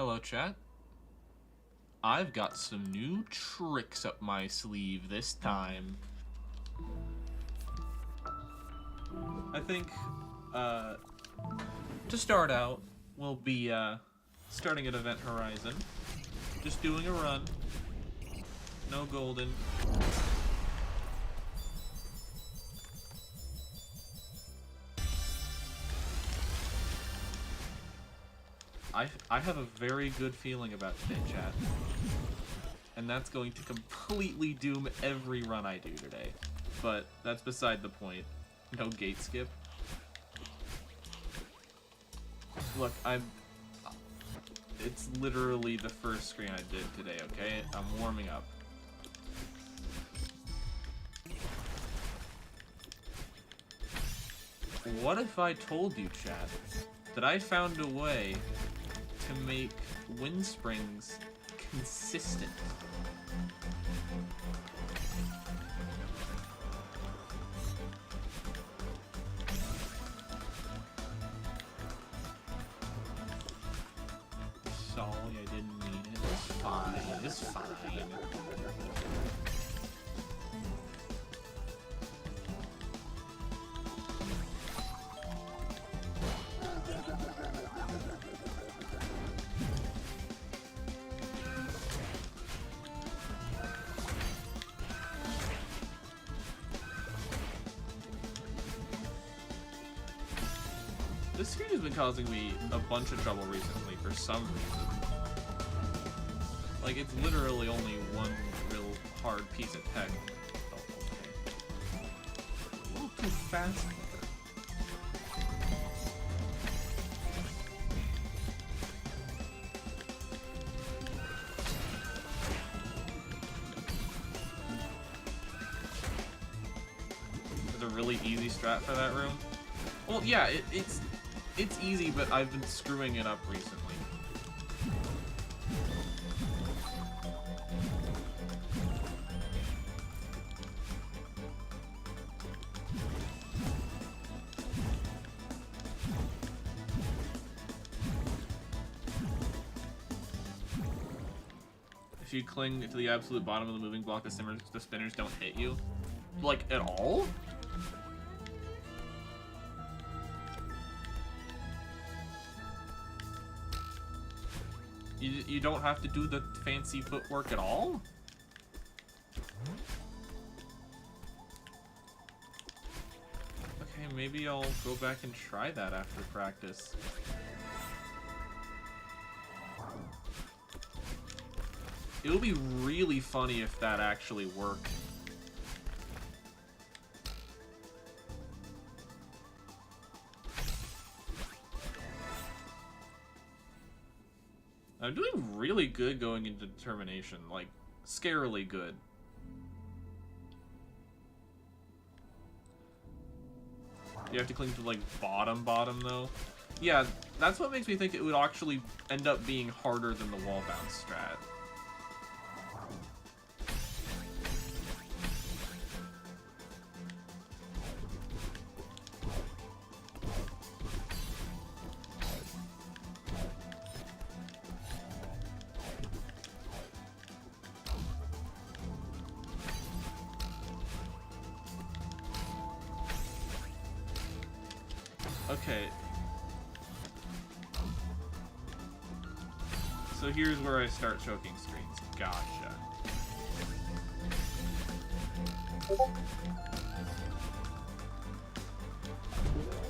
Hello, chat. I've got some new tricks up my sleeve this time. I think, to start out, we'll be, starting at Event Horizon. Just doing a run. No golden. I have a very good feeling about today, chat. And that's going to completely doom every run I do today. But that's beside the point. No gate skip. Look, it's literally the first screen I did today, okay? I'm warming up. What if I told you, chat, that I found a way to make wind springs consistent? Sorry, I didn't mean it. It's fine. It's fine. This screen has been causing me a bunch of trouble recently for some reason. Like, it's literally only one real hard piece of tech. Oh, okay. A little too fast. There's a really easy strat for that room. Well, yeah, it's easy, but I've been screwing it up recently. If you cling to the absolute bottom of the moving block, the spinners don't hit you. Like, at all? You don't have to do the fancy footwork at all? Okay, maybe I'll go back and try that after practice. It would be really funny if that actually worked. I'm doing really good going into determination, like, scarily good. You have to cling to, like, bottom, though. Yeah, that's what makes me think it would actually end up being harder than the wall bounce strat. Okay. So here's where I start choking screens. Gotcha.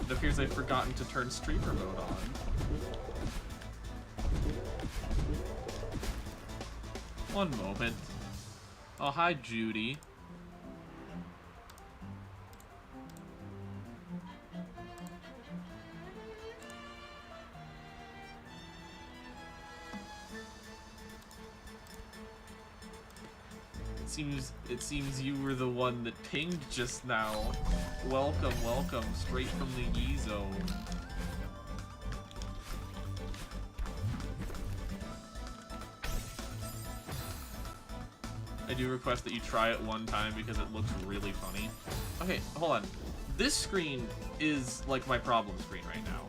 It appears I've forgotten to turn streamer mode on. One moment. Oh, hi, Judy. It seems you were the one that pinged just now. Welcome, welcome, straight from the Yi zone. I do request that you try it one time because it looks really funny. Okay, hold on. This screen is like my problem screen right now.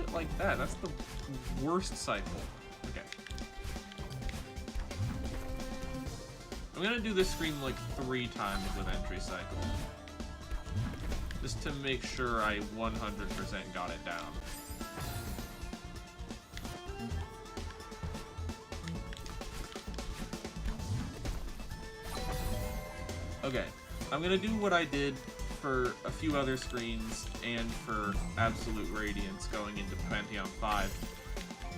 it like that. That's the worst cycle. Okay. I'm gonna do this screen like 3 times with entry cycle. Just to make sure I 100% got it down. Okay, I'm gonna do what I did for a few other screens and for Absolute Radiance going into Pantheon 5.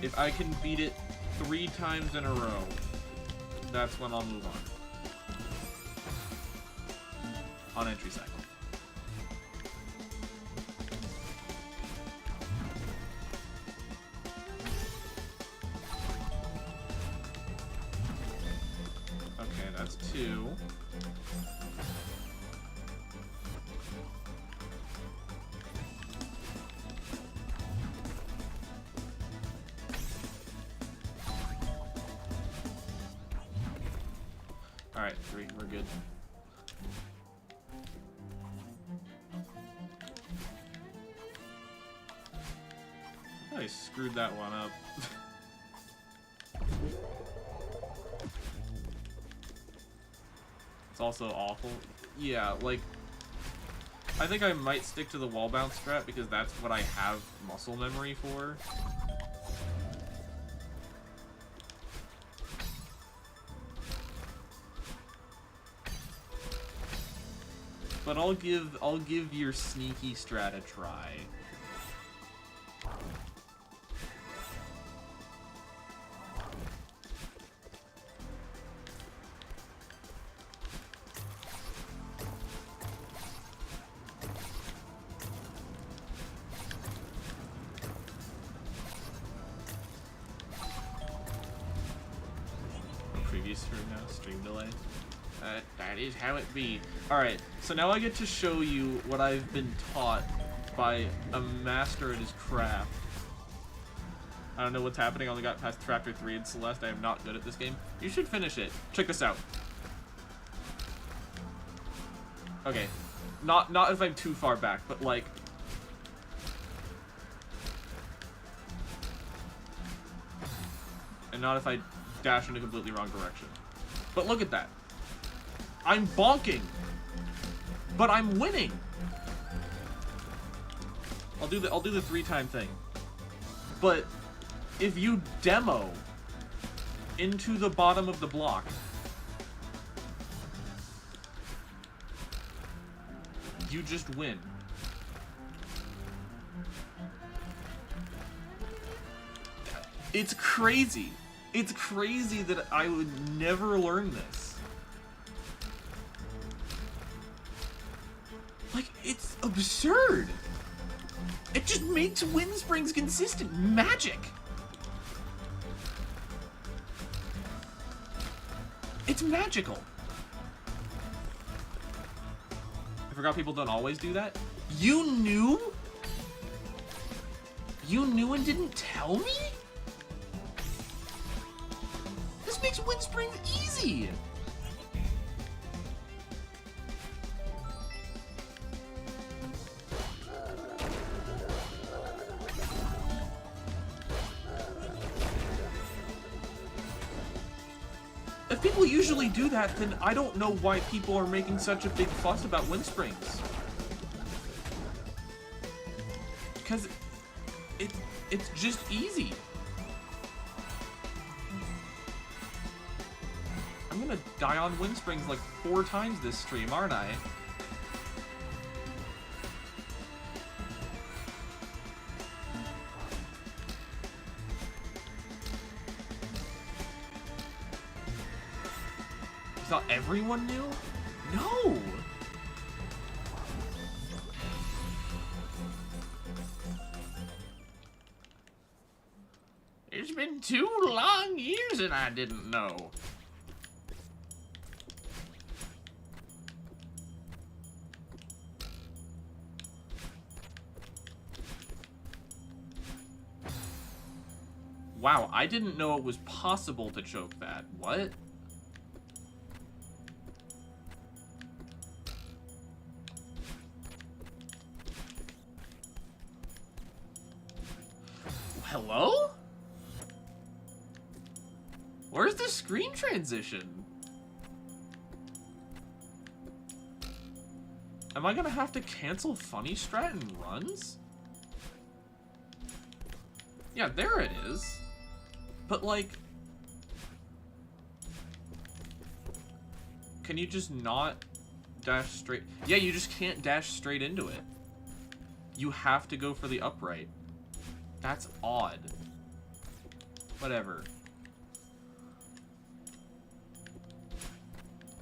If I can beat it 3 times in a row, that's when I'll move on entry cycle. Okay, that's 2. Alright, 3, we're good. I screwed that one up. It's also awful. Yeah, like, I think I might stick to the wall bounce strat because that's what I have muscle memory for. But I'll give your sneaky strat a try. Previous stream now, stream delay. That is how it be. Alright, so now I get to show you what I've been taught by a master at his craft. I don't know what's happening, I only got past chapter 3 in Celeste. I am not good at this game. You should finish it. Check this out. Okay. Not if I'm too far back, but like... And not if I dash in a completely wrong direction. But look at that. I'm bonking, but I'm winning. I'll do the 3-time thing. But if you demo into the bottom of the block, you just win. It's crazy. It's crazy that I would never learn this. Like, it's absurd. It just makes wind springs consistent. Magic. It's magical. I forgot people don't always do that. You knew? You knew and didn't tell me? This makes wind springs easy. If people usually do that, then I don't know why people are making such a big fuss about wind springs. Because it's just easy. I'm gonna die on wind springs like 4 times this stream, aren't I? Thought everyone knew? No! It's been 2 long years and I didn't know. Wow, I didn't know it was possible to choke that. What? Hello? Where's the screen transition? Am I gonna have to cancel funny strat and runs? Yeah, there it is. But like, can you just not dash straight? Yeah, you just can't dash straight into it. You have to go for the upright. That's odd. Whatever.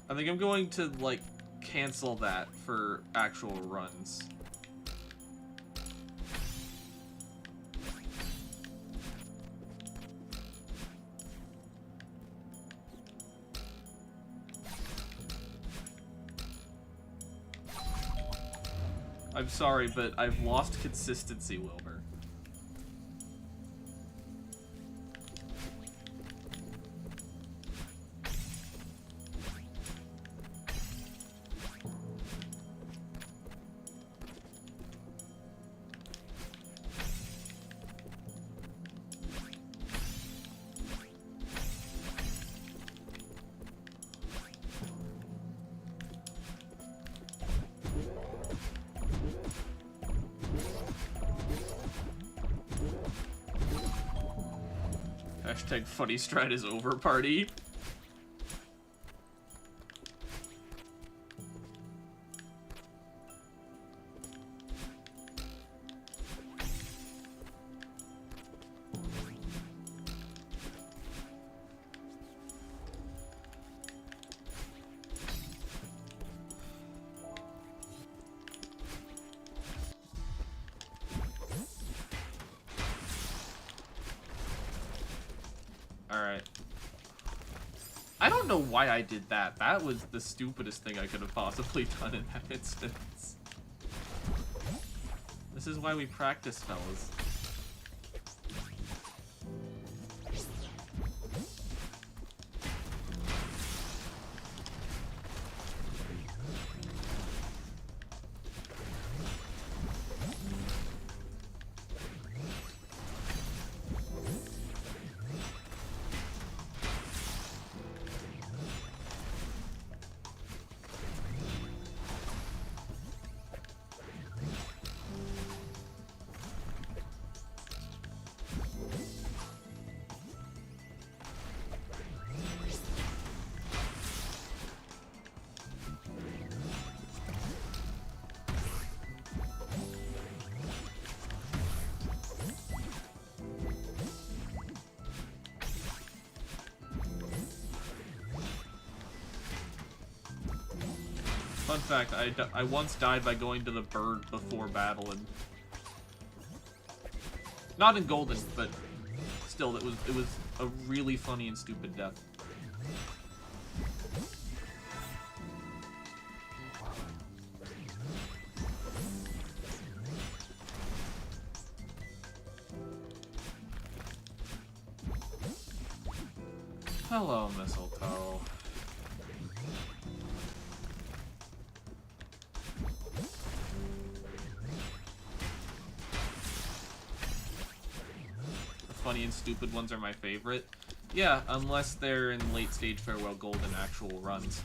I think I'm going to, like, cancel that for actual runs. I'm sorry, but I've lost consistency, Wilbur. Hashtag funny strat is over party. Alright. I don't know why I did that. That was the stupidest thing I could have possibly done in that instance. This is why we practice, fellas. Fun fact, I once died by going to the bird before battle, and not in Golden, but still, it was a really funny and stupid death. Hello, mistletoe. Funny and stupid ones are my favorite. Yeah, unless they're in late stage Farewell Golden actual runs.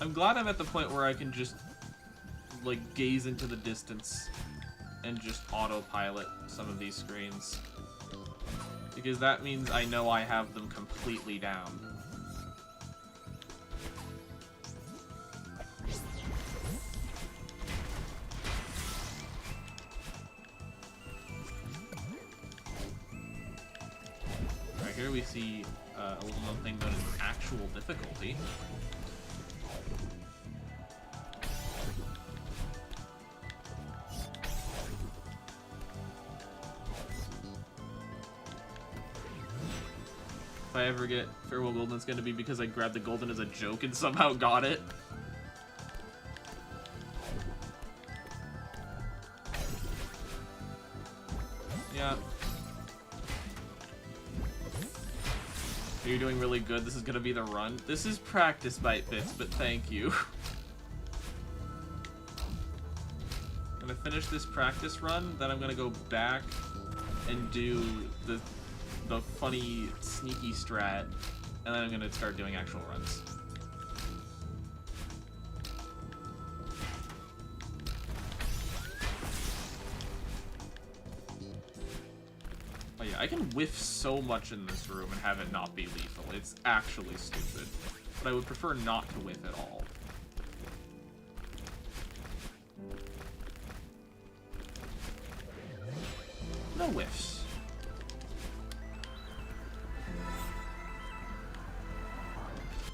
I'm glad I'm at the point where I can just, like, gaze into the distance and just autopilot some of these screens. Because that means I know I have them completely down. Alright, here we see a little known thing known as actual difficulty. If I ever get Farewell Golden, it's gonna be because I grabbed the golden as a joke and somehow got it. Yeah. You're doing really good. This is gonna be the run. This is practice, Bite Bits, but thank you. I'm gonna finish this practice run, then I'm gonna go back and do the funny, sneaky strat, and then I'm gonna start doing actual runs. Oh yeah, I can whiff so much in this room and have it not be lethal. It's actually stupid. But I would prefer not to whiff at all. No whiffs.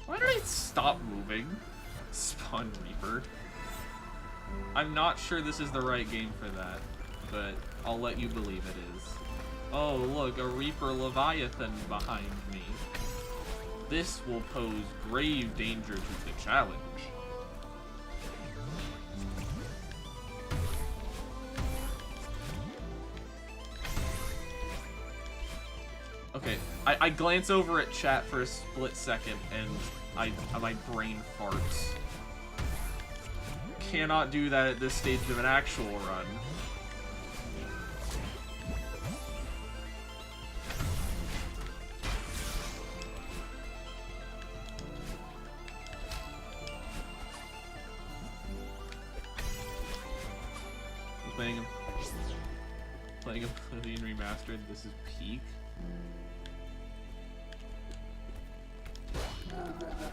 Why did I stop moving? Spawn Reaper. I'm not sure this is the right game for that, but I'll let you believe it is. Oh, look, a Reaper Leviathan behind me. This will pose grave danger to the challenge. Okay, I glance over at chat for a split second, and my brain farts. Cannot do that at this stage of an actual run. Playing Oblivion Remastered, this is peak.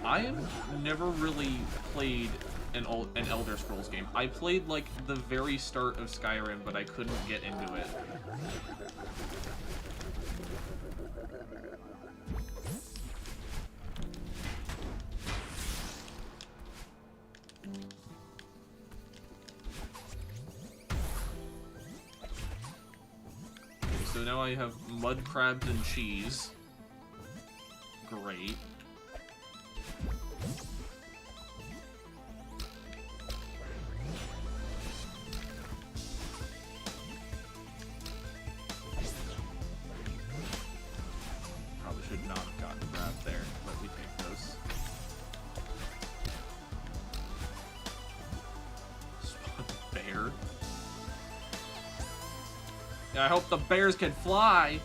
I have never really played an Elder Scrolls game. I played, like, the very start of Skyrim, but I couldn't get into it. So now I have mud crabs and cheese. Great. Probably should not have gotten grabbed there, but we take those. Spawn bear. I hope the bears can fly.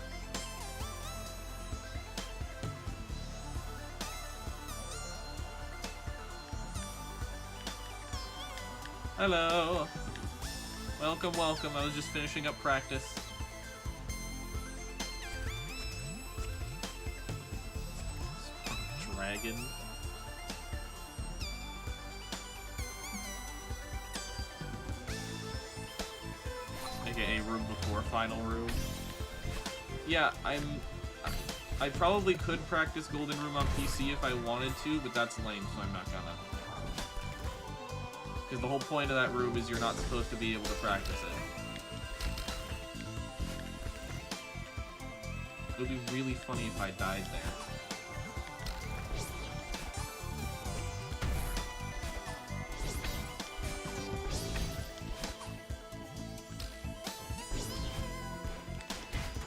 Hello. Welcome, welcome. I was just finishing up practice. Dragon. AKA room before final room. Yeah, I probably could practice Golden Room on PC if I wanted to, but that's lame, so I'm not gonna. Because the whole point of that room is you're not supposed to be able to practice it. It would be really funny if I died there.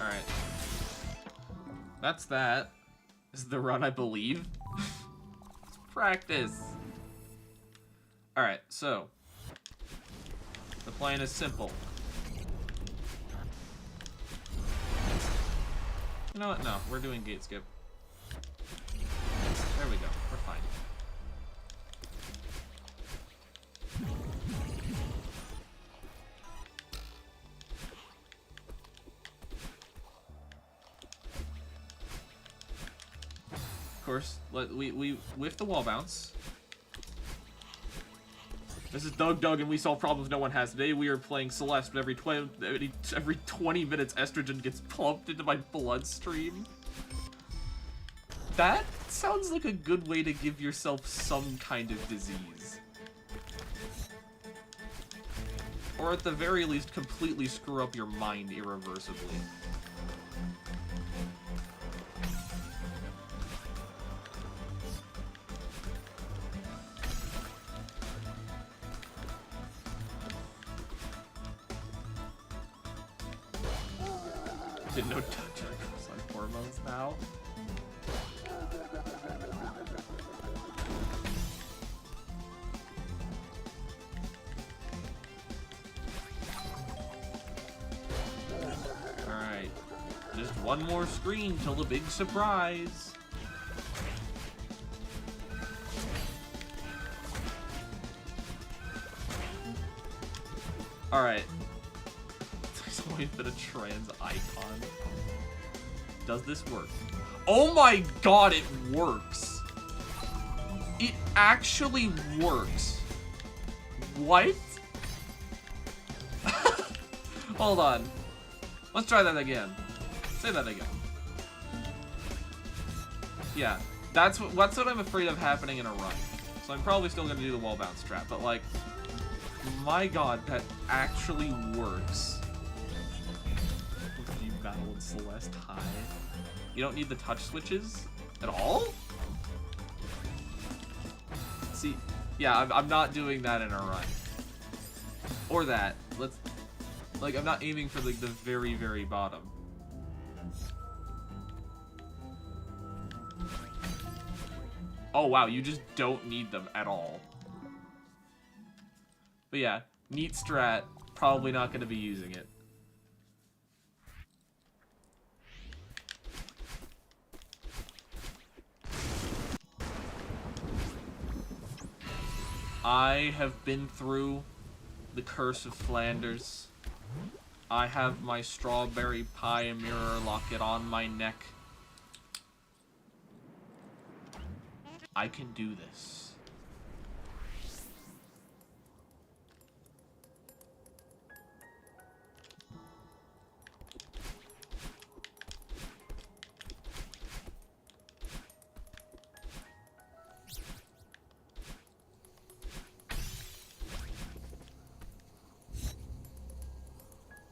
Alright. That's that. This is the run, I believe. Let's practice. Alright, so. The plan is simple. You know what? No, we're doing gate skip. There we go. We're fine. Of course, we whiff the wall bounce. This is Doug, and we solve problems no one has. Today we are playing Celeste, but every 20 minutes estrogen gets pumped into my bloodstream. That sounds like a good way to give yourself some kind of disease. Or at the very least, completely screw up your mind irreversibly. Didn't know Travis was on hormones now. Alright. Just one more screen till the big surprise. Alright. There's always been a trans icon. Does this work? Oh my god, it works! It actually works. What? Hold on. Let's try that again. Say that again. Yeah, that's what I'm afraid of happening in a run. So I'm probably still gonna do the wall bounce trap, but like, my god, that actually works. You battled Celeste high. You don't need the touch switches at all? See, yeah, I'm not doing that in a run. Or that. Let's, like, I'm not aiming for like the very, very bottom. Oh wow, you just don't need them at all. But yeah, neat strat, probably not going to be using it. I have been through the Curse of Flanders. I have my strawberry pie mirror locket on my neck. I can do this.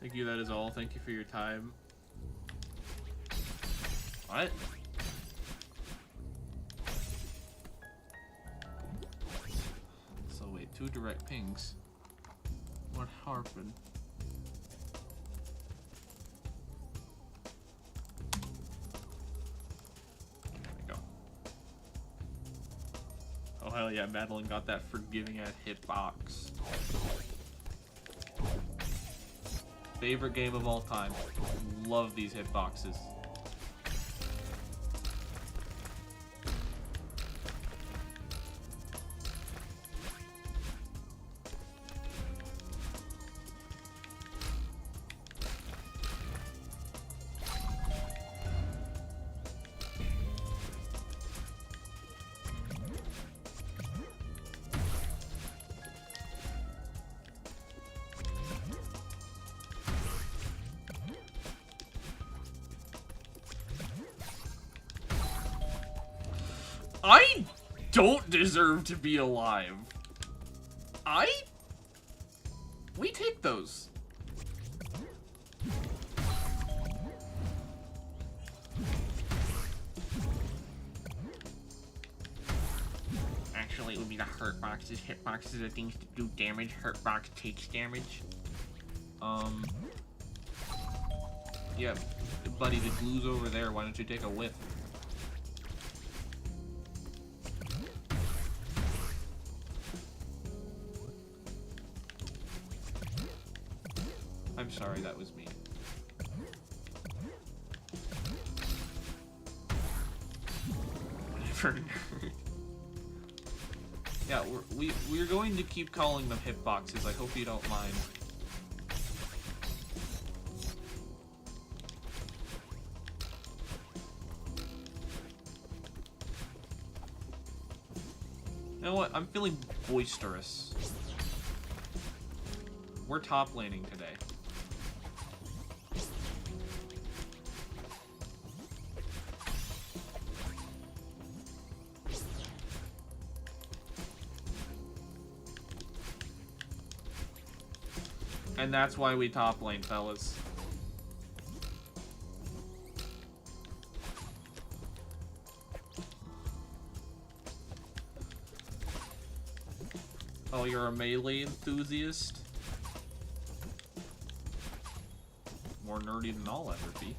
Thank you, that is all. Thank you for your time. What? So wait, 2 direct pings. What happened? There we go. Oh hell yeah, Madeline got that forgiving at hitbox. Favorite game of all time. Love these hitboxes. I don't deserve to be alive. We take those. Actually, it would be the hurt boxes. Hit boxes are things to do damage. Hurt box takes damage. Yeah, buddy, the glue's over there. Why don't you take a whiff? I'm sorry, that was me. Whatever. Yeah, we're going to keep calling them hitboxes. I hope you don't mind. You know what? I'm feeling boisterous. We're top laning today. And that's why we top lane, fellas. Oh, you're a melee enthusiast? More nerdy than I'll ever be.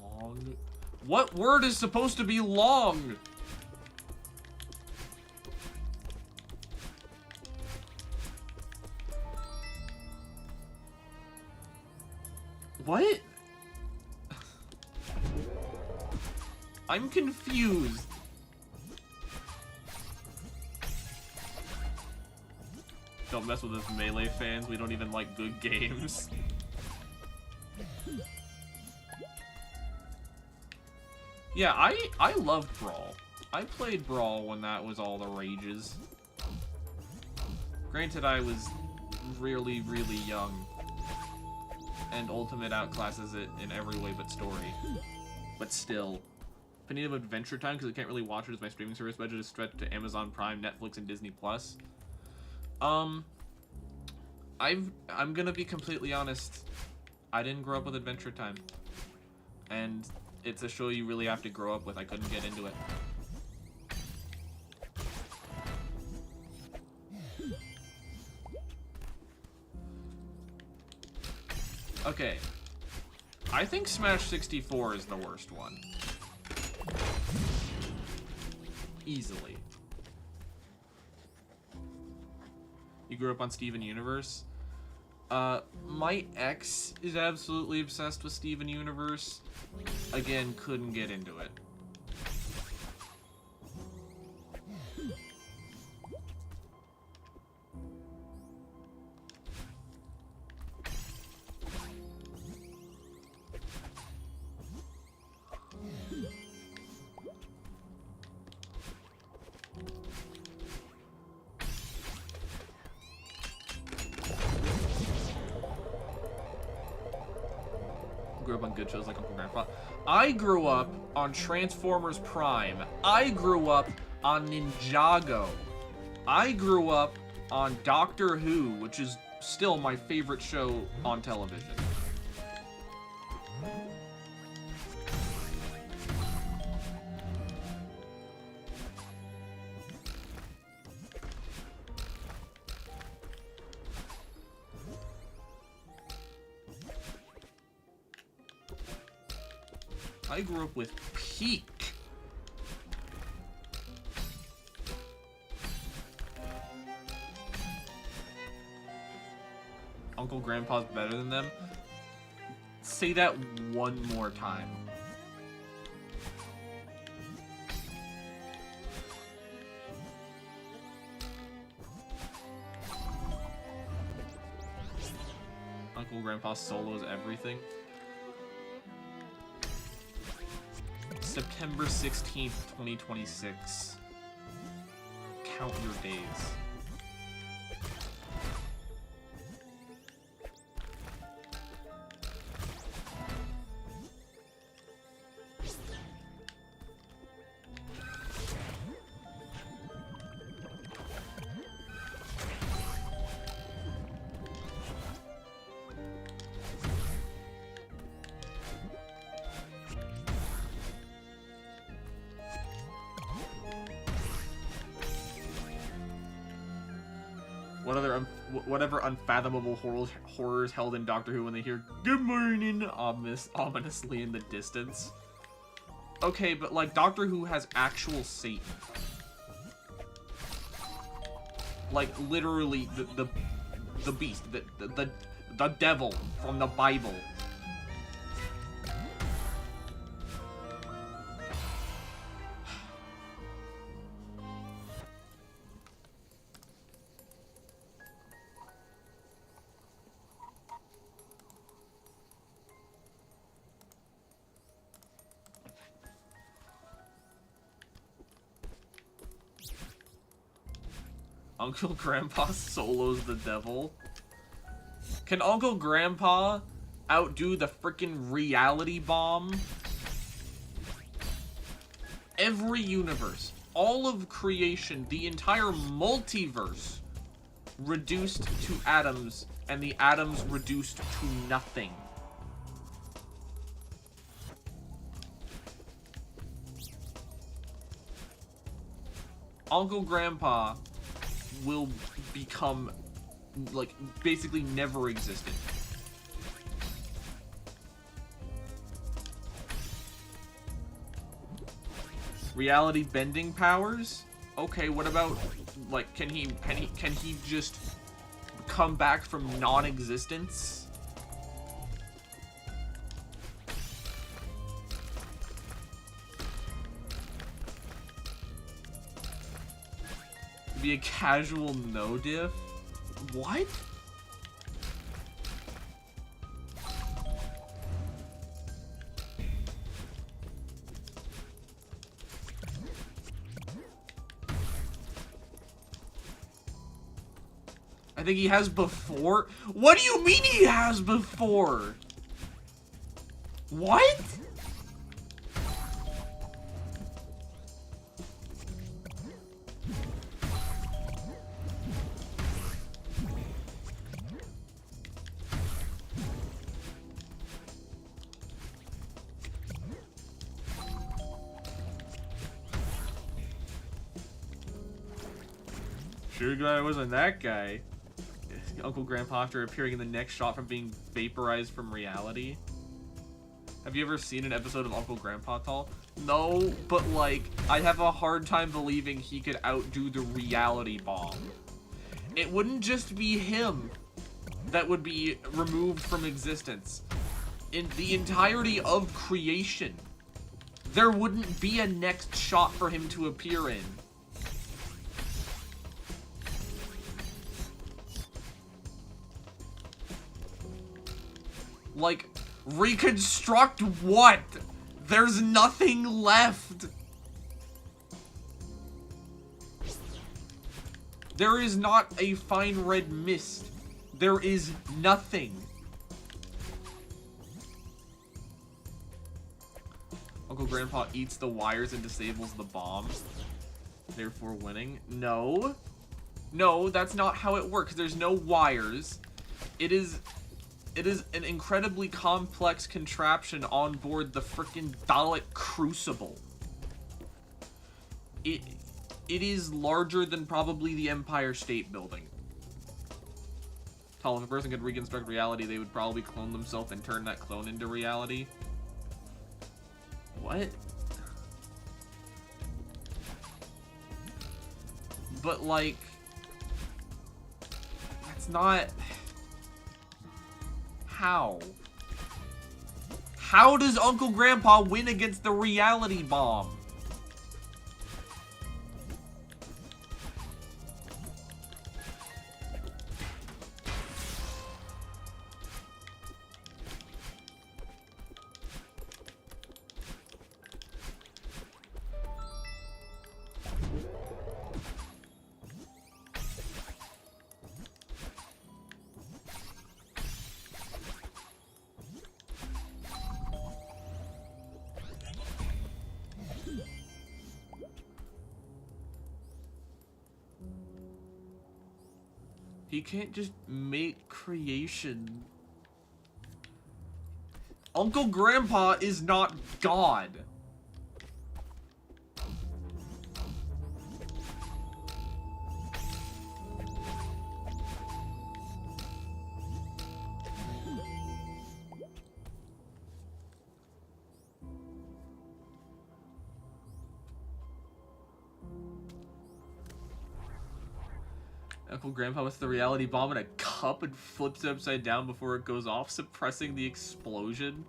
Long? What word is supposed to be long? What? I'm confused. Don't mess with us Melee fans, we don't even like good games. Yeah, I loved Brawl. I played Brawl when that was all the rages. Granted, I was really, really young. And Ultimate outclasses it in every way but story. But still. If I need Adventure Time, because I can't really watch it as my streaming service budget is stretched to Amazon Prime, Netflix, and Disney+. I'm gonna be completely honest. I didn't grow up with Adventure Time. And it's a show you really have to grow up with. I couldn't get into it. Okay. I think Smash 64 is the worst one. Easily. You grew up on Steven Universe? My ex is absolutely obsessed with Steven Universe. Again, couldn't get into it. Grew up on good shows like Uncle Grandpa. I grew up on Transformers Prime. I grew up on Ninjago. I grew up on Doctor Who, which is still my favorite show on television. I grew up with Peak. Uncle Grandpa's better than them? Say that one more time. Uncle Grandpa solos everything. September 16th, 2026. Count your days. Whatever unfathomable horrors held in Doctor Who when they hear "Good morning" ominously in the distance. Okay, but like Doctor Who has actual Satan. Like literally the beast, the devil from the Bible. Uncle Grandpa solos the devil. Can Uncle Grandpa outdo the frickin' reality bomb? Every universe, all of creation, the entire multiverse reduced to atoms, and the atoms reduced to nothing. Uncle Grandpa will become, like, basically never existed. Reality bending powers? Okay, what about, like, can he just come back from non-existence? Be a casual no diff? What? I think he has before? What do you mean he has before? What? Sure glad I wasn't that guy. Uncle Grandpa after appearing in the next shot from being vaporized from reality. Have you ever seen an episode of Uncle Grandpa Tall? No, but like, I have a hard time believing he could outdo the reality bomb. It wouldn't just be him that would be removed from existence. In the entirety of creation, there wouldn't be a next shot for him to appear in. Like, reconstruct what? There's nothing left. There is not a fine red mist. There is nothing. Uncle Grandpa eats the wires and disables the bomb, therefore winning. No. No, that's not how it works. There's no wires. It is an incredibly complex contraption on board the frickin' Dalek Crucible. It is larger than probably the Empire State Building. If a person could reconstruct reality, they would probably clone themselves and turn that clone into reality. What? But like, that's not... How? How does Uncle Grandpa win against the reality bomb? He can't just make creation. Uncle Grandpa is not God. Uncle Grandpa with the reality bomb in a cup and flips it upside down before it goes off, suppressing the explosion.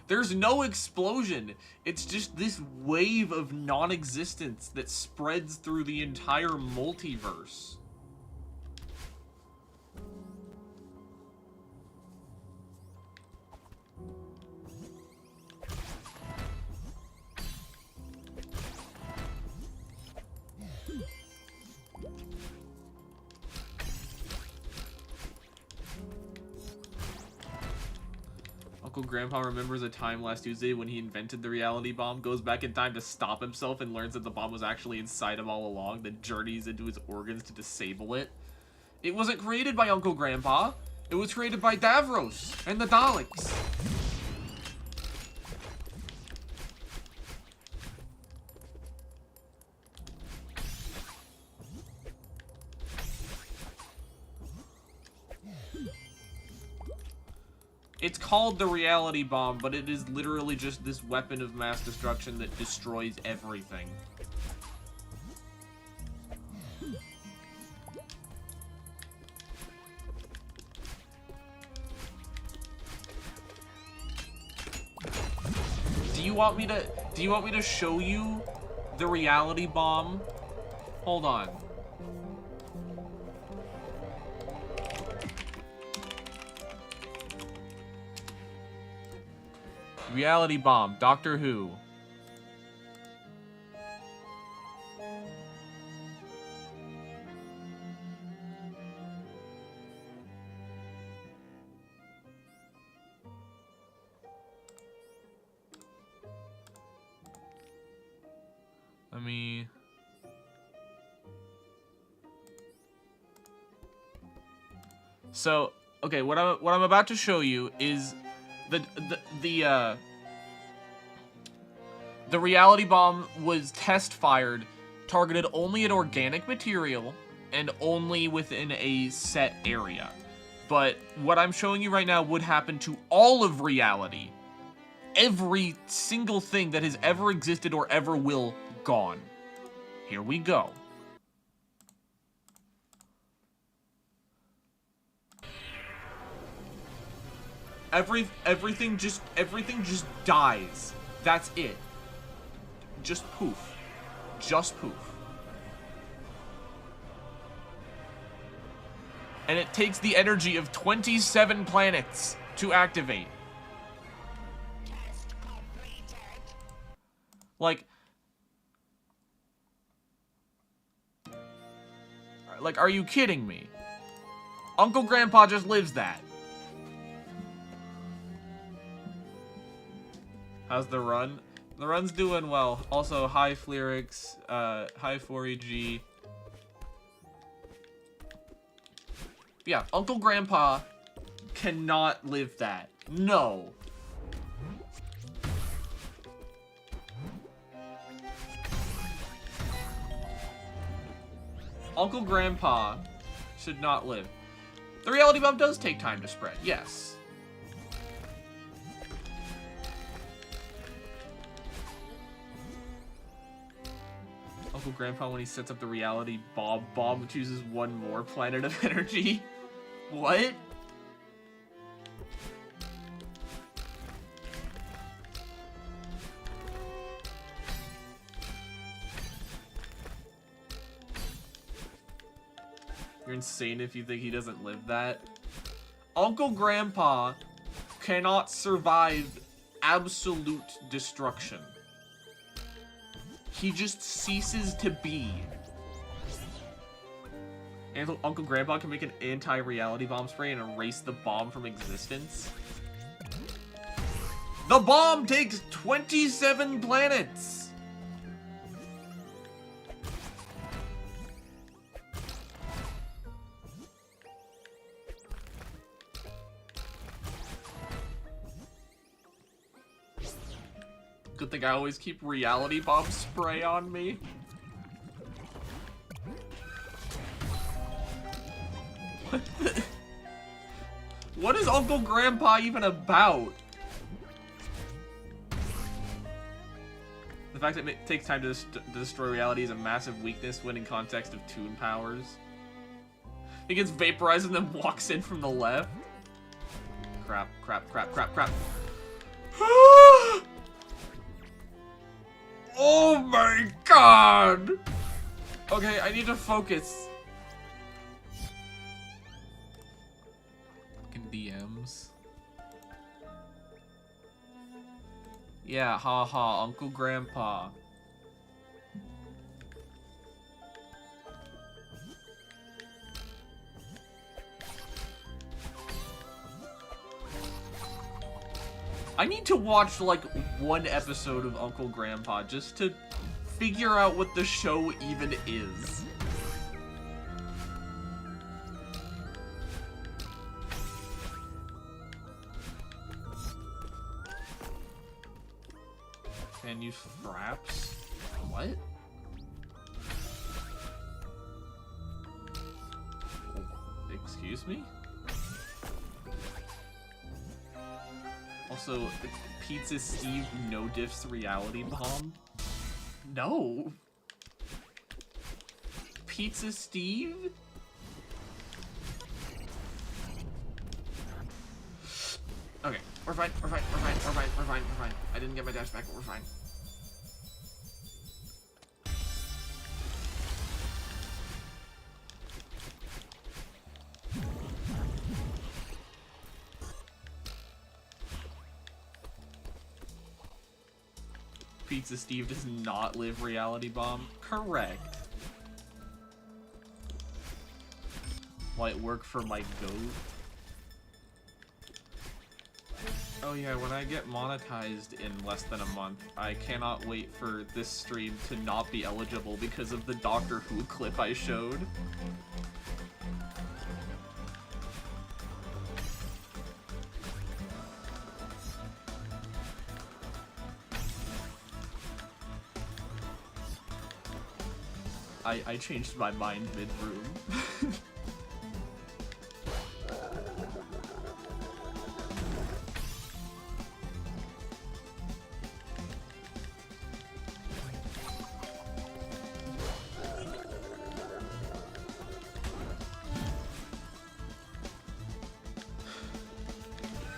There's no explosion. It's just this wave of non-existence that spreads through the entire multiverse. Uncle Grandpa remembers a time last Tuesday when he invented the reality bomb, goes back in time to stop himself and learns that the bomb was actually inside him all along, then journeys into his organs to disable it. It wasn't created by Uncle Grandpa. It was created by Davros and the Daleks. It's called the reality bomb, but it is literally just this weapon of mass destruction that destroys everything. Do you want me to show you the reality bomb? Hold on. Reality bomb, Doctor Who. Let me... So, okay, what I'm about to show you is the reality bomb was test fired, targeted only at organic material and only within a set area. But what I'm showing you right now would happen to all of reality. Every single thing that has ever existed or ever will, gone. Here we go. Everything just dies. That's it. Just poof. Just poof. And it takes the energy of 27 planets to activate. Like, are you kidding me? Uncle Grandpa just lives that. How's the run? The run's doing well. Also, high Fleerix, high 4EG. Yeah, Uncle Grandpa cannot live that. No. Uncle Grandpa should not live. The reality bomb does take time to spread, yes. Uncle Grandpa, when he sets up the reality bomb chooses one more planet of energy. What? You're insane if you think he doesn't live that. Uncle Grandpa cannot survive absolute destruction. He just ceases to be. And Uncle Grandpa can make an anti-reality bomb spray and erase the bomb from existence. The bomb takes 27 planets! Good thing I always keep reality bomb spray on me. What is Uncle Grandpa even about? The fact that it takes time to destroy reality is a massive weakness when in context of toon powers. He gets vaporized and then walks in from the left. Crap, crap, crap, crap, crap. Oh my god! Okay, I need to focus. Fucking DMs. Yeah, haha, Uncle Grandpa. I need to watch, like, one episode of Uncle Grandpa just to figure out what the show even is. Can use fraps? What? Excuse me? Also, Pizza Steve no diffs reality bomb? No! Pizza Steve? Okay, we're fine, we're fine, we're fine, we're fine, we're fine, we're fine. I didn't get my dash back, but we're fine. Pizza Steve does not live reality bomb. Correct. Might work for my goat. Oh yeah, when I get monetized in less than a month, I cannot wait for this stream to not be eligible because of the Doctor Who clip I showed. I changed my mind mid-room.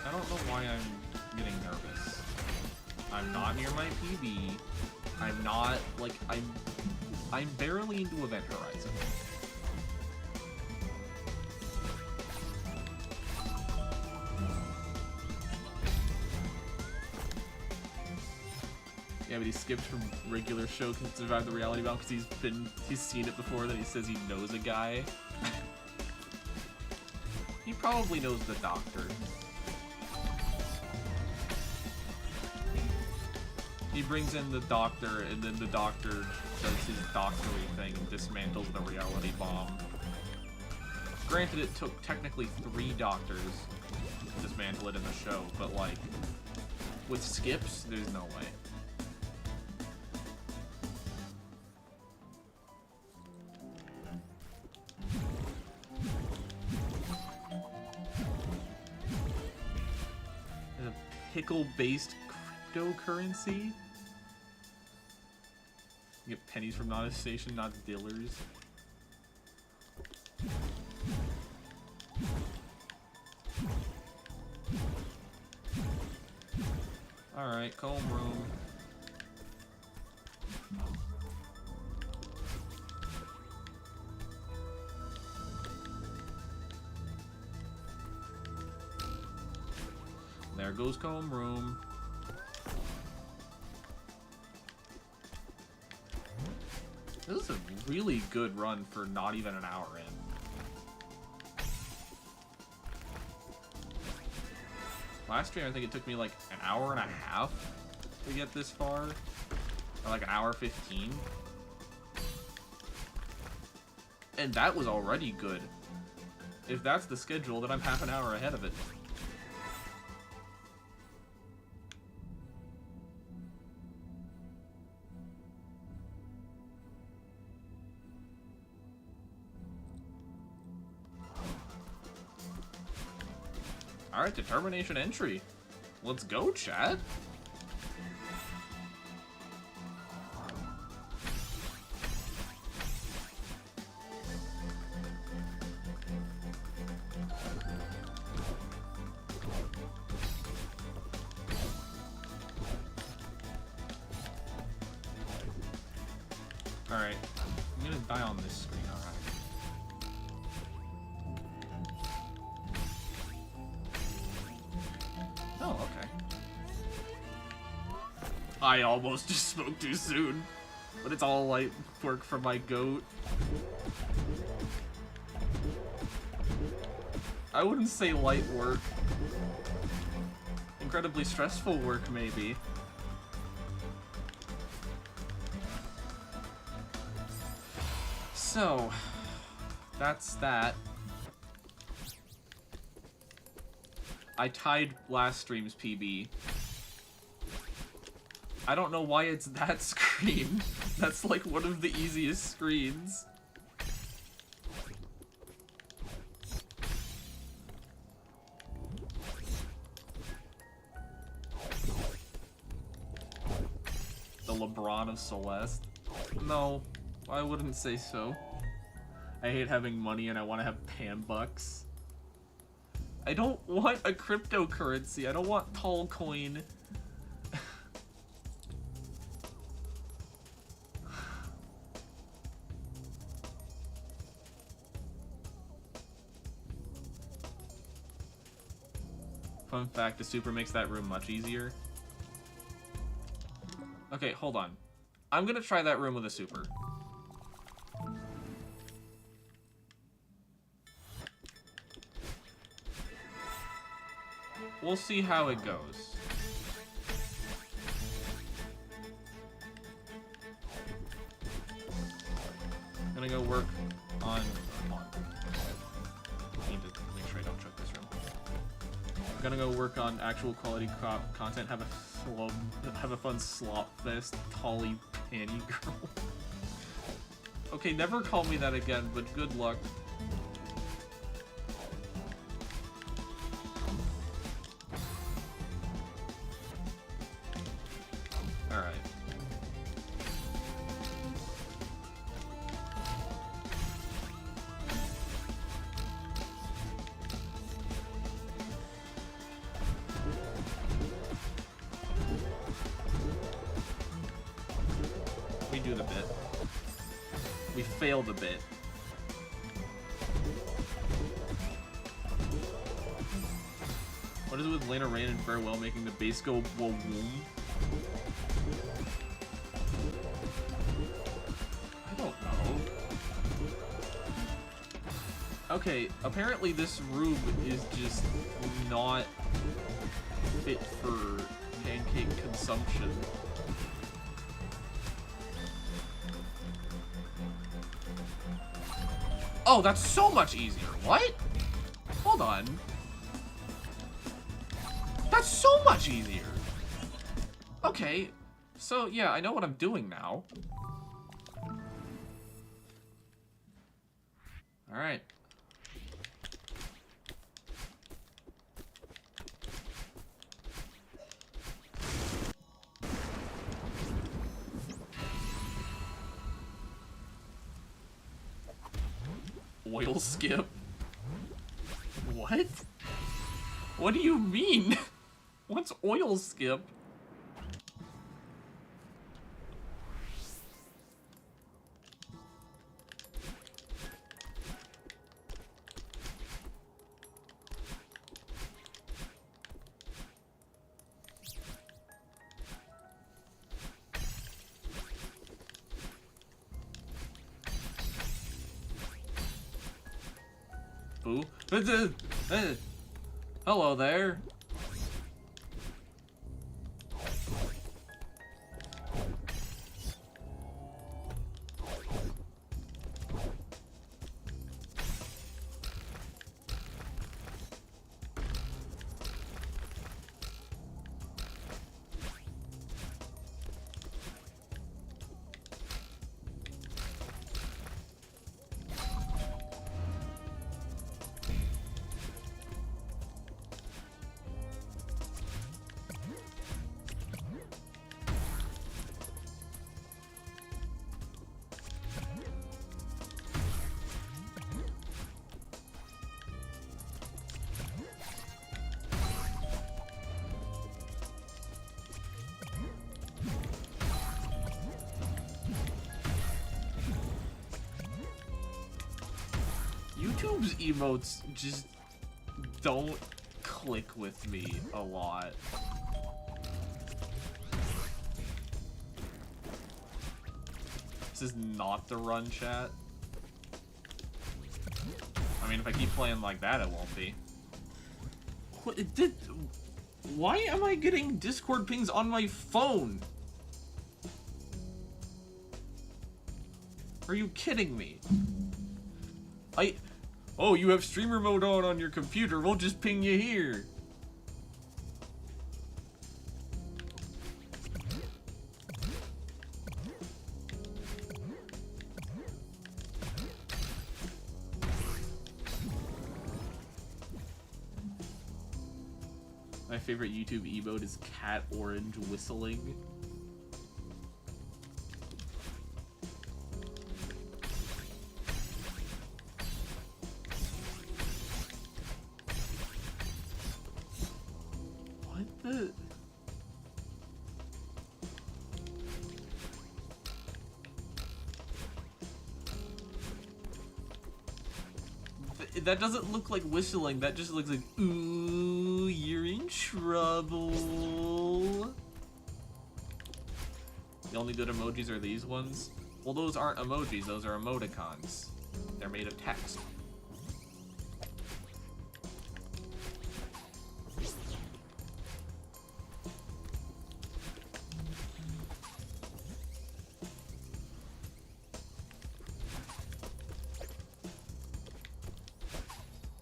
I don't know why I'm getting nervous. I'm not near my PB. I'm not, like, I'm barely into Event Horizon. Yeah, but he skipped from regular show to survive the reality bomb because he's seen it before. Then he says he knows a guy. He probably knows the Doctor. He brings in the Doctor, and then the Doctor does his doctory thing and dismantles the reality bomb. Granted, it took technically 3 Doctors to dismantle it in the show, but like, with skips, there's no way. A pickle-based cryptocurrency? You get pennies from not a station, not dealers. Alright, comb room. There goes comb room. This is a really good run for not even an hour in. Last stream, I think it took me like an hour and a half to get this far. Or like an hour 15. And that was already good. If that's the schedule, then I'm half an hour ahead of it. Alright, determination entry. Let's go, chat. Alright, I'm gonna die on this screen, alright. Oh, okay. I almost just spoke too soon, but it's all light work for my goat. I wouldn't say light work. Incredibly stressful work, maybe. So, that's that. I tied last stream's PB. I don't know why it's that screen. That's like one of the easiest screens. The LeBron of Celeste? No, I wouldn't say so. I hate having money and I want to have Pan-Bucks. I don't want a cryptocurrency. I don't want tall coin. Fun fact, the super makes that room much easier. Okay, hold on. I'm gonna try that room with a super. We'll see how it goes. I'm gonna go work on... I need to make sure I don't choke this room. I'm gonna go work on actual quality content, have a fun slop fest, Tolly Panty Girl. Okay, never call me that again, but good luck. Alright. We do the bit. We failed a bit. What is it with Lena Rain and Farewell making the base go whoa whoom? I don't know. Okay, apparently this rube is just not fit for pancake consumption. Oh, that's so much easier. What? Hold on. That's so much easier. Okay. So, yeah, I know what I'm doing now. Alright. Oil skip? What? What do you mean? What's oil skip? Boo. Hello there. YouTube's emotes just don't click with me a lot. This is not the run chat. I mean, if I keep playing like that, it won't be. What, why am I getting Discord pings on my phone? Are you kidding me? Oh, you have streamer mode on your computer. We'll just ping you here. My favorite YouTube emote is cat orange whistling. that doesn't look like whistling. That just looks like, ooh, you're in trouble. The only good emojis are these ones. Well, those aren't emojis. Those are emoticons. They're made of text.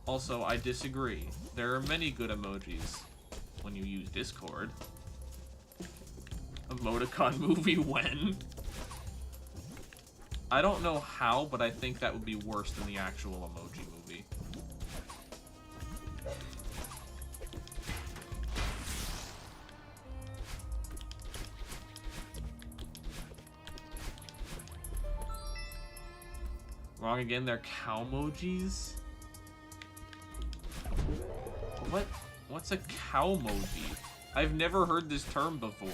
Also, I disagree. There are many good emojis when you use Discord. Emoticon movie when? I don't know how, but I think that would be worse than the actual emoji movie. Wrong again, they're cow-mojis? What's a cow-moji? I've never heard this term before.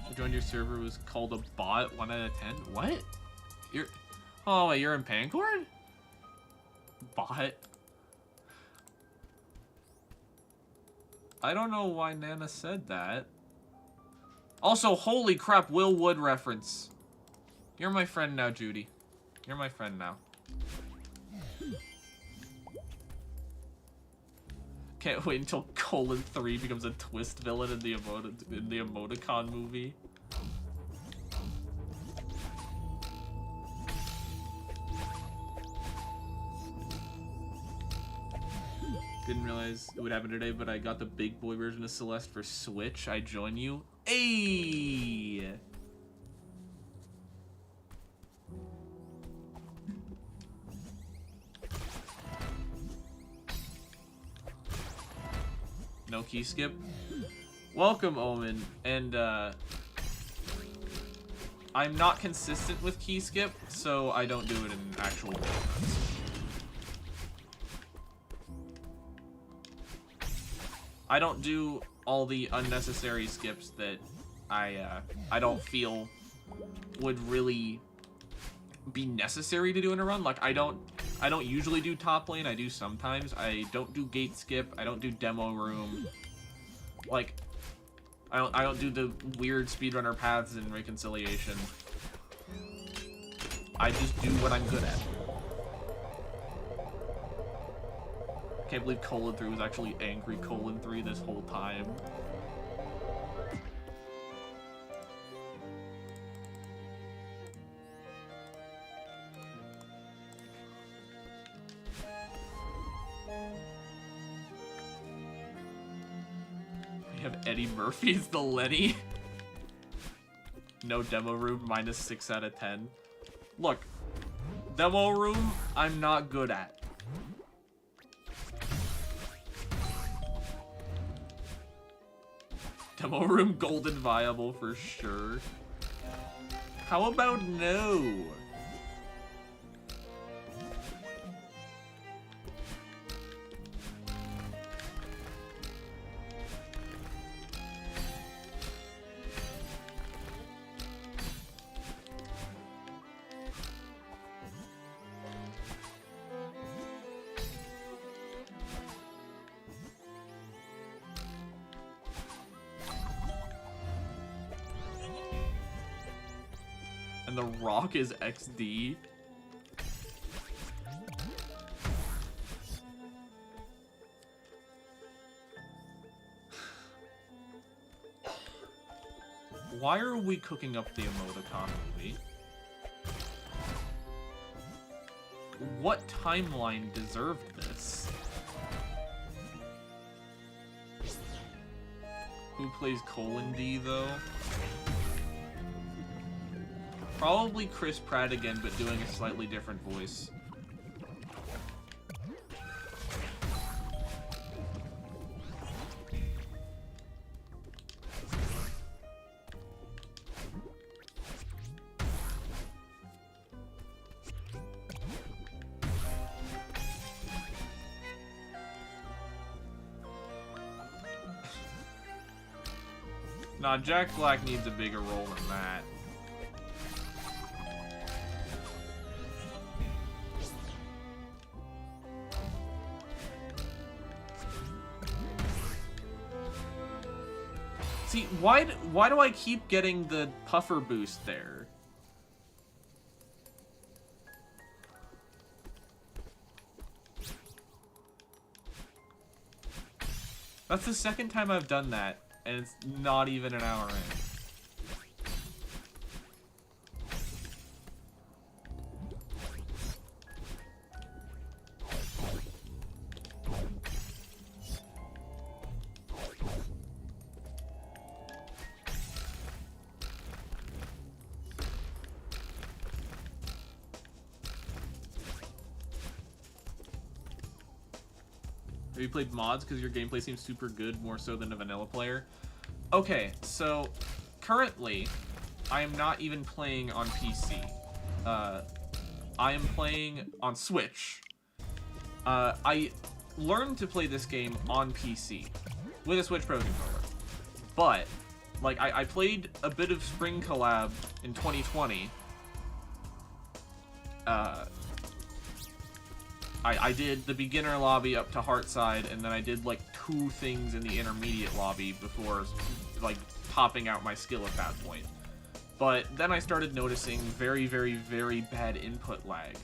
I joined your server was called a bot 1 out of 10? What? Oh wait, you're in Pancord? Bot? I don't know why Nana said that. Also, holy crap, Will Wood reference. You're my friend now, Judy. You're my friend now. Can't wait until Colon 3 becomes a twist villain in the emoticon movie. Didn't realize it would happen today, but I got the big boy version of Celeste for Switch. I join you. Ayy! No key skip. Welcome, Omen. And, I'm not consistent with key skip, so I don't do it in actual runs. I don't do all the unnecessary skips that I don't feel would really be necessary to do in a run. Like, I don't usually do top lane. I do sometimes. I don't do gate skip. I don't do demo room. Like, I don't do the weird speedrunner paths in reconciliation. I just do what I'm good at. Can't believe Colon 3 was actually angry Colon 3 this whole time. We have Eddie Murphy as the Lenny. No demo room, minus 6 out of 10. Look, demo room, I'm not good at. Demo room golden viable for sure. How about no? And the Rock is XD. Why are we cooking up the emoticon movie? What timeline deserved this? Who plays Colon D though? Probably Chris Pratt again, but doing a slightly different voice. Nah, Jack Black needs a bigger role than that. See, why do I keep getting the puffer boost there? That's the second time I've done that, and it's not even an hour in. Have you played mods because your gameplay seems super good, more so than a vanilla player? Okay, so currently, I am not even playing on PC. I am playing on Switch. I learned to play this game on PC with a Switch Pro controller, but like I played a bit of Spring Collab in 2020. I did the beginner lobby up to Heartside, and then I did like 2 things in the intermediate lobby before like topping out my skill at that point. But then I started noticing very, very, very bad input lag,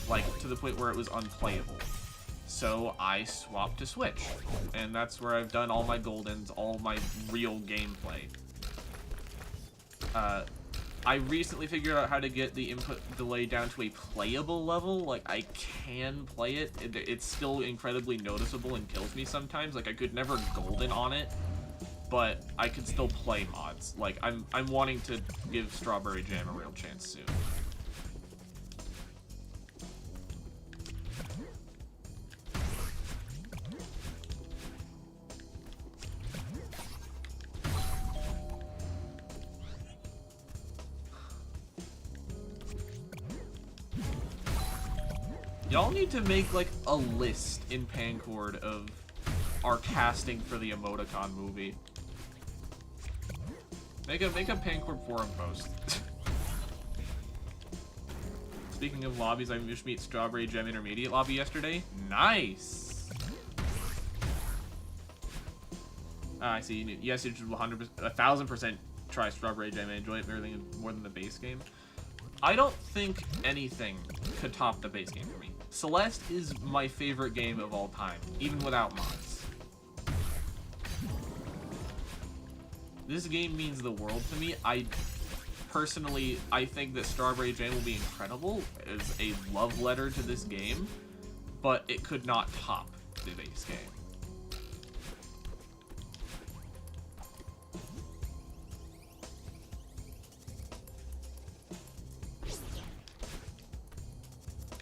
like to the point where it was unplayable. So I swapped to Switch, and that's where I've done all my Goldens, all my real gameplay. I recently figured out how to get the input delay down to a playable level. Like, I can play it. It's still incredibly noticeable and kills me sometimes. Like, I could never Golden on it, but I could still play mods. Like, I'm wanting to give Strawberry Jam a real chance soon. Y'all need to make, like, a list in Pancord of our casting for the Emoticon movie. Make a Pancord forum post. Speaking of lobbies, I just meet Strawberry Gem Intermediate lobby yesterday. Nice! I see. Yes, you should 1,000% try Strawberry Jam and enjoy it more than the base game. I don't think anything could top the base game for me. Celeste is my favorite game of all time, even without mods. This game means the world to me. Personally, I think that Strawberry Jam will be incredible as a love letter to this game, but it could not top the base game.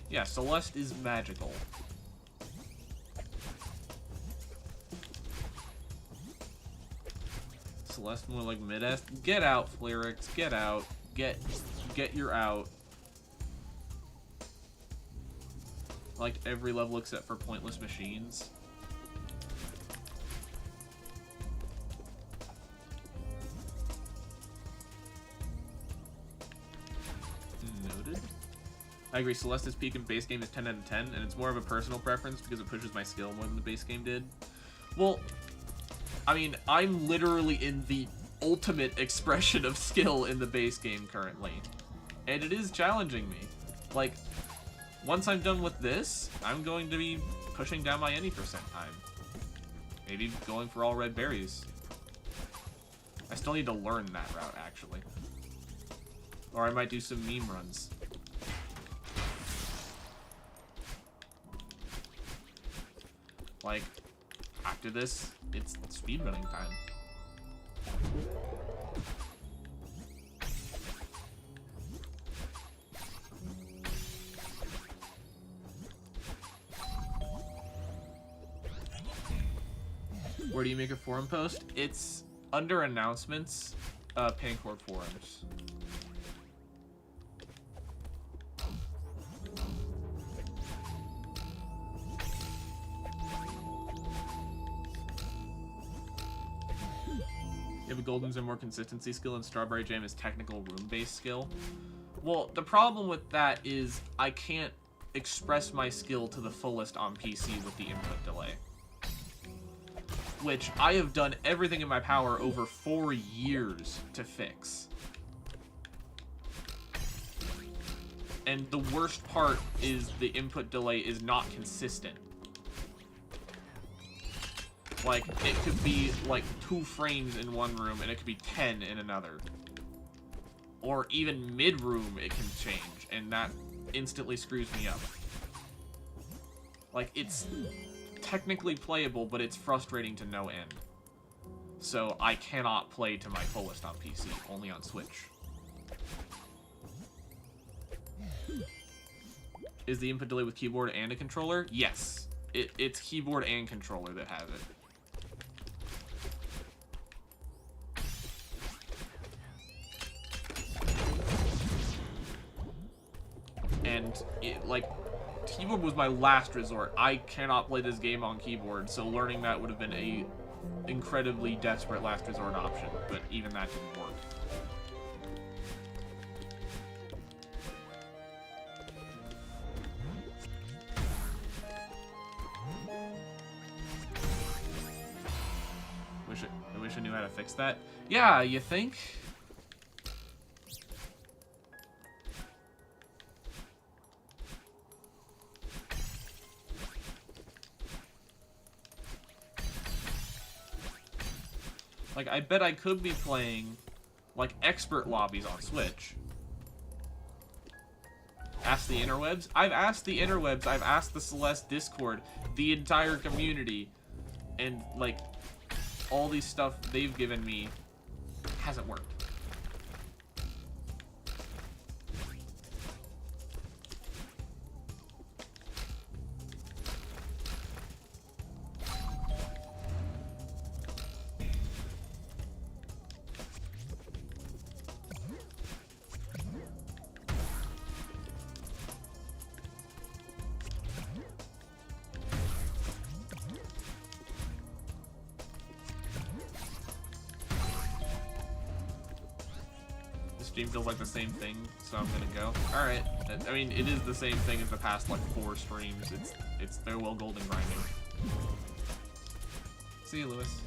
Yeah, Celeste is magical. Celeste more like mid-S. Get out, Flerix. Get out. Get your out. Like every level except for pointless machines. Noted. I agree, Celeste's peak in base game is 10 out of 10, and it's more of a personal preference because it pushes my skill more than the base game did. Well, I mean, I'm literally in the ultimate expression of skill in the base game currently, and it is challenging me. Like, once I'm done with this, I'm going to be pushing down my any percent time. Maybe going for all red berries. I still need to learn that route, actually. Or I might do some meme runs. Like, after this, it's speedrunning time. Where do you make a forum post? It's under announcements, Pancord forums. Golden's a more consistency skill and Strawberry Jam is technical room-based skill. Well, the problem with that is I can't express my skill to the fullest on PC with the input delay. which I have done everything in my power over 4 years to fix. And the worst part is the input delay is not consistent. Like, it could be, like, 2 frames in one room, and it could be 10 in another. Or even mid-room it can change, and that instantly screws me up. Like, it's technically playable, but it's frustrating to no end. So I cannot play to my fullest on PC, only on Switch. Is the input delay with keyboard and a controller? Yes. It's keyboard and controller that has it. And, like, keyboard was my last resort. I cannot play this game on keyboard, so learning that would have been a incredibly desperate last resort option, but even that didn't work. I wish I knew how to fix that. Yeah, you think? Like, I bet I could be playing, like, expert lobbies on Switch. Ask the interwebs? I've asked the interwebs, I've asked the Celeste Discord, the entire community, and, like, all these stuff they've given me hasn't worked. Stream feels like the same thing, so I'm gonna go. Alright. I mean, it is the same thing as the past, like, 4 streams. It's farewell golden grinding. See you, Lewis.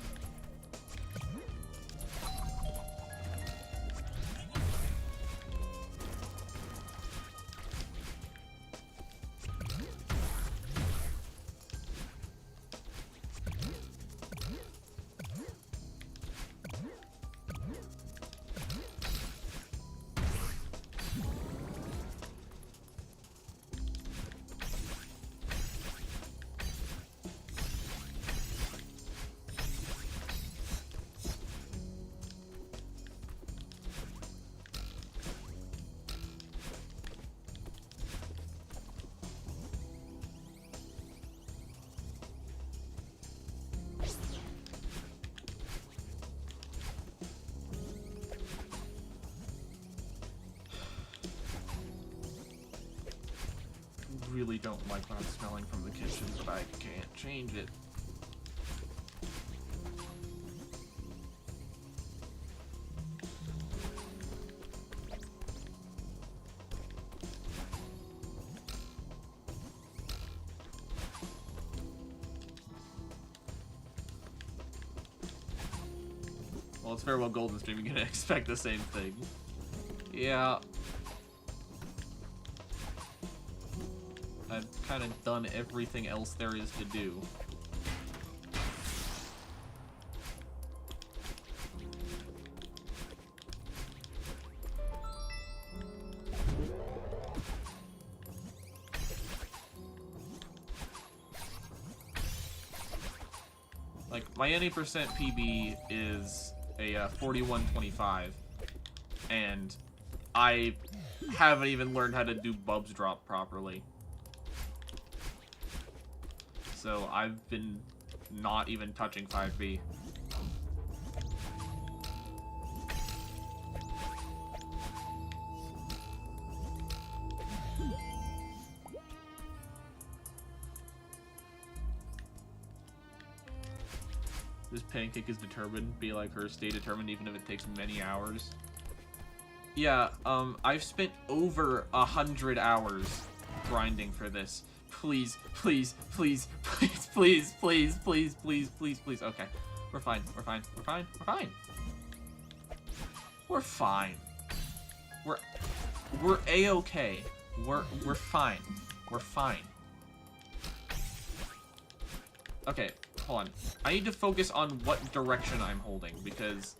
Really don't like what I'm smelling from the kitchen, but I can't change it. Well, it's farewell golden stream, you're gonna expect the same thing. Yeah. I've kind of done everything else there is to do. Like, my any percent PB is a 4125, and I haven't even learned how to do Bubs drop properly. So I've been not even touching 5B. This pancake is determined, be like her, stay determined even if it takes many hours. Yeah, I've spent over 100 hours grinding for this. Please, please, please, please, please, please, please, please, please, please. Okay. We're fine. We're fine. We're fine. We're fine. We're fine. We're A-okay. We're fine. We're fine. Okay, hold on. I need to focus on what direction I'm holding, because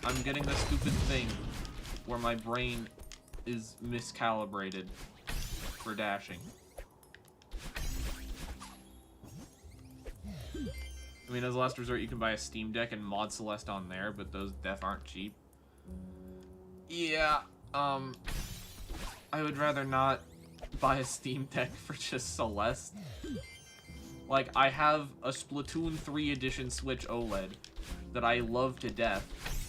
I'm getting this stupid thing where my brain is miscalibrated for dashing. I mean, as a last resort, you can buy a Steam Deck and mod Celeste on there, but those def aren't cheap. Yeah, I would rather not buy a Steam Deck for just Celeste. Like, I have a Splatoon 3 Edition Switch OLED that I love to death,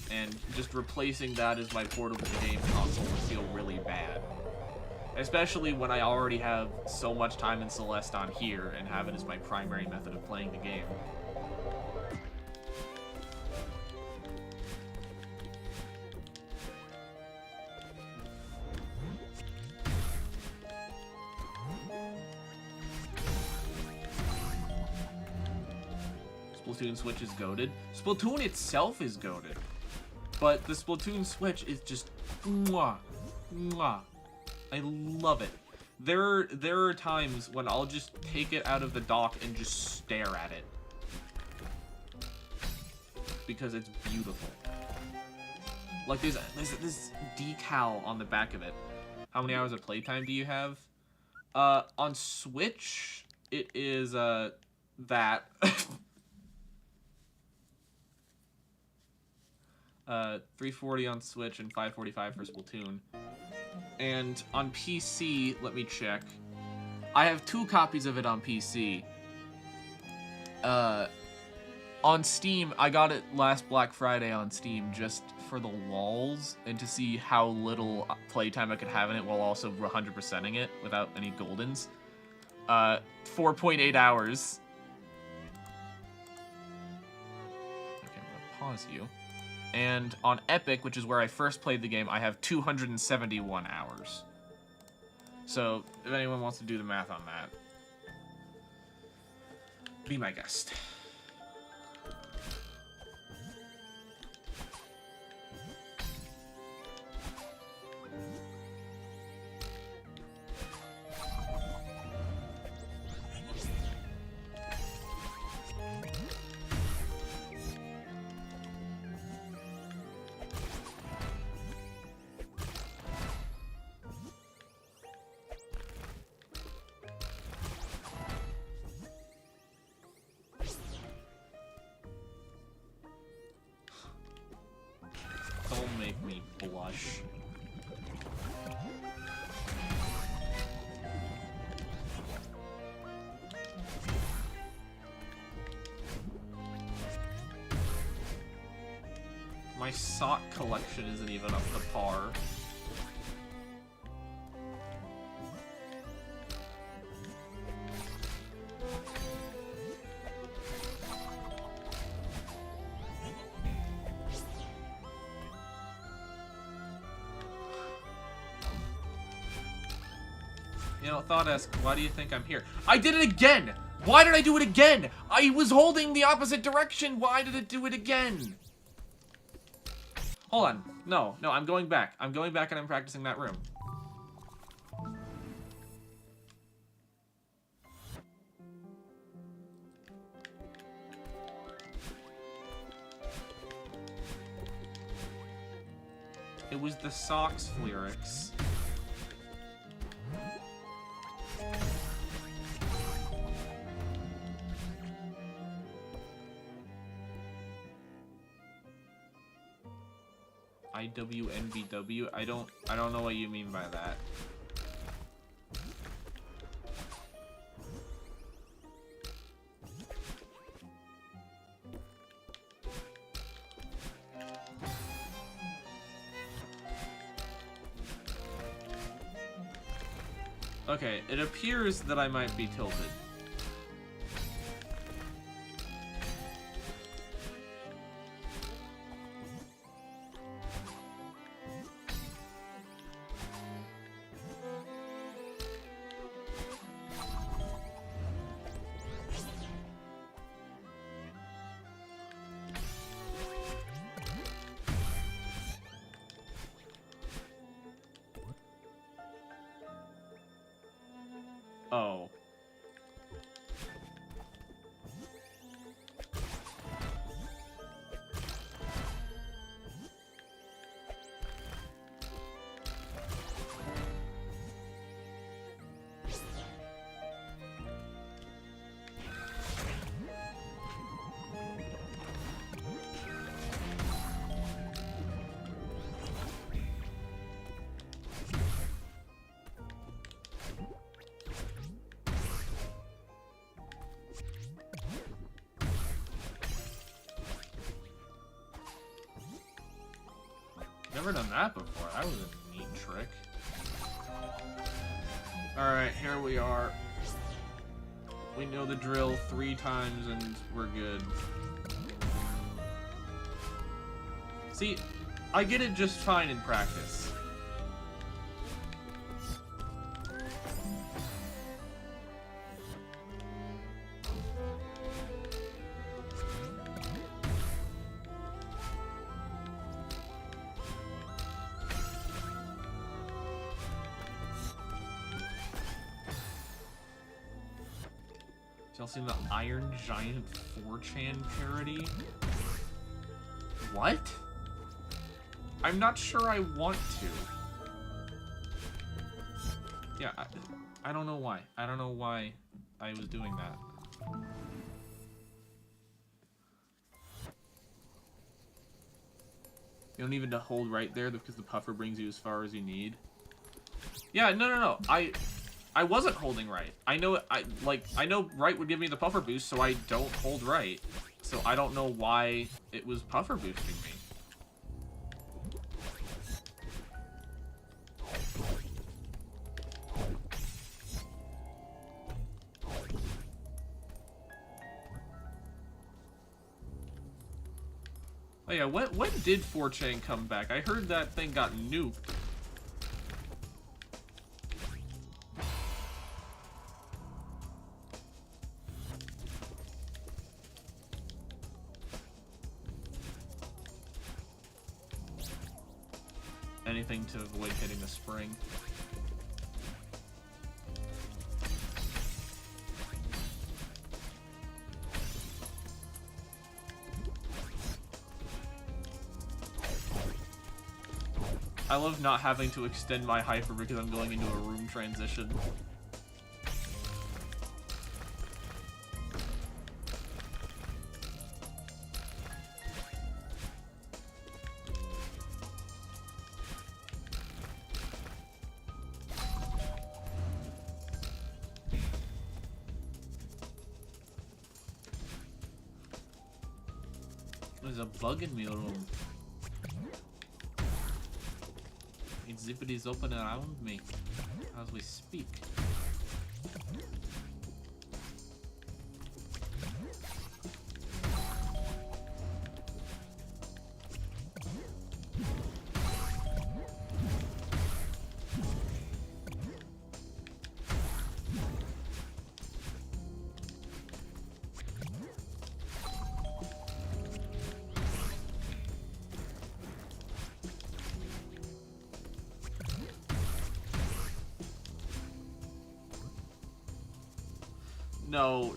and just replacing that as my portable game console would feel really bad. Especially when I already have so much time in Celeste on here and have it as my primary method of playing the game. Splatoon Switch is goated. Splatoon itself is goated. But the Splatoon Switch is just mwah, mwah. I love it. There are times when I'll just take it out of the dock and just stare at it. Because it's beautiful. Like, there's this decal on the back of it. How many hours of playtime do you have? On Switch, it is, that. 340 on Switch and 545 for Splatoon. And on PC, let me check. I have 2 copies of it on PC. On Steam, I got it last Black Friday on Steam just for the lulz and to see how little playtime I could have in it while also 100%ing it without any goldens. 4.8 hours. Okay, I'm gonna pause you. And on Epic, which is where I first played the game, I have 271 hours. So, if anyone wants to do the math on that, be my guest. Don't make me blush. My sock collection isn't even up to par. You know, Thought asks, why do you think I'm here? I did it again! Why did I do it again? I was holding the opposite direction. Why did it do it again? Hold on. No, I'm going back. I'm going back and I'm practicing that room. It was the socks lyrics. IWNBW? I don't know what you mean by that. Okay, it appears that I might be tilted. Oh. Never done that before. That was a neat trick. Alright, here we are. We know the drill 3 times and we're good. See, I get it just fine in practice. Y'all seen the Iron Giant 4chan parody? What? I'm not sure I want to. Yeah, I don't know why. I don't know why I was doing that. You don't even hold right there because the puffer brings you as far as you need. Yeah, no. I wasn't holding right. I know right would give me the puffer boost, so I don't hold right. So I don't know why it was puffer boosting me. Oh yeah, when did 4chan come back? I heard that thing got nuked. Anything to avoid hitting the spring. I love not having to extend my hyper because I'm going into a room transition. There's a bug in my room. Zippity's open around me as we speak.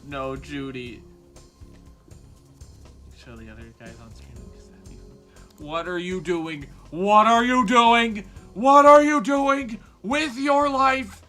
No, Judy. Show the other guys on screen. What are you doing? What are you doing? What are you doing with your life?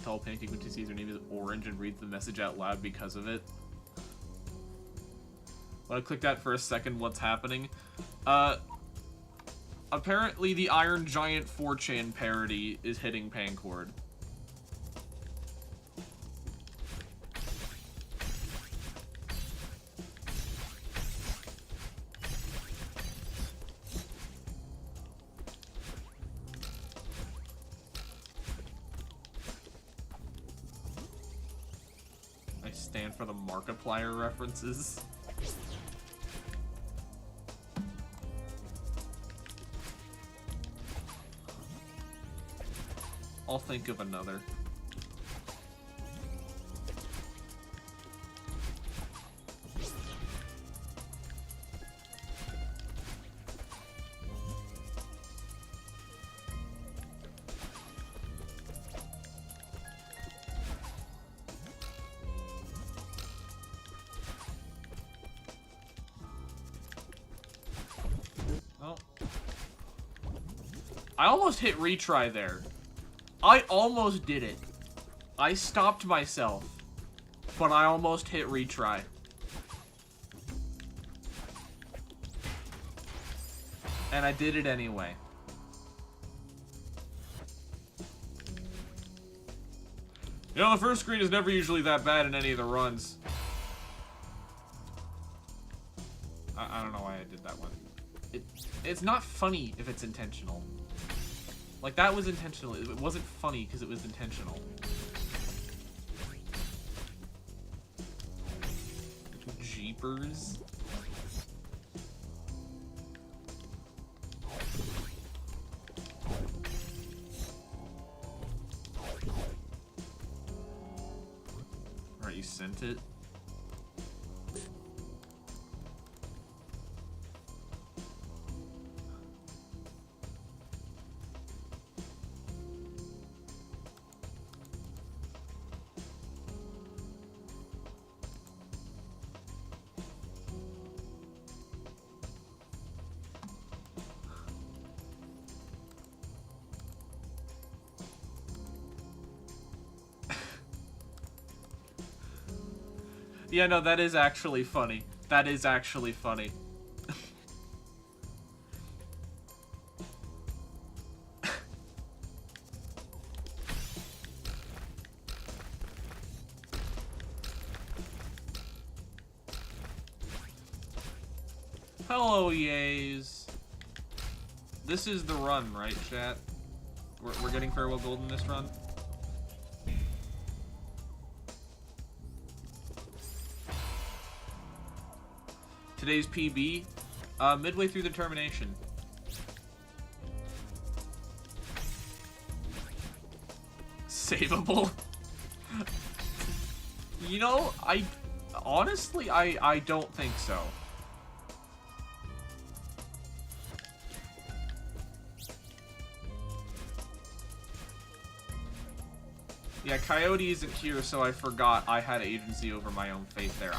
Tall pancake when she sees her name is orange and reads the message out loud because of it. When I click that for a second, what's happening? Apparently the Iron Giant 4chan parody is hitting Pancord. Stand for the Markiplier references. I'll think of another. I almost hit retry there. I almost did it. I stopped myself, but I almost hit retry. And I did it anyway. You know, the first screen is never usually that bad in any of the runs. I don't know why I did that one. It's not funny if it's intentional. Like, that was intentional. It wasn't funny because it was intentional. Jeepers. Alright, you sent it. Yeah, no, that is actually funny. That is actually funny. Hello, yays. This is the run, right, chat? We're getting Farewell Gold in this run? Today's PB, midway through the termination. Savable? You know, honestly, I don't think so. Yeah, Coyote isn't here, so I forgot I had agency over my own fate there.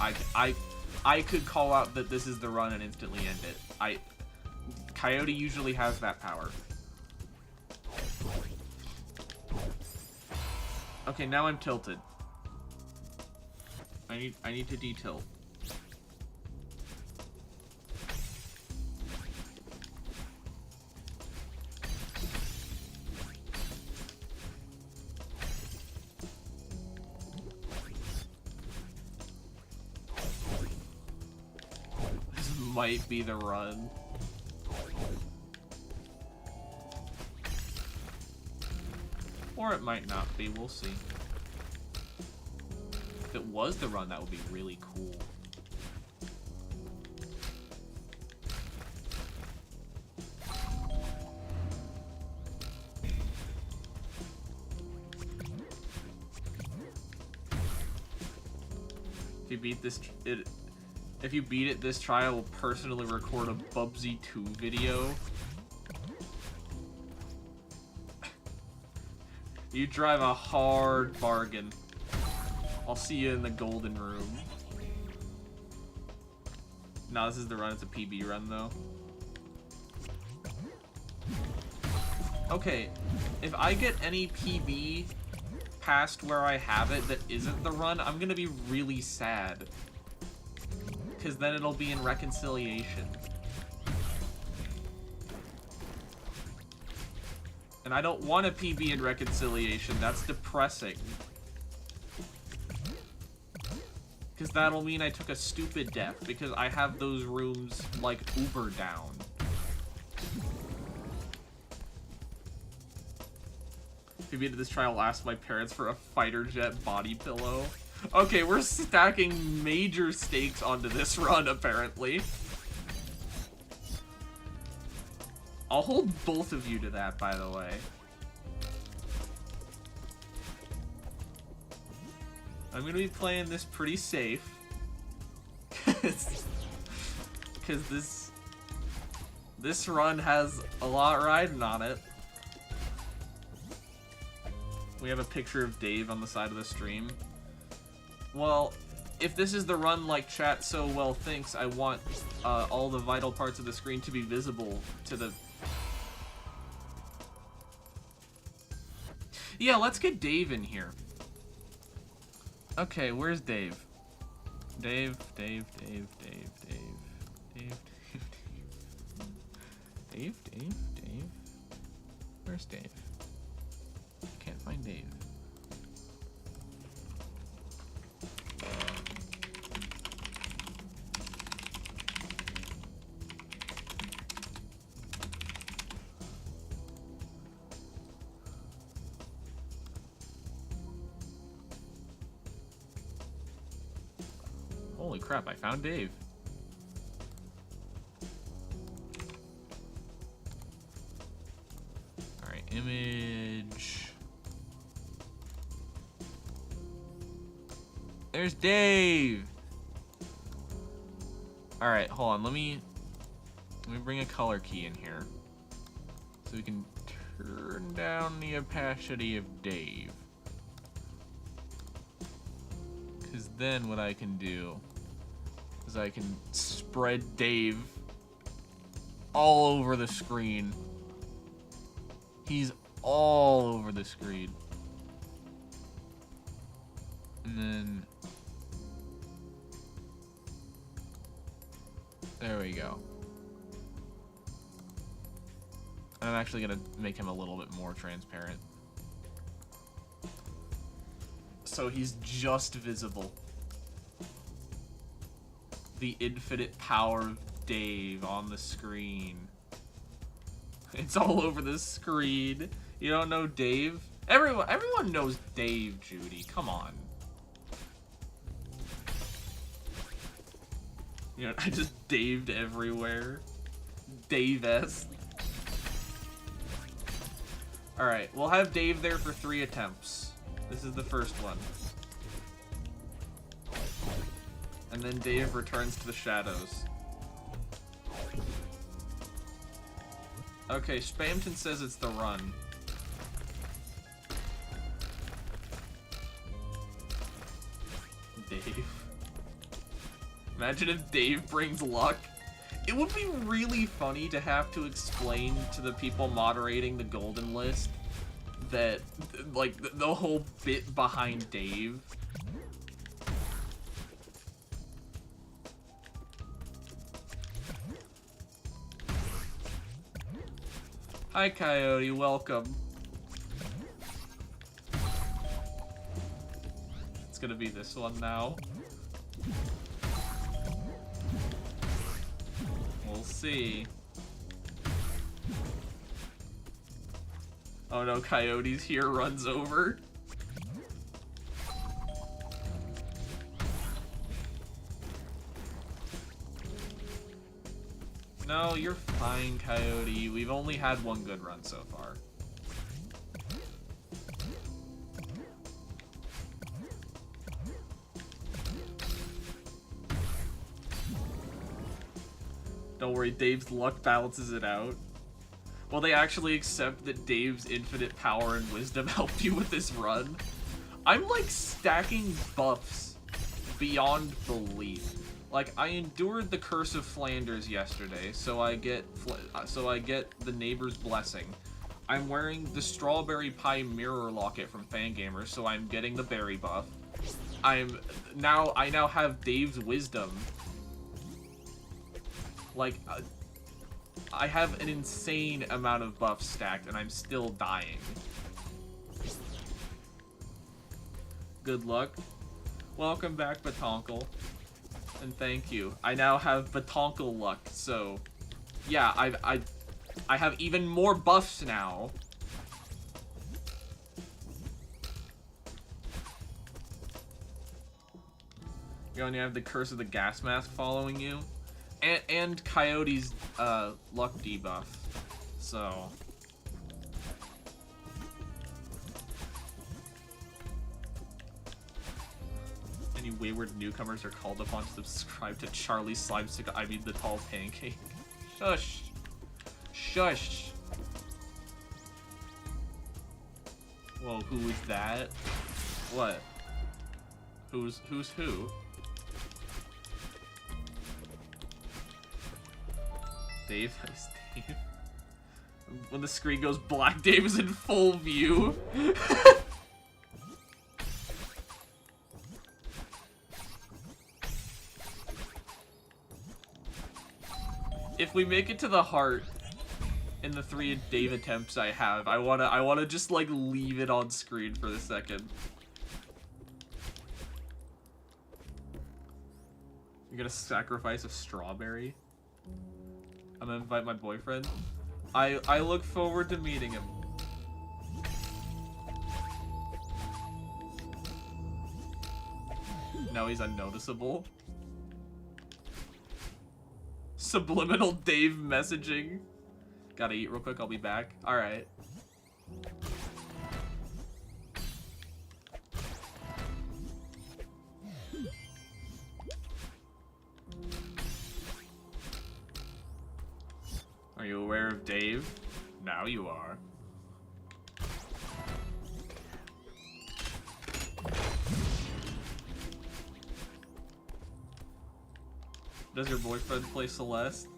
I could call out that this is the run and instantly end it. Coyote usually has that power. Okay, now I'm tilted. I need to de-tilt. Might be the run. Or it might not be, we'll see. If it was the run, that would be really cool. If you beat this, if you beat it, this try, I will personally record a Bubsy 2 video. You drive a hard bargain. I'll see you in the golden room. Nah, this is the run. It's a PB run, though. Okay, if I get any PB past where I have it that isn't the run, I'm gonna be really sad. Because then it'll be in reconciliation. And I don't want a PB in reconciliation. That's depressing. Because that'll mean I took a stupid death. Because I have those rooms, like, uber down. If you beat this try, I'll ask my parents for a fighter jet body pillow. Okay, we're stacking major stakes onto this run, apparently. I'll hold both of you to that, by the way. I'm gonna be playing this pretty safe. Because this run has a lot riding on it. We have a picture of Dave on the side of the stream. Well, if this is the run like chat so well thinks, I want all the vital parts of the screen to be visible to the... Yeah, let's get Dave in here. Okay, where's Dave? Dave. Where's Dave? Can't find Dave. Holy crap, I found Dave. Alright, image. There's Dave! Alright, hold on, let me bring a color key in here. So we can turn down the opacity of Dave. Because then what I can do is I can spread Dave all over the screen. He's all over the screen. And then... there we go. I'm actually gonna make him a little bit more transparent. So he's just visible. The infinite power of Dave on the screen. It's all over the screen. You don't know Dave? Everyone knows Dave, Judy. Come on. You know, I just Daved everywhere. Dave-esque. Alright, we'll have Dave there for 3 attempts. This is the first one. And then Dave returns to the shadows. Okay, Spamton says it's the run. Dave. Imagine if Dave brings luck. It would be really funny to have to explain to the people moderating the Golden List that, like, the whole bit behind Dave. Hi, Coyote. Welcome. It's gonna be this one now. We'll see. Oh no, Coyote's here, runs over. No, you're fine, Coyote. We've only had one good run so far. Don't worry, Dave's luck balances it out. Will they actually accept that Dave's infinite power and wisdom helped you with this run? I'm like stacking buffs beyond belief. Like, I endured the Curse of Flanders yesterday, so I get the Neighbor's Blessing. I'm wearing the Strawberry Pie Mirror Locket from Fangamers, so I'm getting the berry buff. I now have Dave's Wisdom. Like, I have an insane amount of buffs stacked, and I'm still dying. Good luck. Welcome back, Batonkle. And thank you. I now have Batonkle luck, so... yeah, I have even more buffs now. You only have the Curse of the Gas Mask following you. And Coyote's luck debuff. So... You wayward newcomers are called upon to subscribe to Charlie's Slimestick. I mean the tall pancake. Shush. Shush. Whoa, who is that? What? Who's who? Dave? That's Dave. When the screen goes black, Dave is in full view. If we make it to the heart in the 3 Dave attempts I have, I wanna just like leave it on screen for a second. You're gonna sacrifice a strawberry? I'm gonna invite my boyfriend. I look forward to meeting him. Now he's unnoticeable. Subliminal Dave messaging. Gotta eat real quick, I'll be back. Alright. Are you aware of Dave? Now you are. Does your boyfriend play Celeste?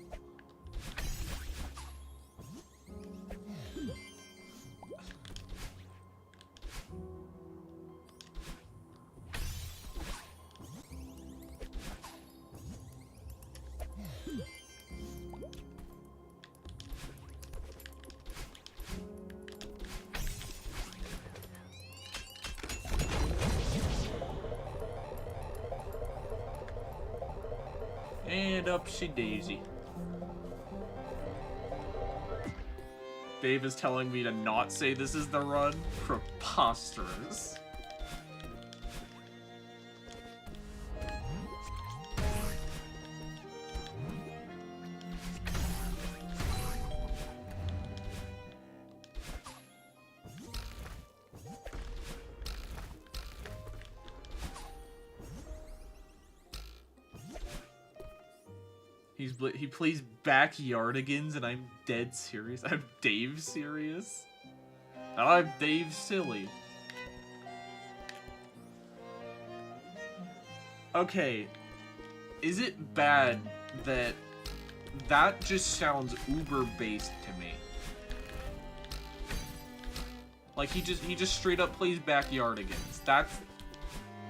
And upsy daisy. Dave is telling me to not say this is the run? Preposterous. He plays backyardigans and I'm dead serious. I'm Dave serious? I'm Dave silly. Okay. Is it bad that that just sounds uber based to me? Like he just straight up plays backyardigans. That's,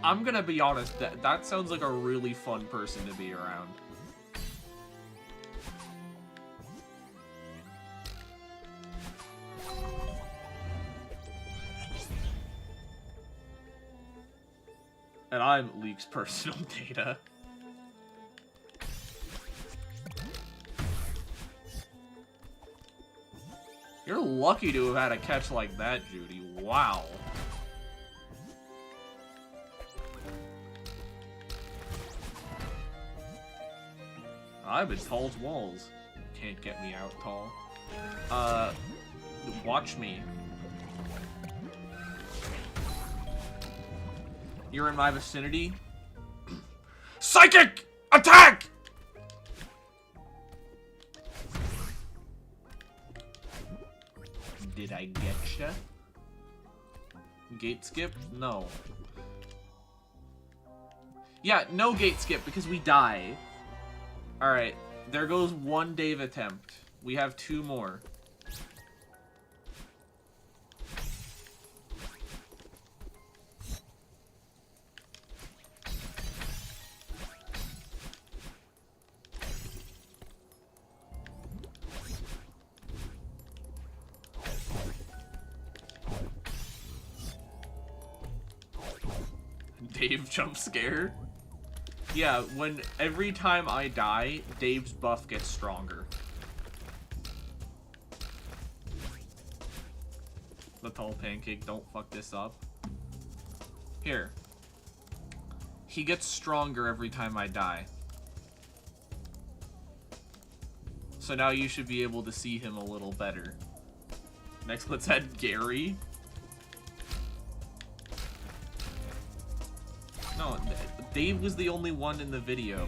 I'm gonna be honest, that sounds like a really fun person to be around. And I'm Leak's personal data. You're lucky to have had a catch like that, Judy. Wow. I'm as tall as walls. Can't get me out tall. Watch me. You're in my vicinity. Psychic attack! Did I getcha? Gate skip? No. Yeah, no gate skip because we die. Alright, there goes 1 Dave attempt. We have 2 more. Dave jump scare. Yeah, every time I die, Dave's buff gets stronger. The tall pancake, don't fuck this up. Here. He gets stronger every time I die. So now you should be able to see him a little better. Next, let's add Gary. No, Dave was the only one in the video.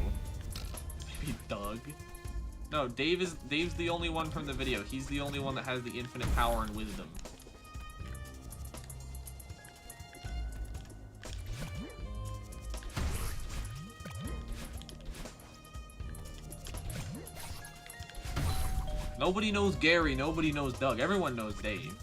Maybe Doug? No, Dave's the only one from the video. He's the only one that has the infinite power and wisdom. Nobody knows Gary, nobody knows Doug. Everyone knows Dave.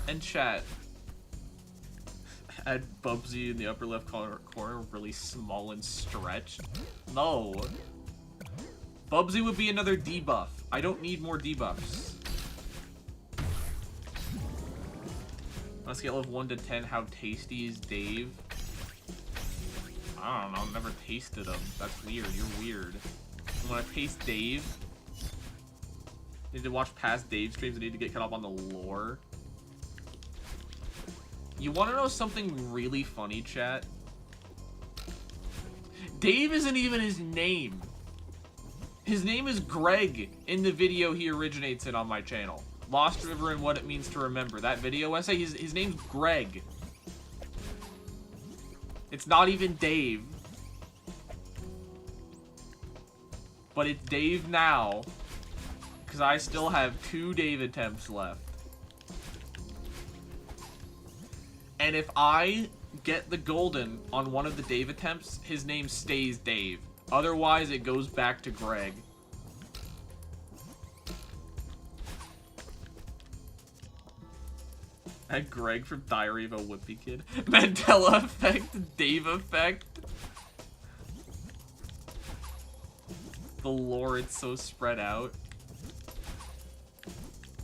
And chat, add Bubsy in the upper left corner really small and stretched. No. Bubsy would be another debuff. I don't need more debuffs. On a scale of 1 to 10, how tasty is Dave? I don't know, I've never tasted him. That's weird, you're weird. When I taste Dave, I need to watch past Dave streams, I need to get caught up on the lore. You want to know something really funny, chat? Dave isn't even his name. His name is Greg in the video he originates in on my channel. Lost River and What It Means to Remember. That video essay, his name's Greg. It's not even Dave. But it's Dave now. Because I still have 2 Dave attempts left. And if I get the golden on one of the Dave attempts, his name stays Dave. Otherwise, it goes back to Greg. And Greg from Diary of a Wimpy Kid. Mandela effect, Dave effect. The lore, it's so spread out.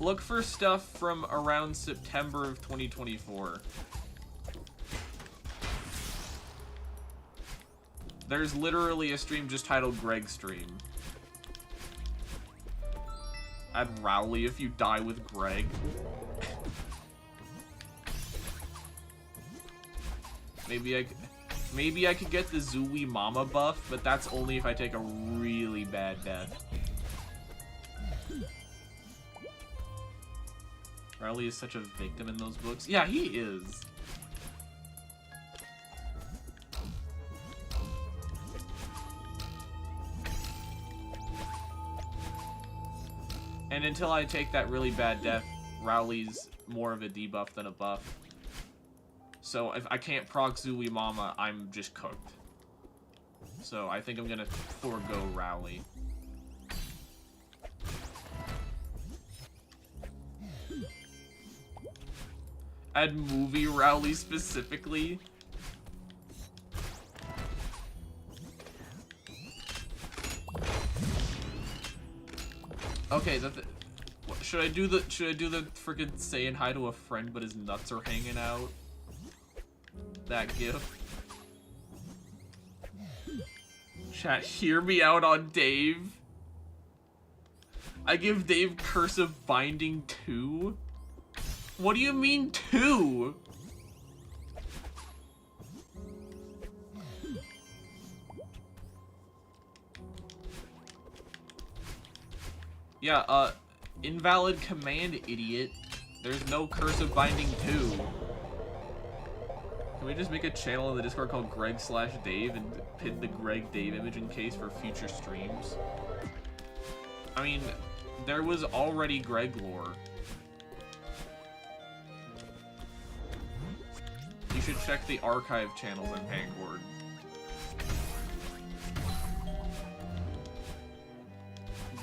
Look for stuff from around September of 2024. There's literally a stream just titled Greg Stream. Add Rowley if you die with Greg. Maybe I could get the Zooey Mama buff, but that's only if I take a really bad death. Rowley is such a victim in those books. Yeah, he is. And until I take that really bad death, Rowley's more of a debuff than a buff. So if I can't proc Zooey Mama, I'm just cooked. So I think I'm gonna forego Rowley. Add movie Rowley specifically. Okay, should I do the freaking saying hi to a friend but his nuts are hanging out? That gif. Chat, hear me out on Dave. I give Dave Cursive Binding 2? What do you mean 2? Yeah, invalid command, idiot. There's no Cursive Binding 2. Can we just make a channel in the Discord called Greg/Dave and pin the Greg Dave image in case for future streams? I mean, there was already Greg lore. You should check the archive channels in Pancord.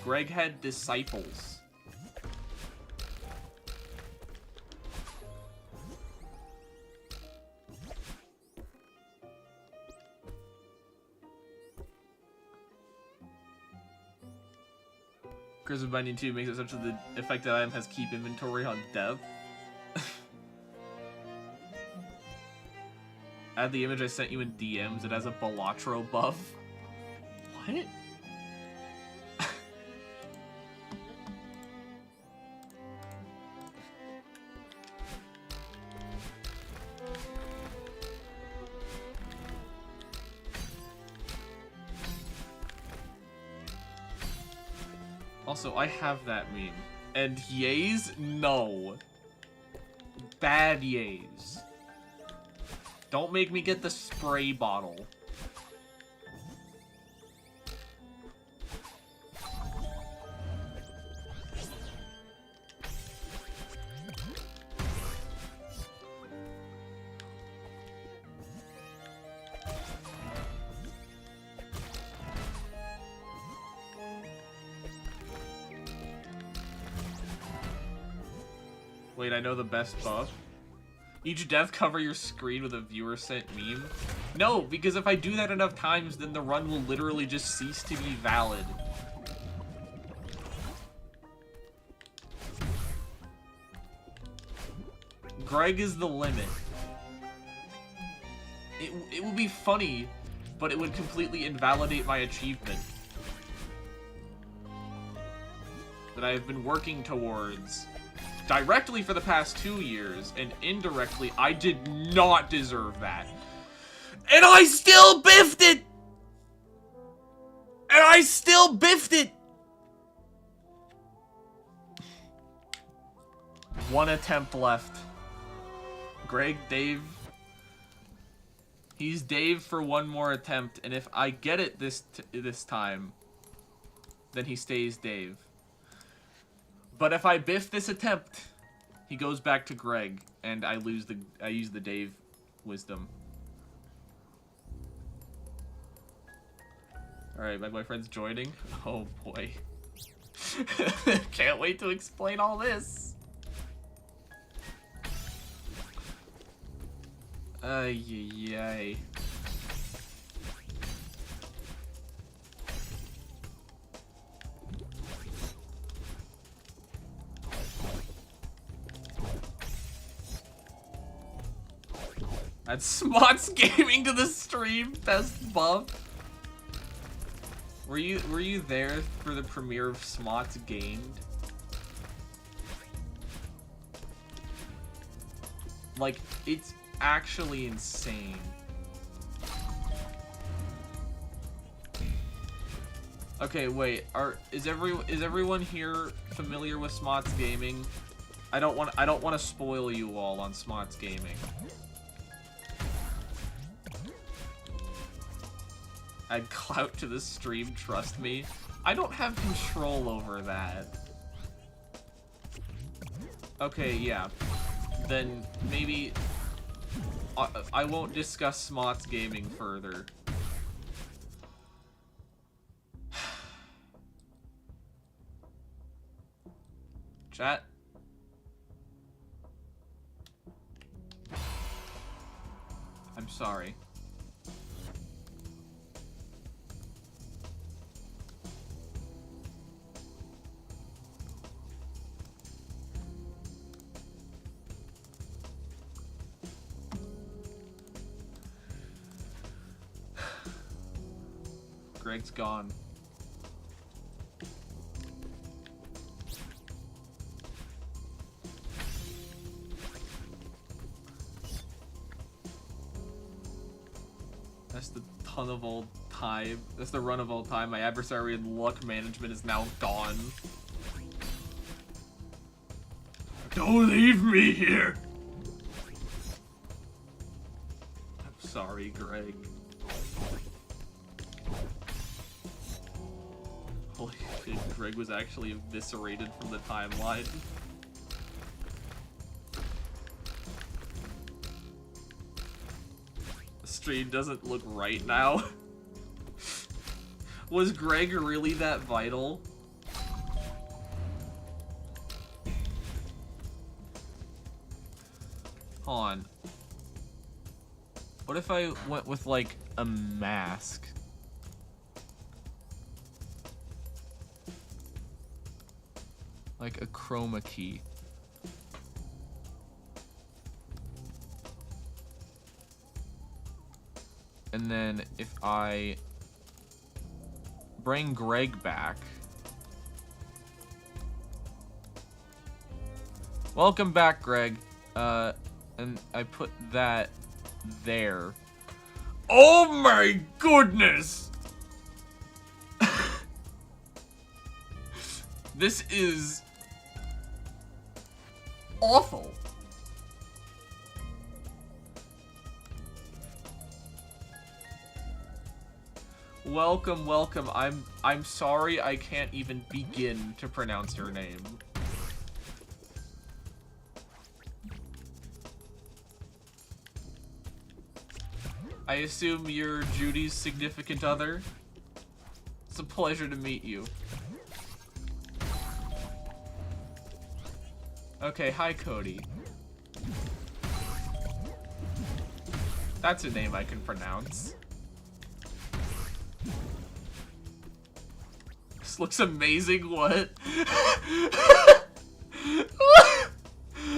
Greg had disciples. Cursive Binding 2 makes it such that the affected item has keep inventory on death. Add the image I sent you in DMs. It has a Balatro buff. What? Also, I have that meme. And yays? No. Bad yays. Don't make me get the spray bottle. Wait, I know the best buff. Each death cover your screen with a viewer sent meme? No, because if I do that enough times, then the run will literally just cease to be valid. Greg is the limit. It would be funny, but it would completely invalidate my achievement that I have been working towards directly for the past 2 years, and indirectly, I did not deserve that. And I still biffed it! And I still biffed it! One attempt left. Greg, Dave. He's Dave for one more attempt, and if I get it this time, then he stays Dave. But if I biff this attempt, he goes back to Greg, and I use the Dave wisdom. Alright, my boyfriend's joining. Oh boy. Can't wait to explain all this. Yay. That's Smots Gaming to the stream. Best buff. Were you there for the premiere of Smots Gamed? Like, it's actually insane. Okay, wait. Is everyone here familiar with Smots Gaming? I don't want to spoil you all on Smots Gaming. Add clout to the stream, trust me. I don't have control over that. Okay, yeah. Then maybe I won't discuss Smots Gaming further. Chat. I'm sorry. Greg's gone. That's the ton of old time. That's the run of old time. My adversary in luck management is now gone. Don't leave me here! I'm sorry, Greg. Holy shit, Greg was actually eviscerated from the timeline. The stream doesn't look right now. Was Greg really that vital? Hold on. What if I went with, like, a mask? Like a chroma key. And then if I bring Greg back. Welcome back, Greg. And I put that there. Oh my goodness! This is awful. Welcome, welcome. I'm sorry I can't even begin to pronounce your name. I assume you're Judy's significant other? It's a pleasure to meet you. Okay, hi Cody. That's a name I can pronounce. This looks amazing, what?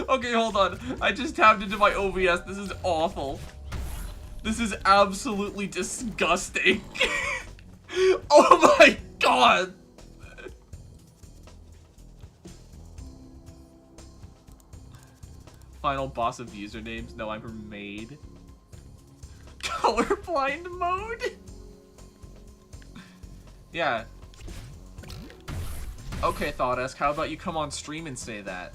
Okay, hold on. I just tapped into my OBS. This is awful. This is absolutely disgusting. Oh my god! Final boss of usernames? No, I'm a maid. Colorblind mode? Yeah. Okay, Thoughtesk, how about you come on stream and say that?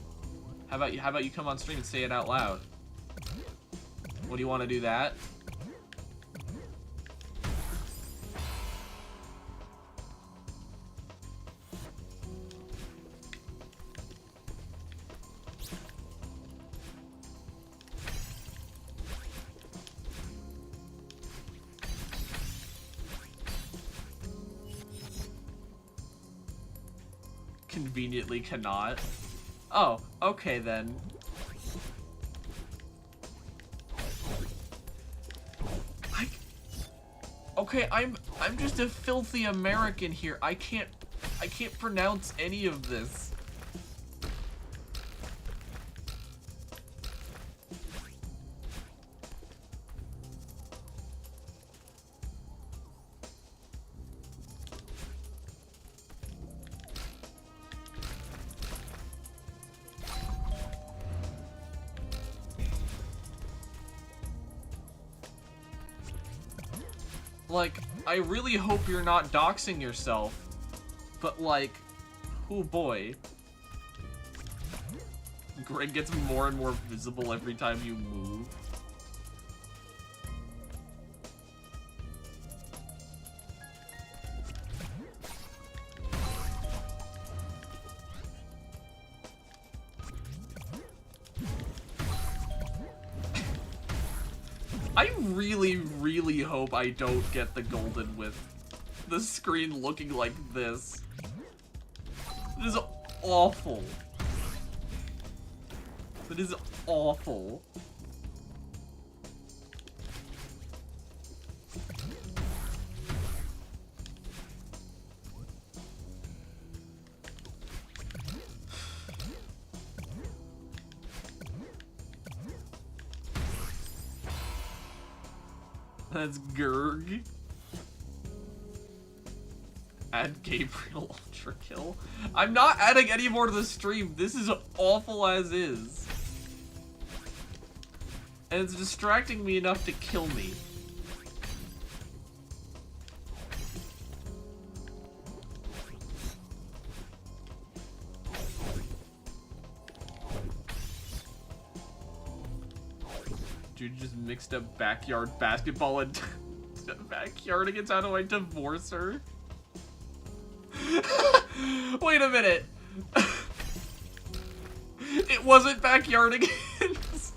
How about you come on stream and say it out loud? What do you want to do that? Conveniently cannot. Oh, okay then. Okay, I'm just a filthy American here. I can't pronounce any of this. Like, I really hope you're not doxing yourself, but like, oh boy. Greg gets more and more visible every time you move. I really hope I don't get the golden with the screen looking like this. It is awful. It is awful. That's Gurg. Add Gabriel Ultra Kill. I'm not adding any more to the stream. This is awful as is. And it's distracting me enough to kill me. Dude just mixed up backyard basketball and backyard against how do I divorce her? Wait a minute. It wasn't backyard against.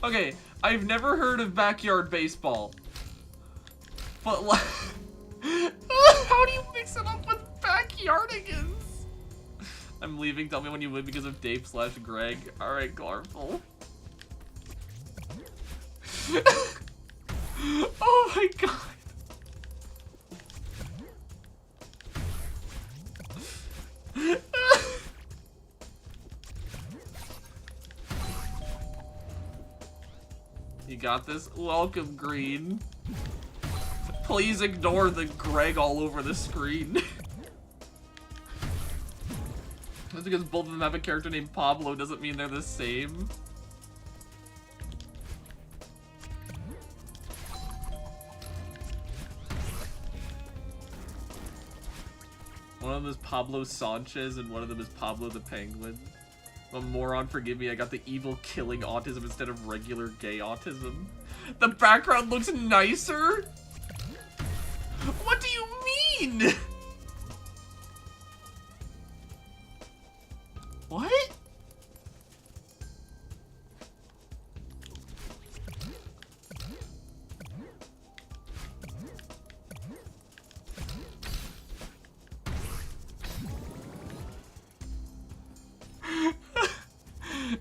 Okay, I've never heard of backyard baseball. But like, how do you mix it up with backyardigans? I'm leaving. Tell me when you win because of Dave/Greg. Alright, Garful. Oh my god. You got this? Welcome, Green. Please ignore the Greg all over the screen. Just because both of them have a character named Pablo doesn't mean they're the same. One of them is Pablo Sanchez and one of them is Pablo the Penguin. A moron, forgive me, I got the evil killing autism instead of regular gay autism. The background looks nicer? What do you mean? What?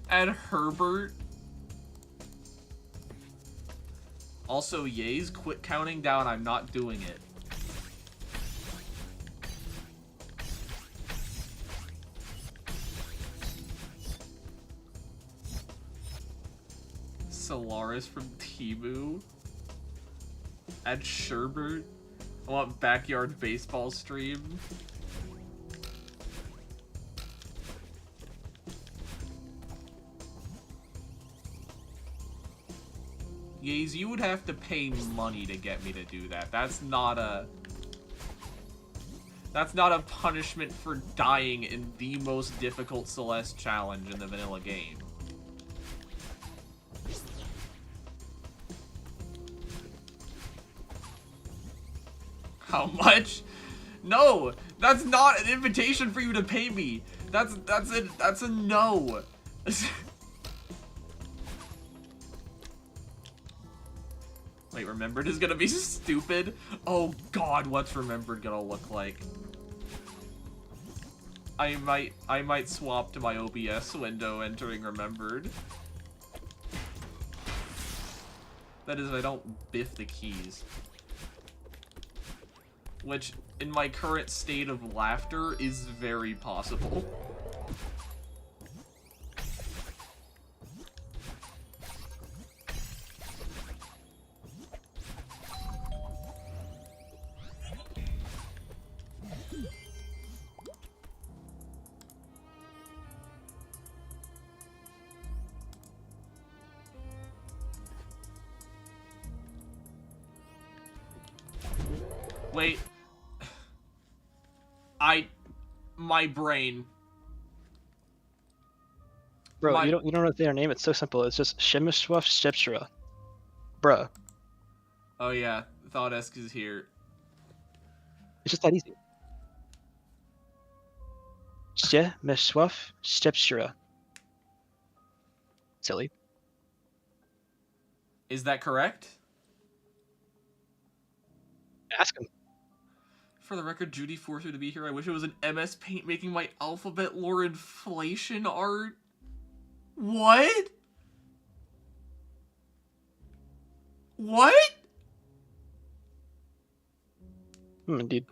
And Herbert. Also, Yays, quit counting down. I'm not doing it. Solaris from Temu. Add Sherbert. I want backyard baseball stream. Yays, you would have to pay money to get me to do that. That's not a punishment for dying in the most difficult Celeste challenge in the vanilla game. How much? No, that's not an invitation for you to pay me. That's a no. Wait, Remembered is gonna be stupid? Oh god, what's Remembered gonna look like? I might swap to my OBS window entering Remembered. That is, if I don't biff the keys. Which, in my current state of laughter, is very possible. Wait. My brain. Bro, you don't know their name. It's so simple. It's just Shimishwaf Shepshra. Bruh. Oh yeah, Thought-esque is here. It's just that easy. Shimishwaf Shepshra. Silly. Is that correct? Ask him. For the record, Judy forced me to be here. I wish it was an MS Paint making my alphabet lore inflation art. What? What? Indeed.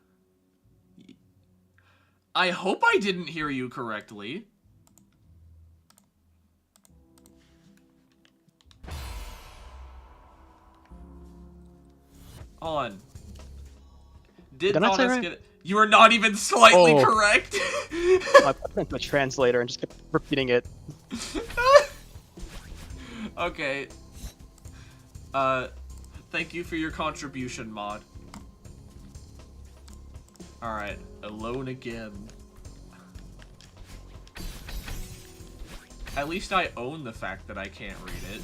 I hope I didn't hear you correctly. On. Did not right? get it? You are not even slightly correct. I put it into a translator and just kept repeating it. Okay. Thank you for your contribution, Mod. Alright, alone again. At least I own the fact that I can't read it.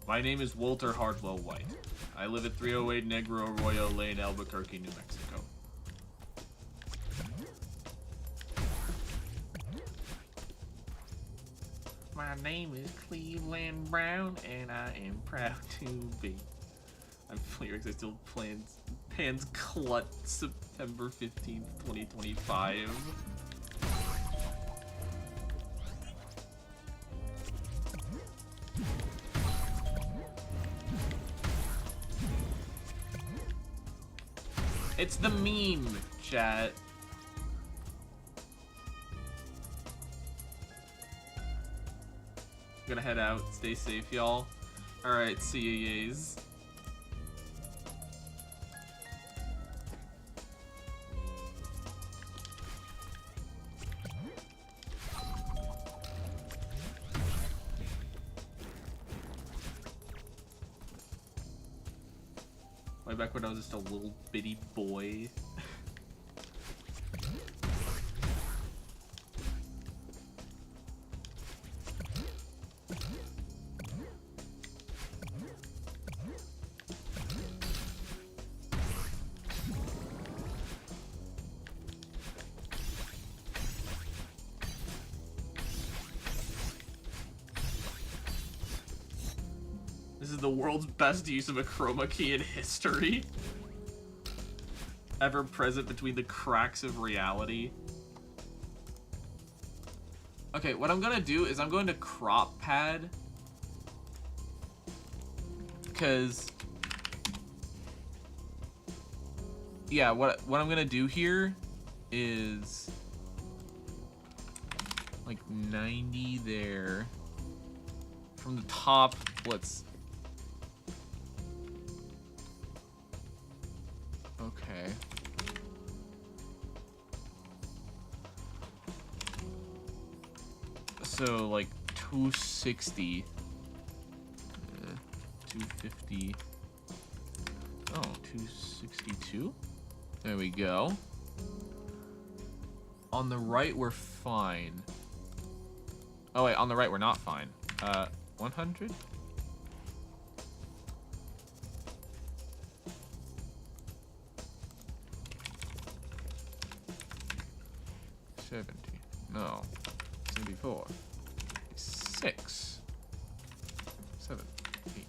My name is Walter Hardwell White. I live at 308 Negro Arroyo Lane, Albuquerque, New Mexico. My name is Cleveland Brown, and I am proud to be. I'm lyrics. I still Pan's Clut, September 15th, 2025. It's the meme, chat. Gonna head out. Stay safe, y'all. Alright, see ya, yays. Way back when I was just a little bitty boy. This is the world's best use of a chroma key in history. Ever present between the cracks of reality. Okay, what I'm gonna do is I'm going to crop pad. Because... yeah, what I'm gonna do here is... like 90 there. From the top, let's... okay. So, like, 260. 250. Oh, 262? There we go. On the right, we're fine. Oh, wait, on the right, we're not fine. 100? No. 74. 6. 7. 8.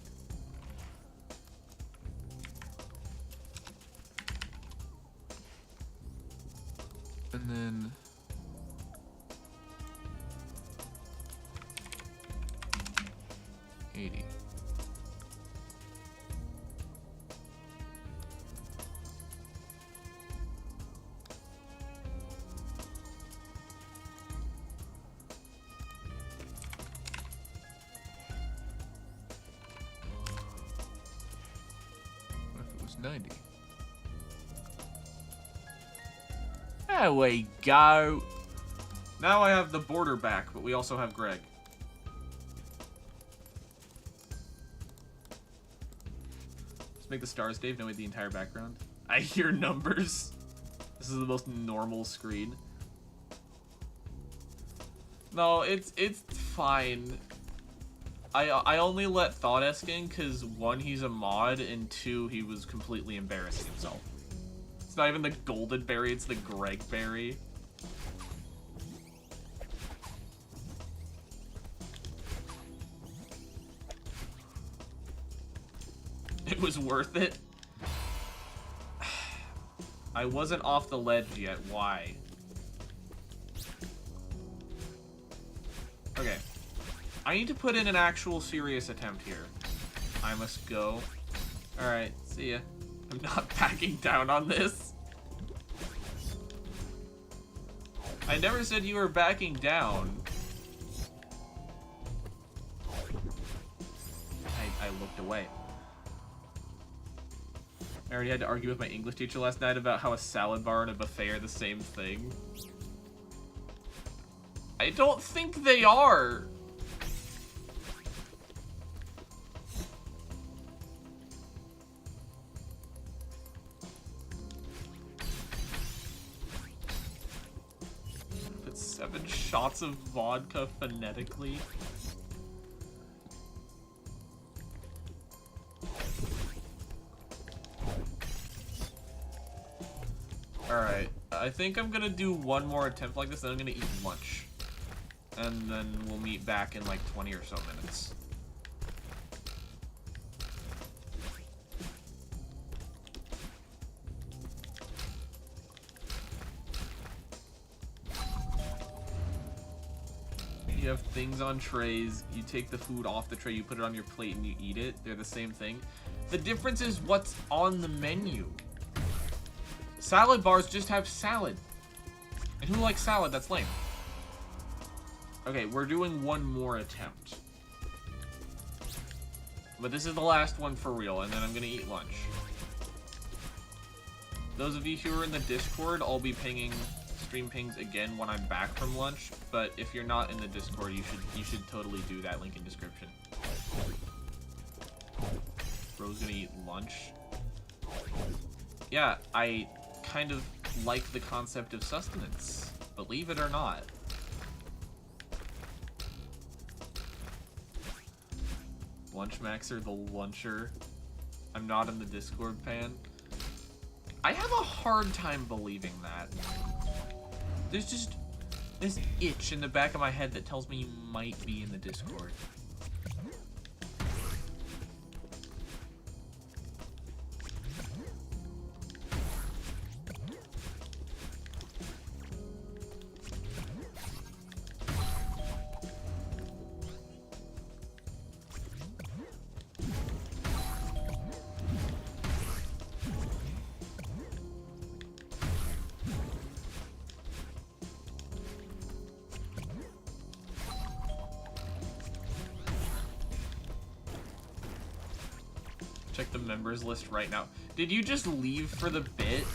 And then... 80. What if it was 90? There we go. Now I have the border back, but we also have Greg. Just make the stars, Dave. No, wait, the entire background. I hear numbers. This is the most normal screen. No, it's fine. I only let Thoughtesk in because 1, he's a mod, and 2, he was completely embarrassing himself. It's not even the golden berry, it's the Greg berry. It was worth it. I wasn't off the ledge yet. Why? Okay. I need to put in an actual serious attempt here. I must go. Alright, see ya. I'm not backing down on this. I never said you were backing down. I looked away. I already had to argue with my English teacher last night about how a salad bar and a buffet are the same thing. I don't think they are. Put 7 shots of vodka phonetically. Alright, I think I'm gonna do one more attempt like this, then I'm gonna eat lunch. And then we'll meet back in like 20 or so minutes. You have things on trays, you take the food off the tray, you put it on your plate and you eat it. They're the same thing. The difference is what's on the menu. Salad bars just have salad. And who likes salad? That's lame. Okay, we're doing one more attempt. But this is the last one for real, and then I'm gonna eat lunch. Those of you who are in the Discord, I'll be pinging stream pings again when I'm back from lunch. But if you're not in the Discord, you should totally do that. Link in description. Bro's gonna eat lunch. Yeah, I kind of like the concept of sustenance, believe it or not. Lunch Maxer, the luncher. I'm not in the Discord fan. I have a hard time believing that. There's just this itch in the back of my head that tells me you might be in the Discord. Check the members list right now. Did you just leave for the bit?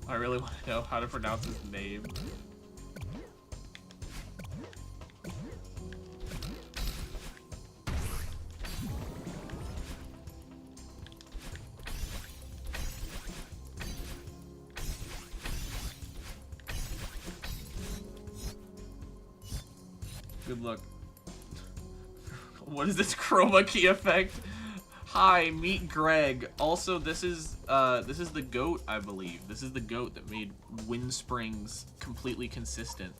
I really want to know how to pronounce his name. Good luck. What is this chroma key effect? Hi, meet Greg. Also, this is the goat, I believe. This is the goat that made Wind Springs completely consistent.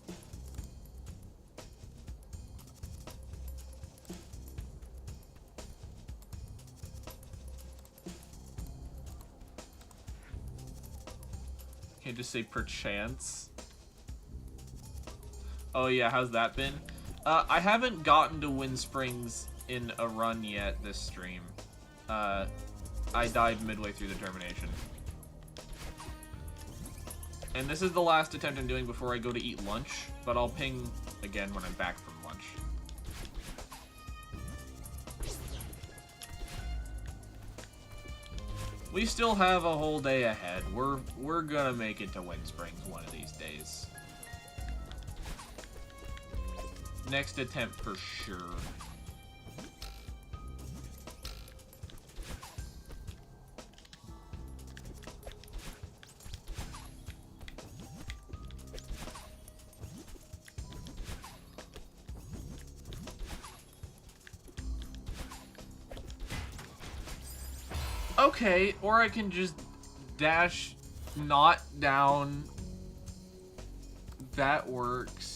Can't just say perchance. Oh yeah, how's that been? I haven't gotten to Wind Springs in a run yet this stream. I died midway through the termination. And this is the last attempt I'm doing before I go to eat lunch, but I'll ping again when I'm back from lunch. We still have a whole day ahead. We're gonna make it to Wind Springs one of these days. Next attempt for sure. Okay, or I can just dash not down. That works.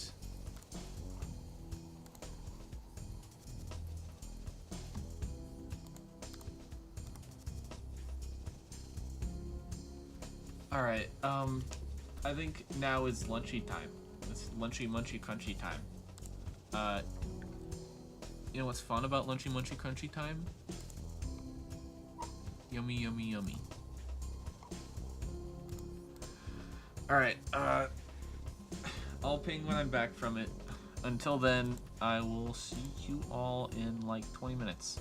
Alright, I think now is lunchy time. It's lunchy munchy crunchy time. You know what's fun about lunchy munchy crunchy time? Yummy, yummy, yummy. Alright, I'll ping when I'm back from it. Until then, I will see you all in like 20 minutes.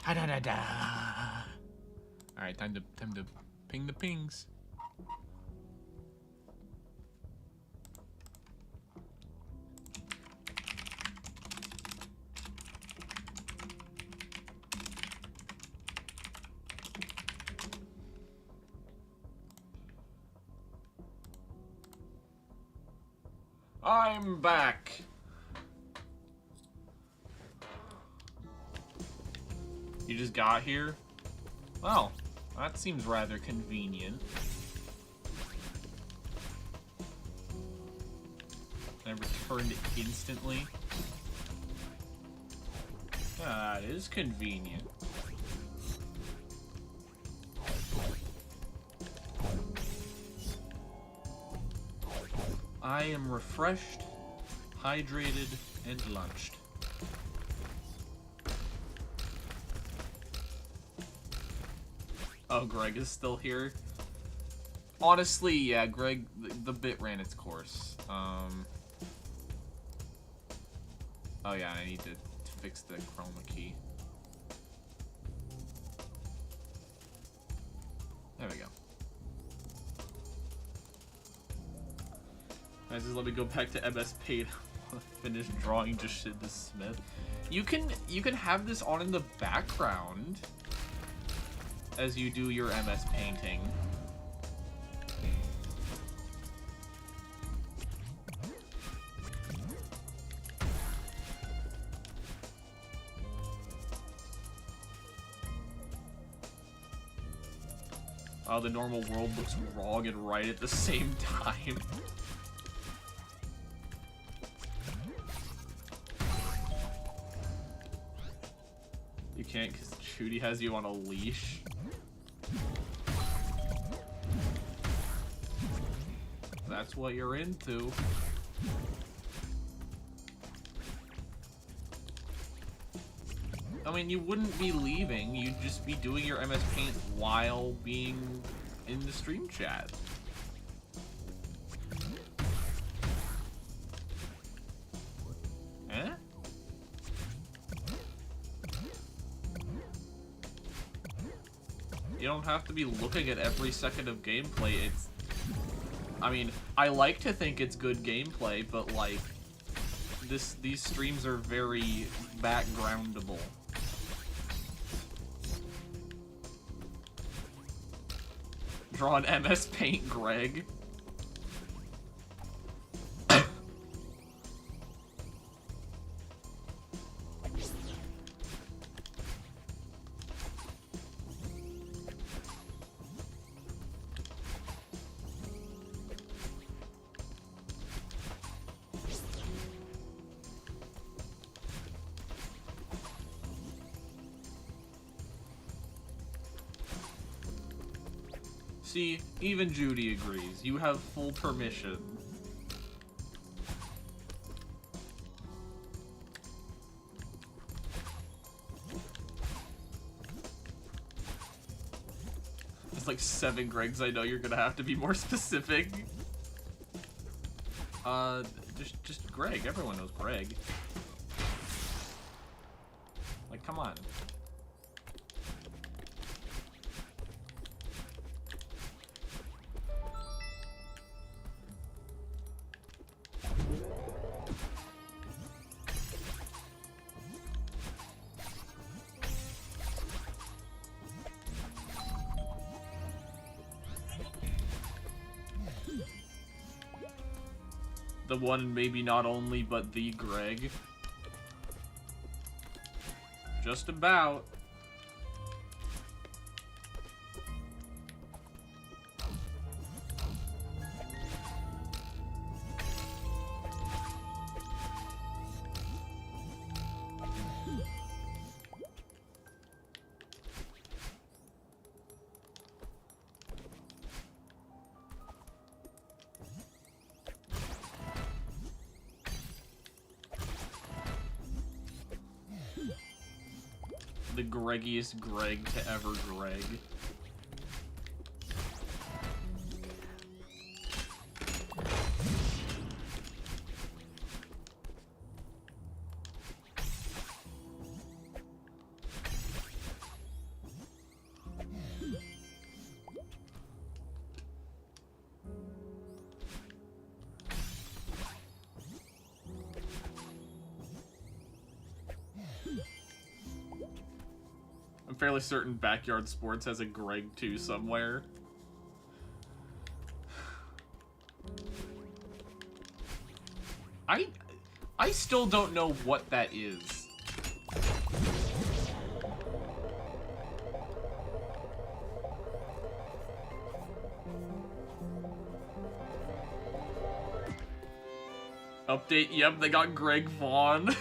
Ha da da da. All right, time to ping the pings. I'm back. You just got here? Well, that seems rather convenient. I returned instantly. That is convenient. I am refreshed, hydrated, and lunched. Oh, Greg is still here? Honestly, yeah, Greg, the bit ran its course. Oh yeah, I need to fix the chroma key. There we go. Guys, just let me go back to MS Paint. Finish drawing just shit to Smith. You can have this on in the background as you do your MS painting. Oh, the normal world looks wrong and right at the same time. You can't because Judy has you on a leash. That's what you're into. I mean, you wouldn't be leaving, you'd just be doing your MS Paint while being in the stream chat. Eh? You don't have to be looking at every second of gameplay. It's... I mean, I like to think it's good gameplay, but like... These streams are very backgroundable. Draw an MS Paint, Greg. See, even Judy agrees. You have full permission. There's like 7 Gregs. I know you're gonna have to be more specific. Just Greg. Everyone knows Greg. Like, come on. The one, maybe not only, but the Greg. Just about. The Greggiest Greg to ever Greg. fairly certain Backyard Sports has a Greg too somewhere. I still don't know what that is. Update, yep, they got Greg Vaughn.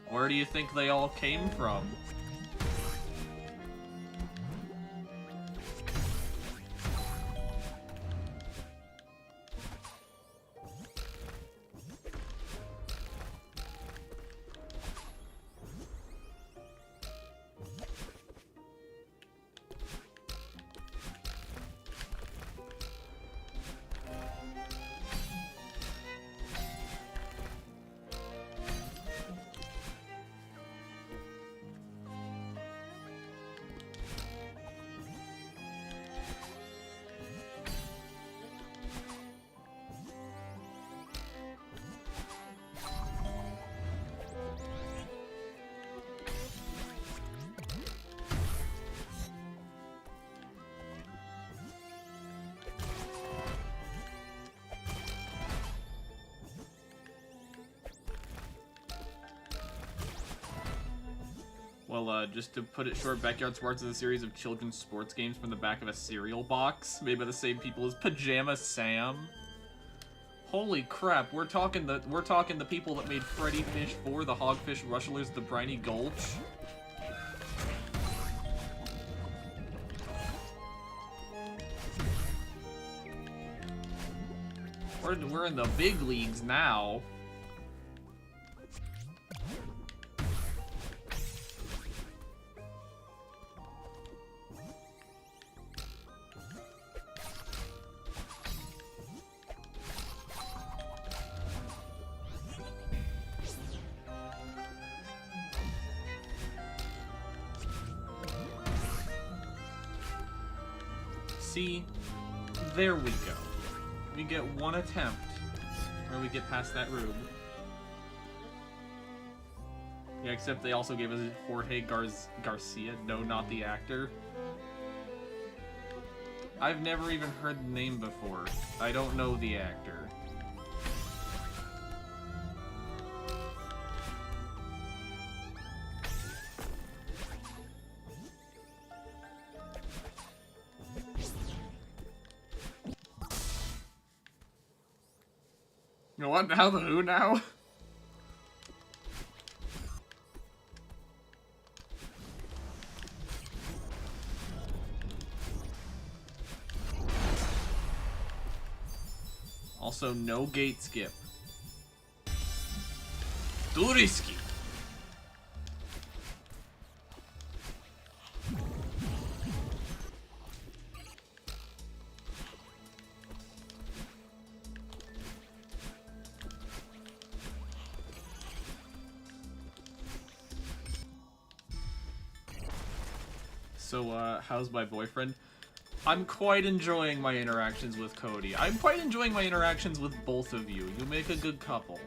Where do you think they all came from? Well, just to put it short, Backyard Sports is a series of children's sports games from the back of a cereal box, made by the same people as Pajama Sam. Holy crap, we're talking the people that made Freddy Fish 4, the Hogfish Rustlers, the Briny Gulch. We're in the big leagues now. See, there we go. We get one attempt where we get past that rube. Yeah, except they also gave us Jorge Garcia. No, not the actor. I've never even heard the name before. I don't know the actor. You know what? How the who now? Also, no gate skip. Too risky. So, how's my boyfriend? I'm quite enjoying my interactions with Cody. I'm quite enjoying my interactions with both of you. You make a good couple.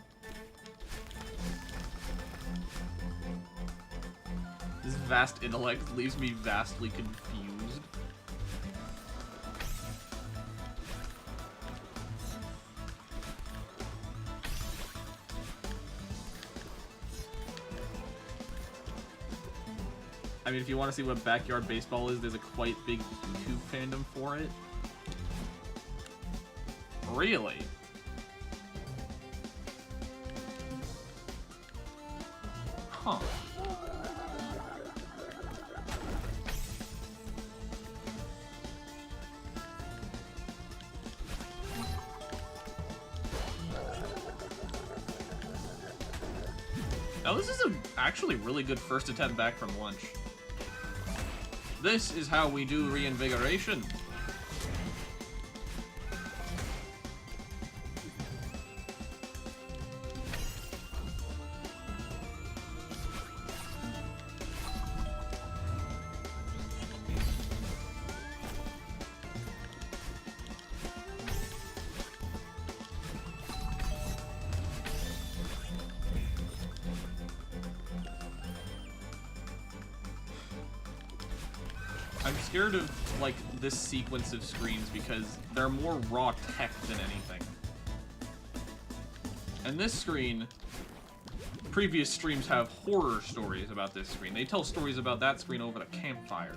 This vast intellect leaves me vastly confused. I mean, if you want to see what backyard baseball is, there's a quite big YouTube fandom for it. Really? Huh. Now this is actually really good first attempt back from lunch. This is how we do reinvigoration. I'm scared of, like, this sequence of screens because they're more raw tech than anything. And this screen, previous streams have horror stories about this screen. They tell stories about that screen over a campfire.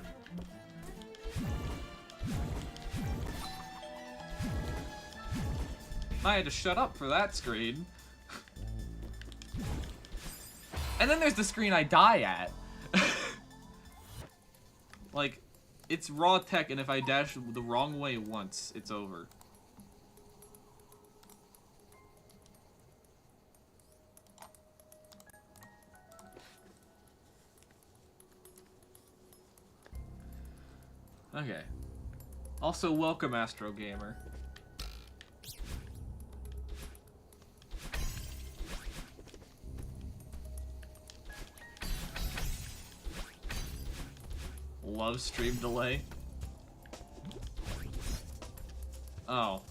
I had to shut up for that screen. And then there's the screen I die at. Like, it's raw tech, and if I dash the wrong way once, it's over. Okay. Also, welcome, Astro Gamer. Love stream delay. Oh,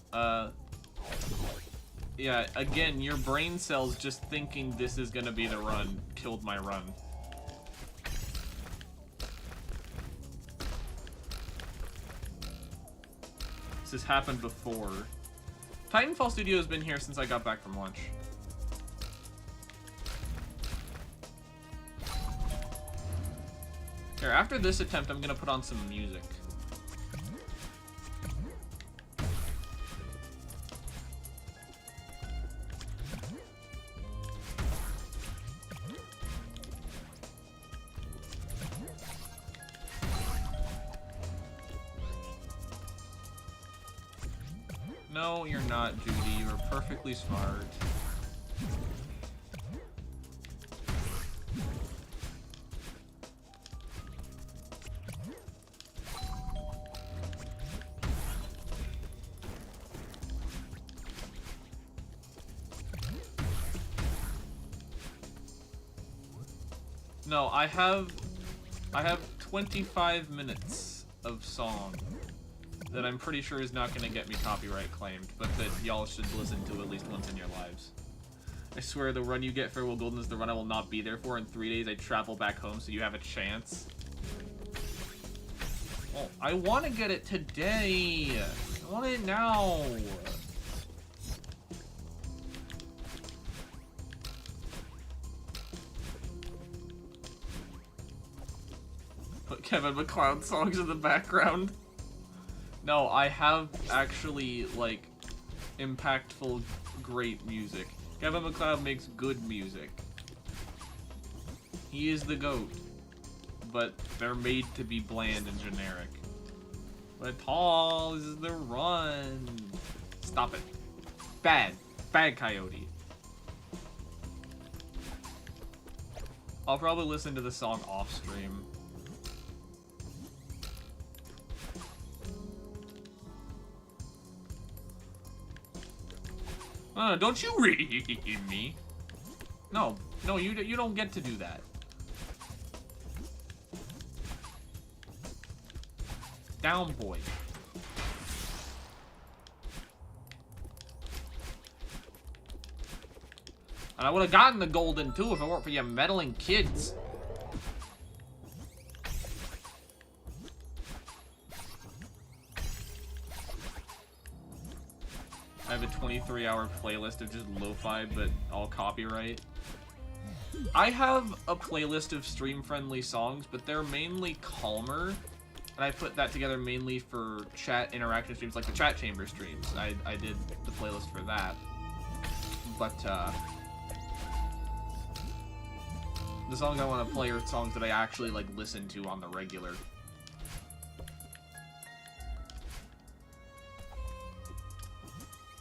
yeah, again, your brain cells just thinking this is gonna be the run killed my run. This has happened before. Titanfall Studio has been here since I got back from lunch. Here, after this attempt, I'm gonna put on some music. No, you're not, Judy. You're perfectly smart. No, I have 25 minutes of song that I'm pretty sure is not going to get me copyright claimed, but that y'all should listen to at least once in your lives. I swear the run you get for Will Golden is the run I will not be there for. In 3 days I travel back home so you have a chance. Oh, I want to get it today! I want it now! Put Kevin MacLeod songs in the background. No, I have actually, like, impactful, great music. Kevin MacLeod makes good music. He is the GOAT. But they're made to be bland and generic. But Paul, this is the run. Stop it. Bad. Bad Coyote. I'll probably listen to the song off stream. Don't you read me? No, no, you don't get to do that. Down, boy. And I would have gotten the golden too if it weren't for you meddling kids. I have a 23-hour playlist of just lo-fi, but all copyright. I have a playlist of stream-friendly songs, but they're mainly calmer. And I put that together mainly for chat interaction streams, like the chat chamber streams. I did the playlist for that. But, the songs I want to play are songs that I actually, like, listen to on the regular.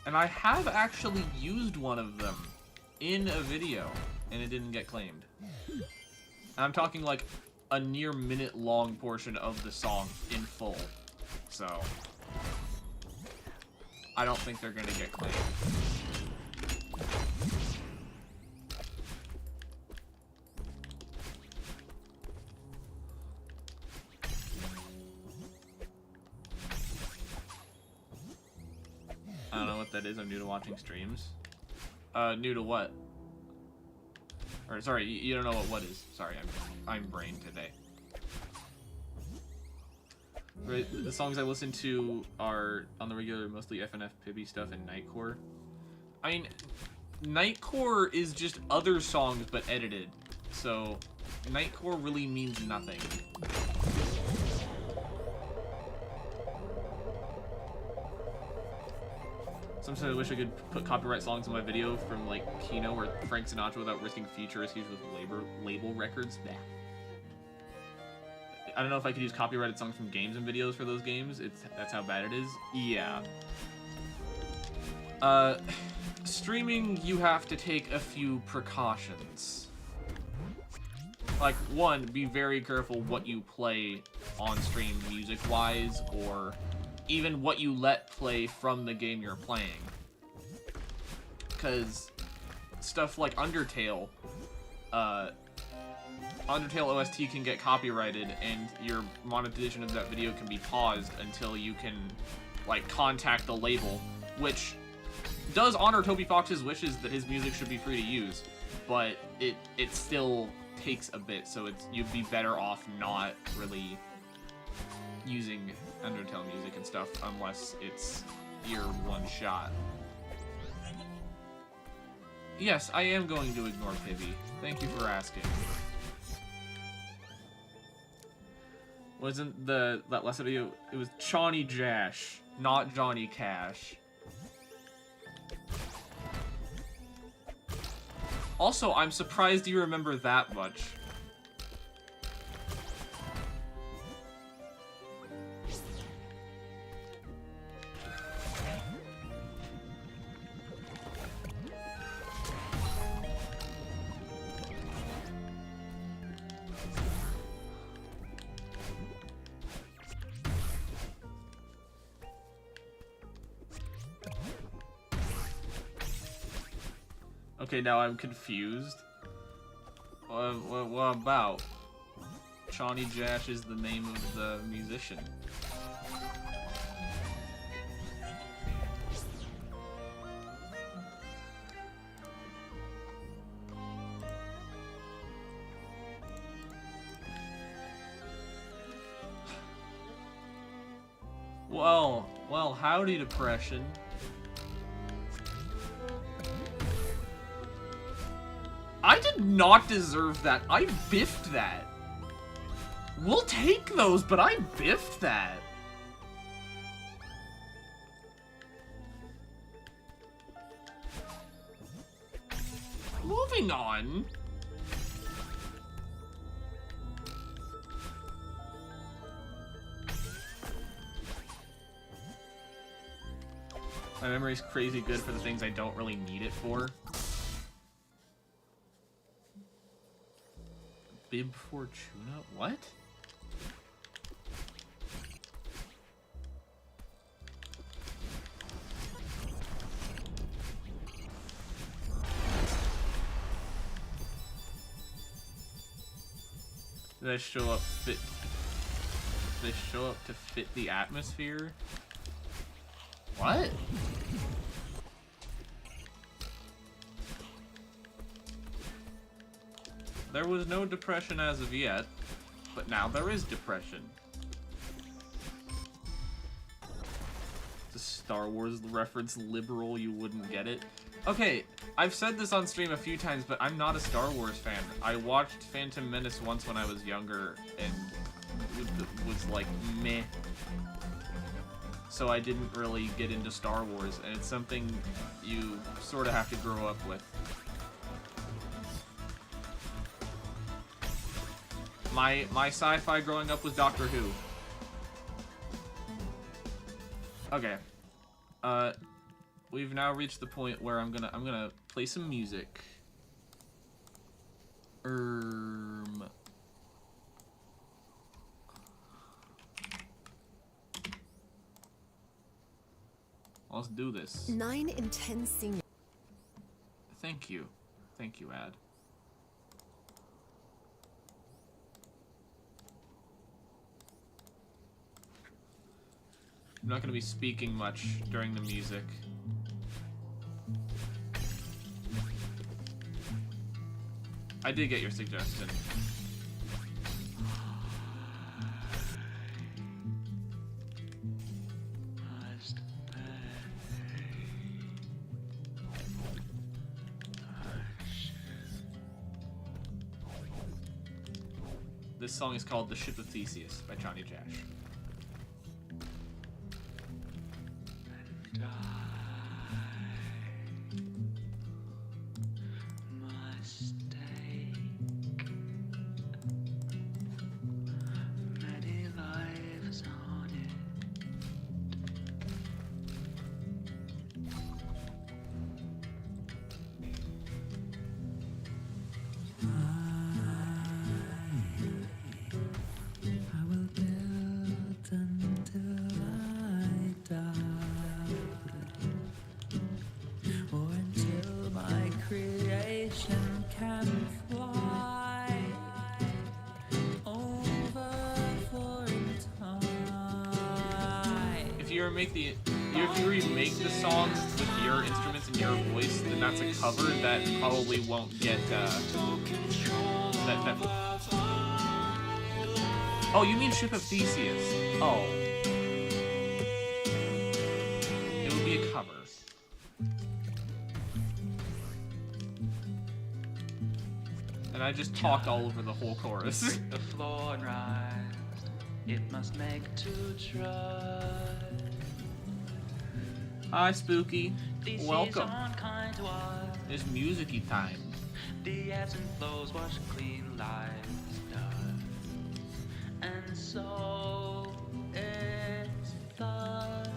And I have actually used one of them in a video, and it didn't get claimed. And I'm talking like a near minute-long portion of the song in full. So, I don't think they're gonna get claimed. I don't know what that is. I'm new to watching streams. New to what? Or sorry, you don't know what is. Sorry, I'm brain today. Right, the songs I listen to are on the regular, mostly FNF, Pibby stuff, and Nightcore. I mean, Nightcore is just other songs but edited, so Nightcore really means nothing. Sometimes I wish I could put copyright songs in my video from like Kino or Frank Sinatra without risking future issues with label records. Nah. I don't know if I could use copyrighted songs from games and videos for those games. That's how bad it is. Yeah. Streaming, you have to take a few precautions. Like, one, be very careful what you play on stream music-wise, or even what you let play from the game you're playing. Because stuff like Undertale, Undertale OST can get copyrighted, and your monetization of that video can be paused until you can, like, contact the label, which does honor Toby Fox's wishes that his music should be free to use, but it still takes a bit, so you'd be better off not really using Undertale music and stuff unless it's your one shot. Yes, I am going to ignore Pibby. Thank you for asking. Wasn't that last video? It was Johnny Jash, not Johnny Cash. Also, I'm surprised you remember that much. Okay, now I'm confused. What about? Johnny Jash is the name of the musician. Well, howdy, depression. I did not deserve that. I biffed that. We'll take those, but I biffed that. Moving on. My memory's crazy good for the things I don't really need it for. Bib Fortuna? What? Did I show up fit? Did they show up to fit the atmosphere? What? There was no depression as of yet, but now there is depression. It's a Star Wars reference, liberal, you wouldn't get it. Okay, I've said this on stream a few times, but I'm not a Star Wars fan. I watched Phantom Menace once when I was younger, and it was like, meh. So I didn't really get into Star Wars, and it's something you sort of have to grow up with. My sci-fi growing up was Doctor Who. Okay. We've now reached the point where I'm gonna play some music. Let's do this. 9 in 10 senior. Thank you. Thank you, Ad. I'm not going to be speaking much during the music. I did get your suggestion. This song is called "The Ship of Theseus" by Johnny Jash. If you remake the song with your instruments and your voice, then that's a cover that probably won't get Oh, you mean Ship of Theseus? Oh, it would be a cover. And I just talked all over the whole chorus. The floor and rise, it must make two try. Hi, Spooky. These Welcome. aren't kind to us. It's music-y time. The ebbs and flows wash clean lives done. And so it's thought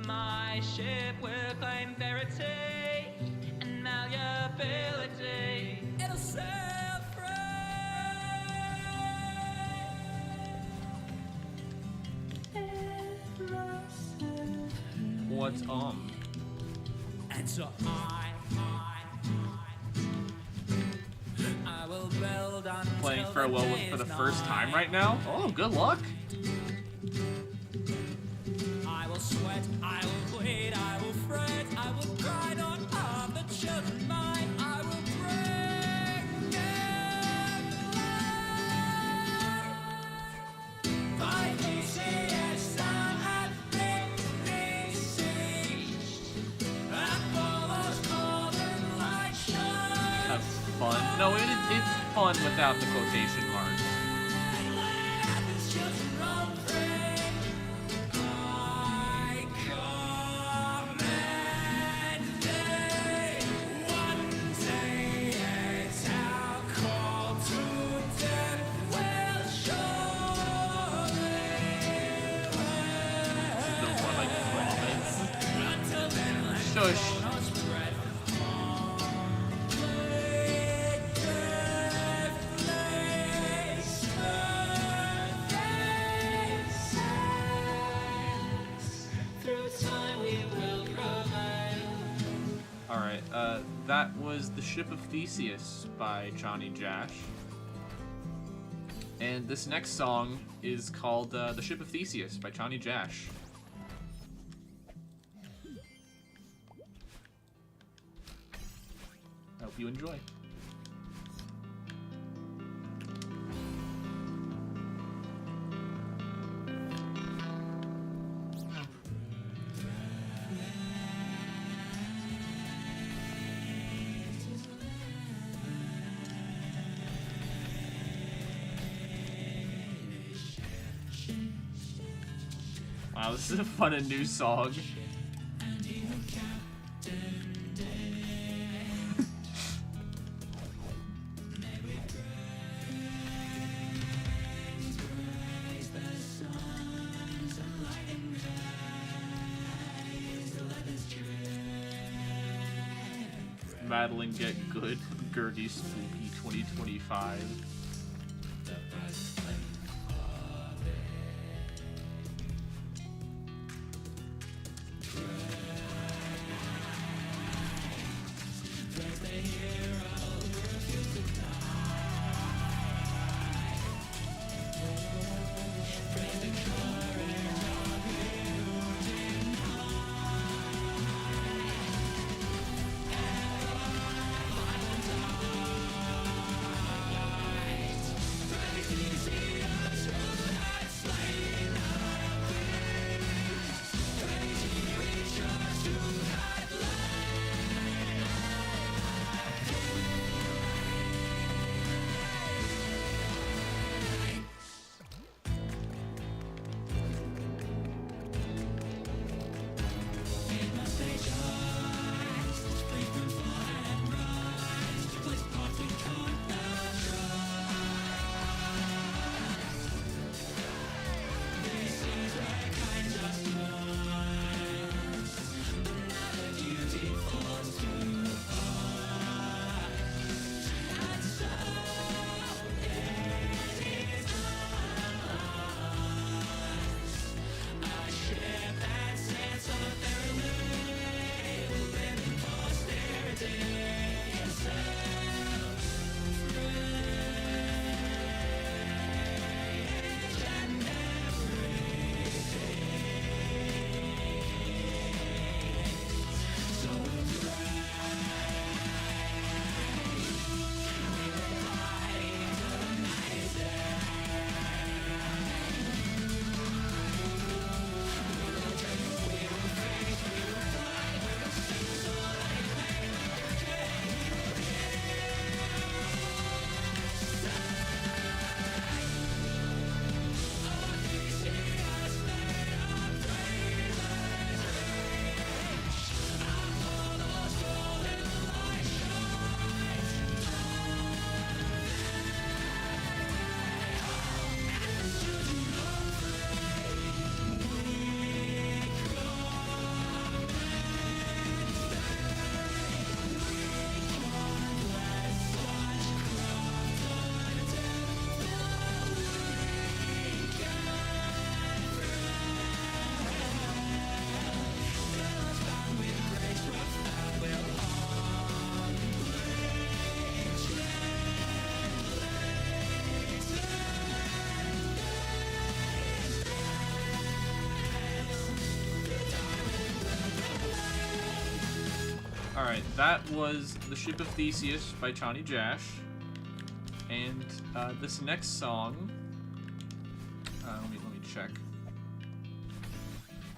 my ship will claim verity and malleability. It'll sail free. What's And so I will build on playing Farewell for the first time right now? Oh, good luck. I will sweat, I will bleed, I will fret, I will grind on of the children mine, I will bring them life. By Theseus, I think besieged, Apollo's golden light shines. That's fun. No, it's fun without the quotation marks. Shush. Alright, that was The Ship of Theseus by Johnny Jash. And this next song is called The Ship of Theseus by Johnny Jash. I hope you enjoy. Wow, this is a fun and new song. Madeline get good, Gertie Spooky 2025. Alright, that was The Ship of Theseus by Johnny Jash. And this next song, let me check.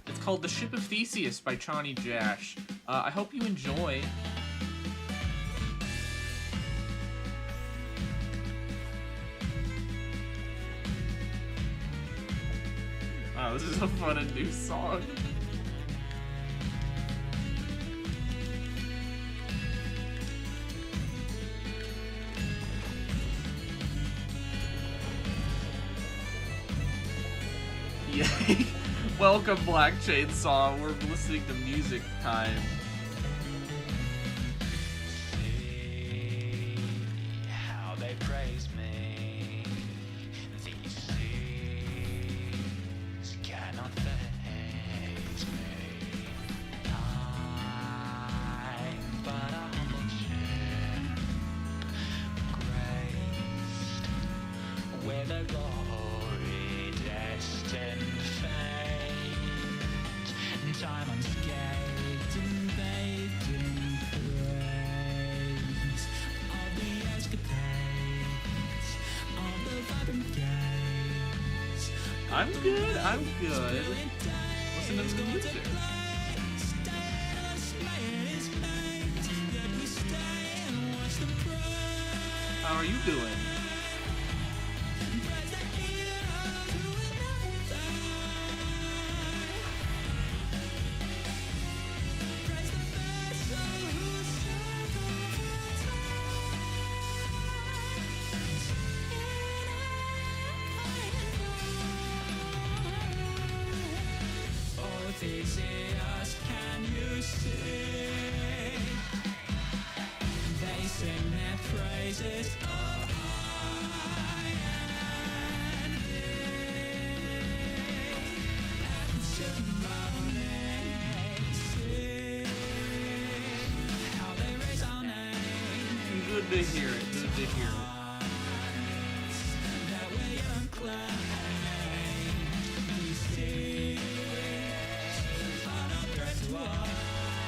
It's called The Ship of Theseus by Johnny Jash. I hope you enjoy. Wow, this is a fun and new song. Yay! Welcome, Black Chainsaw. We're listening to music time. See how they praise me. These seas cannot faze me. I'm but a humble ship, graced with a glory destined fate. Time unscathed and bathed in praise of the escapades of the vibrant gaze. I'm good. Listen to the music. How are you doing? Theseus, can you see? They sing their praises. Oh, I and thee. At the ship moaning, see how they raise our name. Good to hear it. Good to hear it. That we unclaim.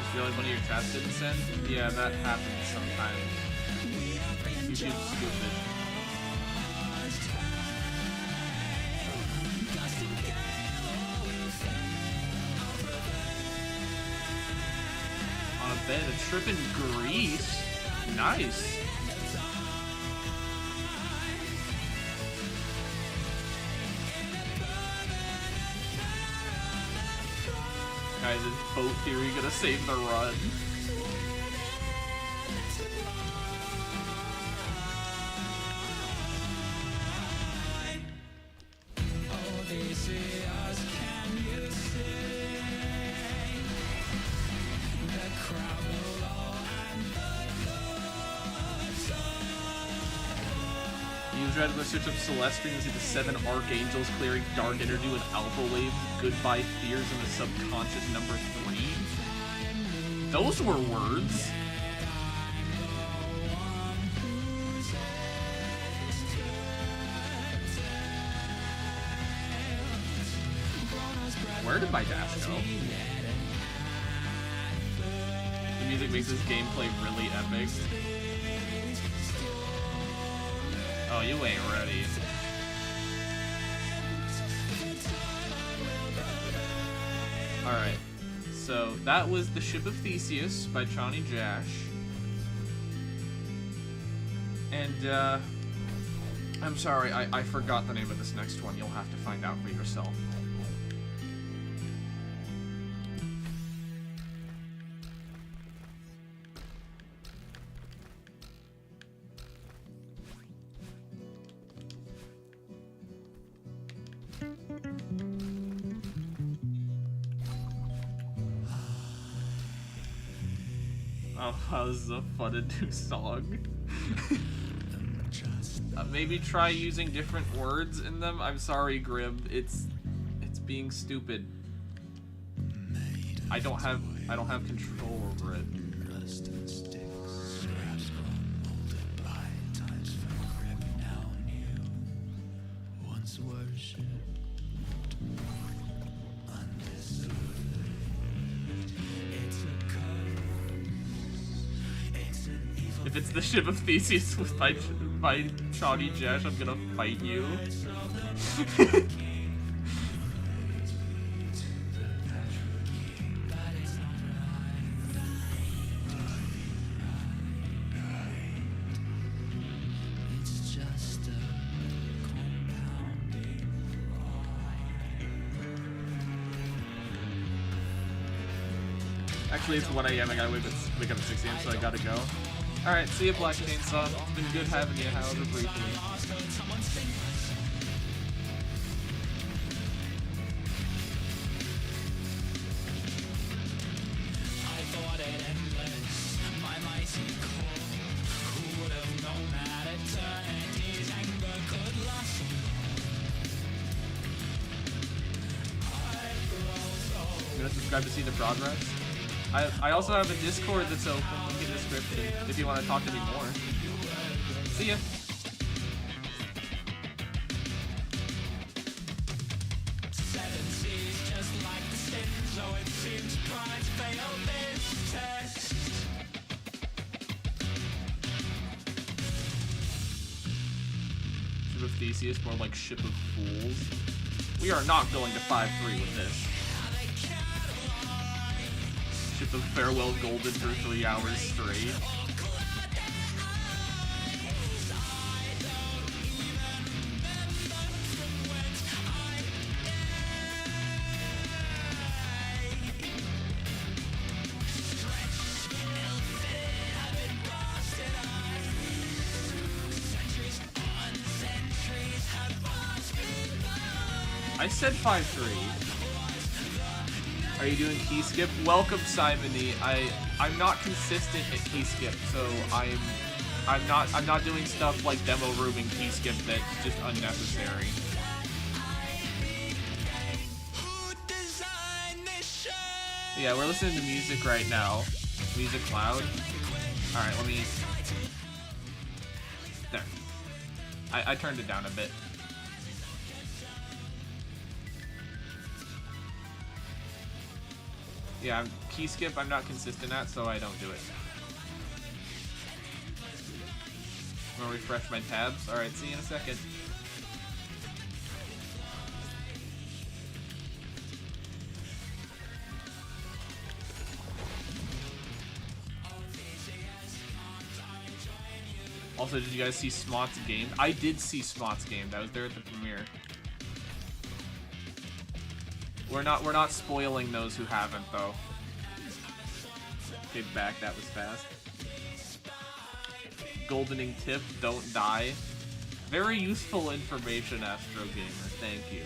You feel like one of your chats didn't send? Yeah, that happens sometimes. YouTube's stupid. On a bed, a trip in Greece? Nice. Guys, is boat theory gonna save the run? Odysseus, can you see the crowd below and the gods above? Use Red to search up Celeste and see the 7 archangels clearing dark energy with alpha waves. Goodbye fears in the subconscious number 3. Those were words. Where did my dash go? The music makes this gameplay really epic. Oh, you ain't ready. Alright, so that was The Ship of Theseus by Johnny Jash. And, I'm sorry, I forgot the name of this next one. You'll have to find out for yourself. Oh, this is a fun and new song. Maybe try using different words in them. I'm sorry, Grim. It's being stupid. I don't have control over it. If it's the ship of Theseus with by Shawnee Jash, I'm gonna fight you. Actually, it's 1 a.m. I gotta wake up at 6 a.m., so I gotta go. Alright, see you, Black Chainsaw. It's been good having you, however briefly. I'm gonna subscribe to see the progress. I also have a Discord that's open, link in the description, if you want to talk to me more. See ya! Ship of Theseus, more like Ship of Fools. We are not going to 5-3 with this. Ship of Farewell Golden for 3 hours straight. I said 5-3. Are you doing key skip? Welcome, Simony. I'm not consistent at key skip, so I'm not doing stuff like demo rooming key skip that's just unnecessary. Yeah, we're listening to music right now. Music loud. Alright, let me... There. I turned it down a bit. Yeah, key skip I'm not consistent at, so I don't do it. I'm gonna refresh my tabs. Alright, see you in a second. Also, did you guys see Smott's game? I did see Smott's game. I was there at the premiere. We're not spoiling those who haven't, though. Okay, back. That was fast. Goldening tip: don't die. Very useful information, Astro Gamer. Thank you.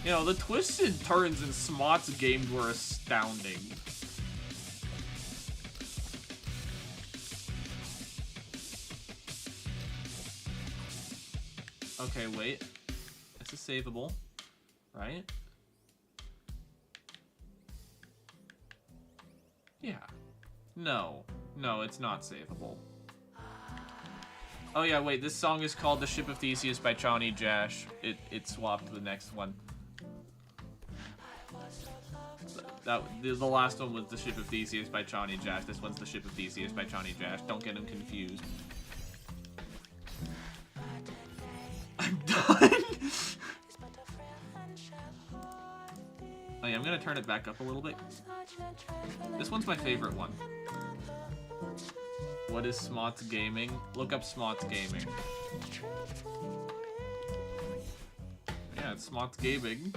You know, the twists and turns in Smott's games were astounding. Okay, wait. This is savable, right? Yeah. No. No, it's not savable. Oh yeah, wait, this song is called The Ship of Theseus by Shawnee Jash. It swapped to the next one. The last one was The Ship of Theseus by Shawnee Jash. This one's The Ship of Theseus by Shawnee Jash. Don't get them confused. I'm done! Oh yeah, I'm gonna turn it back up a little bit. This one's my favorite one. What is Smott's Gaming? Look up Smott's Gaming. Yeah, it's Smott's Gaming.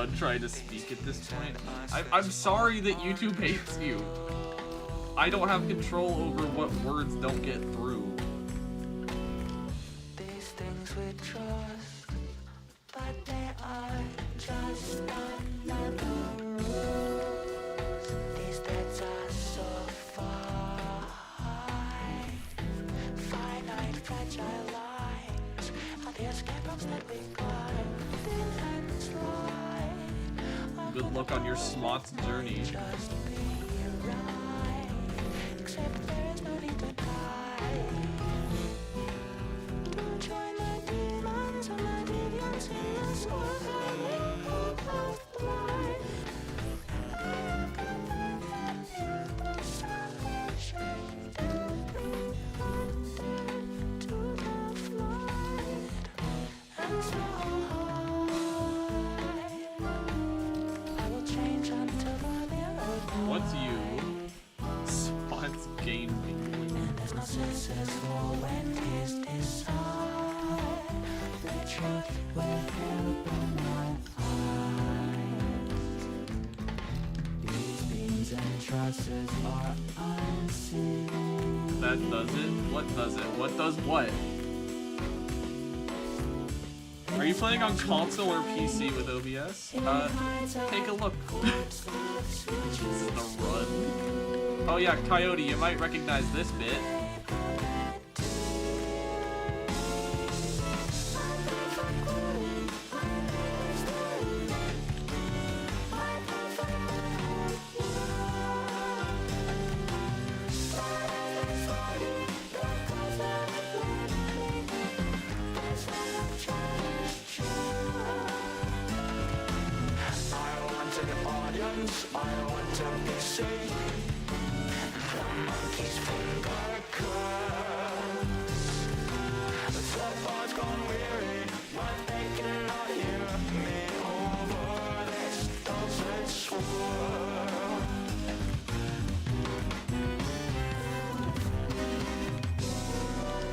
done trying to speak at this point. I'm sorry that YouTube hates you. I don't have control over what words don't get through. These things we trust, but they are just another ruse. These threads are so fine, finite, fragile lines. Are the escape routes that we climb, thin and slide. Good luck on your smot's journey. Just be right, except there is no need to hide. Join the demons and the deviants in the swirling of light. To the flight and so high. I will change until the mirror. What's you? Spots gain me. There's no successful when he's decide. The truth will open my eyes. These beams and trusses are unseen. That does it? What does it? What does what? Are you playing on console or PC with OBS? Take a look. This is the run. Oh yeah, Coyote, you might recognize this bit.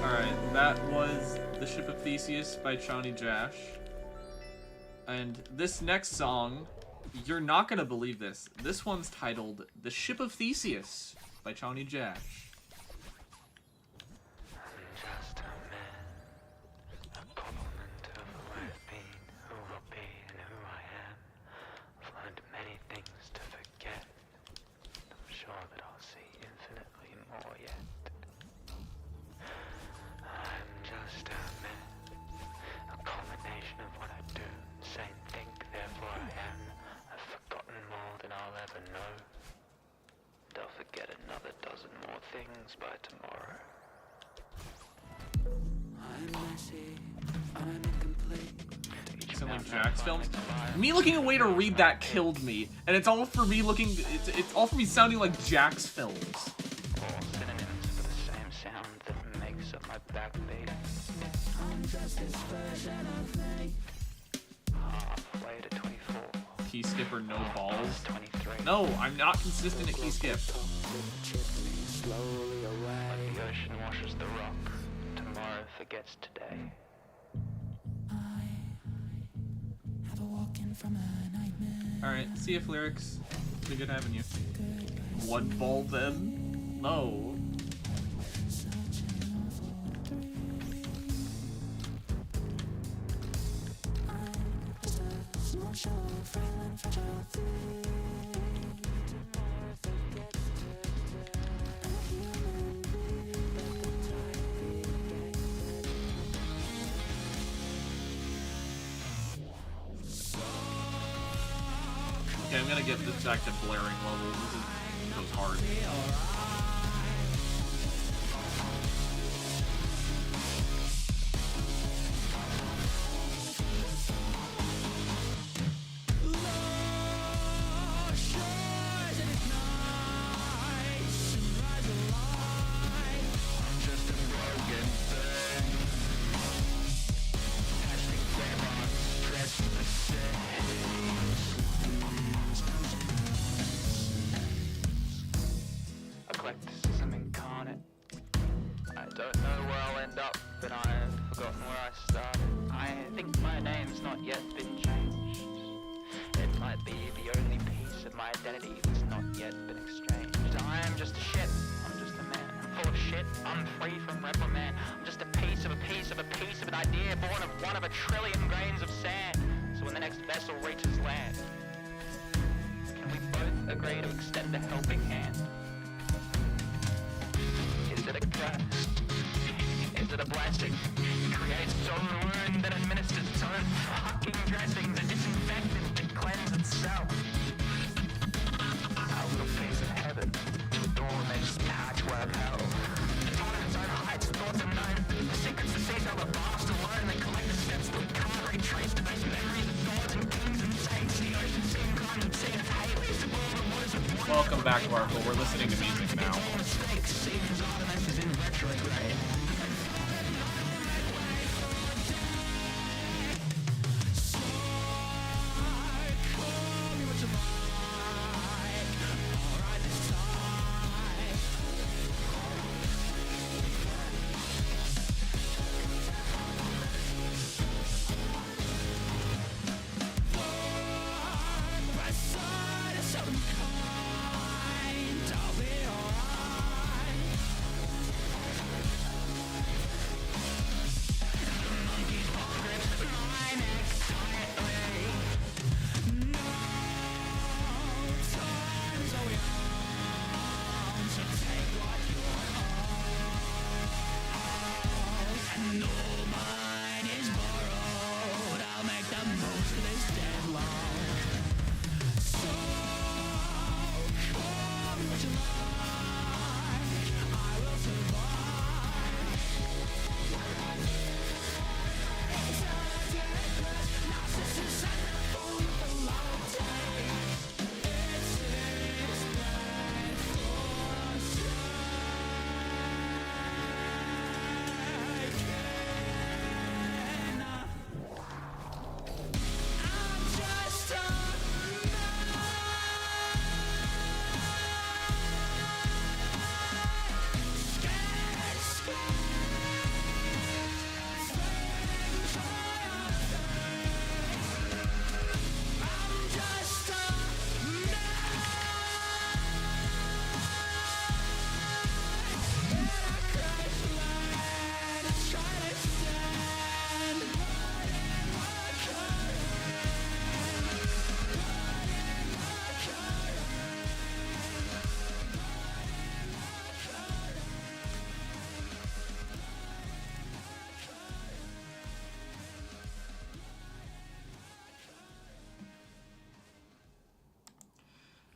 Alright, that was The Ship of Theseus by Johnny Jash. And this next song, you're not gonna believe this. This one's titled The Ship of Theseus by Johnny Jash. I'm just a man, a complement of who I've been, who will be, and who I am. I've learned many things to forget. I'm sure that I'll see infinitely more yet. I'm just a man, a combination of what I do, say and think, therefore I am. I've forgotten more than I'll ever know. And I'll forget another dozen more things by tomorrow. I'm messy, I'm incomplete. Sound like Jack's films. Me looking away to read that killed me, and it's all for me looking. It's all for me sounding like Jack's films. All synonyms for the same sound that makes up my backbeat. I'm just this version of me. Halfway to 24. Key skip or no balls? 23. No, I'm not consistent at key skip. Slowly away. Like the ocean washes the rock, tomorrow forgets today. Alright, see if lyrics. It's been good having you. One ball then? No. Okay, I'm gonna get this back to blaring levels. This goes hard. Eclecticism incarnate. I don't know where I'll end up, but I've forgotten where I started. I think my name's not yet been changed. It might be the only piece of my identity that's not yet been exchanged. I am just a shit. I'm just a man. I'm full of shit. I'm free from reprimand. I'm just a piece of a piece of a piece of an idea born of one of a trillion grains of sand. So when the next vessel reaches land, can we both agree to extend a helping hand? Is it a curse? Is it a blessing? It creates its own wound that administers its own fucking dressings, a disinfectant that cleanses itself. A little piece of heaven to adorn this patchwork hell. Torn at its own heights, thoughts unknown. The secrets that cease are the vast alone. They collect the steps that can't retrace the base memories of gods and kings and saints. The ocean seemed kind of seen of Hades, the world of waters of wonder. Welcome back, Markle. We're listening to music now. Mistakes, Satan's Artemis is in retrograde.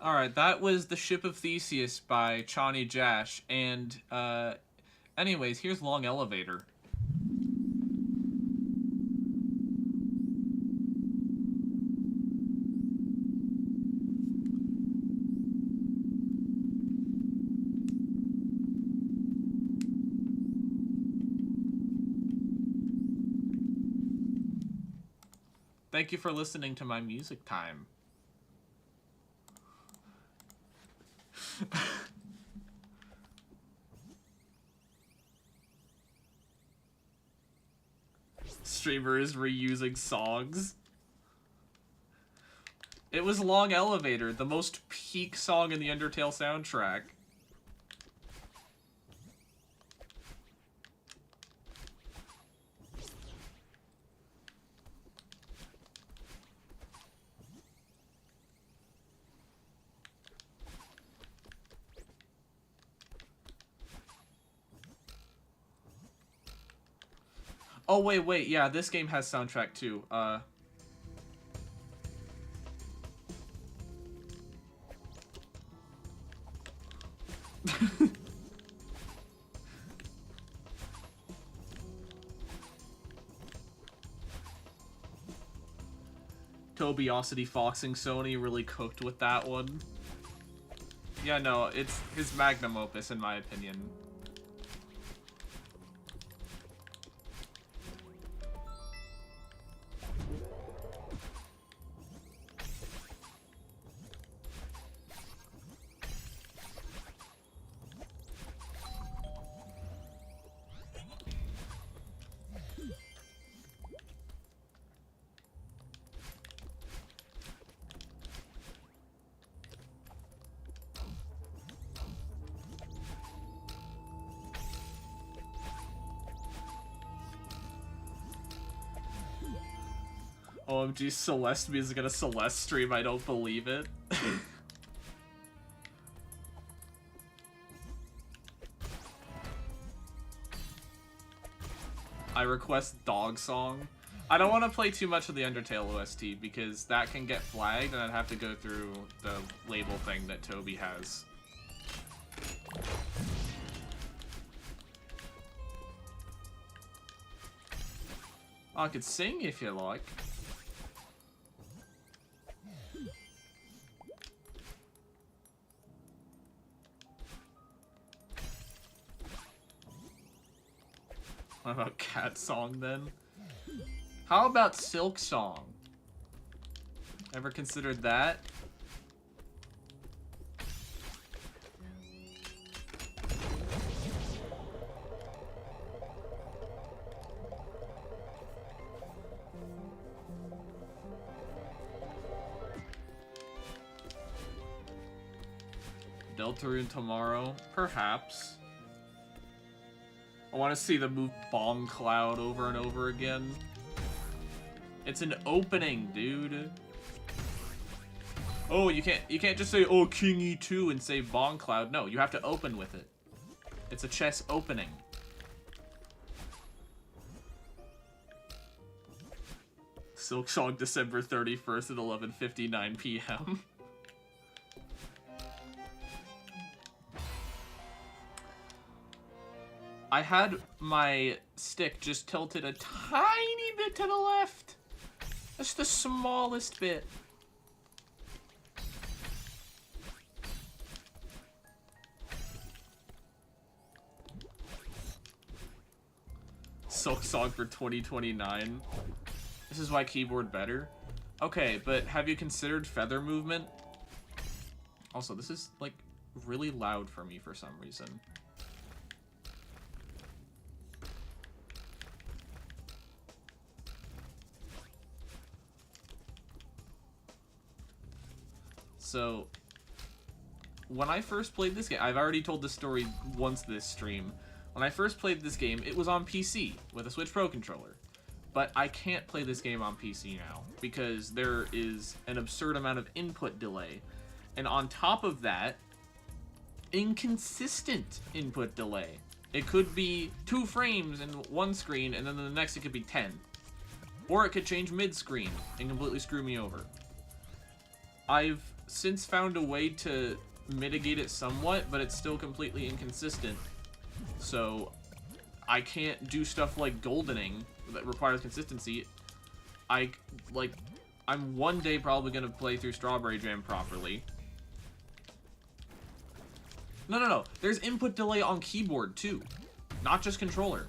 Alright, that was The Ship of Theseus by Chani Jash, and, anyways, here's Long Elevator. Thank you for listening to my music time. Streamer is reusing songs. It was Long Elevator, the most peak song in the Undertale soundtrack. Oh, wait, yeah, this game has soundtrack too. Tobiosity Foxing Sony really cooked with that one. Yeah, no, it's his magnum opus in my opinion. OMG, Celeste music at a Celeste stream, I don't believe it. I request Dog Song. I don't want to play too much of the Undertale OST because that can get flagged and I'd have to go through the label thing that Toby has. I could sing if you like. What about Cat Song then? How about Silk Song? Ever considered that? Deltarune tomorrow? Perhaps. I want to see the move Bomb Cloud over and over again. It's an opening, dude. Oh, you can't just say, oh, King E2 and say Bomb Cloud. No, you have to open with it. It's a chess opening. Silk Song December 31st at 11:59 p.m. I had my stick just tilted a tiny bit to the left. Just the smallest bit. Silk Song for 2029. This is why keyboard better. Okay, but have you considered feather movement? Also, this is, like, really loud for me for some reason. So, when I first played this game, I've already told this story once this stream. When I first played this game, it was on PC with a Switch Pro controller. But I can't play this game on PC now because there is an absurd amount of input delay. And on top of that, inconsistent input delay. It could be 2 frames in one screen and then the next it could be 10. Or it could change mid-screen and completely screw me over. I've since found a way to mitigate it somewhat, but it's still completely inconsistent. So I can't do stuff like goldening that requires consistency. I'm one day probably gonna play through Strawberry Jam properly. No. There's input delay on keyboard too, not just controller.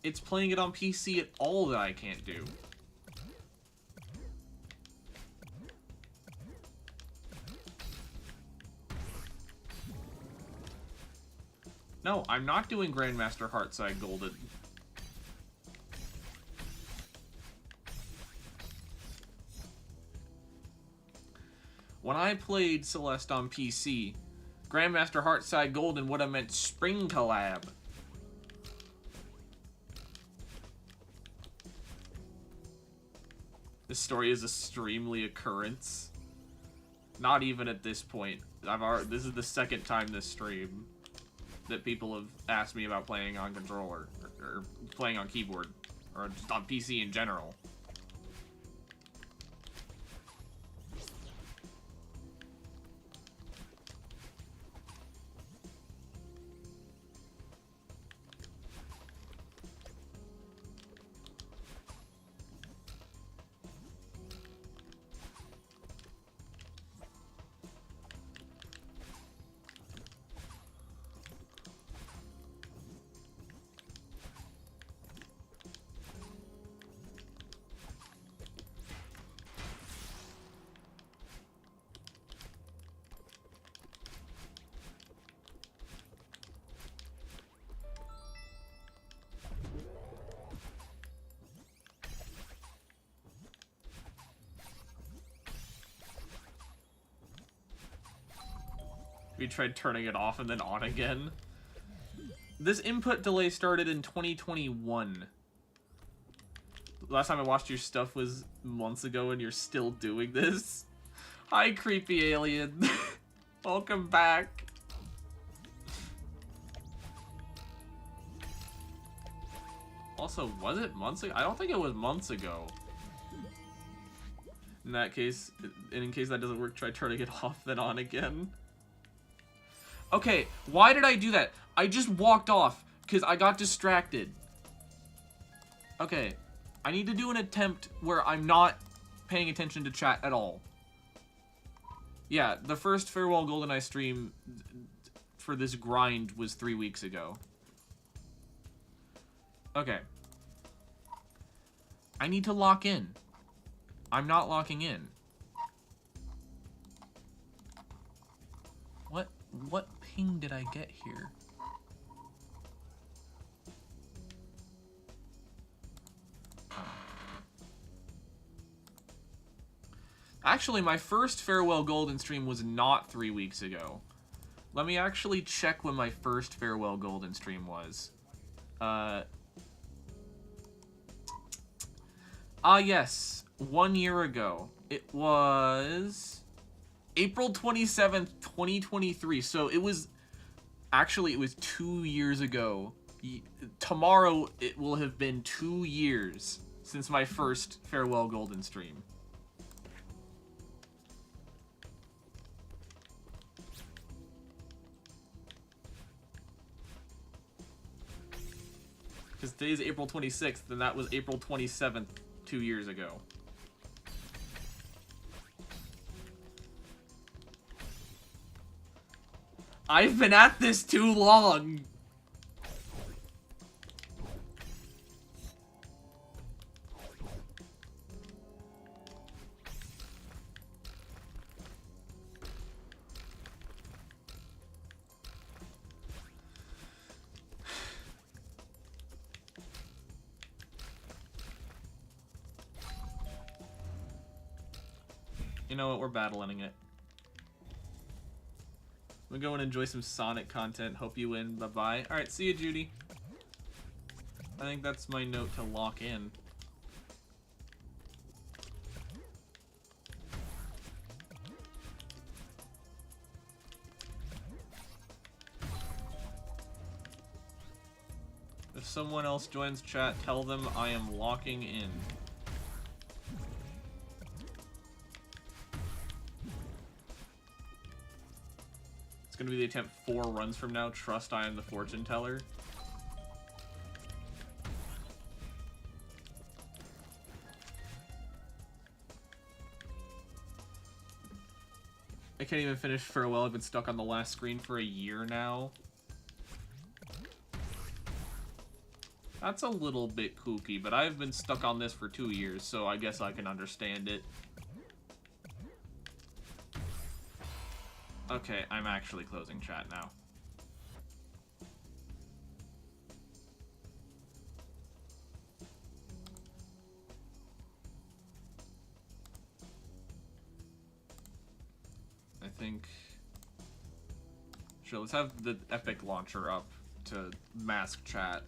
It's playing it on PC at all that I can't do. No, I'm not doing Grandmaster Heartside Golden. When I played Celeste on PC, Grandmaster Heartside Golden would have meant Spring Collab. This story is a streamly occurrence. Not even at this point. This is the second time this stream that people have asked me about playing on controller, or playing on keyboard, or just on PC in general. We tried turning it off and then on again. This input delay started in 2021. last time I watched your stuff was months ago, and you're still doing this. Hi, creepy alien. Welcome back. Also, was it months ago? I don't think it was months ago. In that case, and in case that doesn't work, try turning it off, then on again. Okay, why did I do that? I just walked off because I got distracted. Okay, I need to do an attempt where I'm not paying attention to chat at all. Yeah, the first Farewell GoldenEye stream for this grind was 3 weeks ago. Okay. I need to lock in. I'm not locking in. What ping did I get here? Actually, my first Farewell Golden stream was not 3 weeks ago. Let me actually check when my first Farewell Golden stream was. Yes. 1 year ago. It was April 27th, 2023. So it was... Actually, it was 2 years ago. Tomorrow, it will have been 2 years since my first Farewell Golden stream. Because today's April 26th, and that was April 27th, 2 years ago. I've been at this too long! You know what, we're battling it. We'll go and enjoy some Sonic content. Hope you win. Bye-bye. Alright, see you, Judy. I think that's my note to lock in. If someone else joins chat, tell them I am locking in. Gonna be the attempt 4 runs from now. Trust I am the fortune teller. I can't even finish Farewell. I've been stuck on the last screen for a year now. That's a little bit kooky, but I've been stuck on this for 2 years, so I guess I can understand it. Okay, I'm actually closing chat now. I think... Sure, let's have the Epic launcher up to mask chat.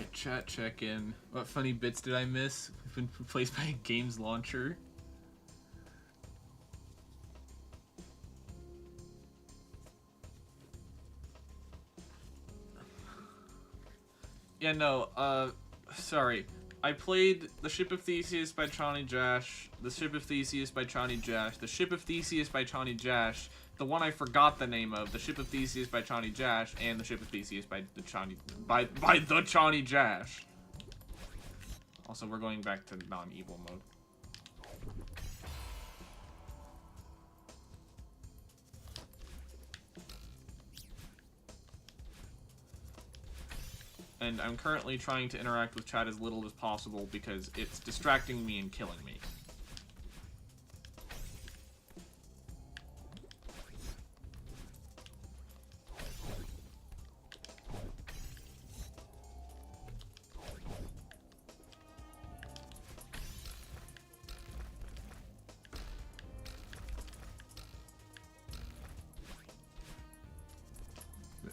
Alright, chat check-in. What funny bits did I miss? We've been replaced by a games launcher. Yeah, no, sorry. I played The Ship of Theseus by Chani Jash, The Ship of Theseus by Chani Jash, The Ship of Theseus by Chani Jash, the one I forgot the name of, The Ship of Theseus by Chani Jash, and The Ship of Theseus by the Chani Jash. Also, we're going back to non-evil mode. And I'm currently trying to interact with chat as little as possible because it's distracting me and killing me.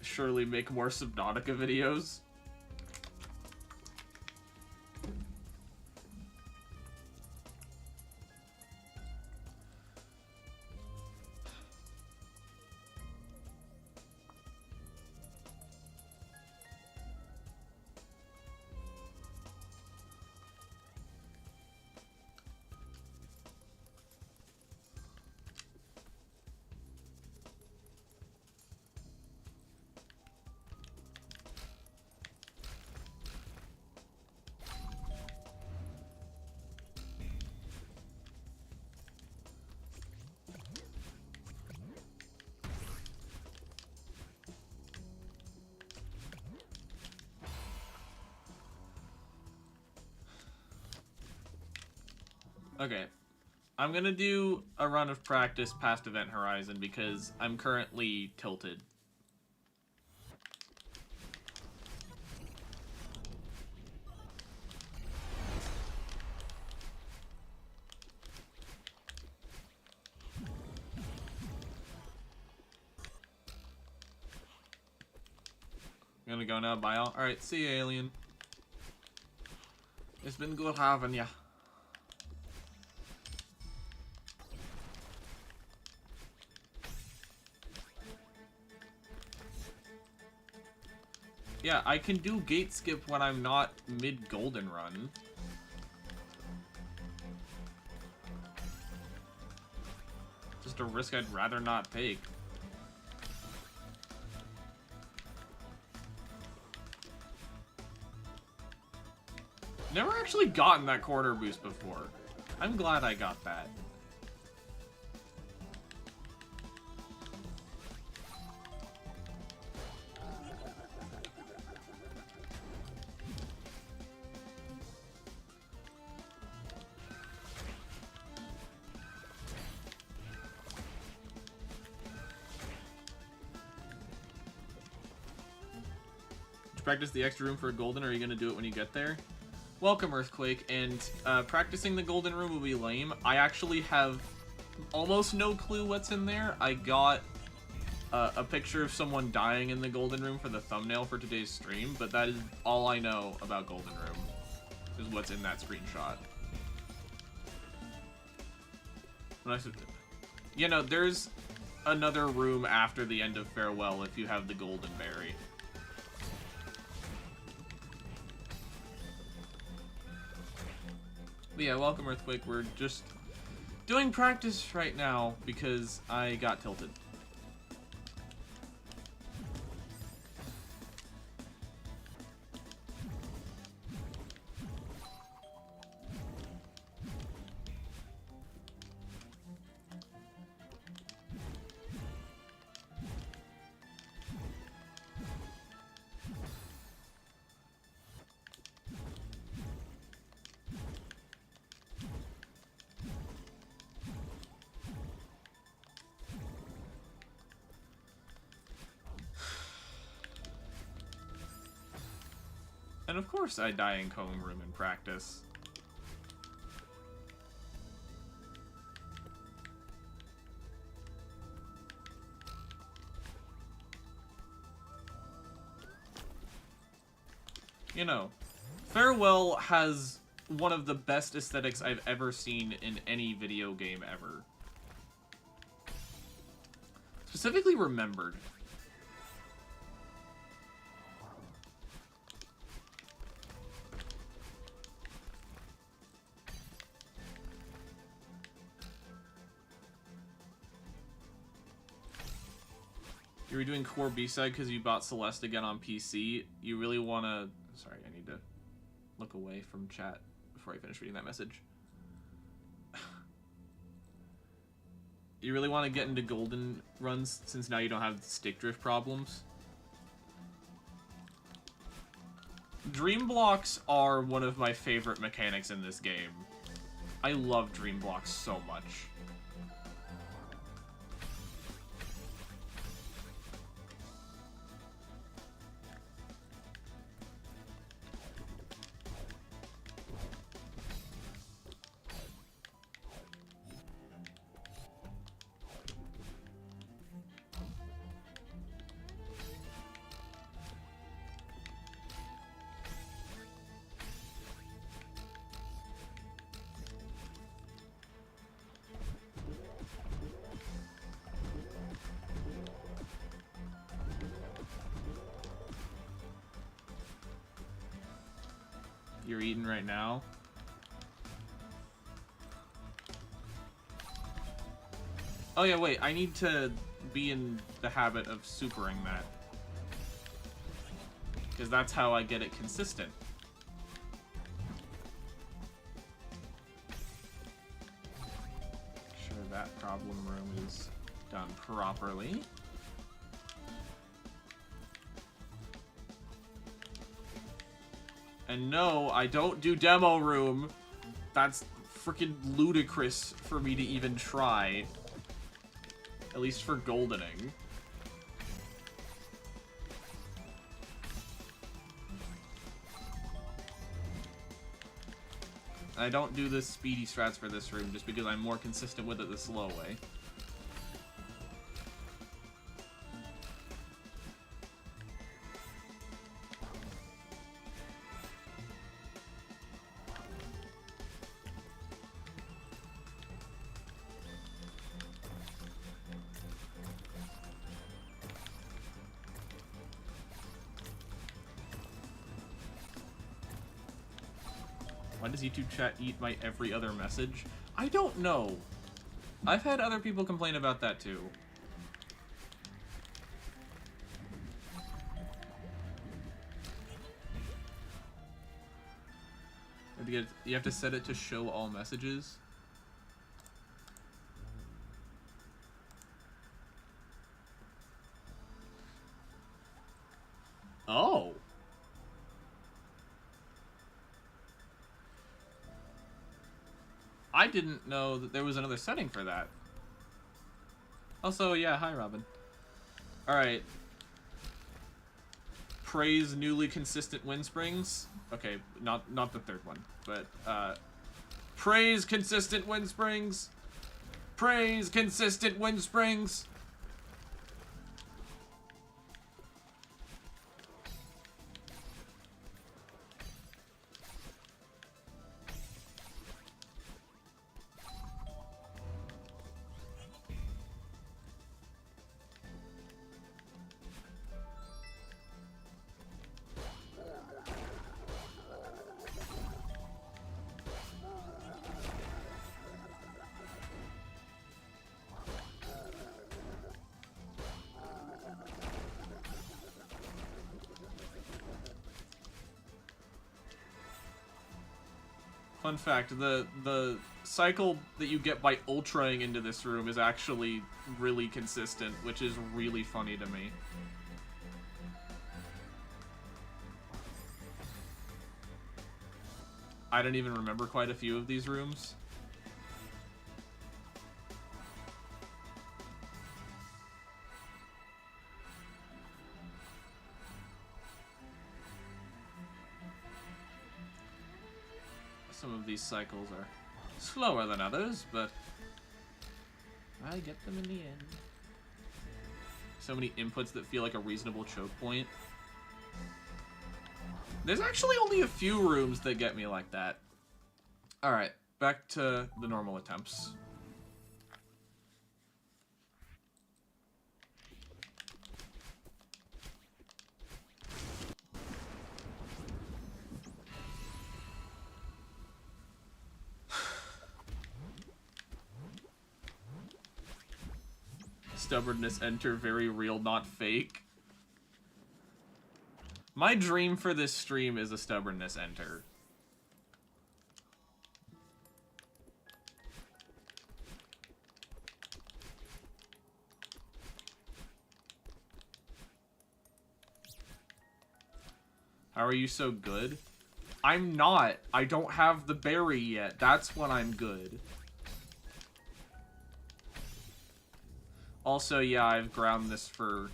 Surely make more Subnautica videos. Okay, I'm gonna do a run of practice past Event Horizon because I'm currently tilted. I'm gonna go now, bye all. Alright, see you, alien. It's been good having ya. Yeah, I can do gate skip when I'm not mid-golden run. Just a risk I'd rather not take. Never actually gotten that quarter boost before. I'm glad I got that. Practice the extra room for a golden, or are you going to do it when you get there? Welcome, Earthquake, and practicing the golden room will be lame. I actually have almost no clue what's in there. I got a picture of someone dying in the golden room for the thumbnail for today's stream, but that is all I know about golden room, is what's in that screenshot. You know, there's another room after the end of Farewell if you have the golden berry. But yeah, welcome Earthquake. We're just doing practice right now because I got tilted. And of course I die in comb room in practice. You know, Farewell has one of the best aesthetics I've ever seen in any video game ever. Specifically Remembered. You were doing core B-side because you bought Celeste again on PC. You really want to... Sorry, I need to look away from chat before I finish reading that message. You really want to get into golden runs since now you don't have stick drift problems? Dream blocks are one of my favorite mechanics in this game. I love dream blocks so much. You're eating right now? Oh yeah, wait, I need to be in the habit of supering that. Because that's how I get it consistent. Make sure that problem room is done properly. And no, I don't do demo room. That's freaking ludicrous for me to even try. At least for goldening. I don't do the speedy strats for this room just because I'm more consistent with it the slow way. Why does YouTube chat eat my every other message? I don't know. I've had other people complain about that too. You have to set it to show all messages. Oh. I didn't know that there was another setting for that. Also, yeah, hi Robin. Alright. Praise newly consistent wind springs. Okay, not the third one, but praise consistent wind springs. Praise consistent wind springs. Fun fact, the cycle that you get by ultraing into this room is actually really consistent, which is really funny to me. I don't even remember quite a few of these rooms. Some of these cycles are slower than others, but I get them in the end. So many inputs that feel like a reasonable choke point. There's actually only a few rooms that get me like that. Alright, back to the normal attempts. Stubbornness enter, very real, not fake. My dream for this stream is a stubbornness enter. How are you so good? I'm not. I don't have the berry yet. That's when I'm good. Also, yeah, I've ground this for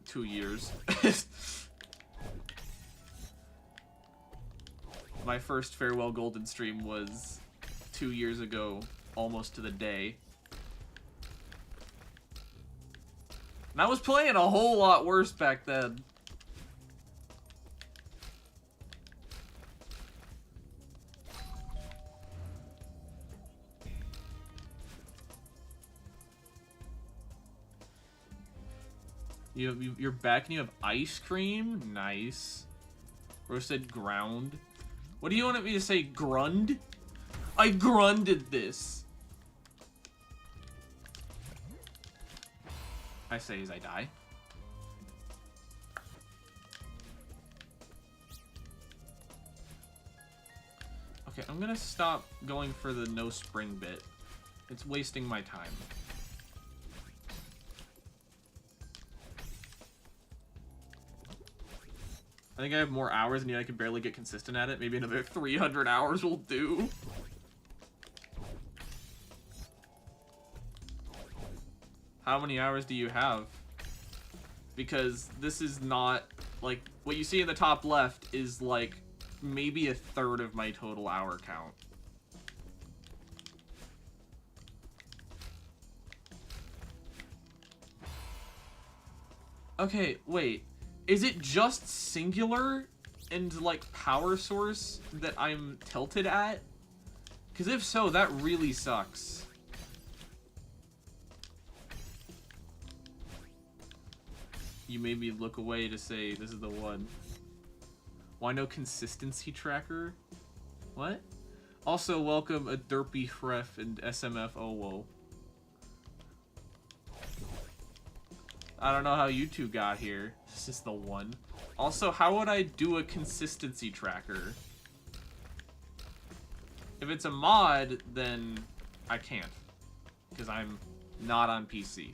2 years. My first Farewell Golden stream was 2 years ago, almost to the day. And I was playing a whole lot worse back then. You're back and you have ice cream? Nice. Roasted ground. What do you want me to say? Grund? I grunded this. I say as I die. Okay, I'm gonna stop going for the no spring bit. It's wasting my time. I think I have more hours and yet I can barely get consistent at it. Maybe another 300 hours will do. How many hours do you have? Because this is not, like, what you see in the top left is, like, maybe a third of my total hour count. Okay, wait. Is it just singular and, like, power source that I'm tilted at? Because if so, that really sucks. You made me look away to say this is the one. Why no consistency tracker? What? Also, welcome a derpy ref and SMF Owo. I don't know how you two got here. This is the one. Also, how would I do a consistency tracker? If it's a mod, then I can't. Because I'm not on PC.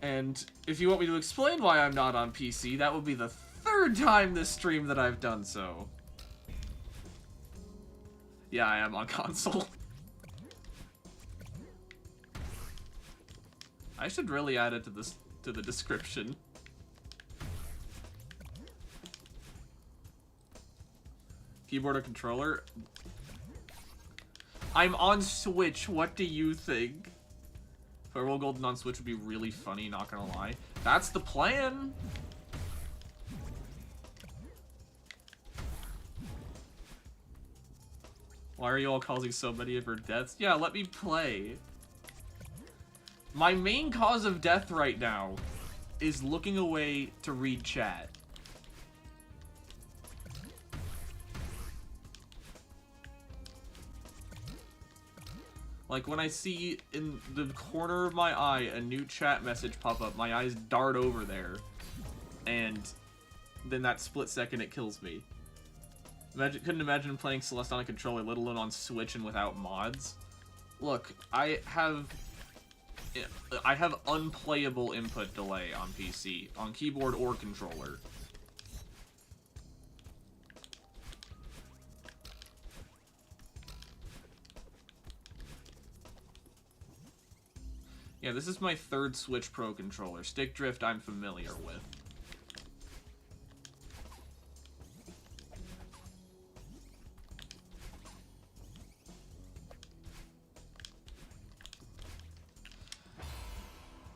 And if you want me to explain why I'm not on PC, that will be the third time this stream that I've done so. Yeah, I am on console. I should really add it to the description. Keyboard or controller? I'm on Switch. What do you think? Farewell Golden on Switch would be really funny, not gonna lie. That's the plan. Why are you all causing so many of her deaths? Yeah, let me play. My main cause of death right now is looking away to read chat. Like, when I see in the corner of my eye a new chat message pop up, my eyes dart over there. And then that split second it kills me. Couldn't imagine playing Celeste on a controller, let alone on Switch and without mods. Look, I have unplayable input delay on PC, on keyboard or controller. Yeah, this is my third Switch Pro controller. Stick drift I'm familiar with.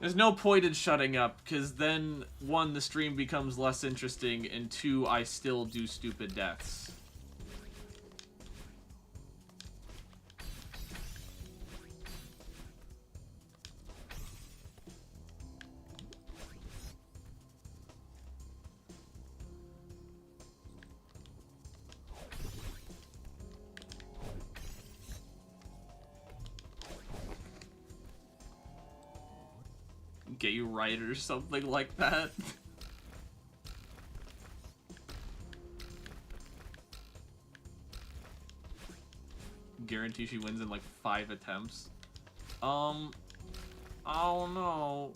There's no point in shutting up, because then, 1, the stream becomes less interesting, and 2, I still do stupid deaths. Gay right or something like that. Guarantee she wins in like 5 attempts. Oh no.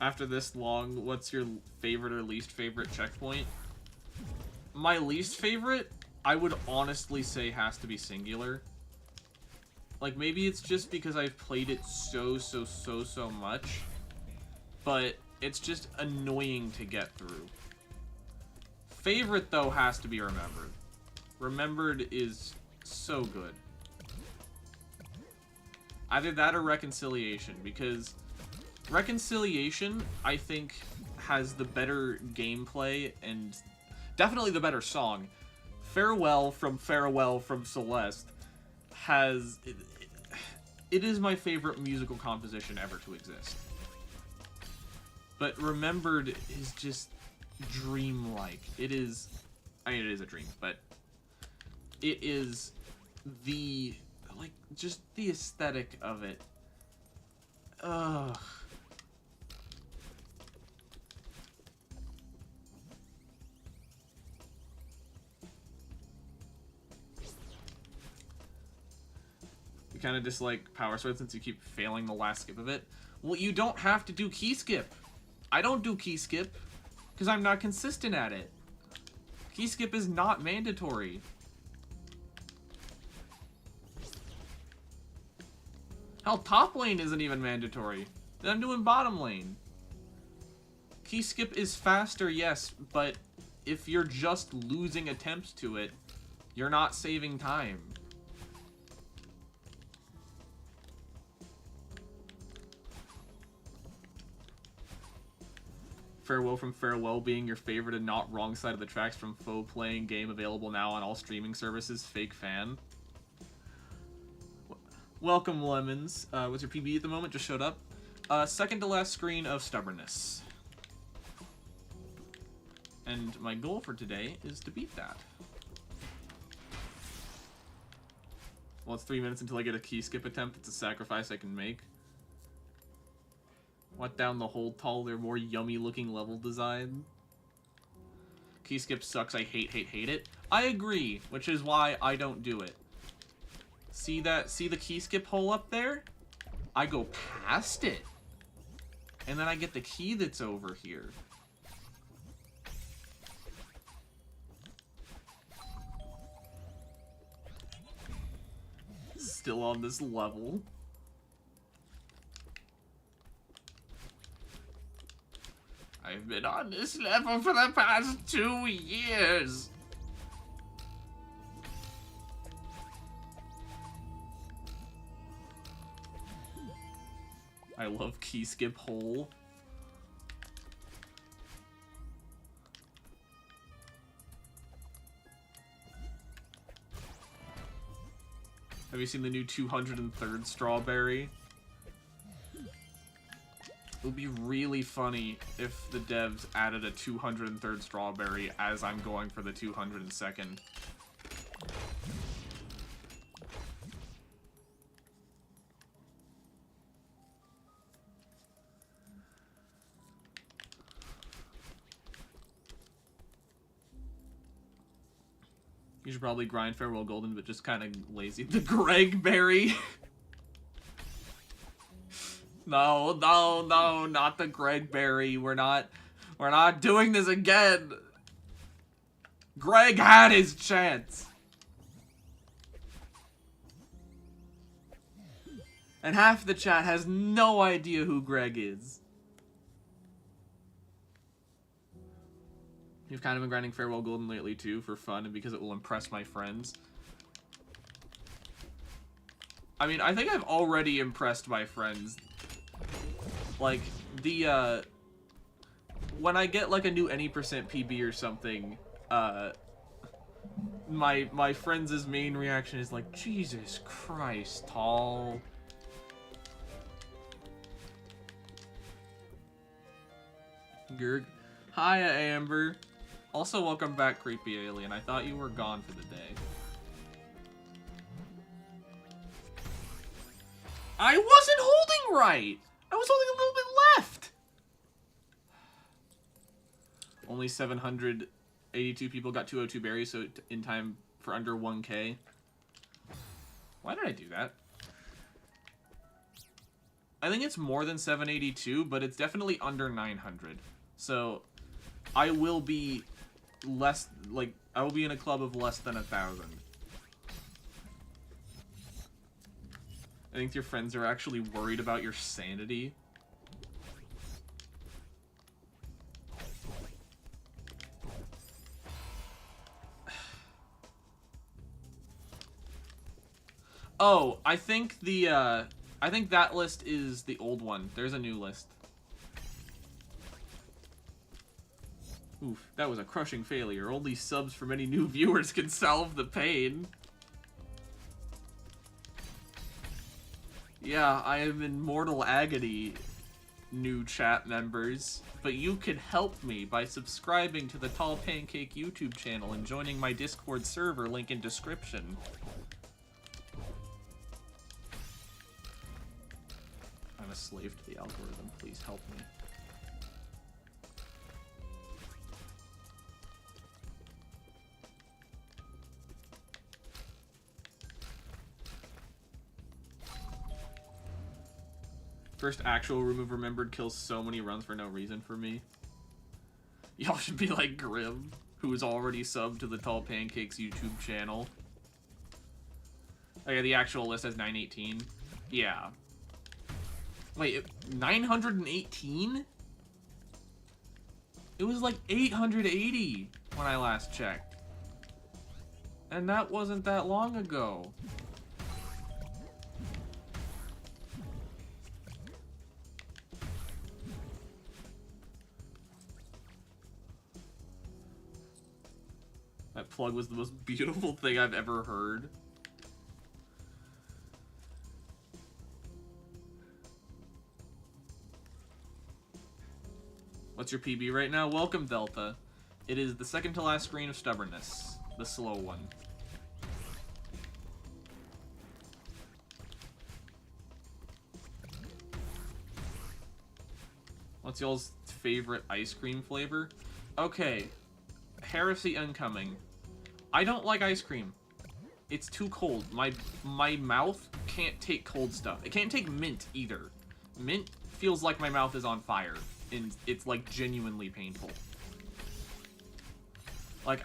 After this long, what's your favorite or least favorite checkpoint? My least favorite, I would honestly say, has to be Singular. Like, maybe it's just because I've played it so much, but it's just annoying to get through. Favorite, though, has to be Remembered. Remembered is so good. Either that or Reconciliation, because Reconciliation, I think, has the better gameplay and definitely the better song. Farewell from Celeste has... It is my favorite musical composition ever to exist. But Remembered is just dreamlike. It is... I mean, it is a dream, but it is the... like, just the aesthetic of it. Ugh. Kind of dislike Power Sword since you keep failing the last skip of it. Well, you don't have to do key skip. I don't do key skip because I'm not consistent at it. Key skip is not mandatory. Hell, top lane isn't even mandatory. Then I'm doing bottom lane. Key skip is faster, yes, but if you're just losing attempts to it, you're not saving time. Farewell from Farewell being your favorite and not wrong side of the tracks from faux playing game available now on all streaming services. Fake fan. Welcome, Lemons. What's your PB at the moment? Just showed up. Second to last screen of Stubbornness. And my goal for today is to beat that. Well, it's 3 minutes until I get a key skip attempt. It's a sacrifice I can make. Want down the whole taller, more yummy looking level design. Key skip sucks. I hate it. I agree, which is why I don't do it. See that? See the key skip hole up there? I go past it. And then I get the key that's over here. Still on this level. I've been on this level for the past 2 years. I love key skip hole. Have you seen the new 203rd strawberry? It would be really funny if the devs added a 203rd strawberry as I'm going for the 202nd. You should probably grind Farewell Golden, but just kind of lazy. The Greg Berry! No, not the Greg Berry. We're not We're not doing this again. Greg had his chance. And half the chat has no idea who Greg is. You've kind of been grinding Farewell Golden lately too, for fun and because it will impress my friends. I mean, I think I've already impressed my friends. Like, the, when I get, like, a new any % PB or something, my friends' main reaction is like, Jesus Christ, Tall. Gerg. Hiya, Amber. Also, welcome back, Creepy Alien. I thought you were gone for the day. I wasn't holding right! I was holding a little bit left! Only 782 people got 202 berries, so in time for under 1k. Why did I do that? I think it's more than 782, but it's definitely under 900. So, I will be less, like, I will be in a club of less than 1,000. I think your friends are actually worried about your sanity. Oh, I think I think that list is the old one. There's a new list. Oof, that was a crushing failure. Only subs from any new viewers can solve the pain. Yeah, I am in mortal agony, new chat members. But you can help me by subscribing to the Tall Pancake YouTube channel and joining my Discord server, link in description. I'm a slave to the algorithm, please help me. First actual remove remembered kills so many runs for no reason for me. Y'all should be like Grim, who is already subbed to the Tall Pancakes YouTube channel. Oh yeah, the actual list has 918. Yeah. Wait, 918? It was like 880 when I last checked. And that wasn't that long ago. That plug was the most beautiful thing I've ever heard. What's your PB right now? Welcome, Delta. It is the second to last screen of Stubbornness. The slow one. What's y'all's favorite ice cream flavor? Okay. Heresy incoming. I don't like ice cream. It's too cold. My mouth can't take cold stuff. It can't take mint either. Mint feels like my mouth is on fire. And it's like genuinely painful. Like,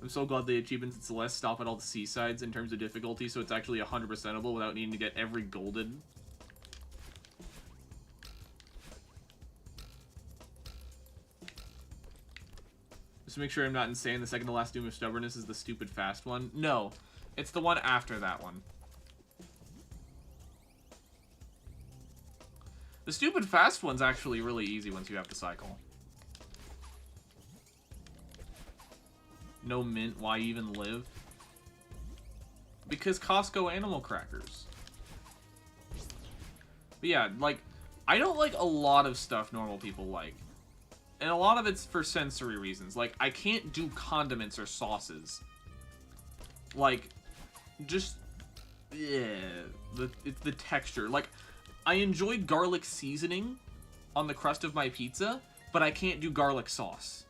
I'm so glad the achievements in Celeste stop at all the seasides in terms of difficulty, so it's actually 100%able without needing to get every golden. Just to make sure I'm not insane, the second to last Doom of Stubbornness is the stupid fast one. No, it's the one after that one. The stupid fast one's actually really easy once you have to cycle. No mint, why even live? Because Costco animal crackers. But yeah, like, I don't like a lot of stuff normal people like. And a lot of it's for sensory reasons. Like, I can't do condiments or sauces. Like, just... yeah, it's the texture. Like, I enjoy garlic seasoning on the crust of my pizza, but I can't do garlic sauce.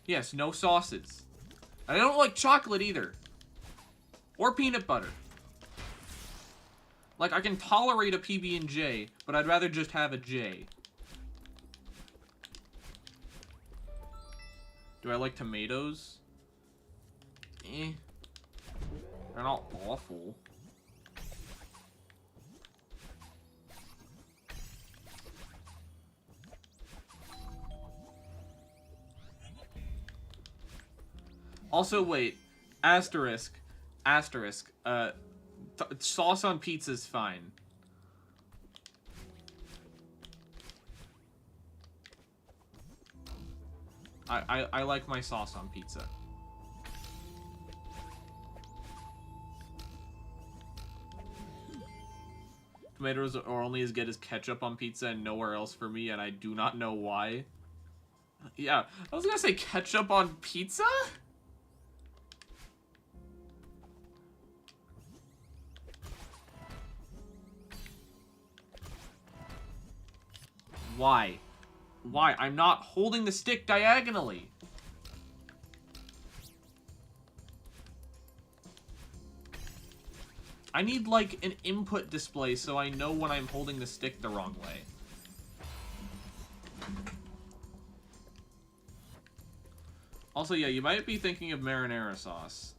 Yes, no sauces. I don't like chocolate either. Or peanut butter. Like, I can tolerate a PB&J, but I'd rather just have a J. Do I like tomatoes? Eh. They're not awful. Also, wait. Asterisk. Asterisk. Sauce on pizza's fine. I like my sauce on pizza. Tomatoes are only as good as ketchup on pizza and nowhere else for me, and I do not know why. Yeah, I was gonna say ketchup on pizza? Why? Why? I'm not holding the stick diagonally. I need, like, an input display so I know when I'm holding the stick the wrong way. Also, yeah, you might be thinking of marinara sauce.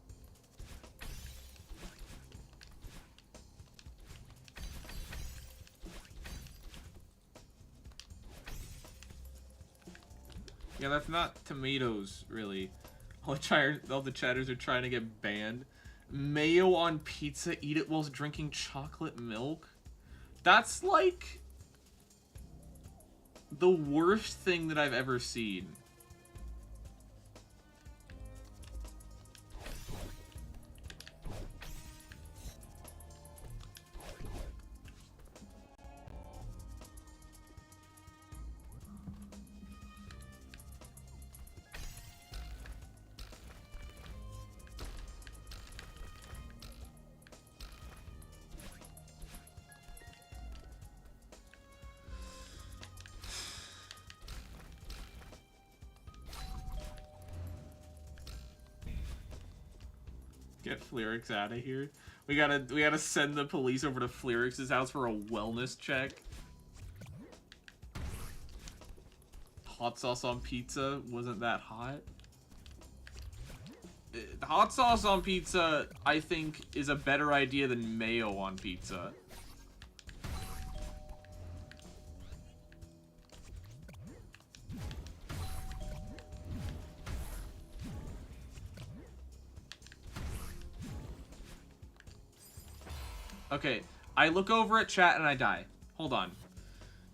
Yeah, that's not tomatoes, really. All the chatters are trying to get banned. Mayo on pizza, eat it whilst drinking chocolate milk? That's, like, the worst thing that I've ever seen. Get Flirix out of here. We gotta send the police over to Flirix's house for a wellness check. Hot sauce on pizza wasn't that hot. Hot sauce on pizza, I think, is a better idea than mayo on pizza. Okay, I look over at chat and I die. Hold on.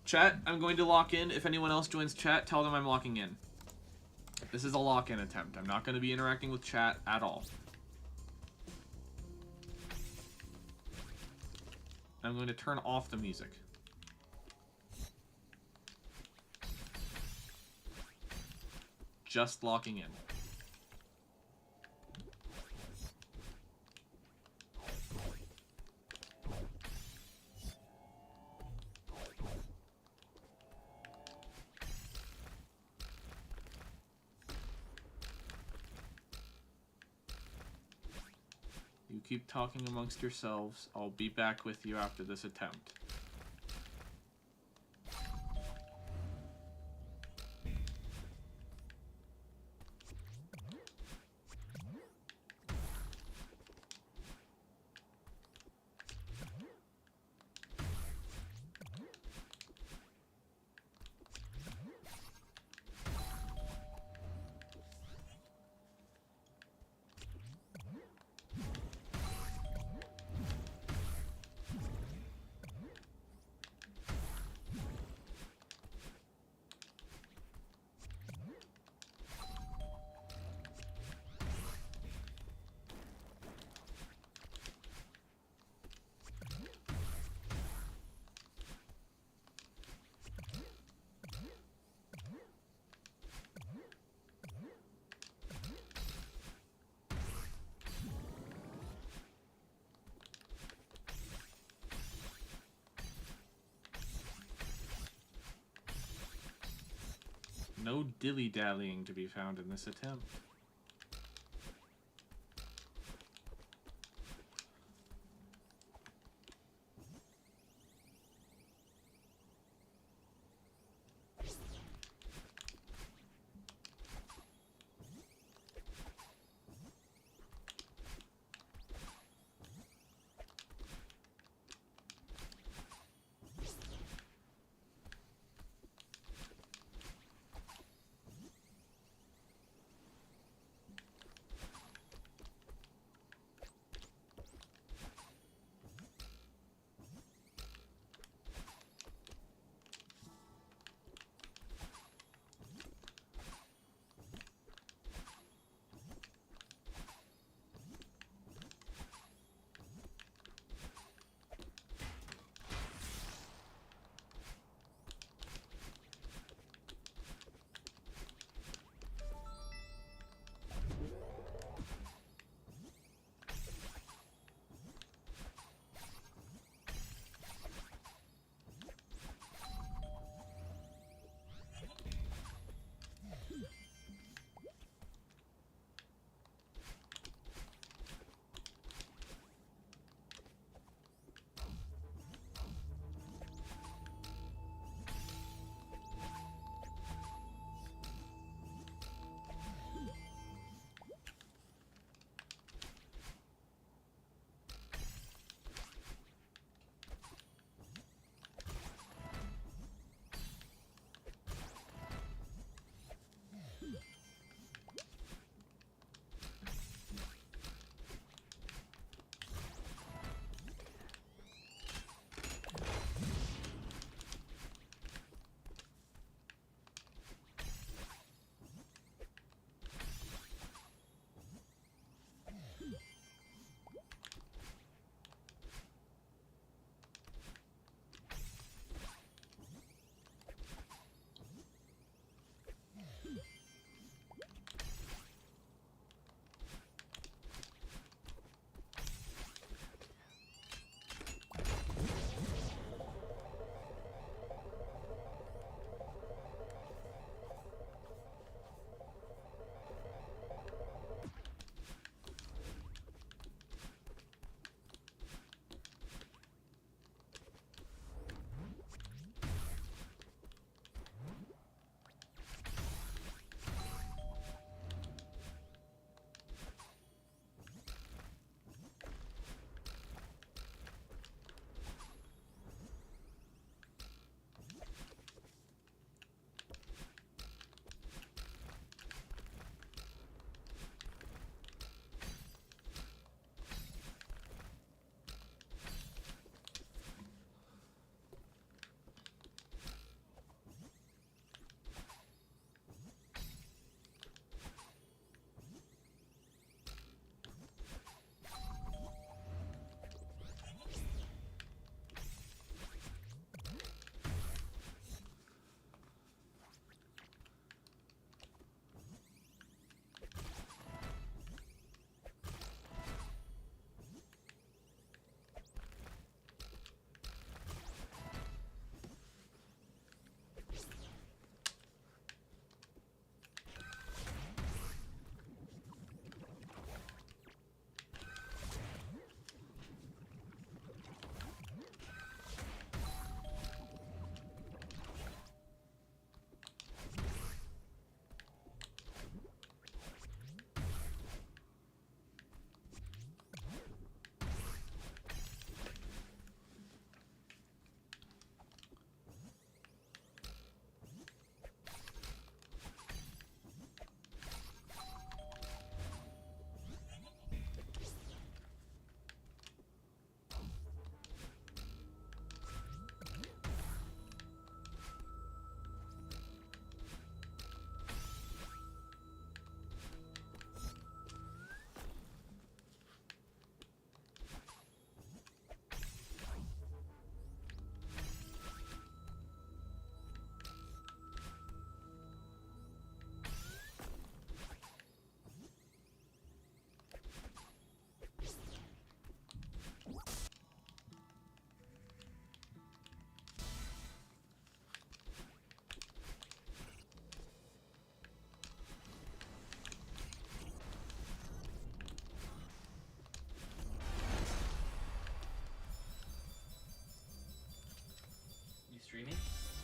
Chat, I'm going to lock in. If anyone else joins chat, tell them I'm locking in. This is a lock-in attempt. I'm not going to be interacting with chat at all. I'm going to turn off the music. Just locking in. You keep talking amongst yourselves. I'll be back with you after this attempt. No dilly-dallying to be found in this attempt.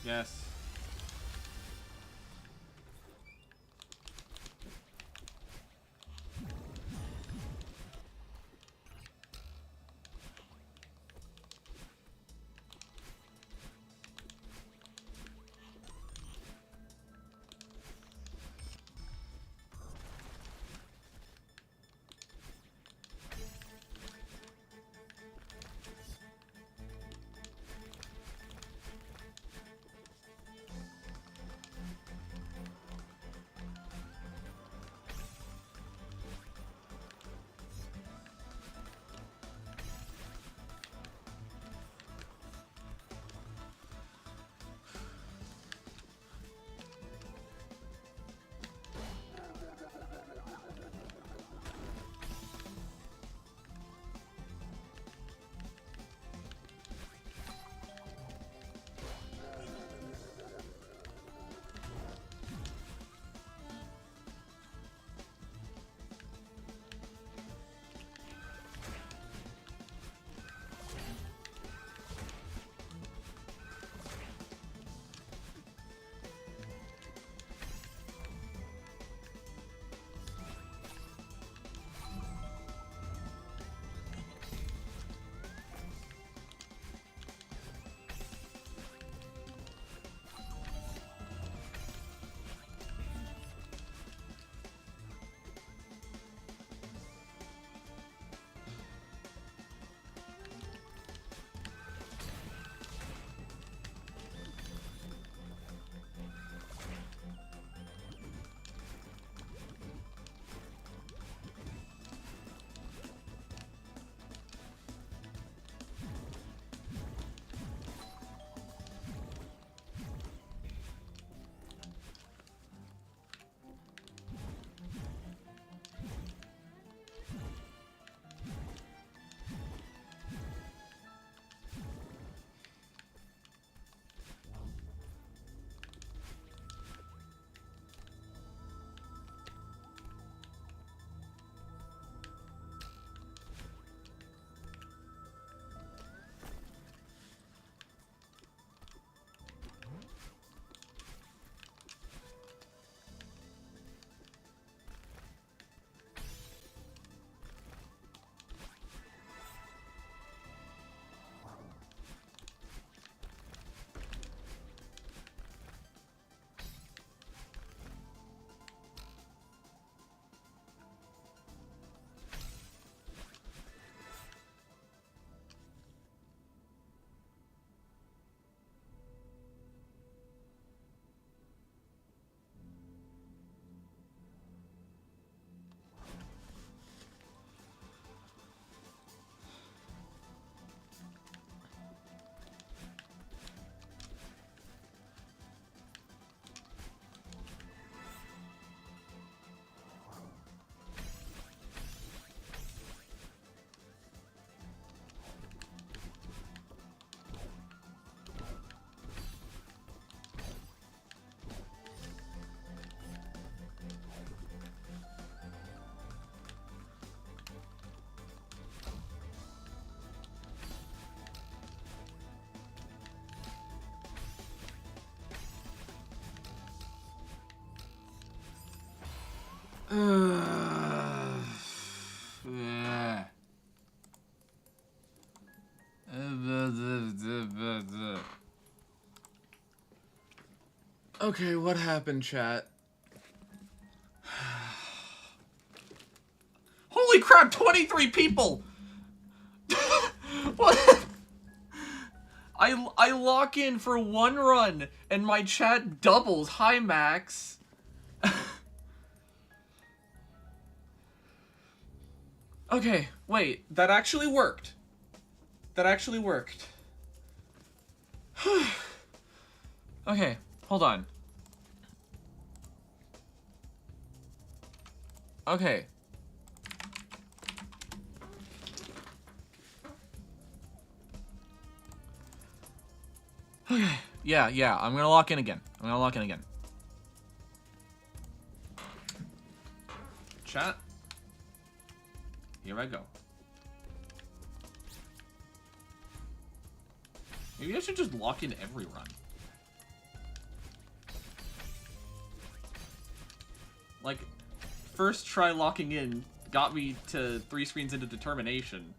Yes. Okay, what happened, chat? Holy crap, 23 people! What? I lock in for one run, and my chat doubles. Hi, Max. Okay, wait. That actually worked. That actually worked. Okay, hold on. Okay. Okay. Yeah, I'm gonna lock in again. Chat. Here I go. Maybe I should just lock in every run. first try locking in got me to 3 screens into determination.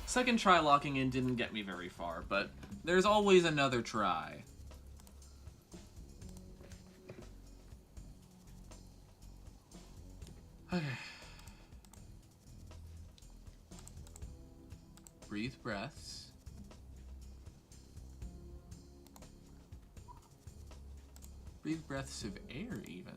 Second try locking in didn't get me very far, but there's always another try. Okay. Breathe breaths. Breathe breaths of air, even.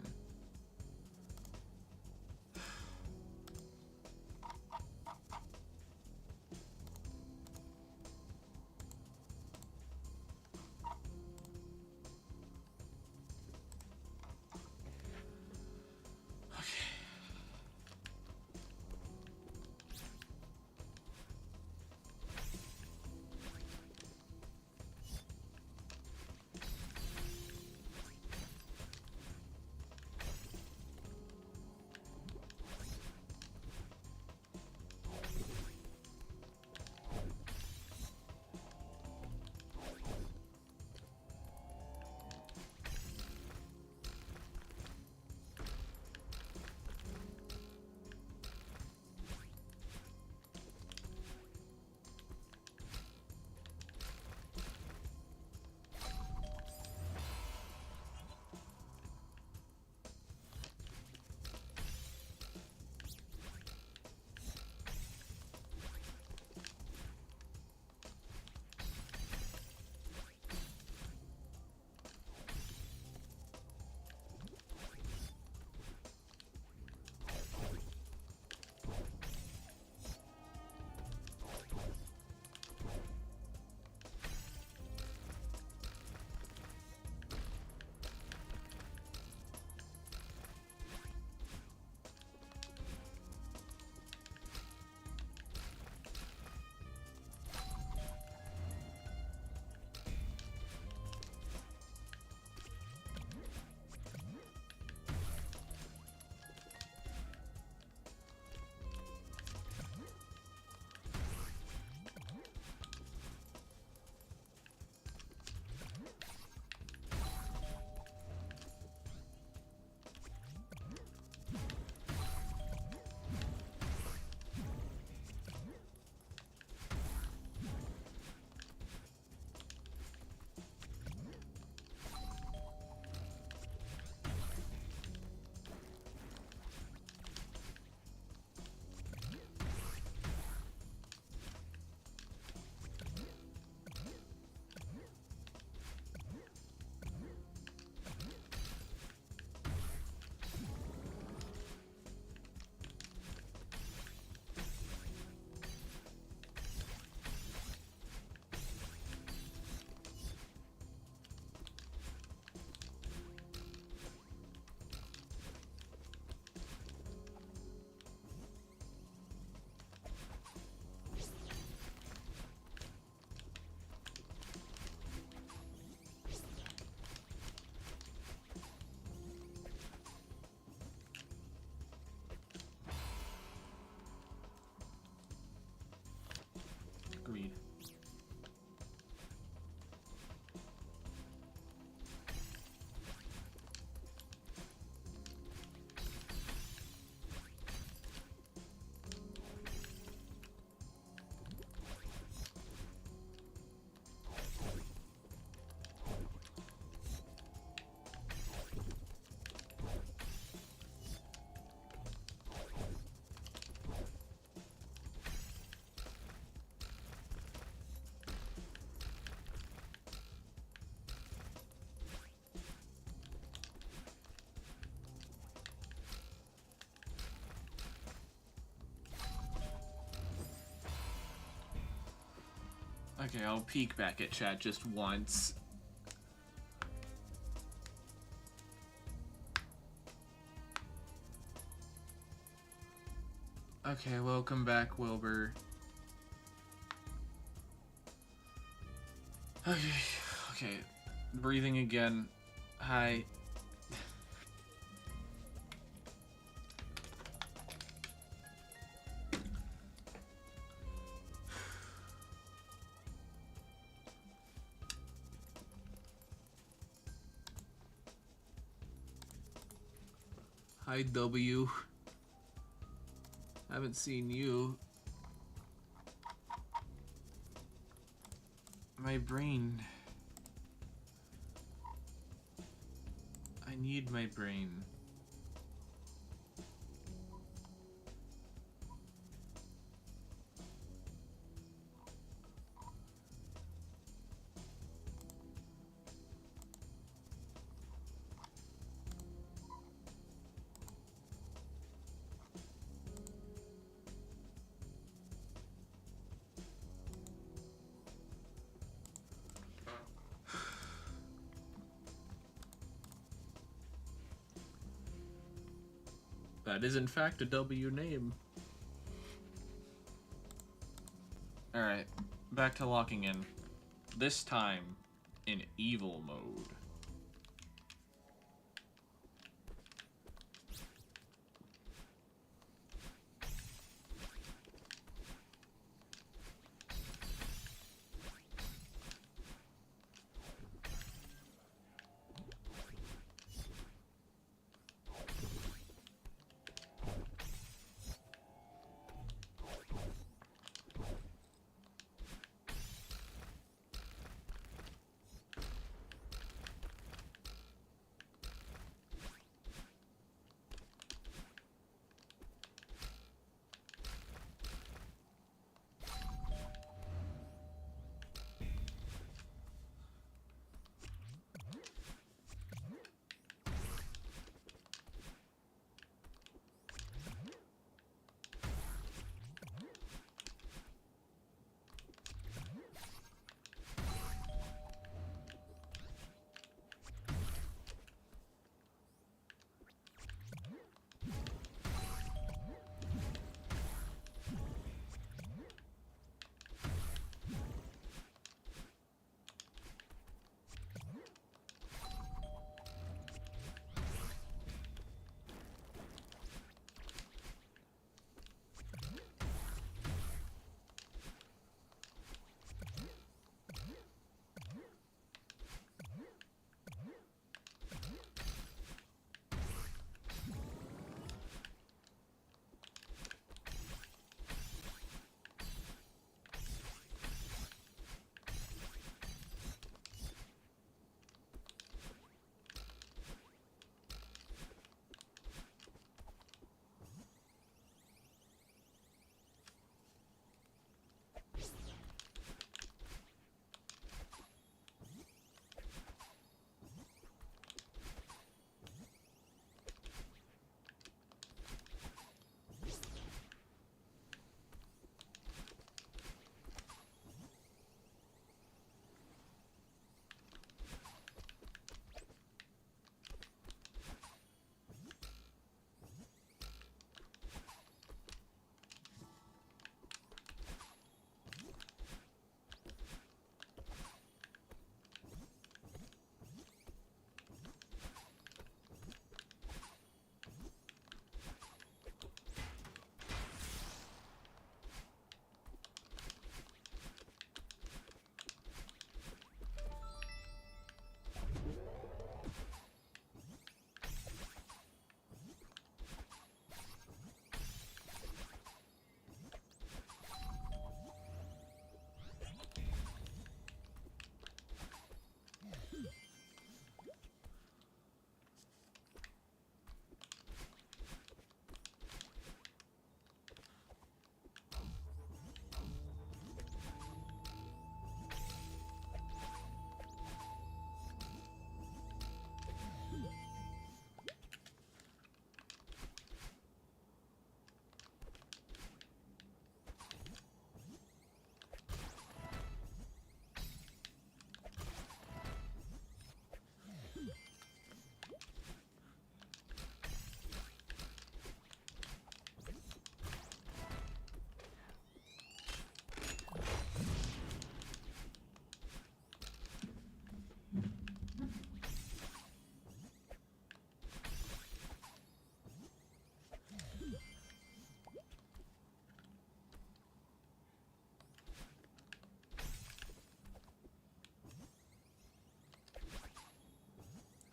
Agreed. Okay, I'll peek back at chat just once. Okay, welcome back, Wilbur. Okay. Breathing again. Hi. Hi, W. Haven't seen you. My brain. I need my brain. That is in fact a W name. Alright, back to locking in. This time, in evil mode.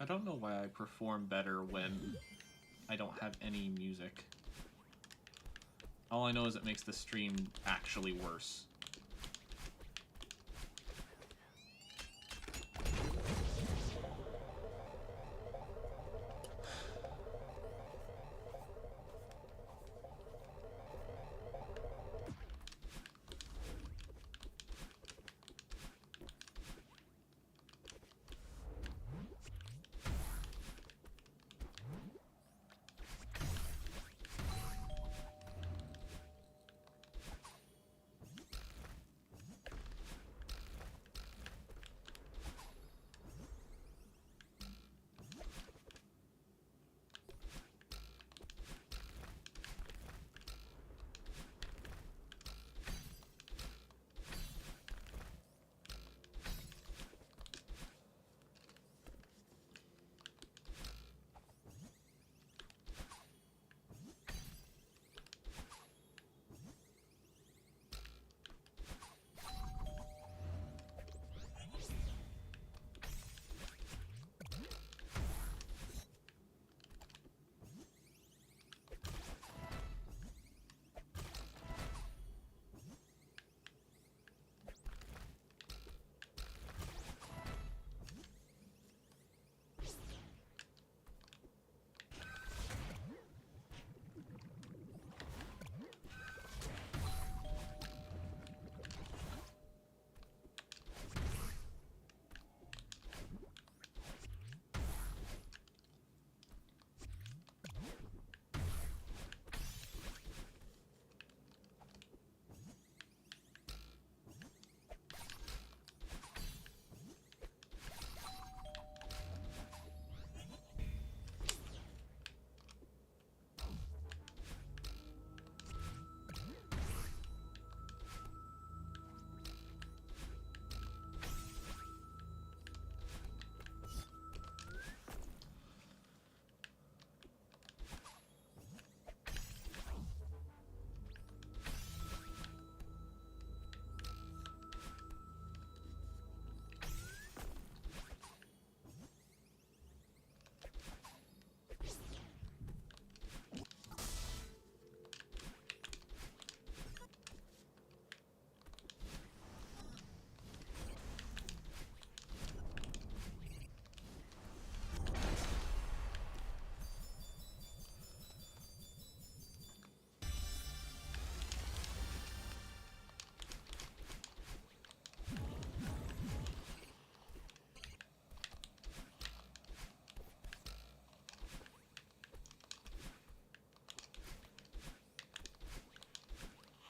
I don't know why I perform better when I don't have any music. All I know is it makes the stream actually worse.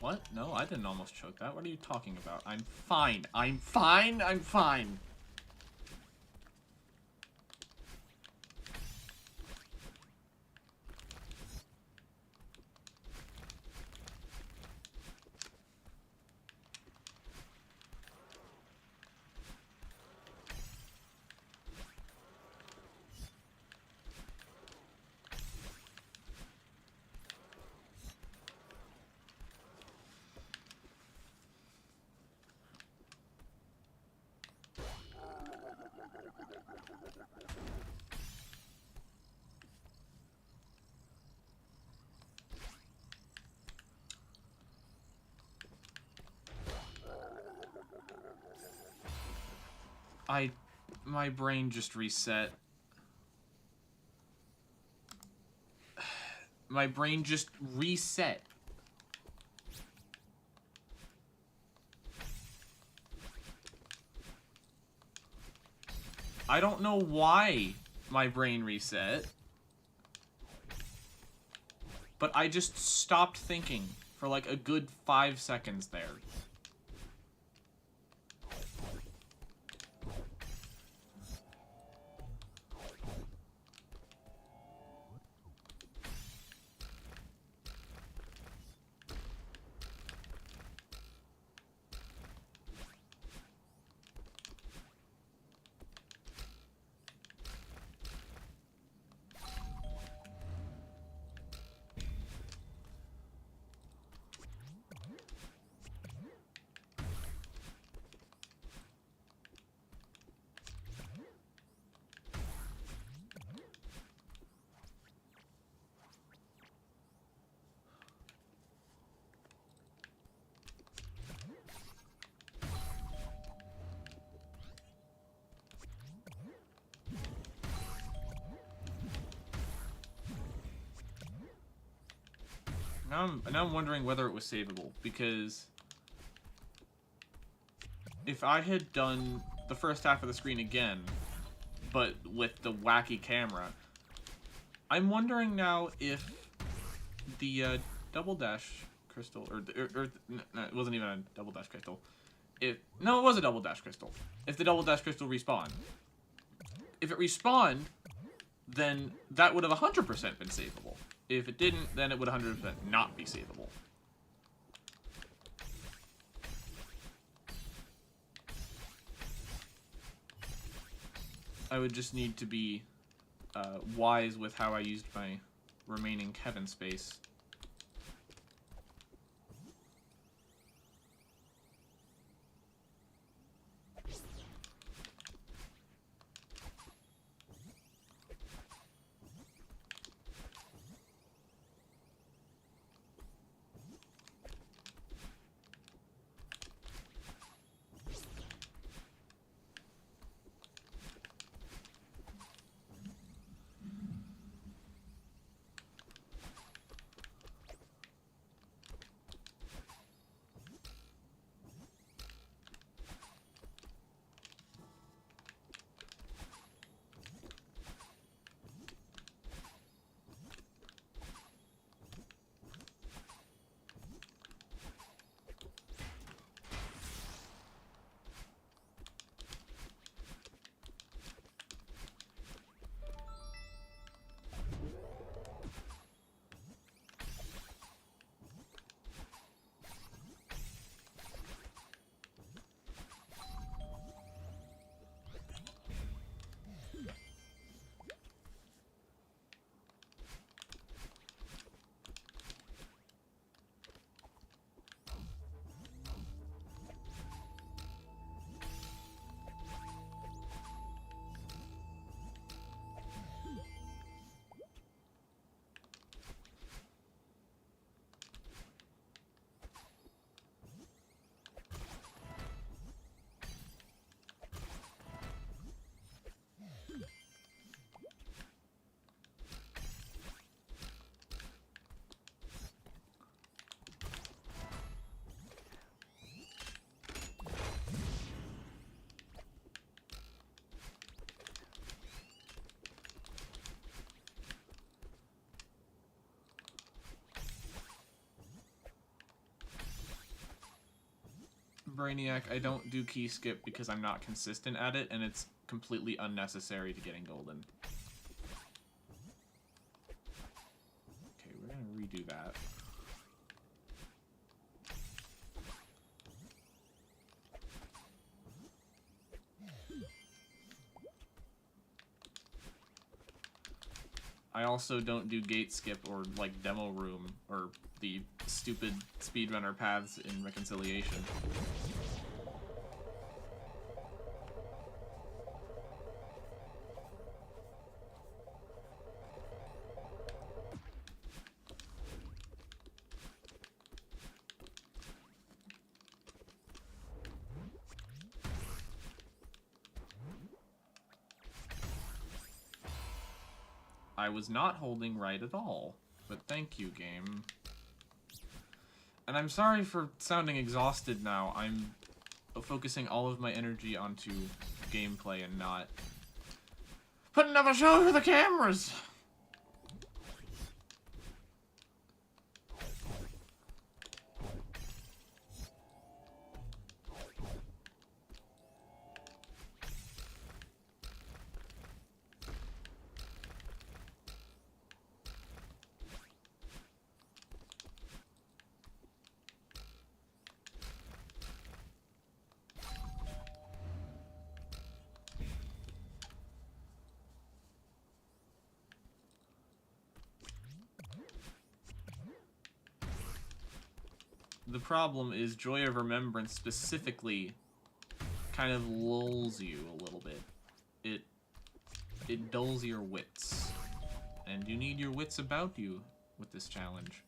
What? No, I didn't almost choke that. What are you talking about? I'm fine. I'm fine. I'm fine. My brain just reset. My brain just reset. I don't know why my brain reset, but I just stopped thinking for like a good 5 seconds there. Now I'm wondering whether it was savable, because if I had done the first half of the screen again, but with the wacky camera, I'm wondering now if the double dash crystal, no, it wasn't even a double dash crystal. No, it was a double dash crystal. If the double dash crystal respawned. If it respawned, then that would have 100% been savable. If it didn't, then it would 100% not be savable. I would just need to be wise with how I used my remaining Kevin space. Brainiac, I don't do key skip because I'm not consistent at it, and it's completely unnecessary to getting golden. Okay, we're gonna redo that. I also don't do gate skip or, like, demo room, or the stupid speedrunner paths in Reconciliation. I was not holding right at all, but thank you, game. And I'm sorry for sounding exhausted now. I'm focusing all of my energy onto gameplay and not putting up a show for the cameras. The problem is Joy of Remembrance specifically kind of lulls you a little bit. It dulls your wits. And you need your wits about you with this challenge.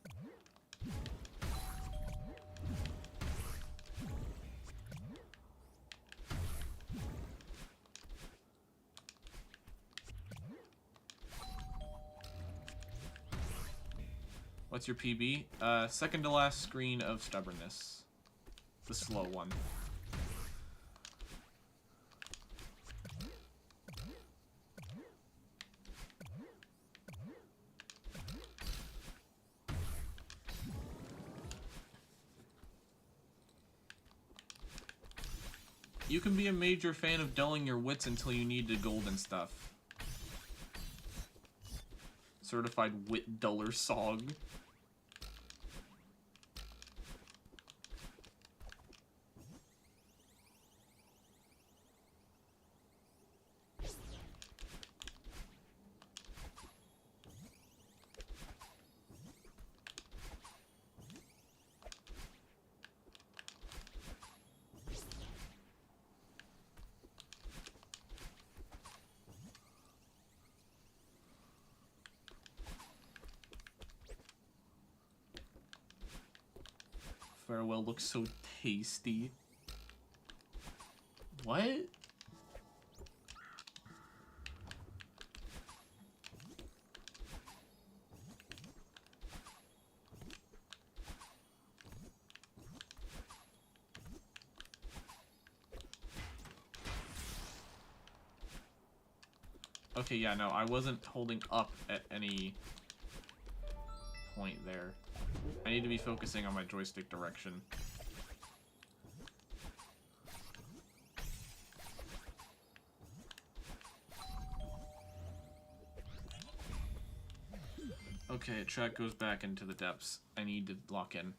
What's your PB? Second to last screen of Stubbornness. The slow one. You can be a major fan of dulling your wits until you need the golden stuff. Certified wit duller sog. Farewell looks so tasty. What? Okay, yeah, no, I wasn't holding up at any point there. I need to be focusing on my joystick direction. Okay, track goes back into the depths. I need to lock in.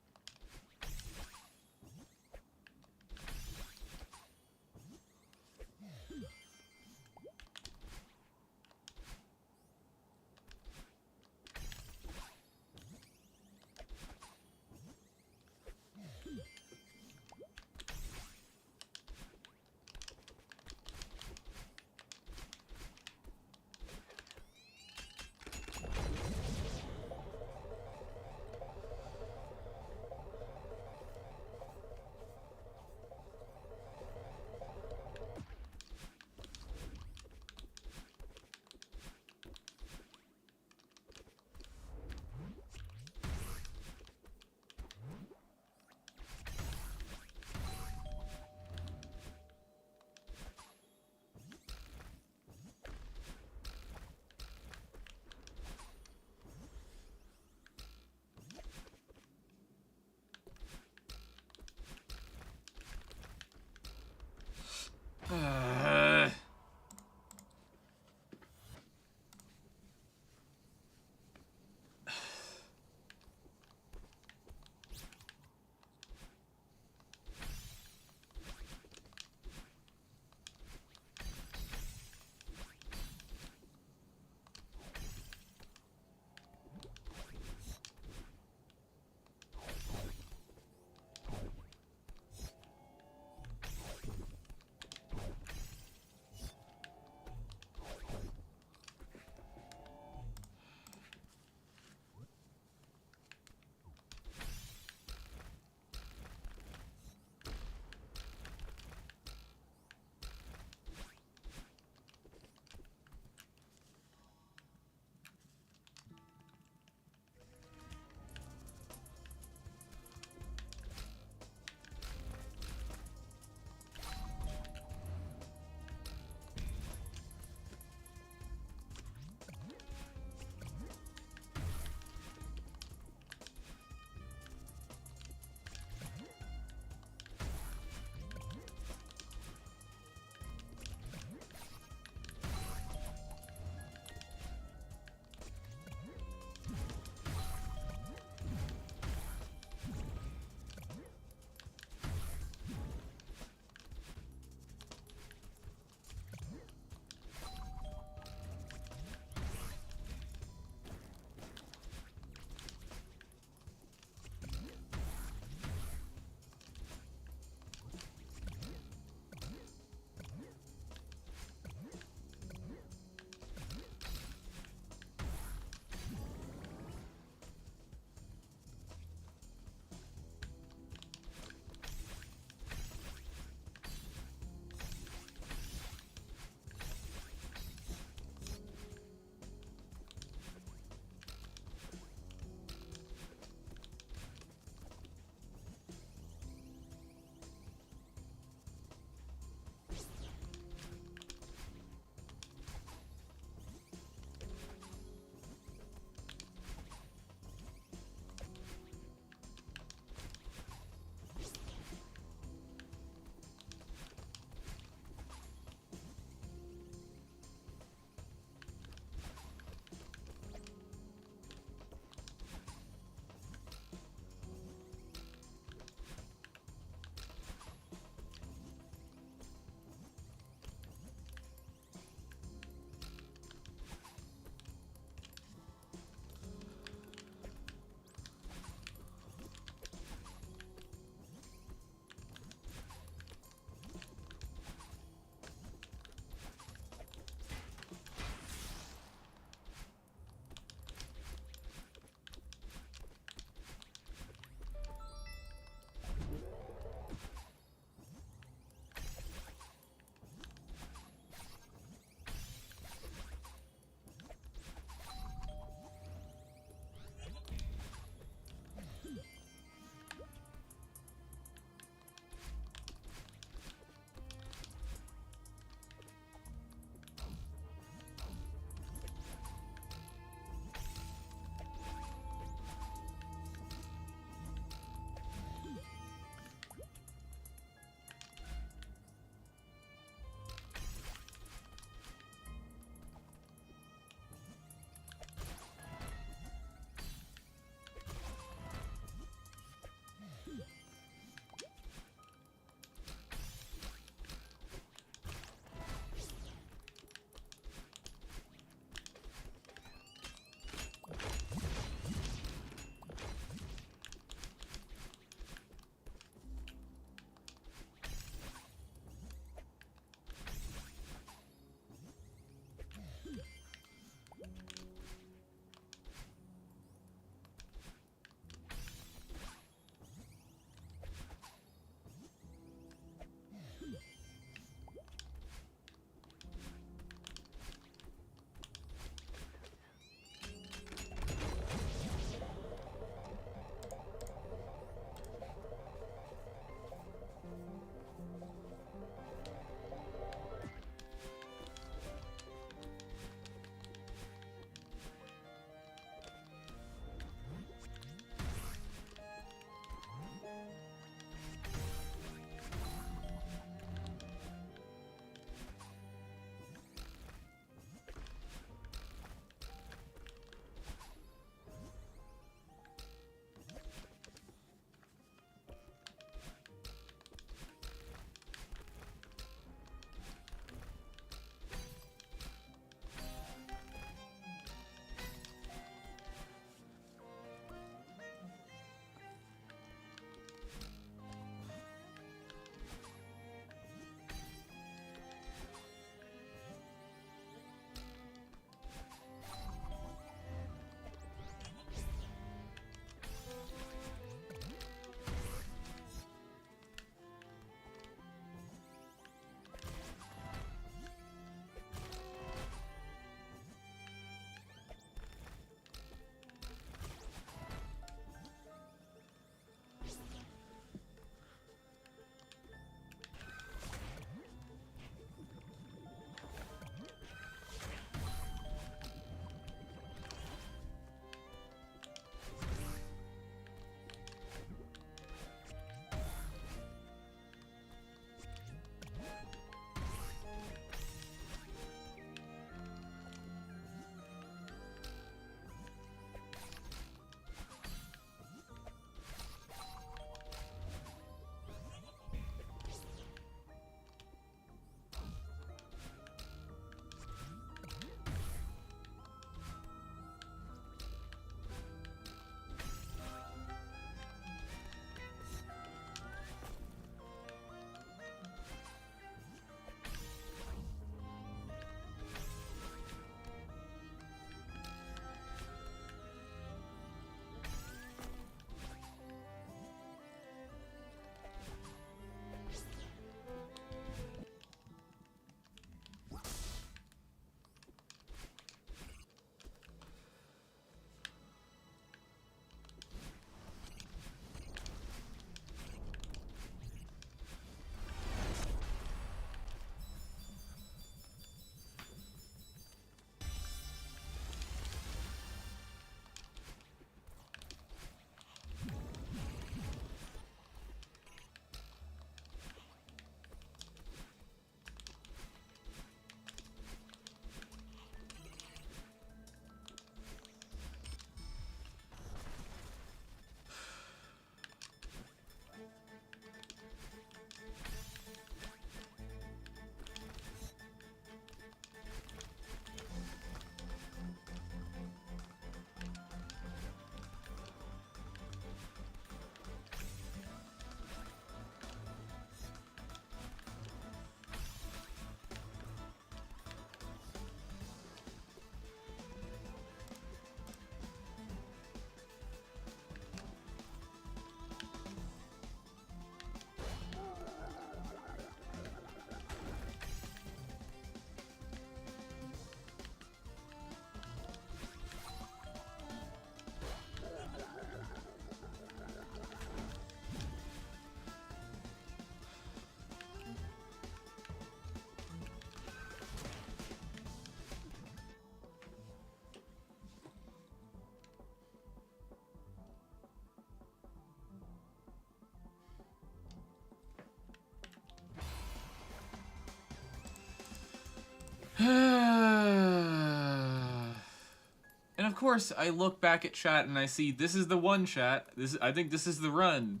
course, I look back at chat and I see this is the one, chat. I think this is the run.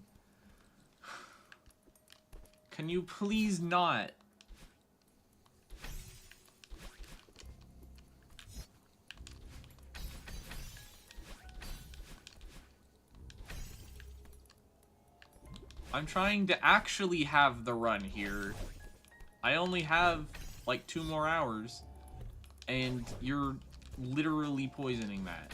Can you please not? I'm trying to actually have the run here. I only have like 2 more hours, and you're literally poisoning that.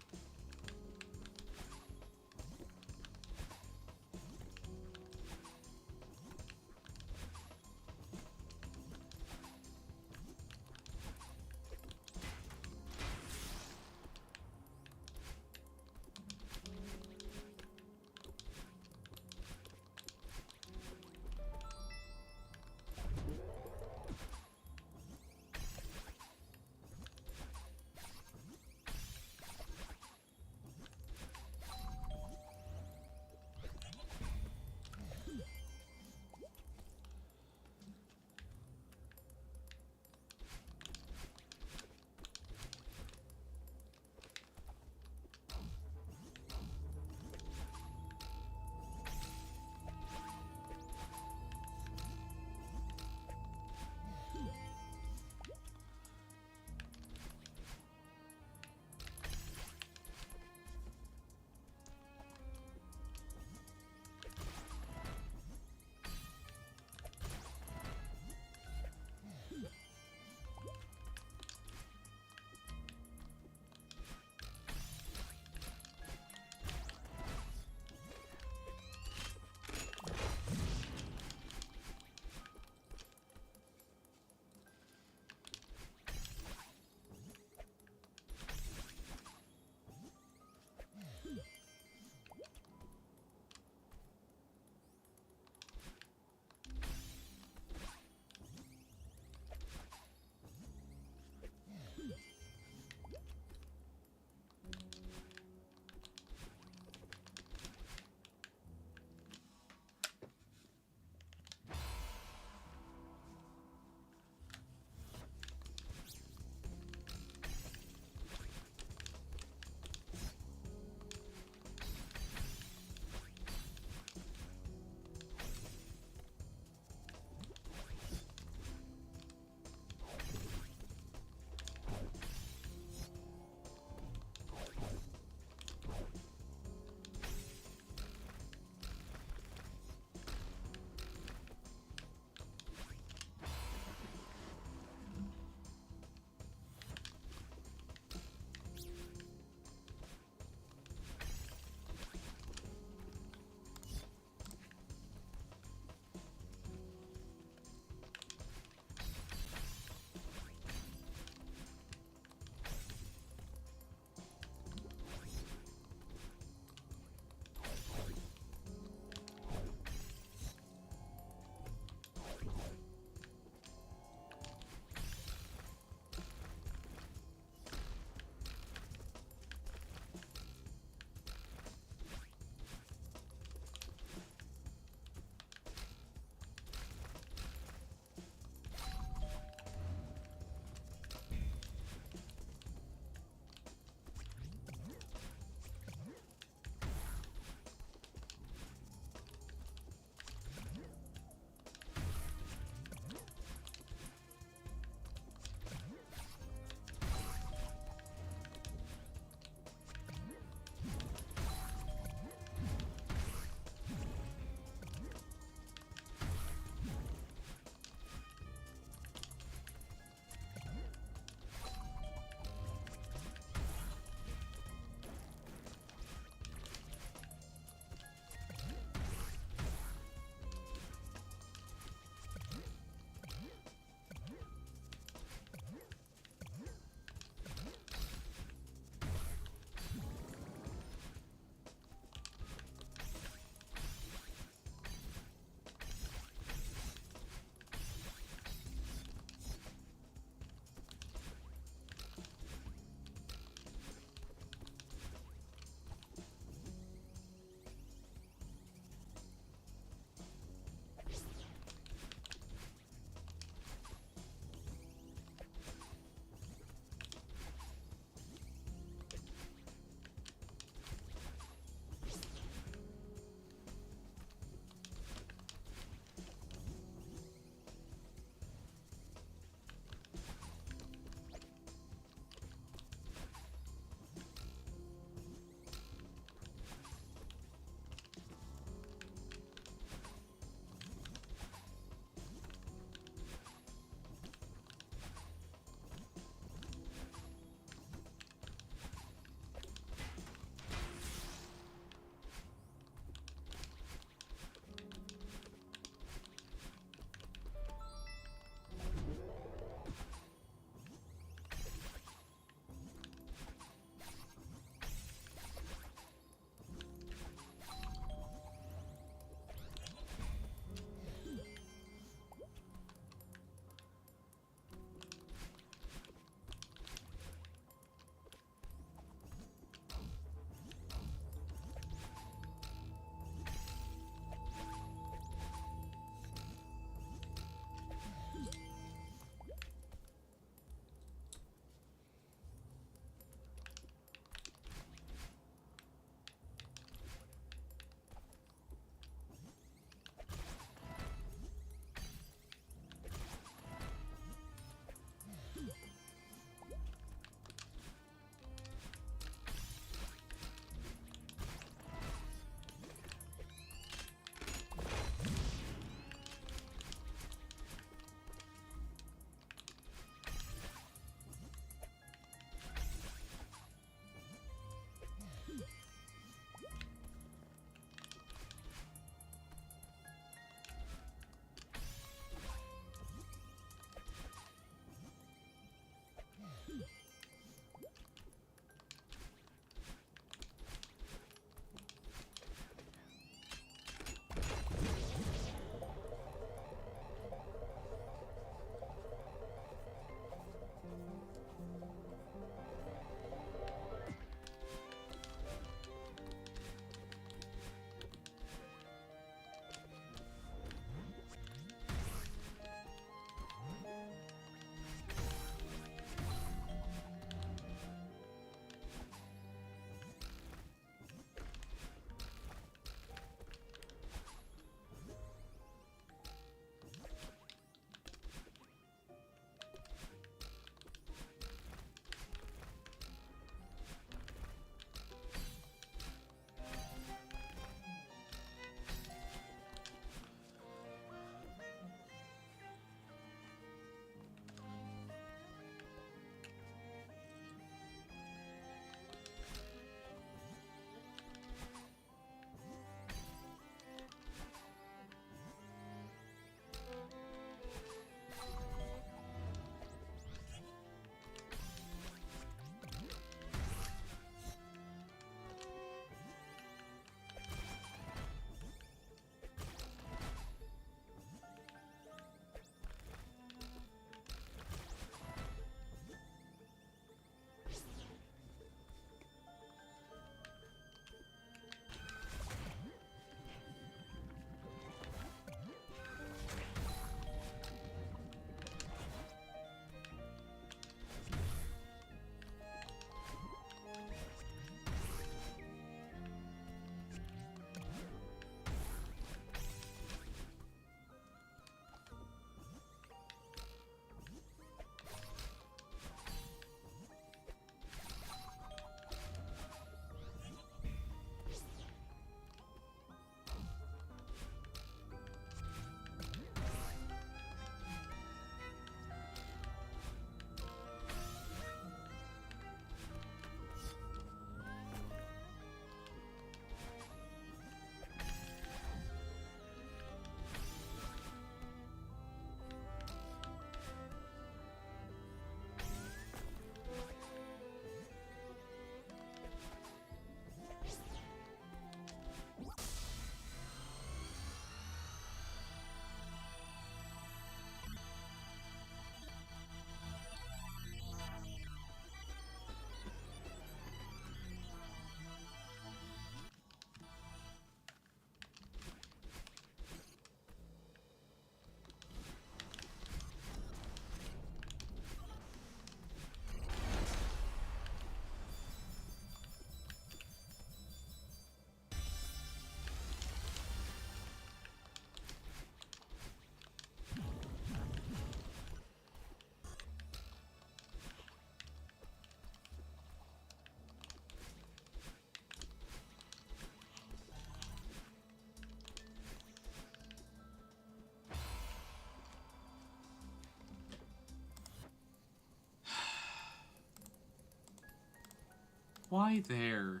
Why there?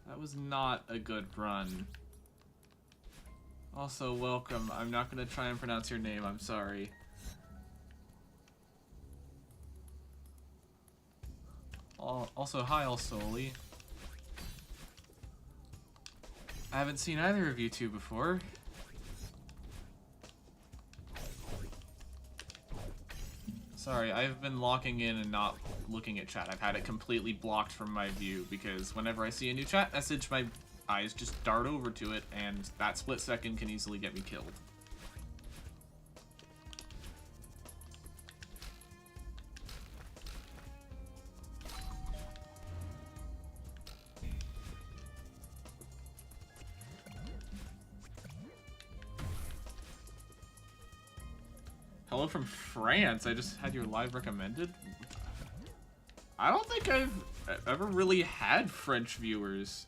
That was not a good run. Also, welcome. I'm not gonna try and pronounce your name, I'm sorry. Also, hi, Alsoli. I haven't seen either of you two before. Sorry, I've been locking in and not looking at chat. I've had it completely blocked from my view because whenever I see a new chat message, my eyes just dart over to it, and that split second can easily get me killed. Hello from France. I just had your live recommended. I don't think I've ever really had French viewers.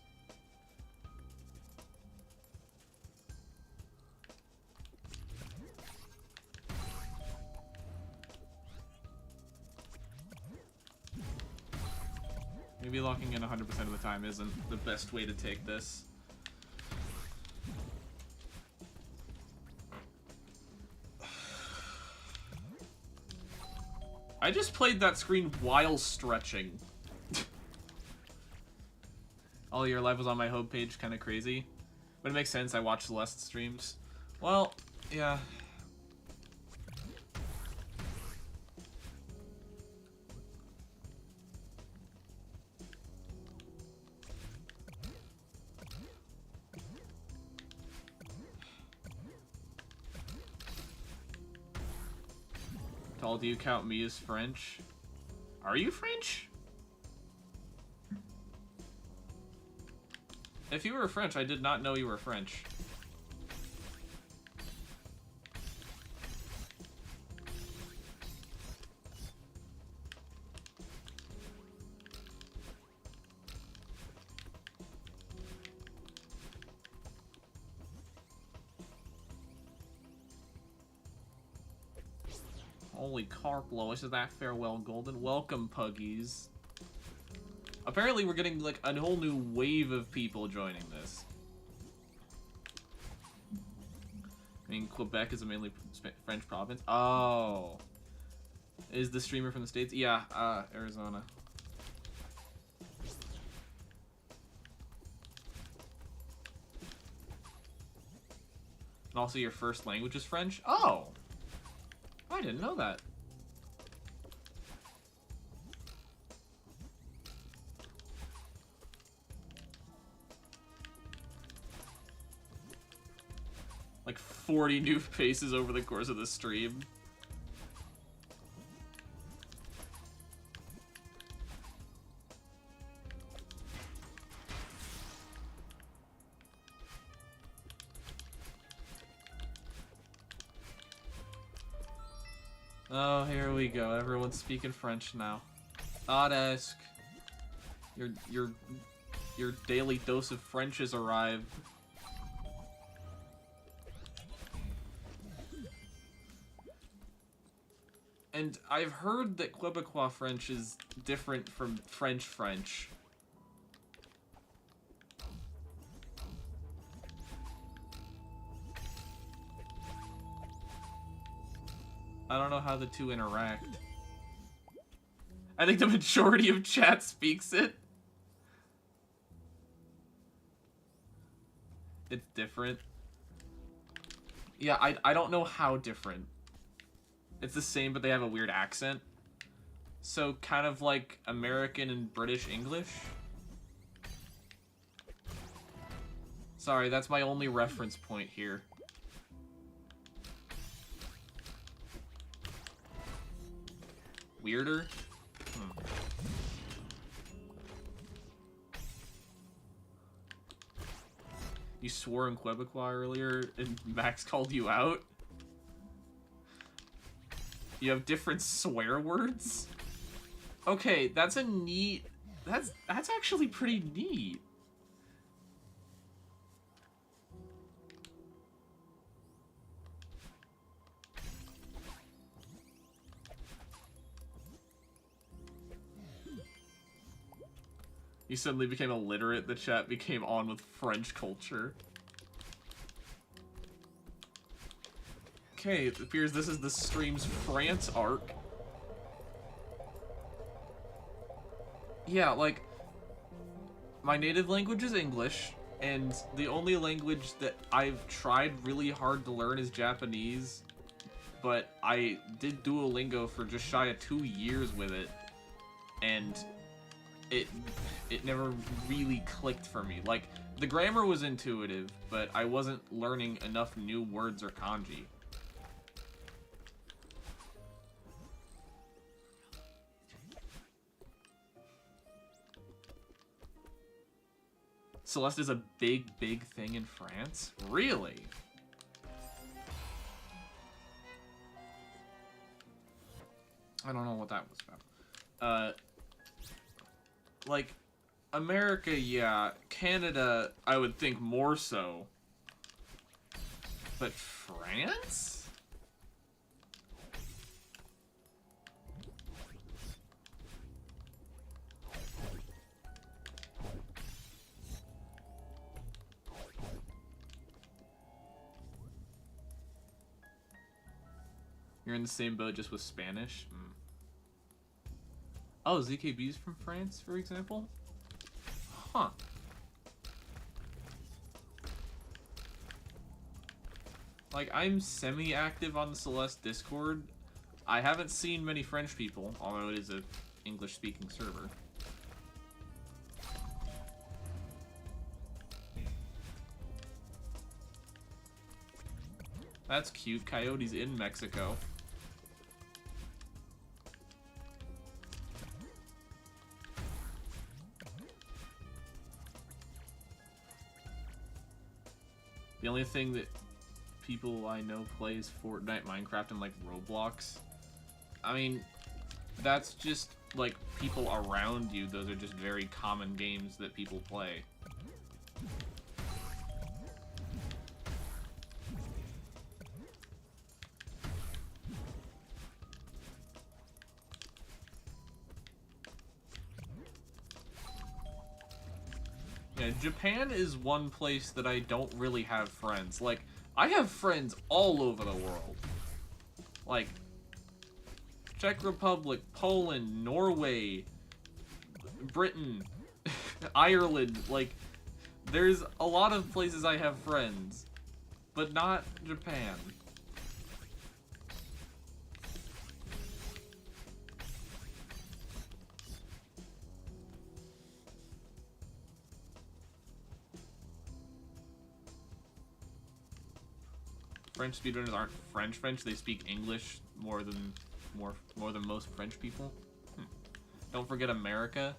Maybe locking in 100% of the time isn't the best way to take this. I just played that screen while stretching. Oh, your live was on my homepage, kind of crazy. But it makes sense, I watch Celeste streams. Well, yeah. Do you count me as French? Are you French? If you were French, I did not know you were French. Holy carp, Lois, is that farewell golden? Welcome, puggies. Apparently we're getting like a whole new wave of people joining this. I mean, Quebec is a mainly French province. Oh. Is the streamer from the States? Yeah, Arizona. And also your first language is French? Oh! I didn't know that. Like 40 new faces over the course of the stream. Oh, here we go. Everyone's speaking French now. Odesk. Your daily dose of French has arrived. And I've heard that Quebecois French is different from French. I don't know how the two interact. I think the majority of chat speaks it. It's different. Yeah, I don't know how different. It's the same, but they have a weird accent. So, kind of like American and British English. Sorry, that's my only reference point here. Weirder? You swore in Quebecois earlier and Max called you out? You have different swear words? Okay, that's a neat That's actually pretty neat. You suddenly became illiterate, the chat became on with French culture. Okay, it appears this is the stream's France arc. Yeah, like, my native language is English, and the only language that I've tried really hard to learn is Japanese, but I did Duolingo for just shy of 2 years with it, and it never really clicked for me. Like, the grammar was intuitive, but I wasn't learning enough new words or kanji. Celeste is a big thing in France? Really? I don't know what that was about. Like, America, yeah. Canada, I would think more so. But France? You're in the same boat just with Spanish? Mm. Oh, ZKB's from France, for example? Huh. Like, I'm semi-active on the Celeste Discord. I haven't seen many French people, although it is a English-speaking server. That's cute. Coyote's in Mexico. The only thing that people I know play is Fortnite, Minecraft, and, like, Roblox. I mean, that's just, like, people around you. Those are just very common games that people play. Yeah, Japan is one place that I don't really have friends. Like, I have friends all over the world. Like, Czech Republic, Poland, Norway, Britain, Ireland. Like, there's a lot of places I have friends, but not Japan. French speedrunners aren't French. They speak English more than most French people. Don't forget America.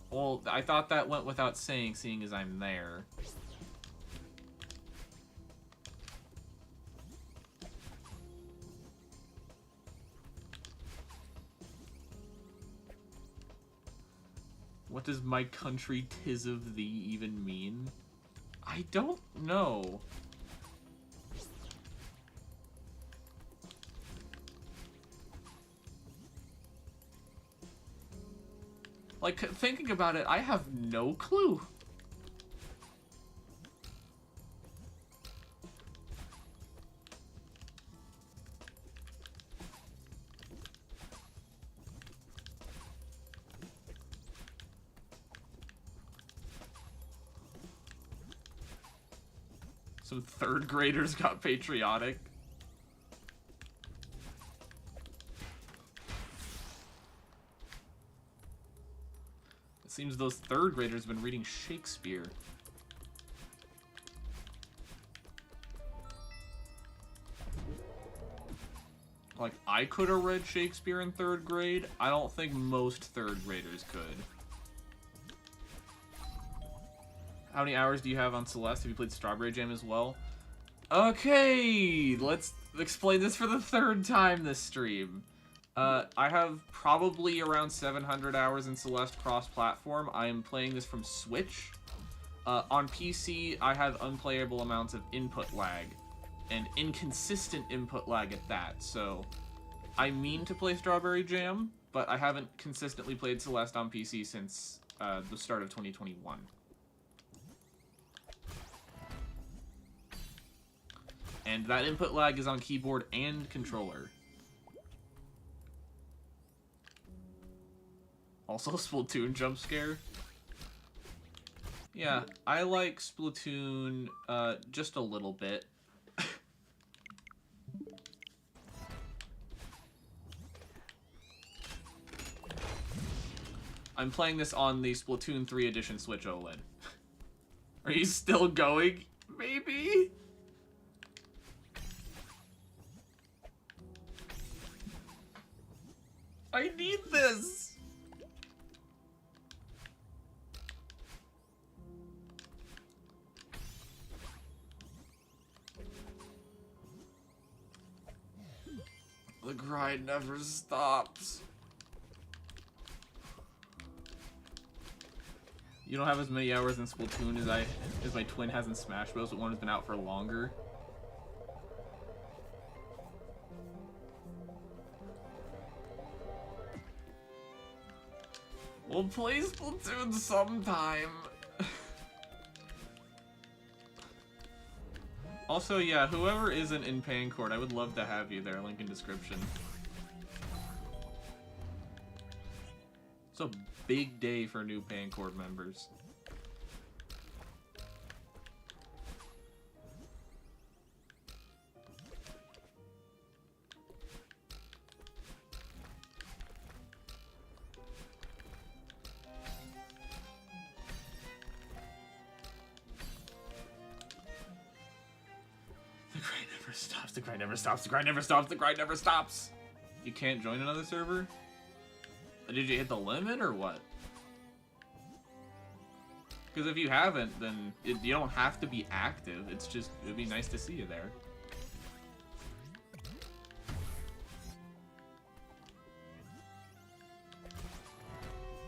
Well, I thought that went without saying, seeing as I'm there. What does my country 'tis of thee even mean? I don't know. Like, thinking about it, I have no clue. Some third graders got patriotic. It seems those third graders have been reading Shakespeare. Like, I could have read Shakespeare in third grade. I don't think most third graders could. How many hours do you have on Celeste? Have you played Strawberry Jam as well? Okay, let's explain this for the third time this stream. I have probably around 700 hours in Celeste cross-platform. I am playing this from Switch. On PC, I have unplayable amounts of input lag, and inconsistent input lag at that, so I mean to play Strawberry Jam, but I haven't consistently played Celeste on PC since the start of 2021. And that input lag is on keyboard and controller. Also, Splatoon jump scare. Yeah, I like Splatoon just a little bit. I'm playing this on the Splatoon 3 Edition Switch OLED. Are you still going? Maybe? I need this! The grind never stops. You don't have as many hours in Splatoon as my twin has in Smash Bros, but one has been out for longer. We'll play Splatoon sometime. Also, yeah, whoever isn't in Pancourt, I would love to have you there. Link in description. It's a big day for new Pancourt members. The grind never stops, the grind never stops, the grind never stops, the grind never stops! You can't join another server? Did you hit the limit or what? Because if you haven't, then you don't have to be active. It's just, it'd be nice to see you there.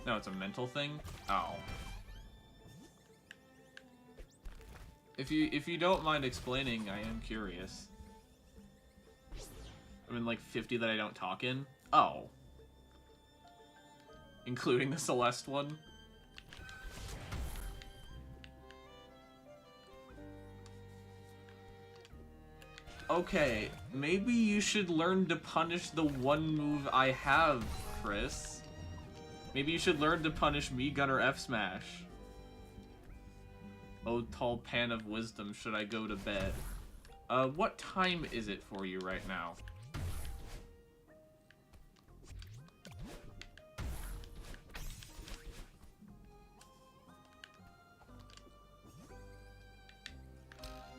No, it's a mental thing? Oh. If you don't mind explaining, I am curious. I mean, like 50 that I don't talk in? Oh. Including the Celeste one? Okay, maybe you should learn to punish the one move I have, Chris. Maybe you should learn to punish me, Gunner F Smash. Oh, tall pan of wisdom, should I go to bed? What time is it for you right now?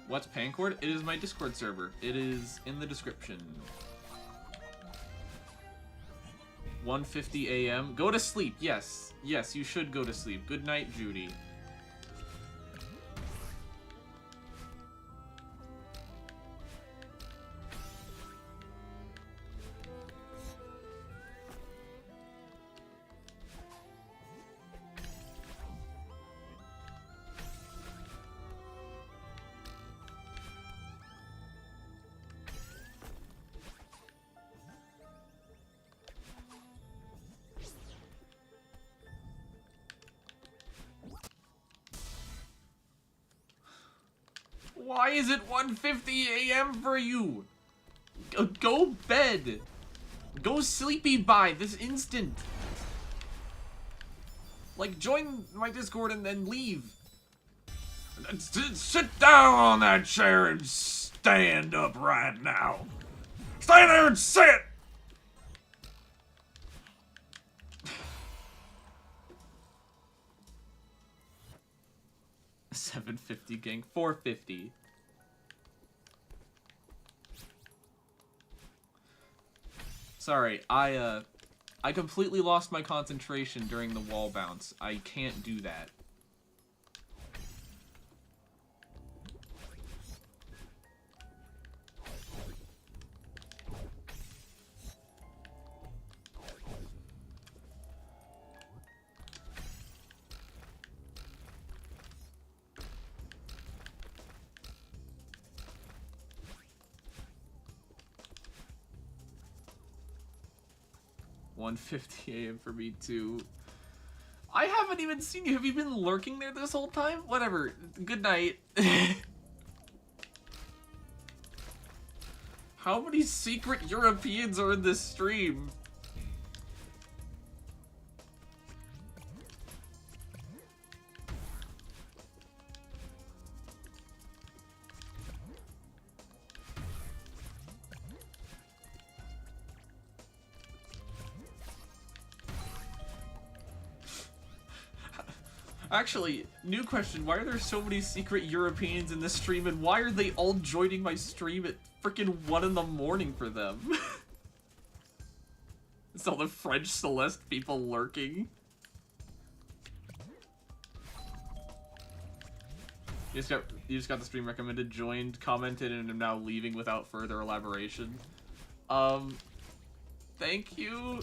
What's Pancourt? It is my Discord server. It is in the description. 1:50 a.m. Go to sleep. Yes. Yes, you should go to sleep. Good night, Judy. Why is it 1:50 a.m. for you? Go bed. Go sleepy by this instant. Like, join my Discord and then leave. Sit down on that chair and stand up right now. Stay there and sit! 750 gang, 450. Sorry, I completely lost my concentration during the wall bounce. I can't do that. 1:50 a.m. for me too. I haven't even seen you. Have you been lurking there this whole time? Whatever. Good night. How many secret Europeans are in this stream? Actually, new question, why are there so many secret Europeans in this stream, and why are they all joining my stream at freaking 1 in the morning for them? It's all the French Celeste people lurking. You just got the stream recommended, joined, commented, and am now leaving without further elaboration. Thank you.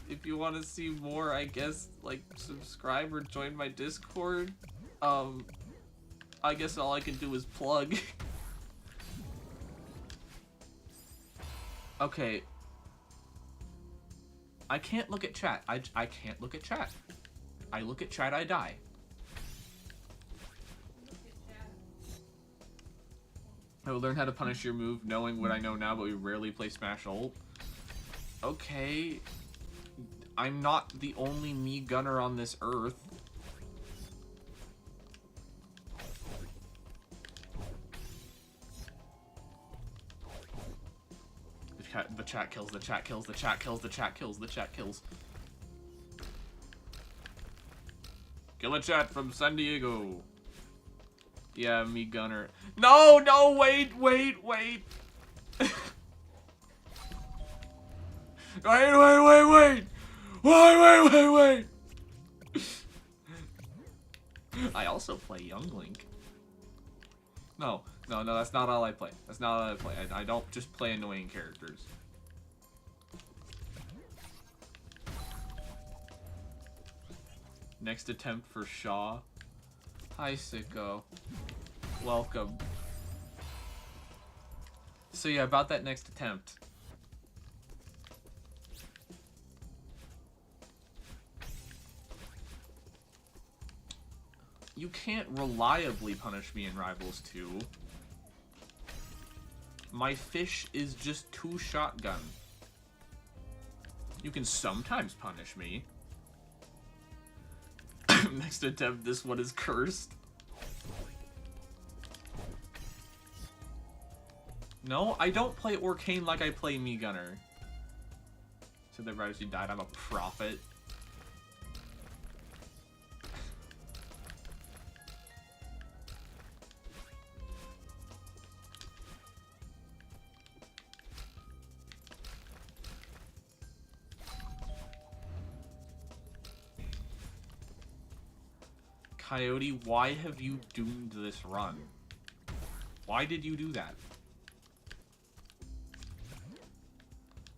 If you want to see more, I guess, like, subscribe or join my Discord. I guess all I can do is plug. Okay. I can't look at chat. I can't look at chat. I look at chat, I die. I will learn how to punish your move, knowing what I know now, but we rarely play Smash ult. Okay. I'm not the only me gunner on this earth. The chat kills, the chat kills, the chat kills, the chat kills, the chat kills. Kill a chat from San Diego. Yeah, me gunner. No, no, wait. Wait. Wait. I also play Young Link. No, that's not all I play. That's not all I play. I don't just play annoying characters. Next attempt for Shaw. Hi, Sicko. Welcome. So yeah, about that next attempt. You can't reliably punish me in Rivals 2. My fish is just 2 shotgun. You can sometimes punish me. Next attempt, this one is cursed. No, I don't play Orcane like I play Me Gunner. So the right as you died, I'm a prophet. Coyote, why have you doomed this run? Why did you do that?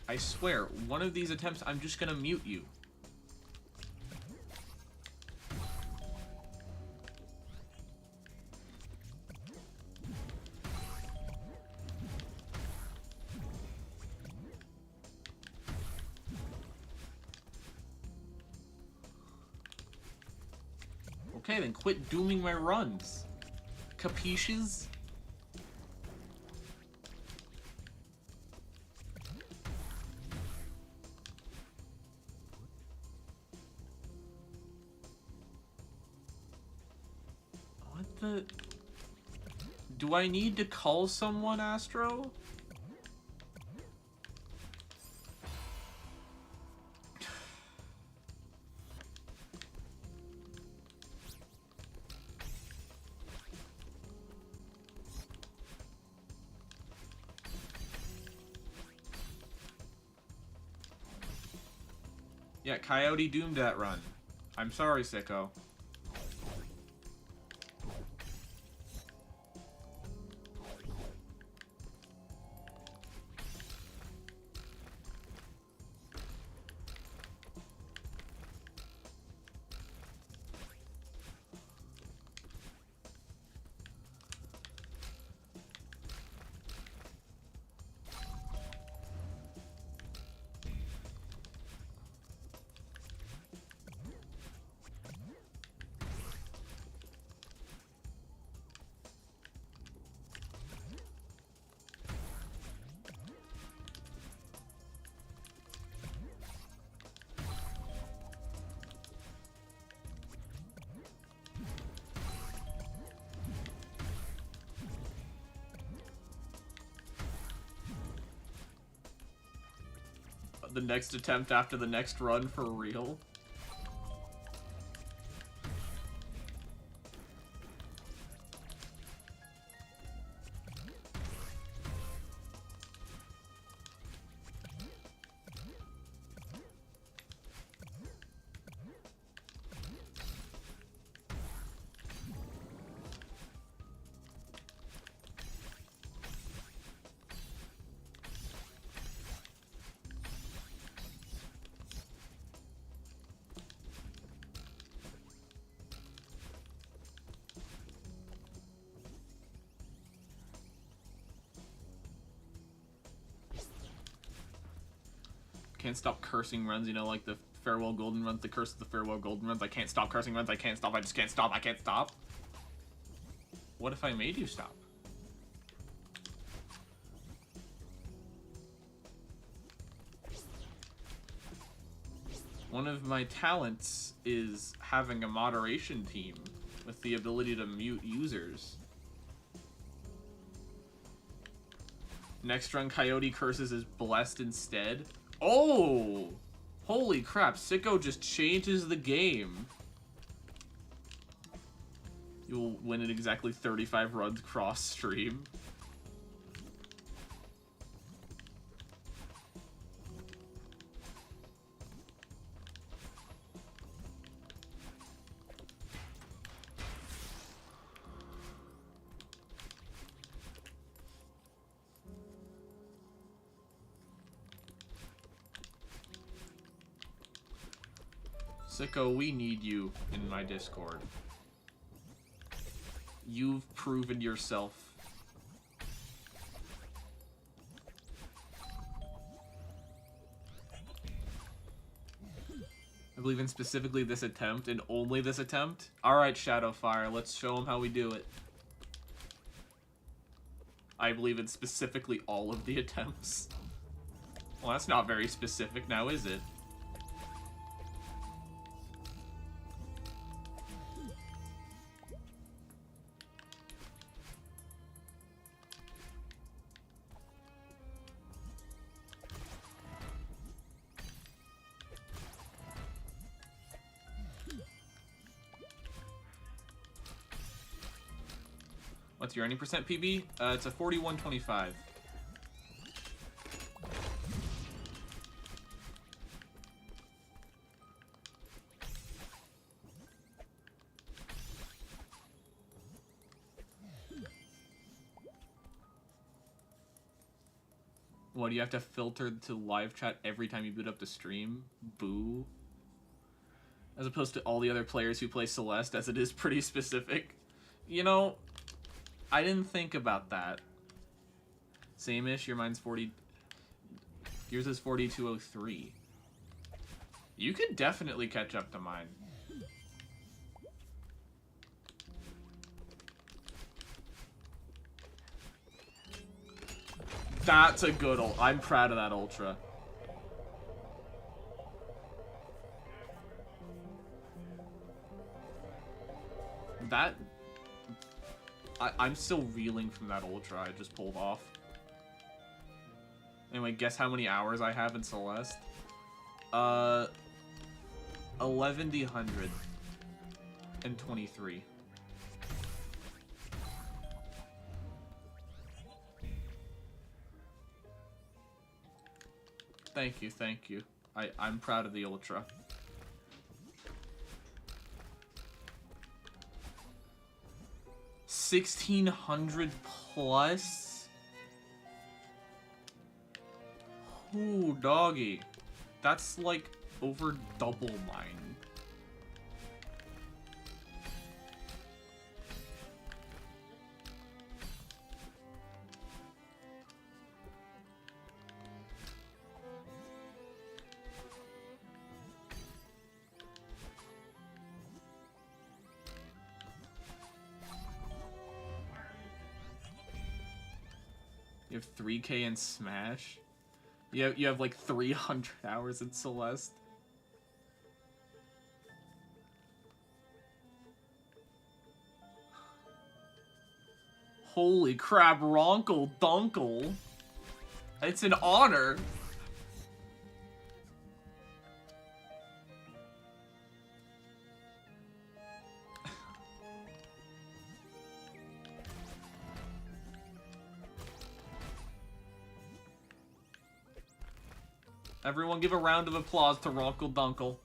I swear, one of these attempts, I'm just gonna mute you. Okay, then quit dooming my runs. Capisces? What the... Do I need to call someone, Astro? Yeah, Coyote doomed that run. I'm sorry, Sicko. the next attempt after the next run for real. Can't stop cursing runs, you know, like the Farewell Golden runs, the curse of the Farewell Golden runs. I can't stop cursing runs, I can't stop, I just can't stop, I can't stop. What if I made you stop? One of my talents is having a moderation team with the ability to mute users. Next run, Coyote Curses is blessed instead. Oh! Holy crap, Sicko just changes the game. You'll win in exactly 35 runs cross-stream. Sicko, we need you in my Discord. You've proven yourself. I believe in specifically this attempt, and only this attempt. Alright, Shadowfire, let's show him how we do it. I believe in specifically all of the attempts. Well, that's not very specific now, is it? What's your any percent PB? It's a 41.25. What, do you have to filter to live chat every time you boot up the stream? Boo. As opposed to all the other players who play Celeste, as it is pretty specific. You know, I didn't think about that. Same-ish, your mine's 40... Yours is 4203. You could definitely catch up to mine. That's a good ult. I'm proud of that Ultra. That... I'm still reeling from that Ultra I just pulled off. Anyway, guess how many hours I have in Celeste? 11,123. Thank you, thank you. I'm proud of the Ultra. $1,600 plus? Ooh, doggy. That's like over double mine. You have 3K in Smash? You have like 300 hours in Celeste? Holy crap, Ronkle Dunkle. It's an honor. Everyone give a round of applause to Ronkle Dunkle.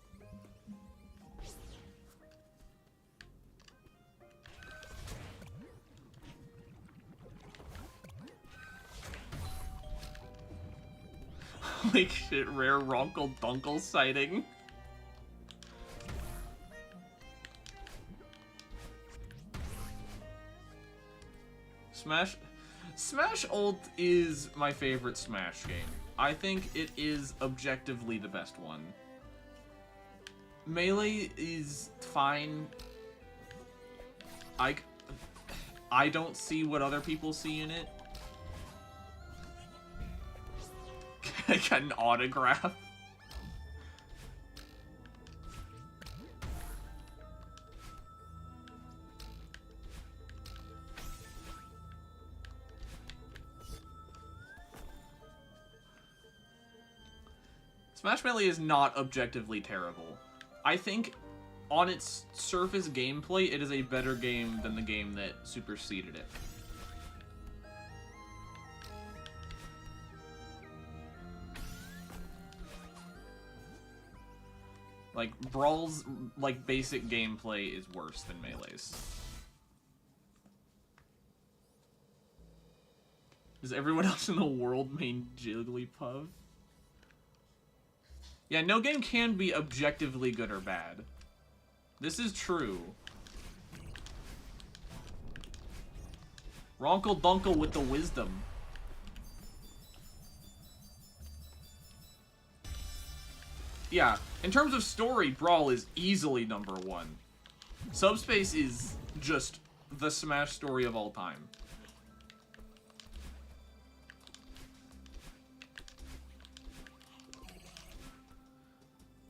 Holy shit, rare Ronkle Dunkle sighting. Smash Ult is my favorite Smash game. I think it is objectively the best one. Melee is fine. I don't see what other people see in it. I got an autograph. Smash Melee is not objectively terrible. I think on its surface gameplay, it is a better game than the game that superseded it. Like, Brawl's, like, basic gameplay is worse than Melee's. Does everyone else in the world main Jigglypuff? Yeah, no game can be objectively good or bad. This is true. Ronkle Dunkle with the wisdom. Yeah, in terms of story, Brawl is easily #1. Subspace is just the Smash story of all time.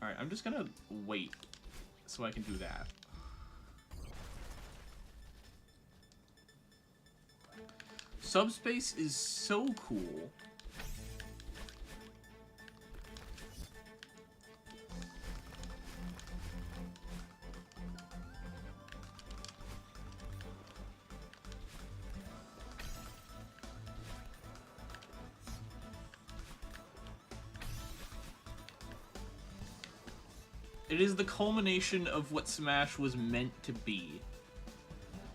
Alright, I'm just gonna wait so I can do that. Subspace is so cool. It is the culmination of what Smash was meant to be.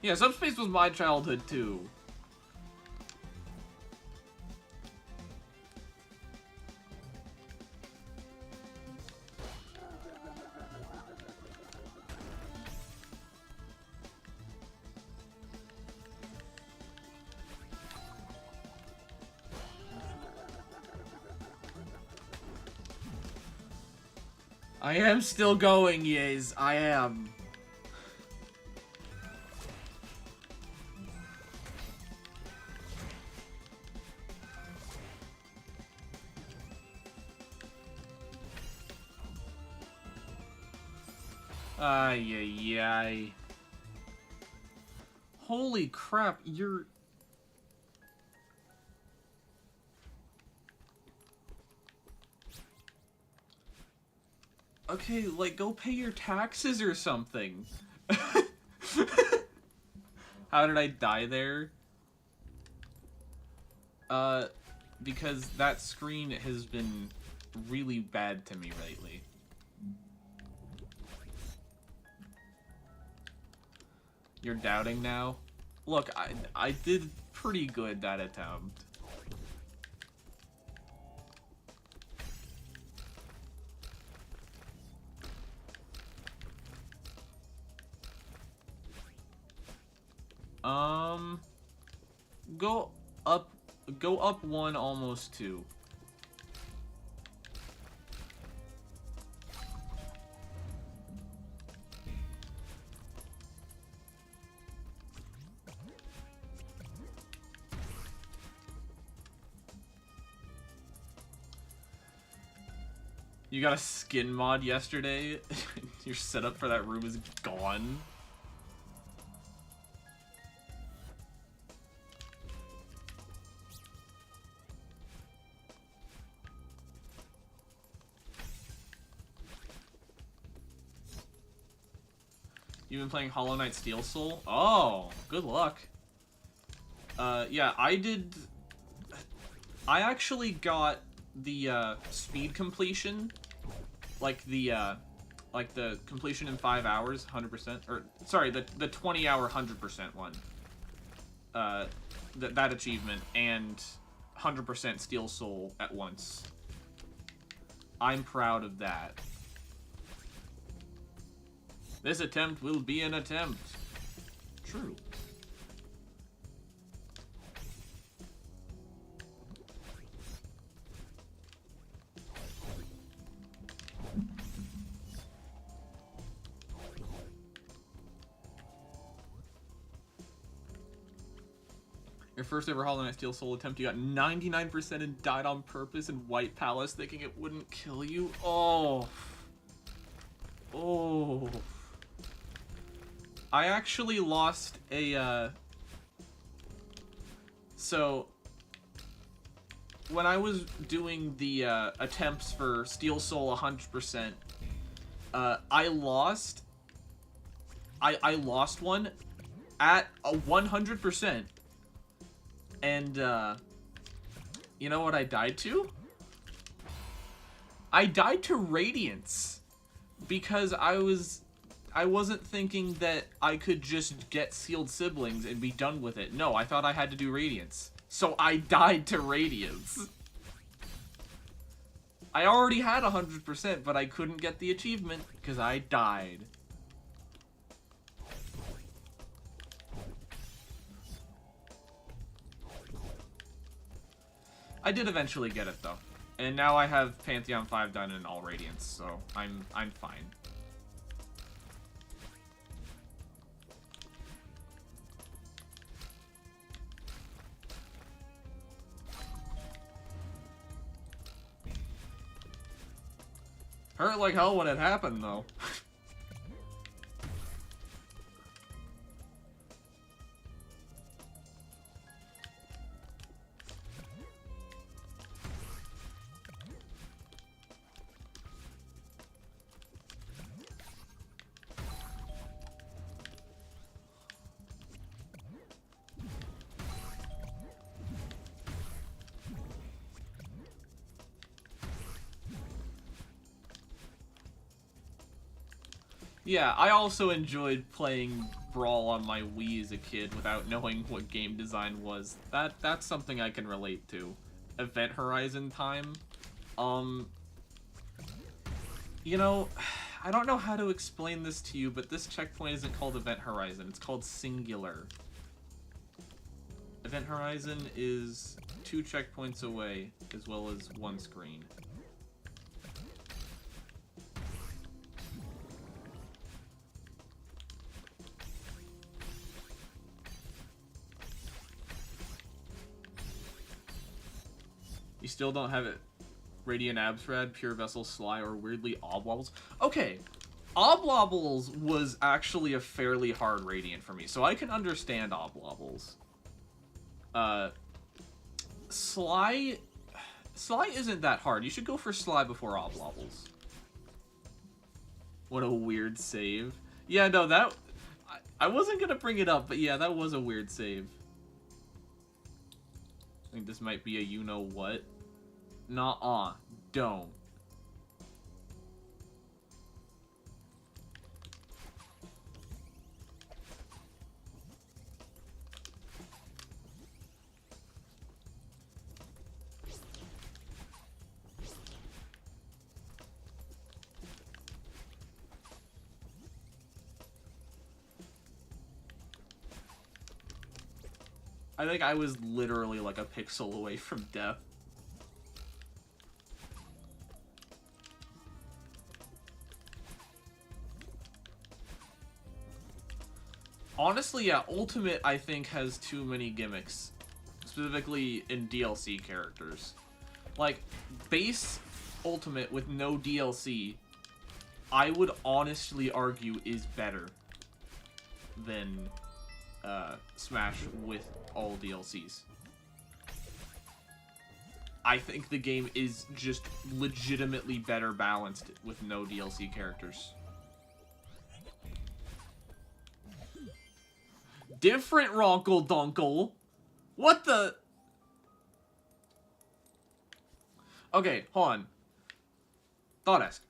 Yeah, Subspace was my childhood too. I am still going, yes, I am. Ay, ay, ay. Holy crap, you're... Okay, like, go pay your taxes or something. How did I die there? Because that screen has been really bad to me lately. You're doubting now? Look, I did pretty good that attempt. Go up 1, almost 2. You got a skin mod yesterday? Your setup for that room is gone? You've been playing Hollow Knight Steel Soul? Oh, good luck. Yeah, I actually got the speed completion, like the completion in 5 hours, 100%, or sorry, the 20-hour 100% one, that achievement, and 100% Steel Soul at once. I'm proud of that. This attempt will be an attempt. True. Your first ever Hollow Knight Steel Soul attempt, you got 99% and died on purpose in White Palace thinking it wouldn't kill you? Oh. Oh. I actually lost a, So, when I was doing the, attempts for Steel Soul 100%, I lost one at a 100%. And, you know what I died to? I died to Radiance. Because I wasn't thinking that I could just get Sealed Siblings and be done with it. No, I thought I had to do Radiance. So I died to Radiance. I already had 100%, but I couldn't get the achievement because I died. I did eventually get it though, and now I have Pantheon 5 done in all Radiance, so I'm fine. Hurt like hell when it happened though. Yeah, I also enjoyed playing Brawl on my Wii as a kid without knowing what game design was. That's something I can relate to. Event Horizon time. You know, I don't know how to explain this to you, but this checkpoint isn't called Event Horizon, it's called Singular. Event Horizon is 2 checkpoints away, as well as 1 screen. You still don't have it. Radiant Absrad, Pure Vessel, Sly, or weirdly Oblobbles. Okay, Oblobbles was actually a fairly hard Radiant for me, so I can understand Oblobbles. Sly isn't that hard. You should go for Sly before Oblobbles. What a weird save. Yeah, no, I wasn't gonna bring it up, but yeah, that was a weird save. I think this might be a you-know-what. Nuh-uh. Don't. I think I was literally like a pixel away from death. Honestly, yeah, Ultimate, I think, has too many gimmicks. Specifically in DLC characters. Like, base Ultimate with no DLC, I would honestly argue is better than Smash with all DLCs. I think the game is just legitimately better balanced with no DLC characters. Different Ronkle Dunkle. What the? Okay, hold on. Thought ask.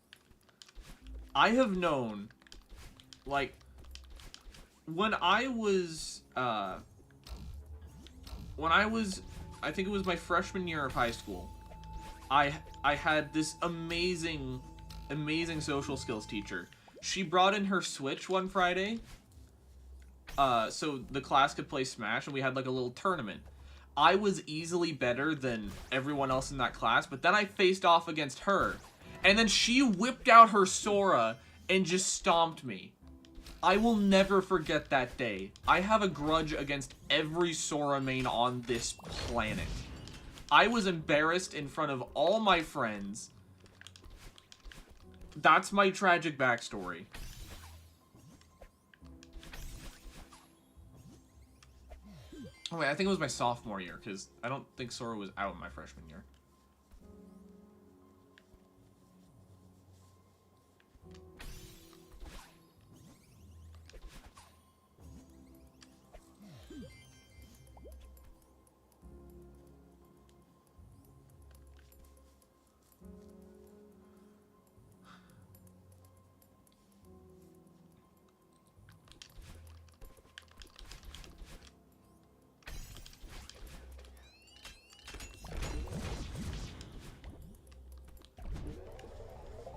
I have known, like, when I was, I think it was my freshman year of high school, I had this amazing social skills teacher. She brought in her Switch one Friday, so the class could play Smash, and we had, like, a little tournament. I was easily better than everyone else in that class, but then I faced off against her, and then she whipped out her Sora and just stomped me. I will never forget that day. I have a grudge against every Sora main on this planet. I was embarrassed in front of all my friends. That's my tragic backstory. Oh wait, I think it was my sophomore year, because I don't think Sora was out my freshman year.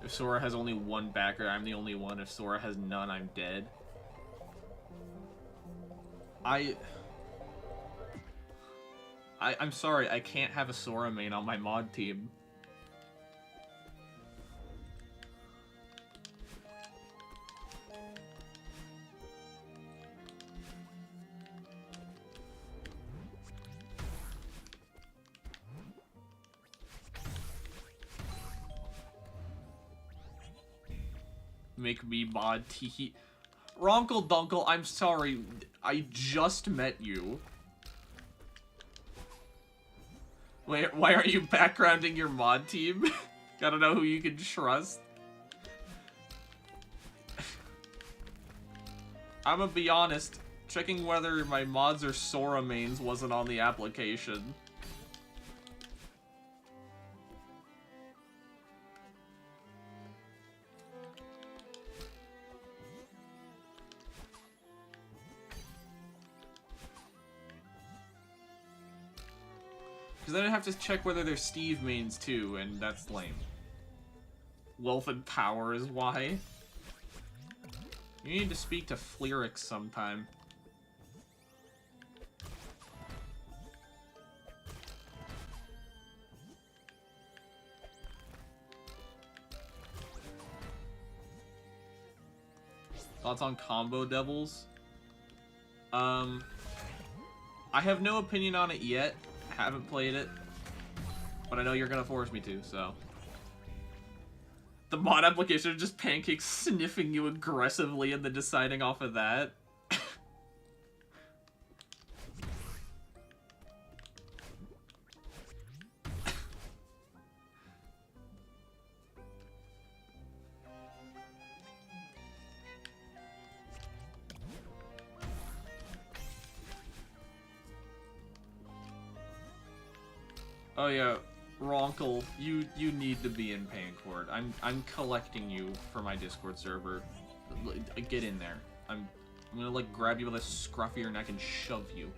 If Sora has only one backer, I'm the only one. If Sora has none, I'm dead. I'm sorry, I can't have a Sora main on my mod team. Make me mod tee. Ronkle Dunkle, I'm sorry. I just met you. Wait, why aren't you backgrounding your mod team? Gotta know who you can trust. I'ma be honest, checking whether my mods are Sora mains wasn't on the application. Because then I have to check whether they're Steve mains too, and that's lame. Wealth and power is why. You need to speak to Flerix sometime. Thoughts on Combo Devils? I have no opinion on it yet. Haven't played it, but I know you're gonna force me to, so. The mod application is just Pancake sniffing you aggressively and then deciding off of that. Oh yeah, Ronkle, you need to be in Pancourt. I'm collecting you for my Discord server. Get in there. I'm gonna like grab you by the scruff of your neck and shove you.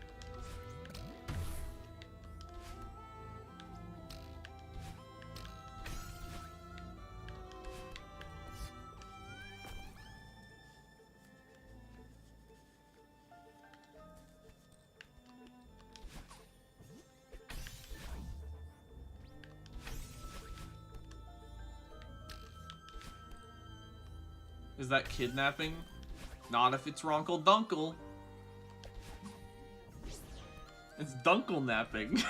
Is that kidnapping? Not if it's Ronkle Dunkle. It's Dunkle napping.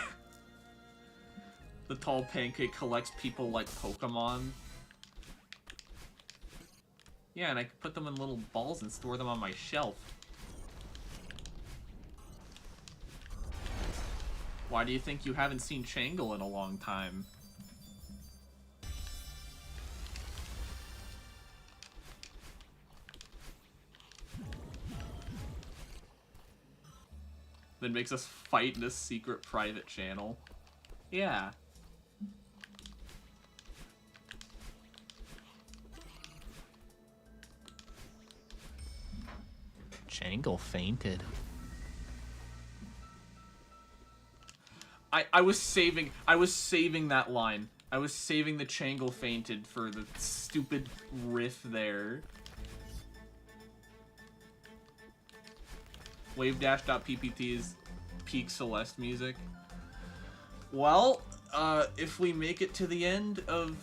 The tall pancake collects people like Pokemon. Yeah, and I can put them in little balls and store them on my shelf. Why do you think you haven't seen Changle in a long time? Then makes us fight in a secret private channel. Yeah. Jangle fainted. I was saving that line. I was saving the Changle fainted for the stupid riff there. Wavedash.ppt is peak Celeste music. Well, if we make it to the end of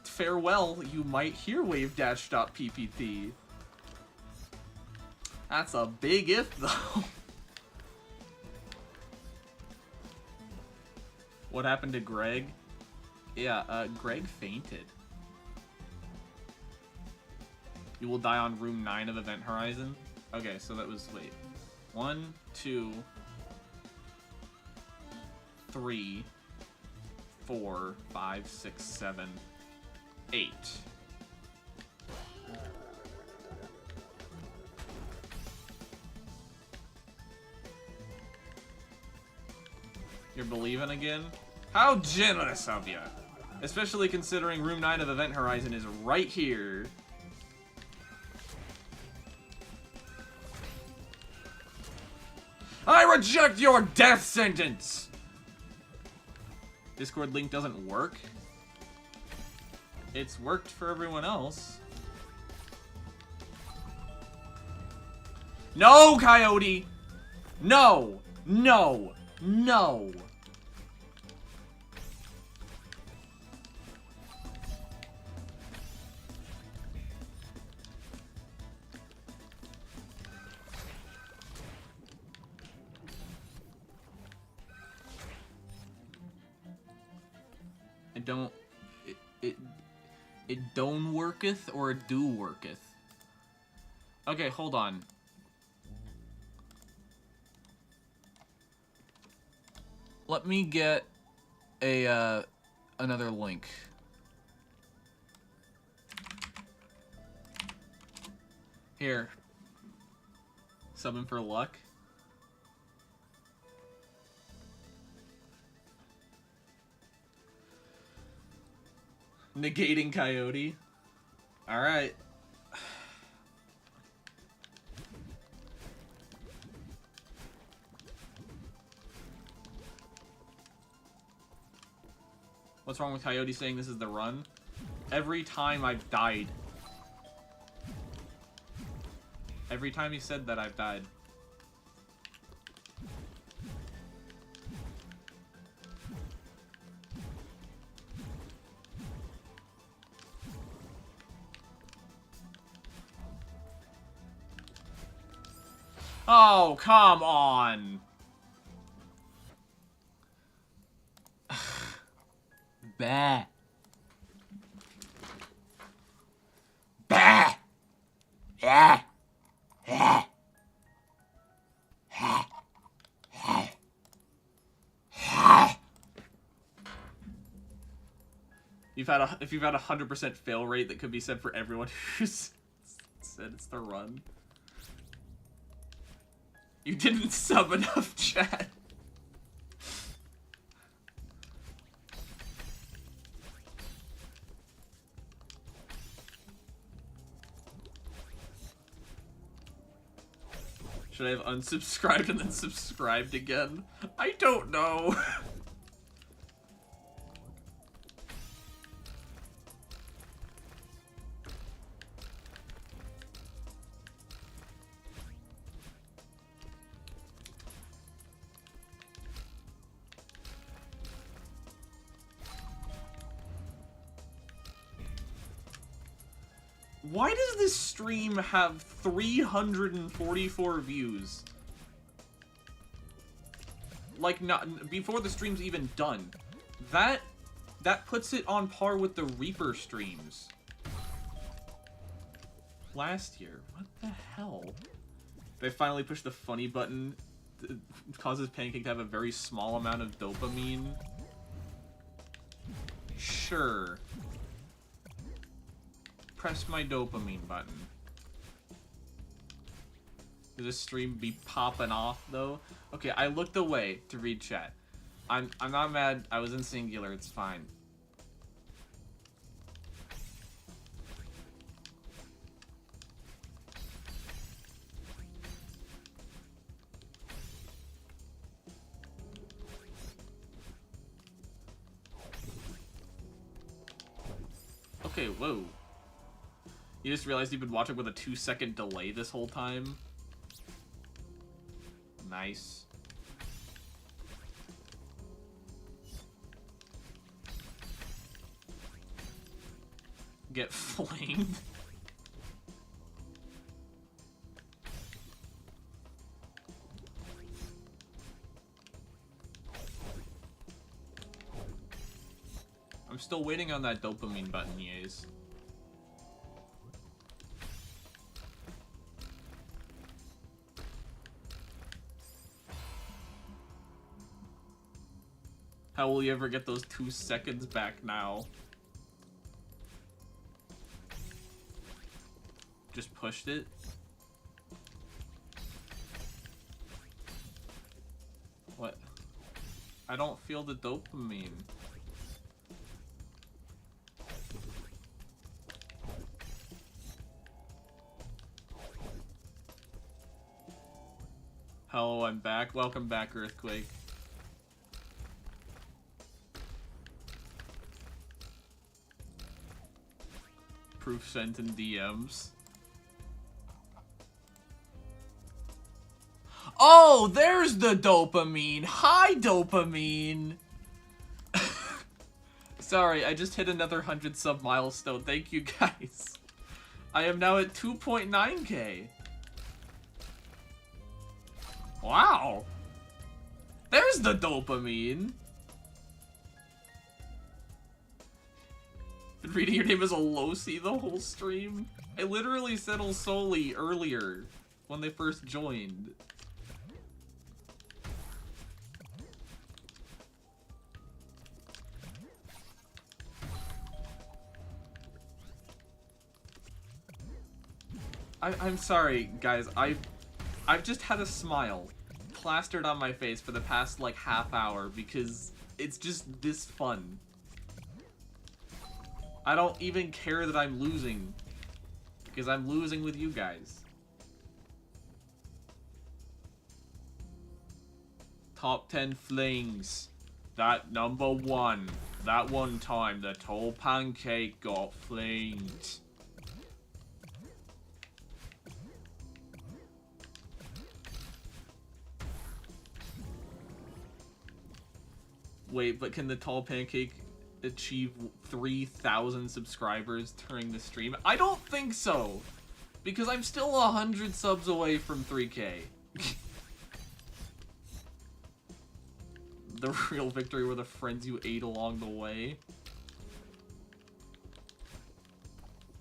Farewell, you might hear Wavedash.ppt. That's a big if, though. What happened to Greg? Yeah, Greg fainted. You will die on room 9 of Event Horizon? Okay, so that was, wait. 1, 2, 3, 4, 5, 6, 7, 8. You're believing again? How generous of you! Especially considering room 9 of Event Horizon is right here. I reject your death sentence! Discord link doesn't work? It's worked for everyone else. No, Coyote! No! No! No! It don't worketh or it do worketh. Okay, hold on. Let me get a another link. Here. Summon for luck. Negating Coyote. Alright. What's wrong with Coyote saying this is the run? Every time I've died. Every time he said that, I've died. Oh, come on! Bah. Bah. Yeah. Yeah. If you've had a 100% fail rate, that could be said for everyone who's said it's the run. You didn't sub enough, chat. Should I have unsubscribed and then subscribed again? I don't know. Why does this stream have 344 views? Like, not before the stream's even done. That puts it on par with the Reaper streams last year. What the hell? They finally pushed the funny button. It causes Pancake to have a very small amount of dopamine. Sure. Press my dopamine button. Does this stream be popping off though? Okay, I looked away to read chat. I'm not mad. I was in singular. It's fine. Okay, whoa. You just realized you've been watching with a 2-second delay this whole time? Nice. Get flamed. I'm still waiting on that dopamine button, yes. How will you ever get those 2 seconds back now? Just pushed it? What? I don't feel the dopamine. Hello, I'm back. Welcome back, Earthquake. Proof sent in DMs. Oh, there's the dopamine. Hi, dopamine. Sorry, I just hit another 100 sub milestone. Thank you, guys. I am now at 2.9k. Wow. There's the dopamine. Been reading your name as a Losi the whole stream. I literally said Olsoli earlier when they first joined. I'm sorry, guys. I've just had a smile plastered on my face for the past, like, half hour because it's just this fun. I don't even care that I'm losing because I'm losing with you guys. Top 10 flings. That number 1. That one time the tall pancake got flinged. Wait, but can the tall pancake achieve 3,000 subscribers during the stream? I don't think so, because I'm still 100 subs away from 3k. The real victory were the friends you ate along the way.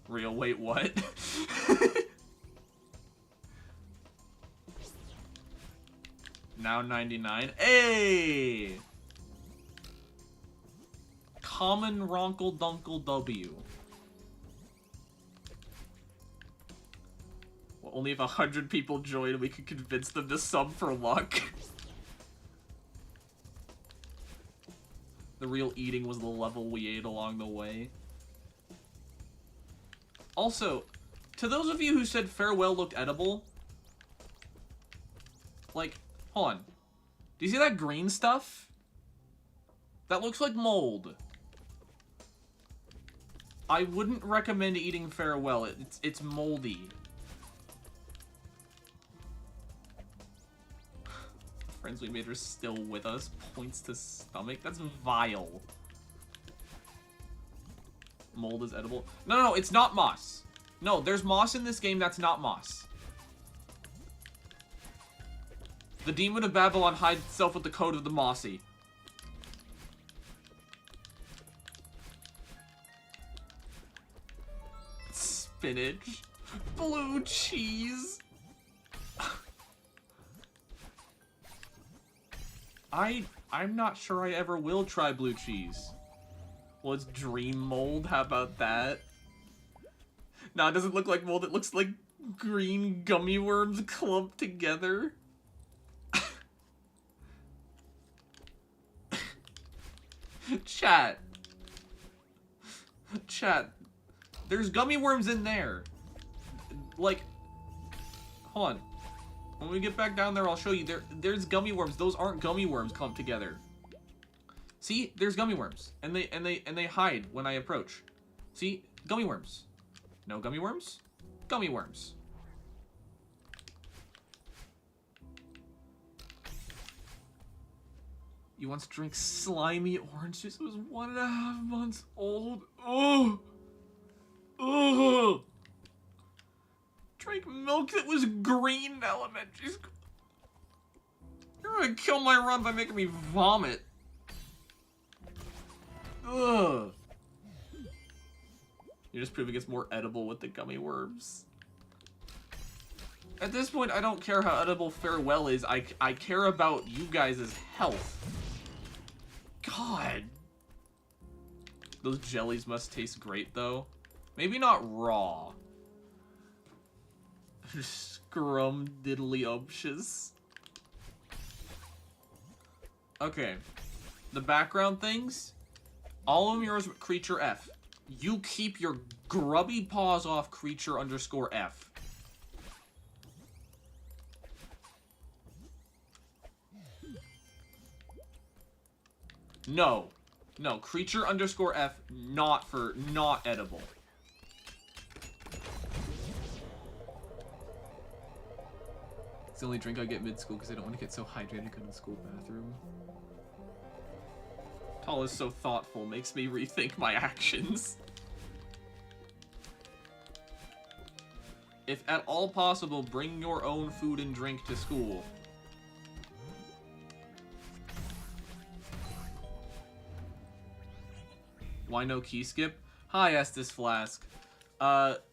Real, wait, what? Now 99. Hey! Common Ronkle Dunkle W. Well, only if 100 people join, we could convince them to sub for luck. The real eating was the level we ate along the way. Also, to those of you who said farewell looked edible, like, hold on. Do you see that green stuff? That looks like mold. I wouldn't recommend eating farewell. It's moldy. Friends we made are still with us. Points to stomach. That's vile. Mold is edible. No, it's not moss. No, there's moss in this game that's not moss. The Demon of Babylon hides itself with the code of the mossy. Spinach. Blue cheese. I'm not sure I ever will try blue cheese. Well, it's dream mold. How about that? No, it doesn't look like mold. It looks like green gummy worms clumped together. Chat. There's gummy worms in there. Like, hold on. When we get back down there, I'll show you. There's gummy worms. Those aren't gummy worms clumped together. See, there's gummy worms, and they hide when I approach. See, Gummy worms. No gummy worms? Gummy worms. You once drank slimy orange juice. It was 1.5 months old. Oh! Oh! Drank milk that was green in elementary school. You're gonna kill my run by making me vomit. Ugh. You're just proving it's more edible with the gummy worms. At this point, I don't care how edible Farewell is. I care about you guys' health. God. Those jellies must taste great, though. Maybe not raw. Scrumdiddlyumptious. Okay. The background things. All of them yours with Creature F. You keep your grubby paws off Creature _F. No. No, Creature _F, not edible. It's the only drink I get mid-school because I don't want to get so hydrated to go to the school bathroom. Tall is so thoughtful, makes me rethink my actions. If at all possible, bring your own food and drink to school. Why no key skip? Hi, Estes Flask.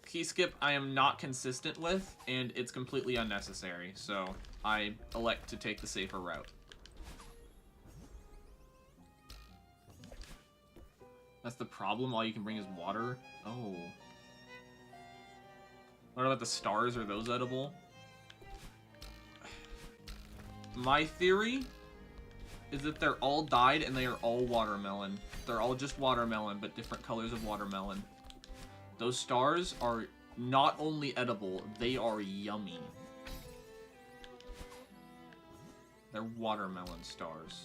Key skip I am not consistent with, and it's completely unnecessary, so I elect to take the safer route. That's the problem, all you can bring is water? Oh. What about the stars? Are those edible? My theory is that they're all dyed and they are all watermelon. They're all just watermelon, but different colors of watermelon. Those stars are not only edible, they are yummy. They're watermelon stars.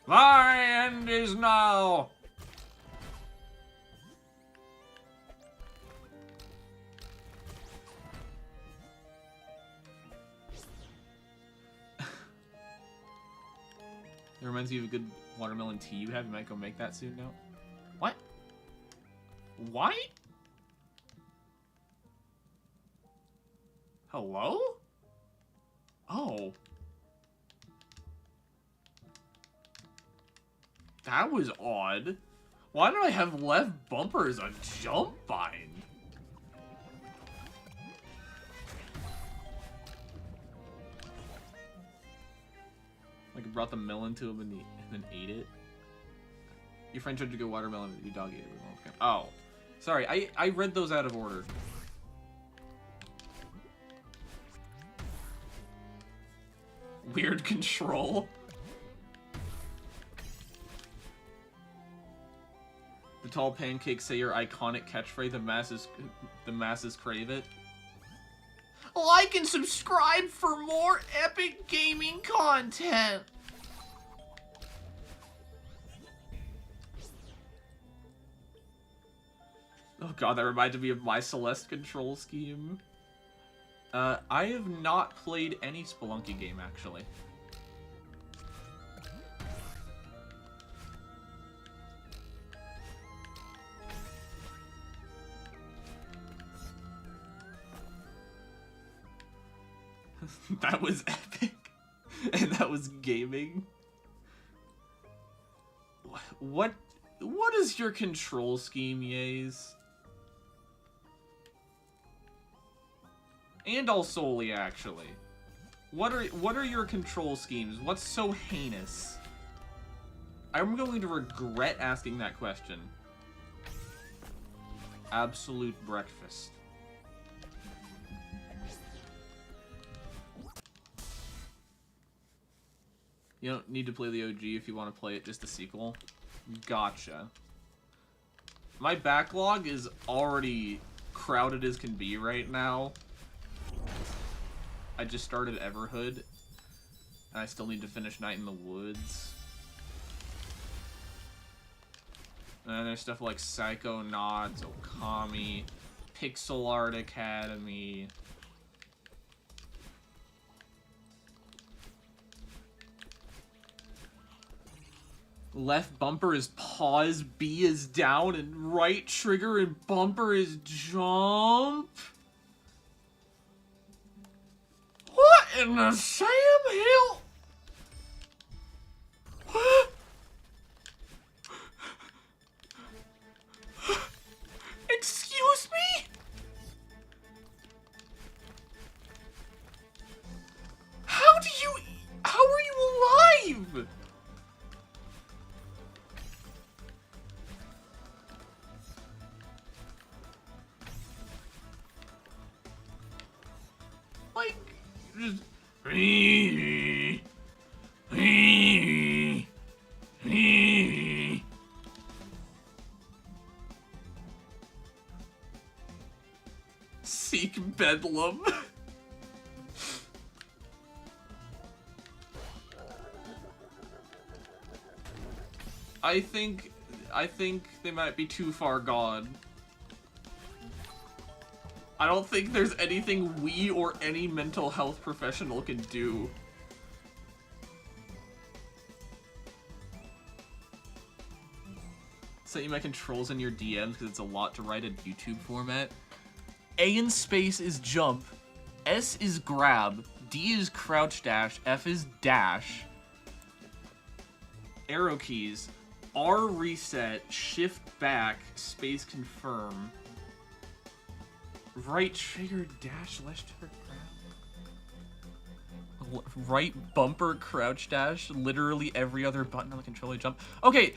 My end is now! It reminds me of a good watermelon tea you have. You might go make that soon now. What? What? Hello? Oh. That was odd. Why did I have left bumper as a jump bind? Like, I brought the melon to him and then ate it. Your friend tried to go watermelon, but your dog ate it. Okay. Oh. Sorry, I read those out of order. Weird control. The tall pancakes say your iconic catchphrase, the masses crave it. Like and subscribe for more epic gaming content! Oh god, that reminded me of my Celeste control scheme. I have not played any Spelunky game, actually. That was epic. And that was gaming. What is your control scheme, Yays? And Alsoli, actually. What are your control schemes? What's so heinous? I'm going to regret asking that question. Absolute breakfast. You don't need to play the OG if you want to play it, just the sequel. Gotcha. My backlog is already crowded as can be right now. I just started Everhood, and I still need to finish Night in the Woods. And then there's stuff like Psychonauts, Okami, Pixel Art Academy. Left bumper is pause, B is down, and right trigger and bumper is jump? What in the Sam Hill? Excuse me? How are you alive? Like, just... Seek Bedlam. I think they might be too far gone. I don't think there's anything we or any mental health professional can do. Set you my controls in your DMs because it's a lot to write in YouTube format. A in space is jump, S is grab, D is crouch dash, F is dash. Arrow keys, R reset, shift back, space confirm. Right trigger dash, left trigger grab. Right bumper crouch dash, literally every other button on the controller jump. Okay,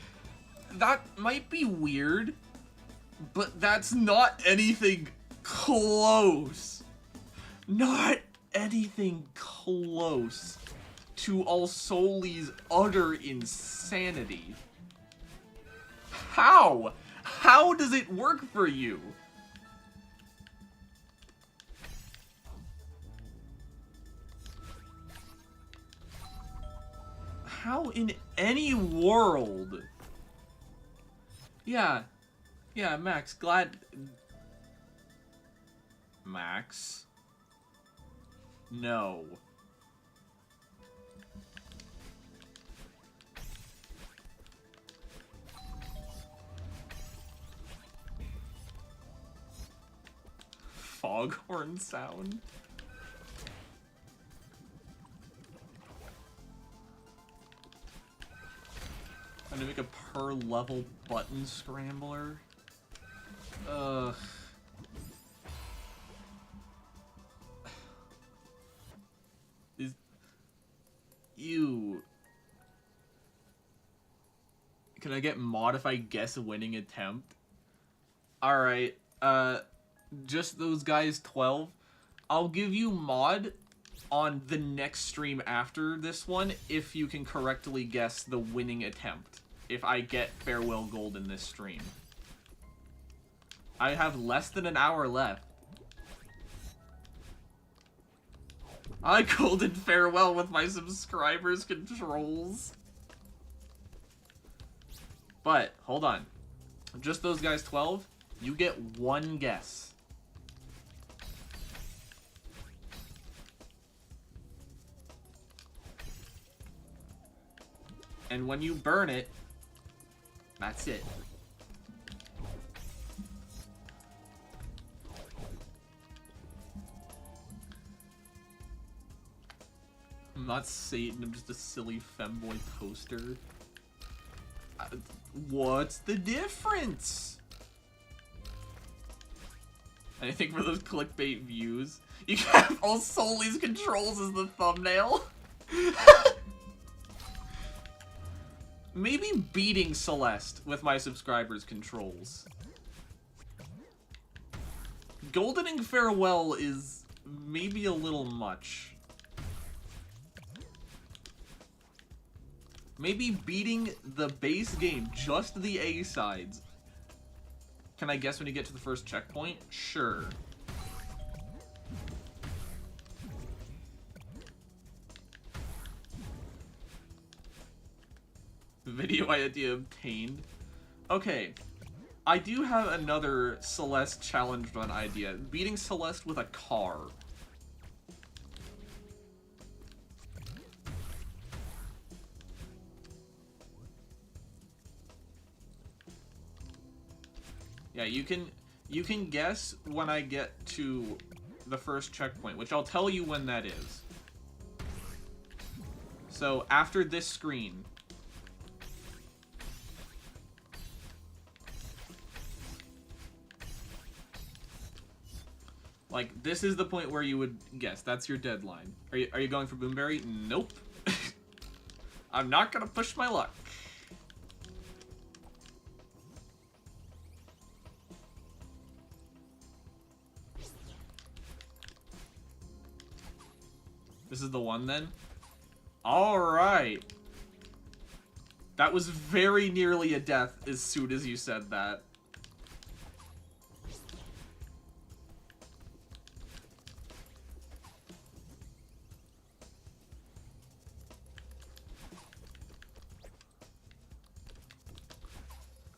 that might be weird, but that's not anything close. Not anything close to Alsoli's utter insanity. How? How does it work for you? How in any world? Yeah, Max, glad... Max? No. Foghorn sound? I'm gonna make a per level button scrambler. Ugh. Ew. Can I get modify guess winning attempt? Alright, just those guys 12. I'll give you mod on the next stream after this one if you can correctly guess the winning attempt. If I get farewell gold in this stream. I have less than an hour left. I golden farewell with my subscribers' controls. But, hold on. Just those guys 12, you get one guess. And when you burn it, that's it. I'm not Satan, I'm just a silly femboy poster. What's the difference? Anything for those clickbait views? You can have all Soli's controls as the thumbnail? Maybe beating Celeste with my subscribers' controls. Goldening farewell is maybe a little much. Maybe beating the base game, just the A-sides. Can I guess when you get to the first checkpoint? Sure. Video idea obtained. Okay. I do have another Celeste challenge run idea. Beating Celeste with a car. Yeah, you can guess when I get to the first checkpoint, which I'll tell you when that is. So after this screen, like this is the point where you would guess. That's your deadline. Are you going for Boomberry? Nope. I'm not gonna push my luck. This is the one then? Alright. That was very nearly a death as soon as you said that.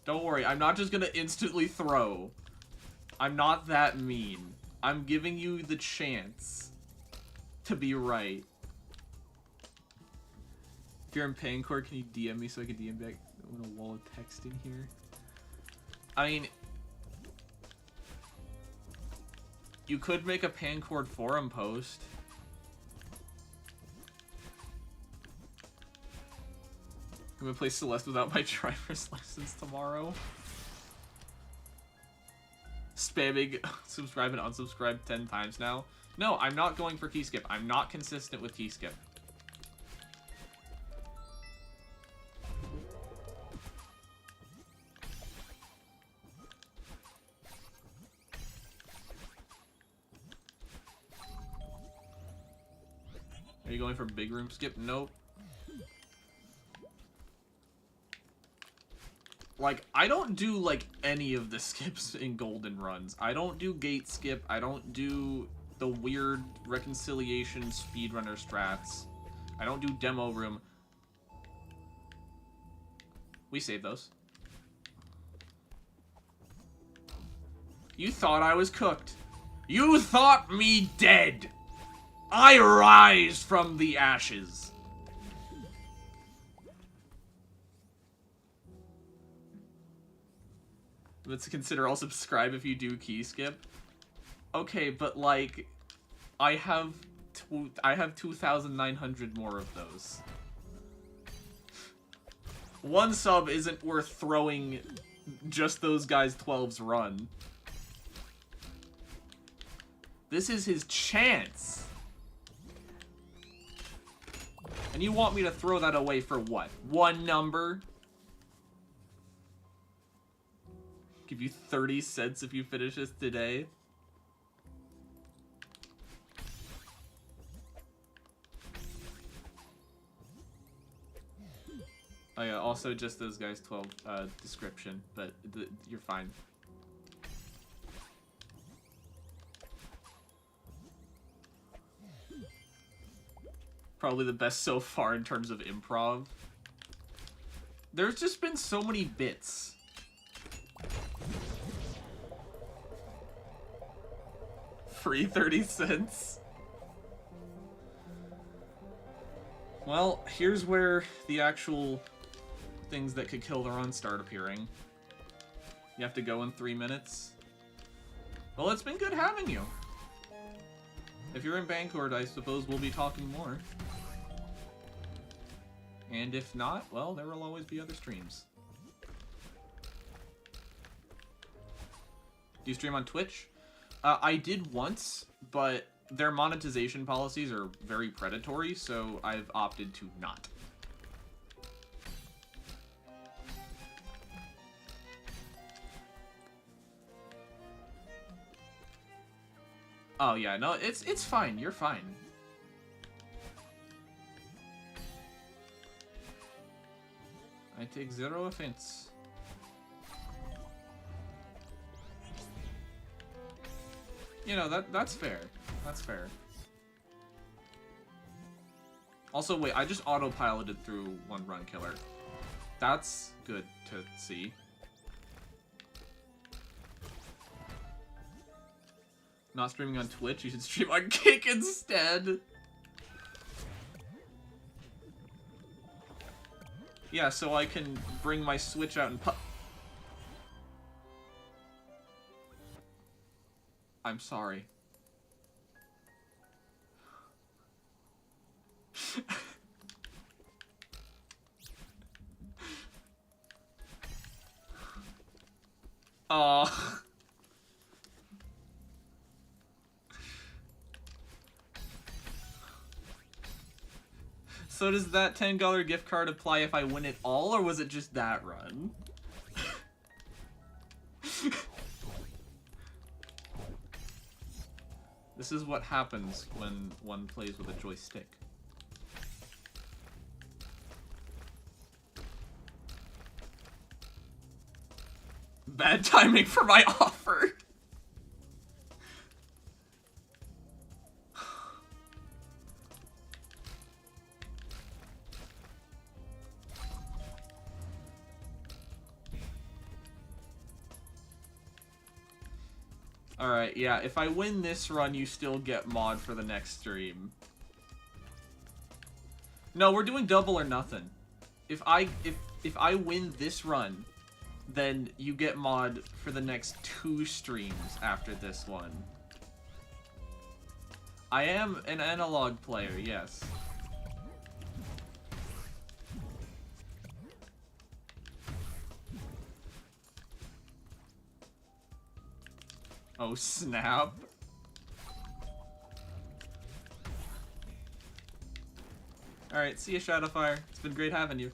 Don't worry, I'm not just gonna instantly throw. I'm not that mean. I'm giving you the chance to be right. If you're in Pancord, can you DM me so I can DM back? I'm in a wall of texting here. I mean, you could make a Pancord forum post. I'm gonna play Celeste without my driver's license tomorrow. Spamming subscribe and unsubscribe 10 times now. No, I'm not going for key skip. I'm not consistent with key skip. Are you going for big room skip? Nope. Like, I don't do, like, any of the skips in golden runs. I don't do gate skip. I don't do the weird reconciliation speedrunner strats. I don't do demo room. We save those. You thought I was cooked. You thought me dead. I rise from the ashes. Let's consider I'll subscribe if you do key skip. Okay, but like, I have 2,900 more of those. One sub isn't worth throwing just those guys' 12's run. This is his chance. And you want me to throw that away for what? One number? Give you 30 cents if you finish this today. Oh yeah, also just those guys 12 description, but you're fine. Probably the best so far in terms of improv. There's just been so many bits. Free 30 cents. Well, here's where the actual things that could kill the run start appearing. You have to go in 3 minutes. Well, it's been good having you. If you're in Bancord, I suppose we'll be talking more. And if not, well, there will always be other streams. Do you stream on Twitch? I did once, but their monetization policies are very predatory, so I've opted to not. Oh yeah, no, it's fine. You're fine. I take zero offense. You know, that's fair. That's fair. Also, wait, I just autopiloted through one run killer. That's good to see. Not streaming on Twitch, you should stream on Kick instead. Yeah, so I can bring my Switch out and I'm sorry. Aw. So does that $10 gift card apply if I win it all, or was it just that run? This is what happens when one plays with a joystick. Bad timing for my offer! Alright, yeah, if I win this run, you still get mod for the next stream. No, we're doing double or nothing. If I win this run, then you get mod for the next 2 streams after this one. I am an analog player, yes. Oh, snap. Alright, see ya, Shadowfire. It's been great having you.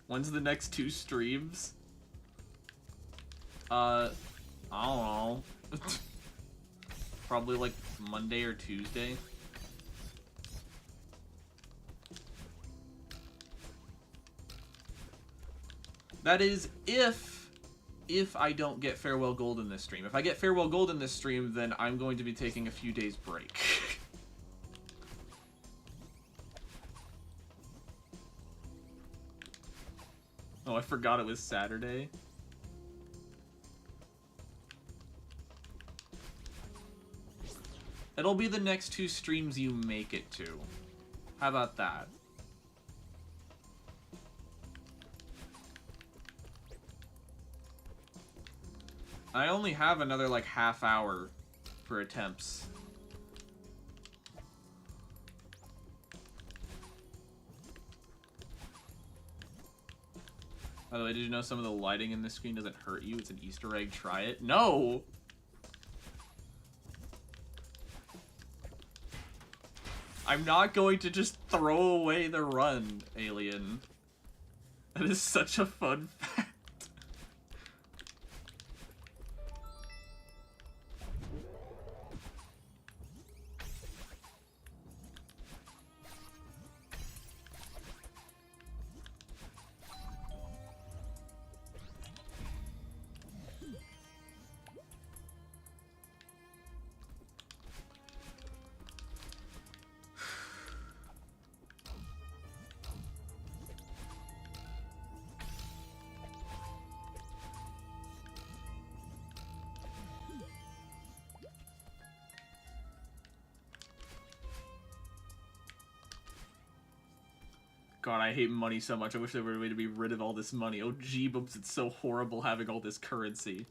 When's the next 2 streams? I don't know. Probably like Monday or Tuesday. That is if I don't get Farewell Gold in this stream. If I get Farewell Gold in this stream, then I'm going to be taking a few days break. Oh, I forgot it was Saturday. It'll be the next 2 streams you make it to. How about that? I only have another, like, half hour for attempts. By the way, did you know some of the lighting in this screen doesn't hurt you? It's an Easter egg. Try it. No! I'm not going to just throw away the run, Alien. That is such a fun fact. God, I hate money so much. I wish there were a way to be rid of all this money. Oh, G-bumps, it's so horrible having all this currency.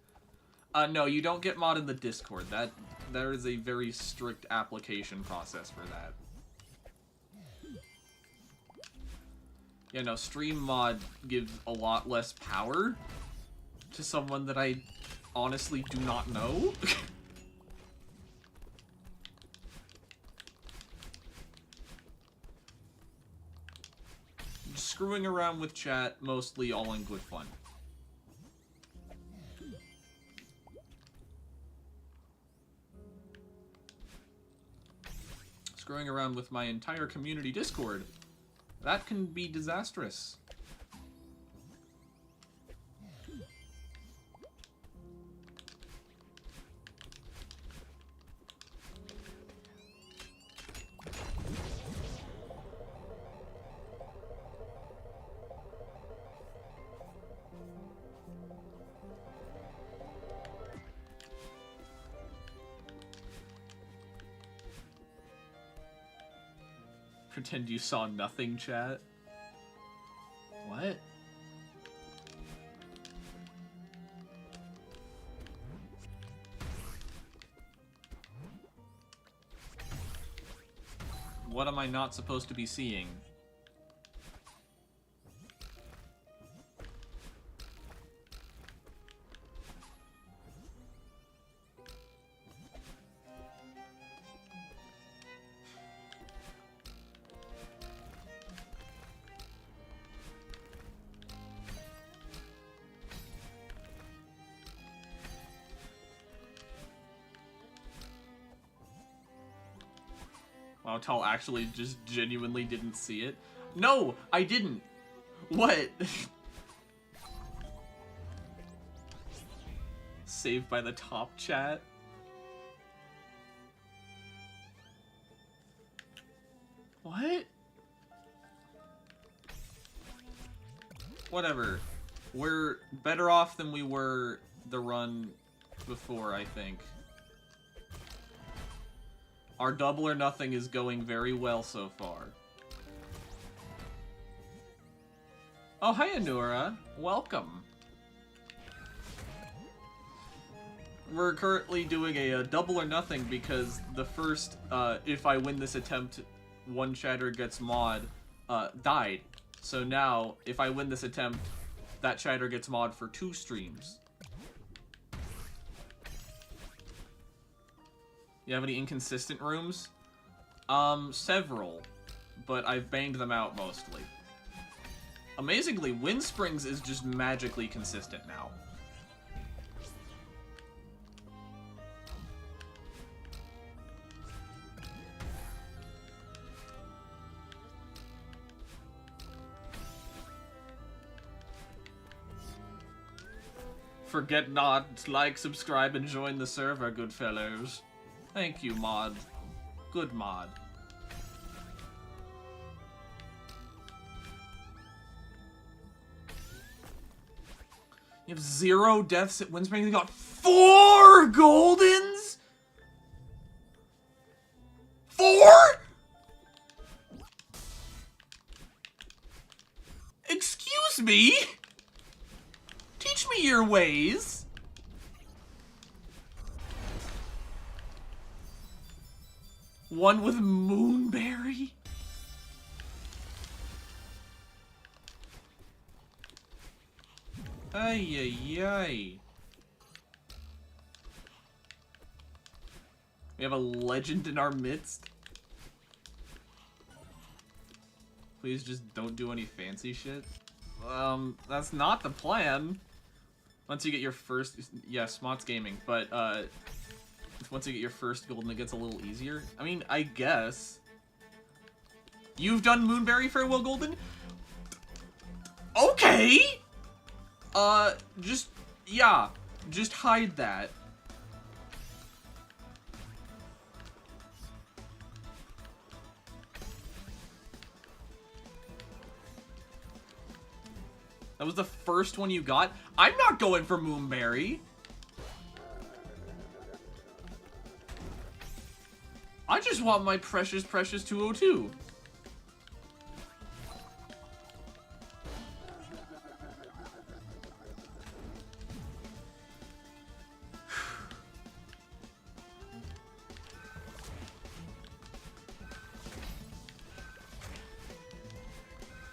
No, you don't get mod in the Discord. There is a very strict application process for that. Yeah, no, stream mod gives a lot less power to someone that I honestly do not know. Screwing around with chat, mostly all in good fun. screwing around with my entire community Discord. That can be disastrous. Pretend you saw nothing, chat. What? What am I not supposed to be seeing? Wow, Tal actually just genuinely didn't see it. No, I didn't. What? Saved by the top chat. What? Whatever. We're better off than we were the run before, I think. Our double or nothing is going very well so far. Oh, hi, Anura. Welcome. We're currently doing a double or nothing because the first, if I win this attempt, one chatter gets mod, died. So now, if I win this attempt, that chatter gets mod for 2 streams. You have any inconsistent rooms? Several. But I've banged them out mostly. Amazingly, Wind Springs is just magically consistent now. Forget not, like, subscribe, and join the server, good fellows. Thank you, mod. Good mod. You have 0 deaths at Windsprings. You got 4 Goldens? 4? Excuse me? Teach me your ways. One with Moonberry? Ay, ay, ay. We have a legend in our midst. Please just don't do any fancy shit. That's not the plan. Once you get your first... Yeah, Smots Gaming, but, once you get your first golden, it gets a little easier. I mean, I guess. You've done Moonberry Farewell Golden? Okay! Just hide that. That was the first one you got? I'm not going for Moonberry. I just want my precious, precious 202.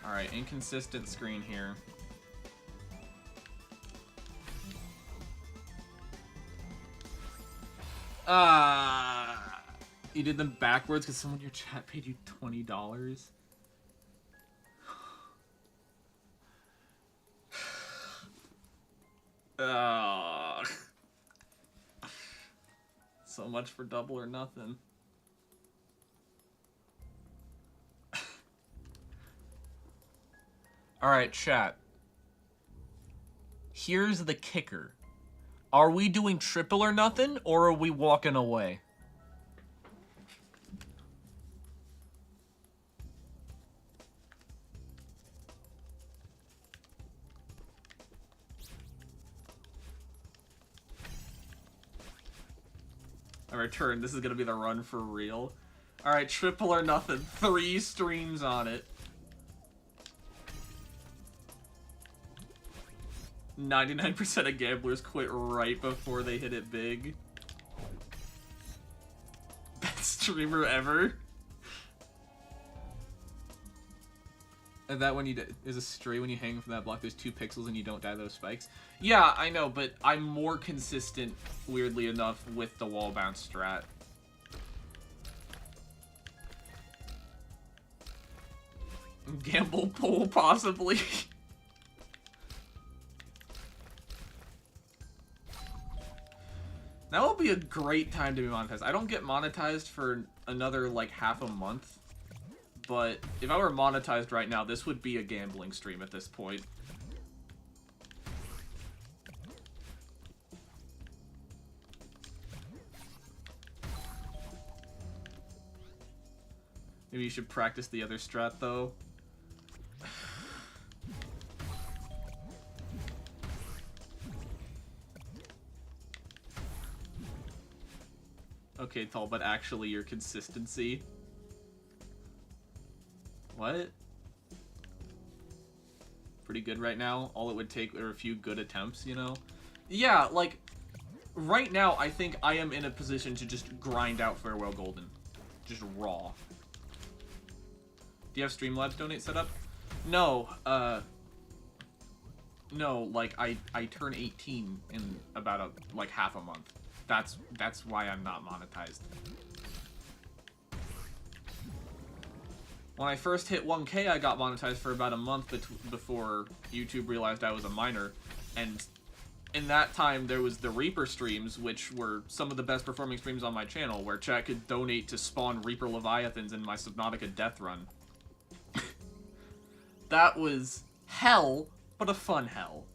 Alright, inconsistent screen here. You did them backwards because someone in your chat paid you $20? So much for double or nothing. Alright, chat. Here's the kicker. Are we doing triple or nothing, or are we walking away? I return. This is gonna be the run for real. Alright, triple or nothing. 3 streams on it. 99% of gamblers quit right before they hit it big. Best streamer ever. And that when you is a stray when you hang from that block, there's 2 pixels and you don't die those spikes. Yeah, I know, but I'm more consistent, weirdly enough, with the wall bounce strat. Gamble pull, possibly. That will be a great time to be monetized. I don't get monetized for another, like, half a month. But if I were monetized right now, this would be a gambling stream at this point. Maybe you should practice the other strat, though. Okay, Tall, but actually your consistency. What? Pretty good right now. All it would take are a few good attempts, you know? Yeah, like, right now I think I am in a position to just grind out Farewell Golden. Just raw. Do you have Streamlabs donate set up? No, no, like, I turn 18 in about like half a month. That's why I'm not monetized. When I first hit 1K, I got monetized for about a month before YouTube realized I was a minor, and in that time there was the Reaper streams, which were some of the best performing streams on my channel, where chat could donate to spawn Reaper Leviathans in my Subnautica death run. That was hell, but a fun hell.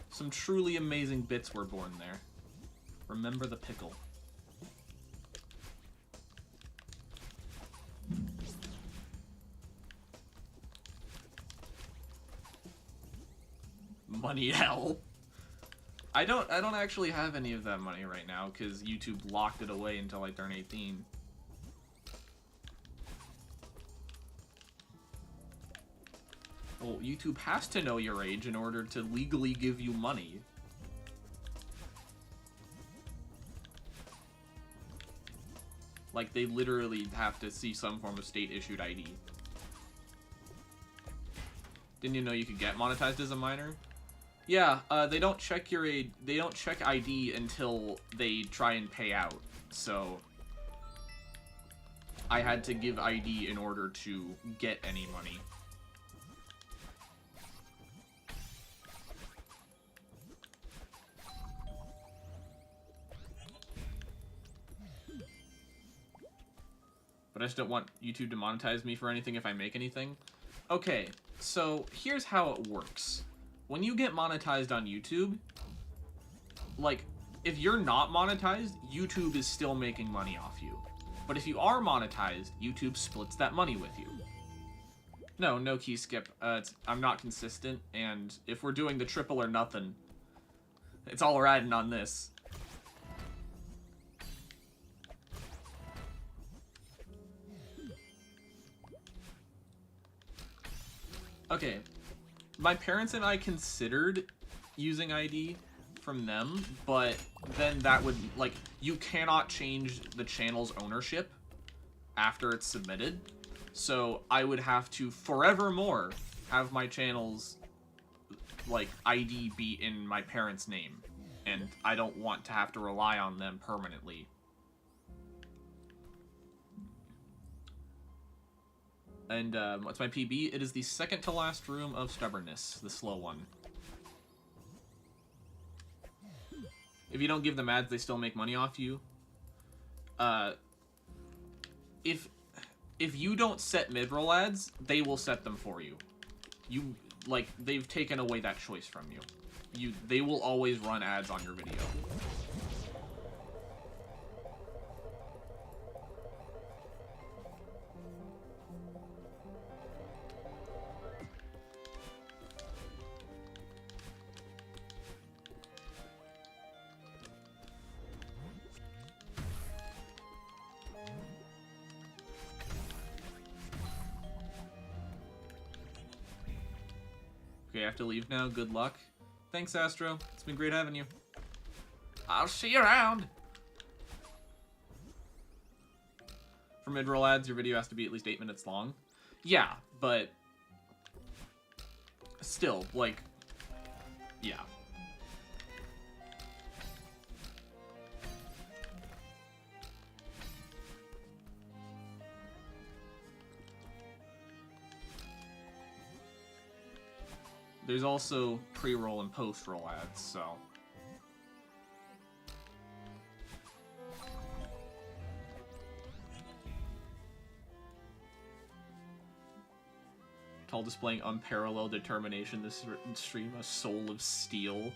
Some truly amazing bits were born there. Remember the pickle. Money hell. I don't actually have any of that money right now because YouTube locked it away until I turn 18. Well, YouTube has to know your age in order to legally give you money. Like, they literally have to see some form of state-issued ID. Didn't you know you could get monetized as a minor? Yeah, they don't check your age. They don't check ID until they try and pay out. So I had to give ID in order to get any money. But I just don't want YouTube to monetize me for anything if I make anything. Okay, so here's how it works. When you get monetized on YouTube, like, if you're not monetized, YouTube is still making money off you. But if you are monetized, YouTube splits that money with you. No key skip. I'm not consistent, and if we're doing the triple or nothing, it's all riding on this. Okay, my parents and I considered using ID from them, but then that would, like, you cannot change the channel's ownership after it's submitted. So I would have to forevermore have my channel's, like, ID be in my parents' name. And I don't want to have to rely on them permanently. And what's my PB? It is the second to last room of Stubbornness, the slow one. If you don't give them ads, they still make money off you. If if you don't set mid-roll ads, they will set them for you. Like, they've taken away that choice from you. They will always run ads on your video. Okay, I have to leave now. Good luck. Thanks, Astro. It's been great having you. I'll see you around. For mid-roll ads, your video has to be at least 8 minutes long. Yeah, but still, like, yeah. There's also pre-roll and post-roll ads, so. Tall displaying unparalleled determination, this stream a soul of steel.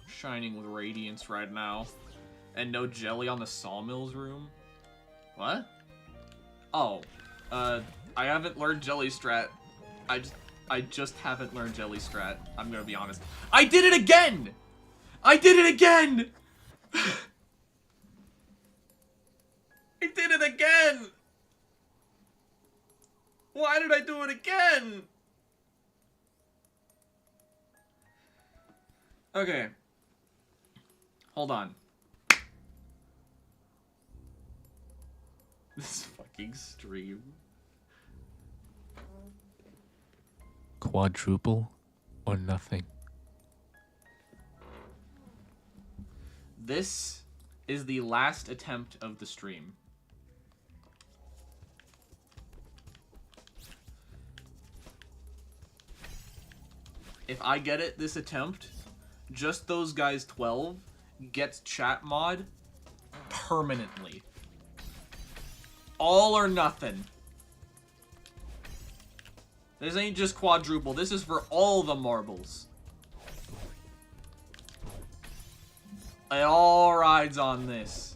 Shining with radiance right now. And no jelly on the sawmills room? What? Oh. I haven't learned jelly strat. I just haven't learned jelly strat. I'm gonna be honest. I did it again! I did it again! I did it again! Why did I do it again? Okay. Hold on. This fucking stream. Quadruple or nothing. This is the last attempt of the stream. If I get it this attempt, just those guys 12 gets chat mod permanently. All or nothing. This ain't just quadruple, this is for all the marbles. It all rides on this.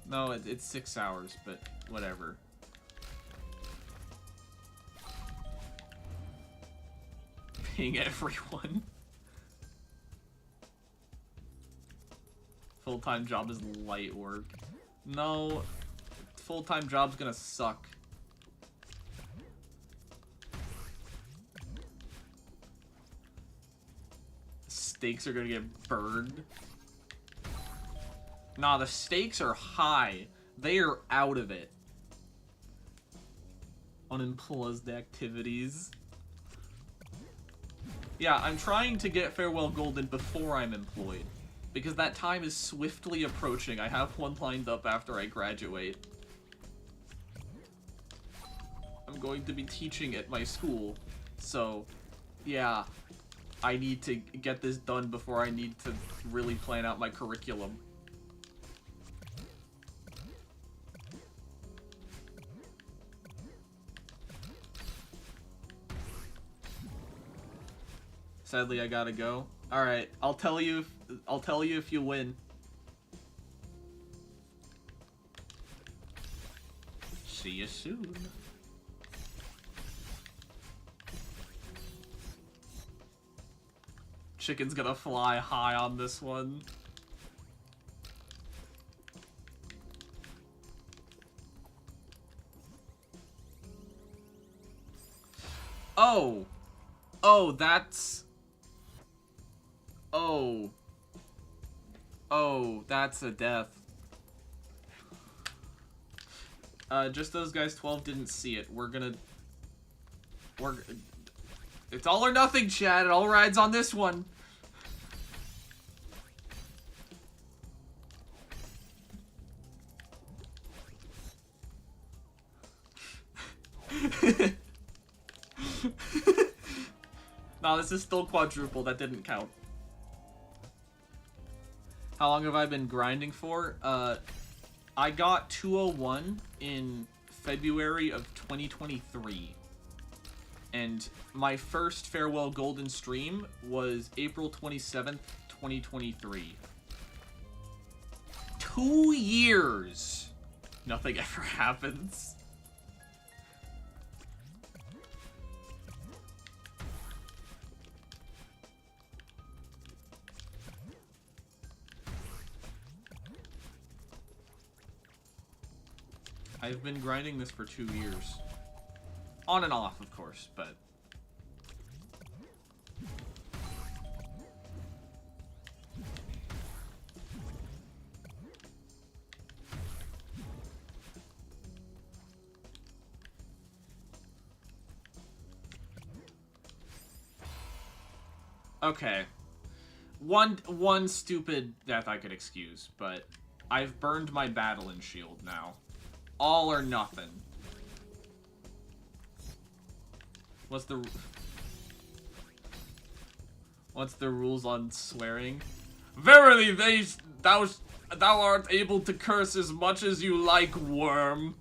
No, it's 6 hours, but whatever. Ping everyone. Full-time job is light work. No, full-time job's gonna suck. Stakes are gonna get burned. Nah, the stakes are high. They are out of it. Unemployed activities. Yeah, I'm trying to get Farewell Golden before I'm employed. Because that time is swiftly approaching. I have one lined up after I graduate. I'm going to be teaching at my school. So, yeah. I need to get this done before I need to really plan out my curriculum. Sadly, I gotta go. All right, I'll tell you if you win. See you soon. Chicken's gonna fly high on this one. Oh. Oh, that's... Oh. Oh, that's a death. Just those guys 12 didn't see it. We're gonna... It's all or nothing, Chad. It all rides on this one. No, this is still quadruple. That didn't count. How long have I been grinding for? I got 201 in February of 2023. And my first Farewell Golden stream was April 27th, 2023. 2 years! Nothing ever happens. I've been grinding this for 2 years. On and off, of course, but... Okay. One stupid death I could excuse, but I've burned my battling shield now. All or nothing. What's the rules on swearing? Verily, thou art able to curse as much as you like, worm.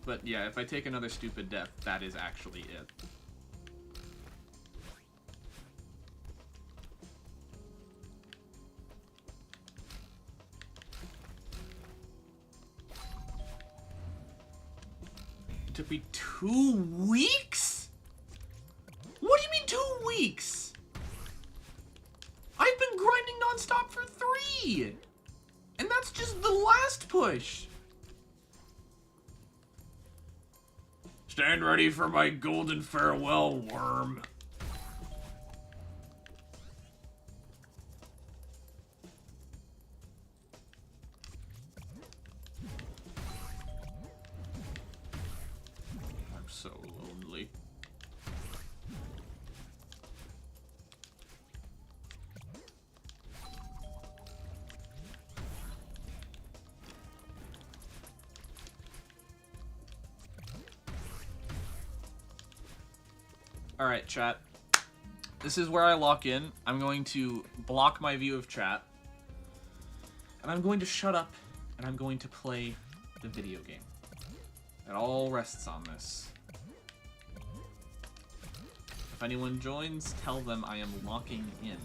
But yeah, if I take another stupid death, that is actually it. It took me 2 weeks? What do you mean 2 weeks? I've been grinding nonstop for 3! And that's just the last push! Stand ready for my golden farewell, worm. I'm so lonely. Alright, chat. This is where I lock in. I'm going to block my view of chat. And I'm going to shut up, and I'm going to play the video game. It all rests on this. If anyone joins, tell them I am locking in.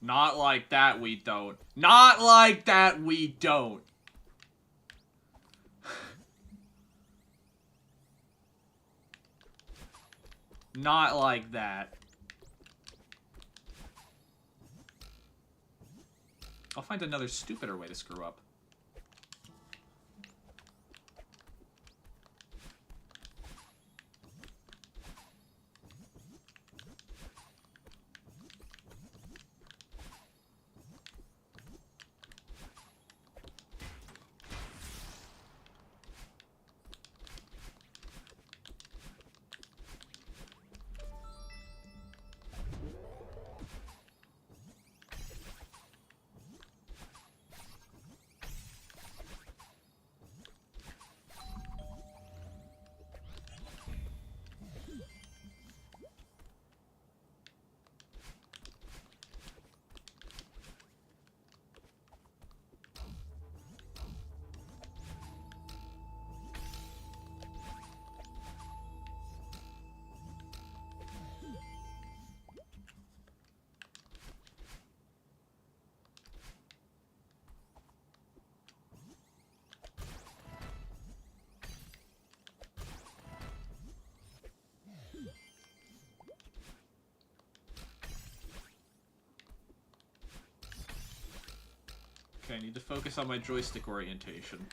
Not like that, we don't. Not like that, we don't. Not like that. I'll find another stupider way to screw up. Okay, I need to focus on my joystick orientation.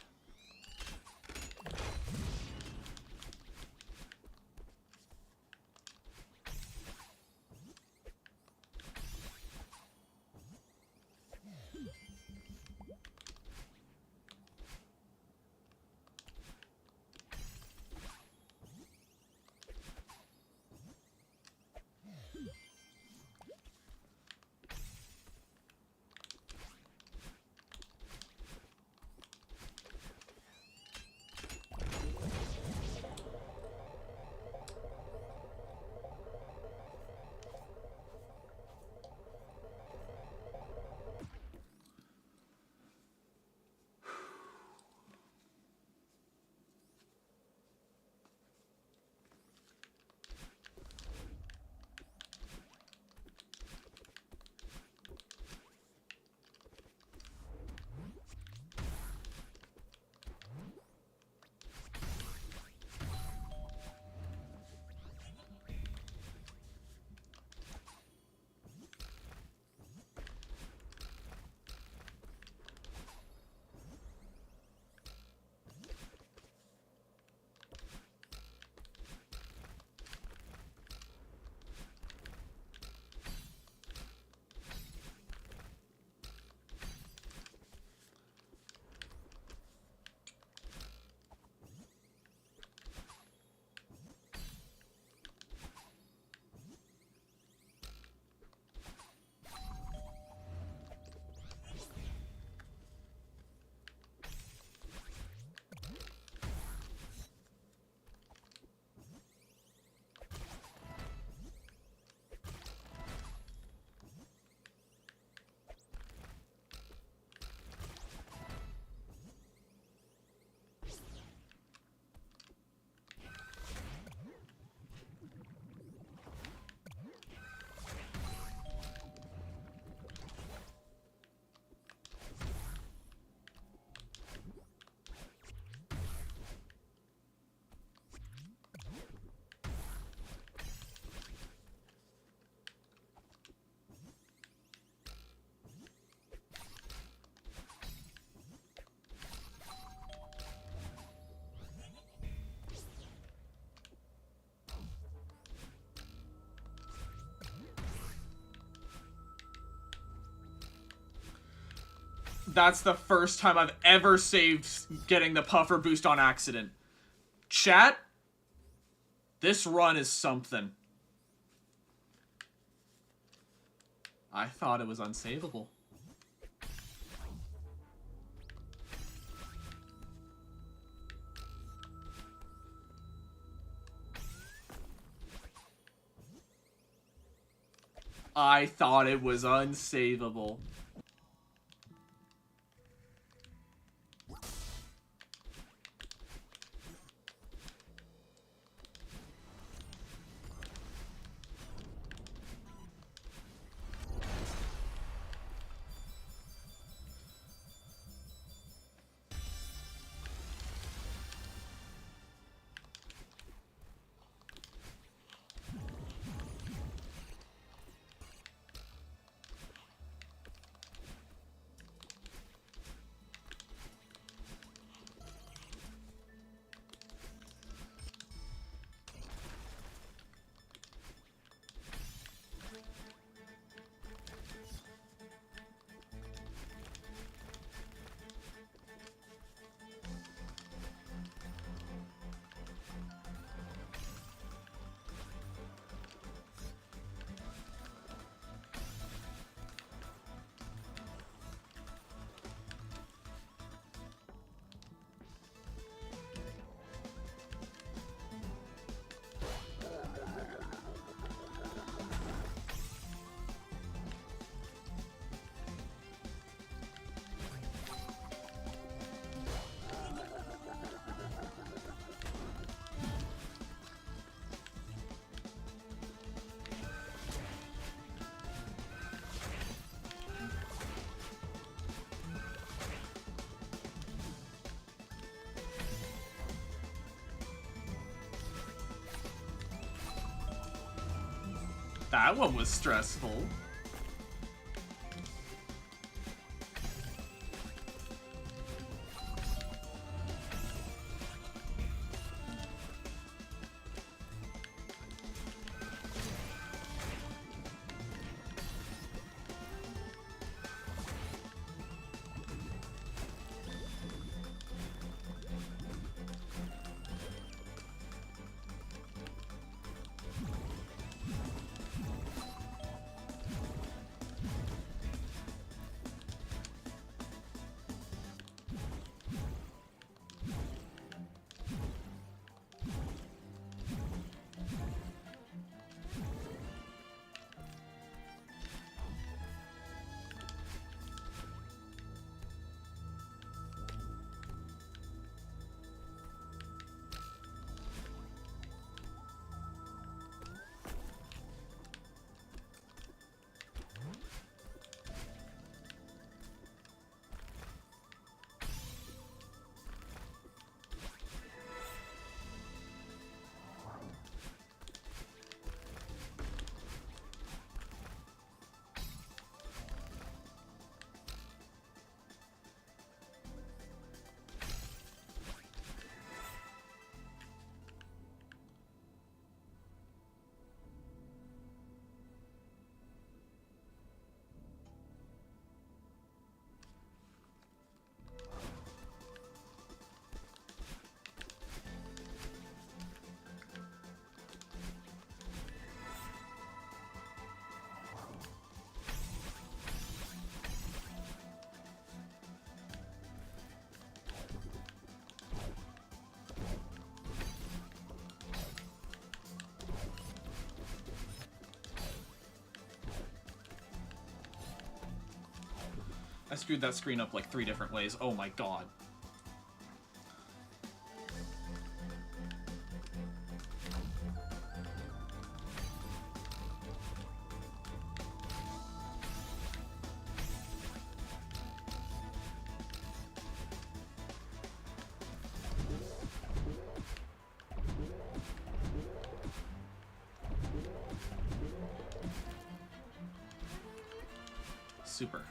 That's the first time I've ever saved getting the puffer boost on accident. Chat, this run is something. I thought it was unsavable. I thought it was unsavable. That one was stressful. I screwed that screen up like 3 different ways. Oh my god. Super.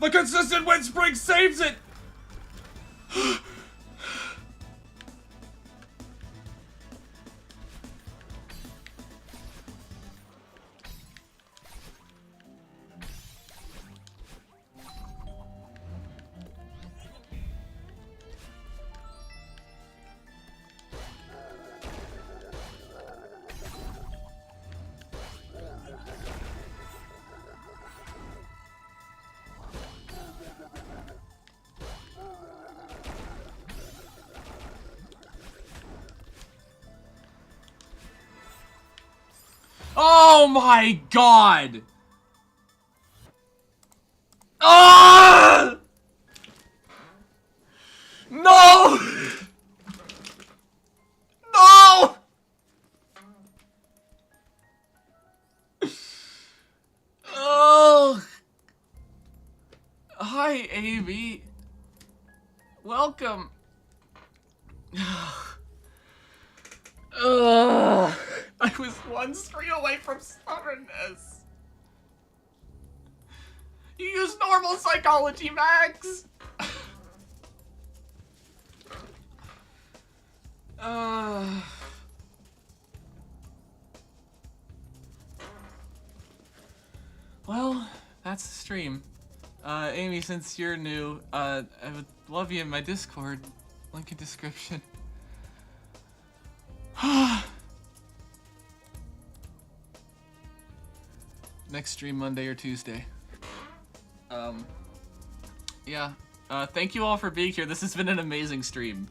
The consistent wind spring saves it! Oh my god! Ah! No! No! Oh! Hi, Amy. Welcome. Ugh. I was one screen away from stubbornness. You use normal psychology, Max. Well, that's the stream. Amy, since you're new, I would love you in my Discord. Link in description. Next stream Monday or Tuesday. Yeah. Thank you all for being here. This has been an amazing stream.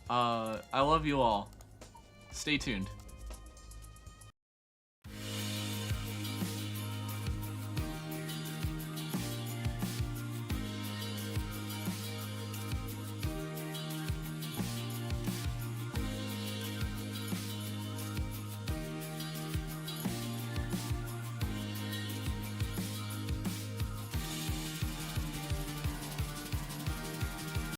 I love you all. Stay tuned.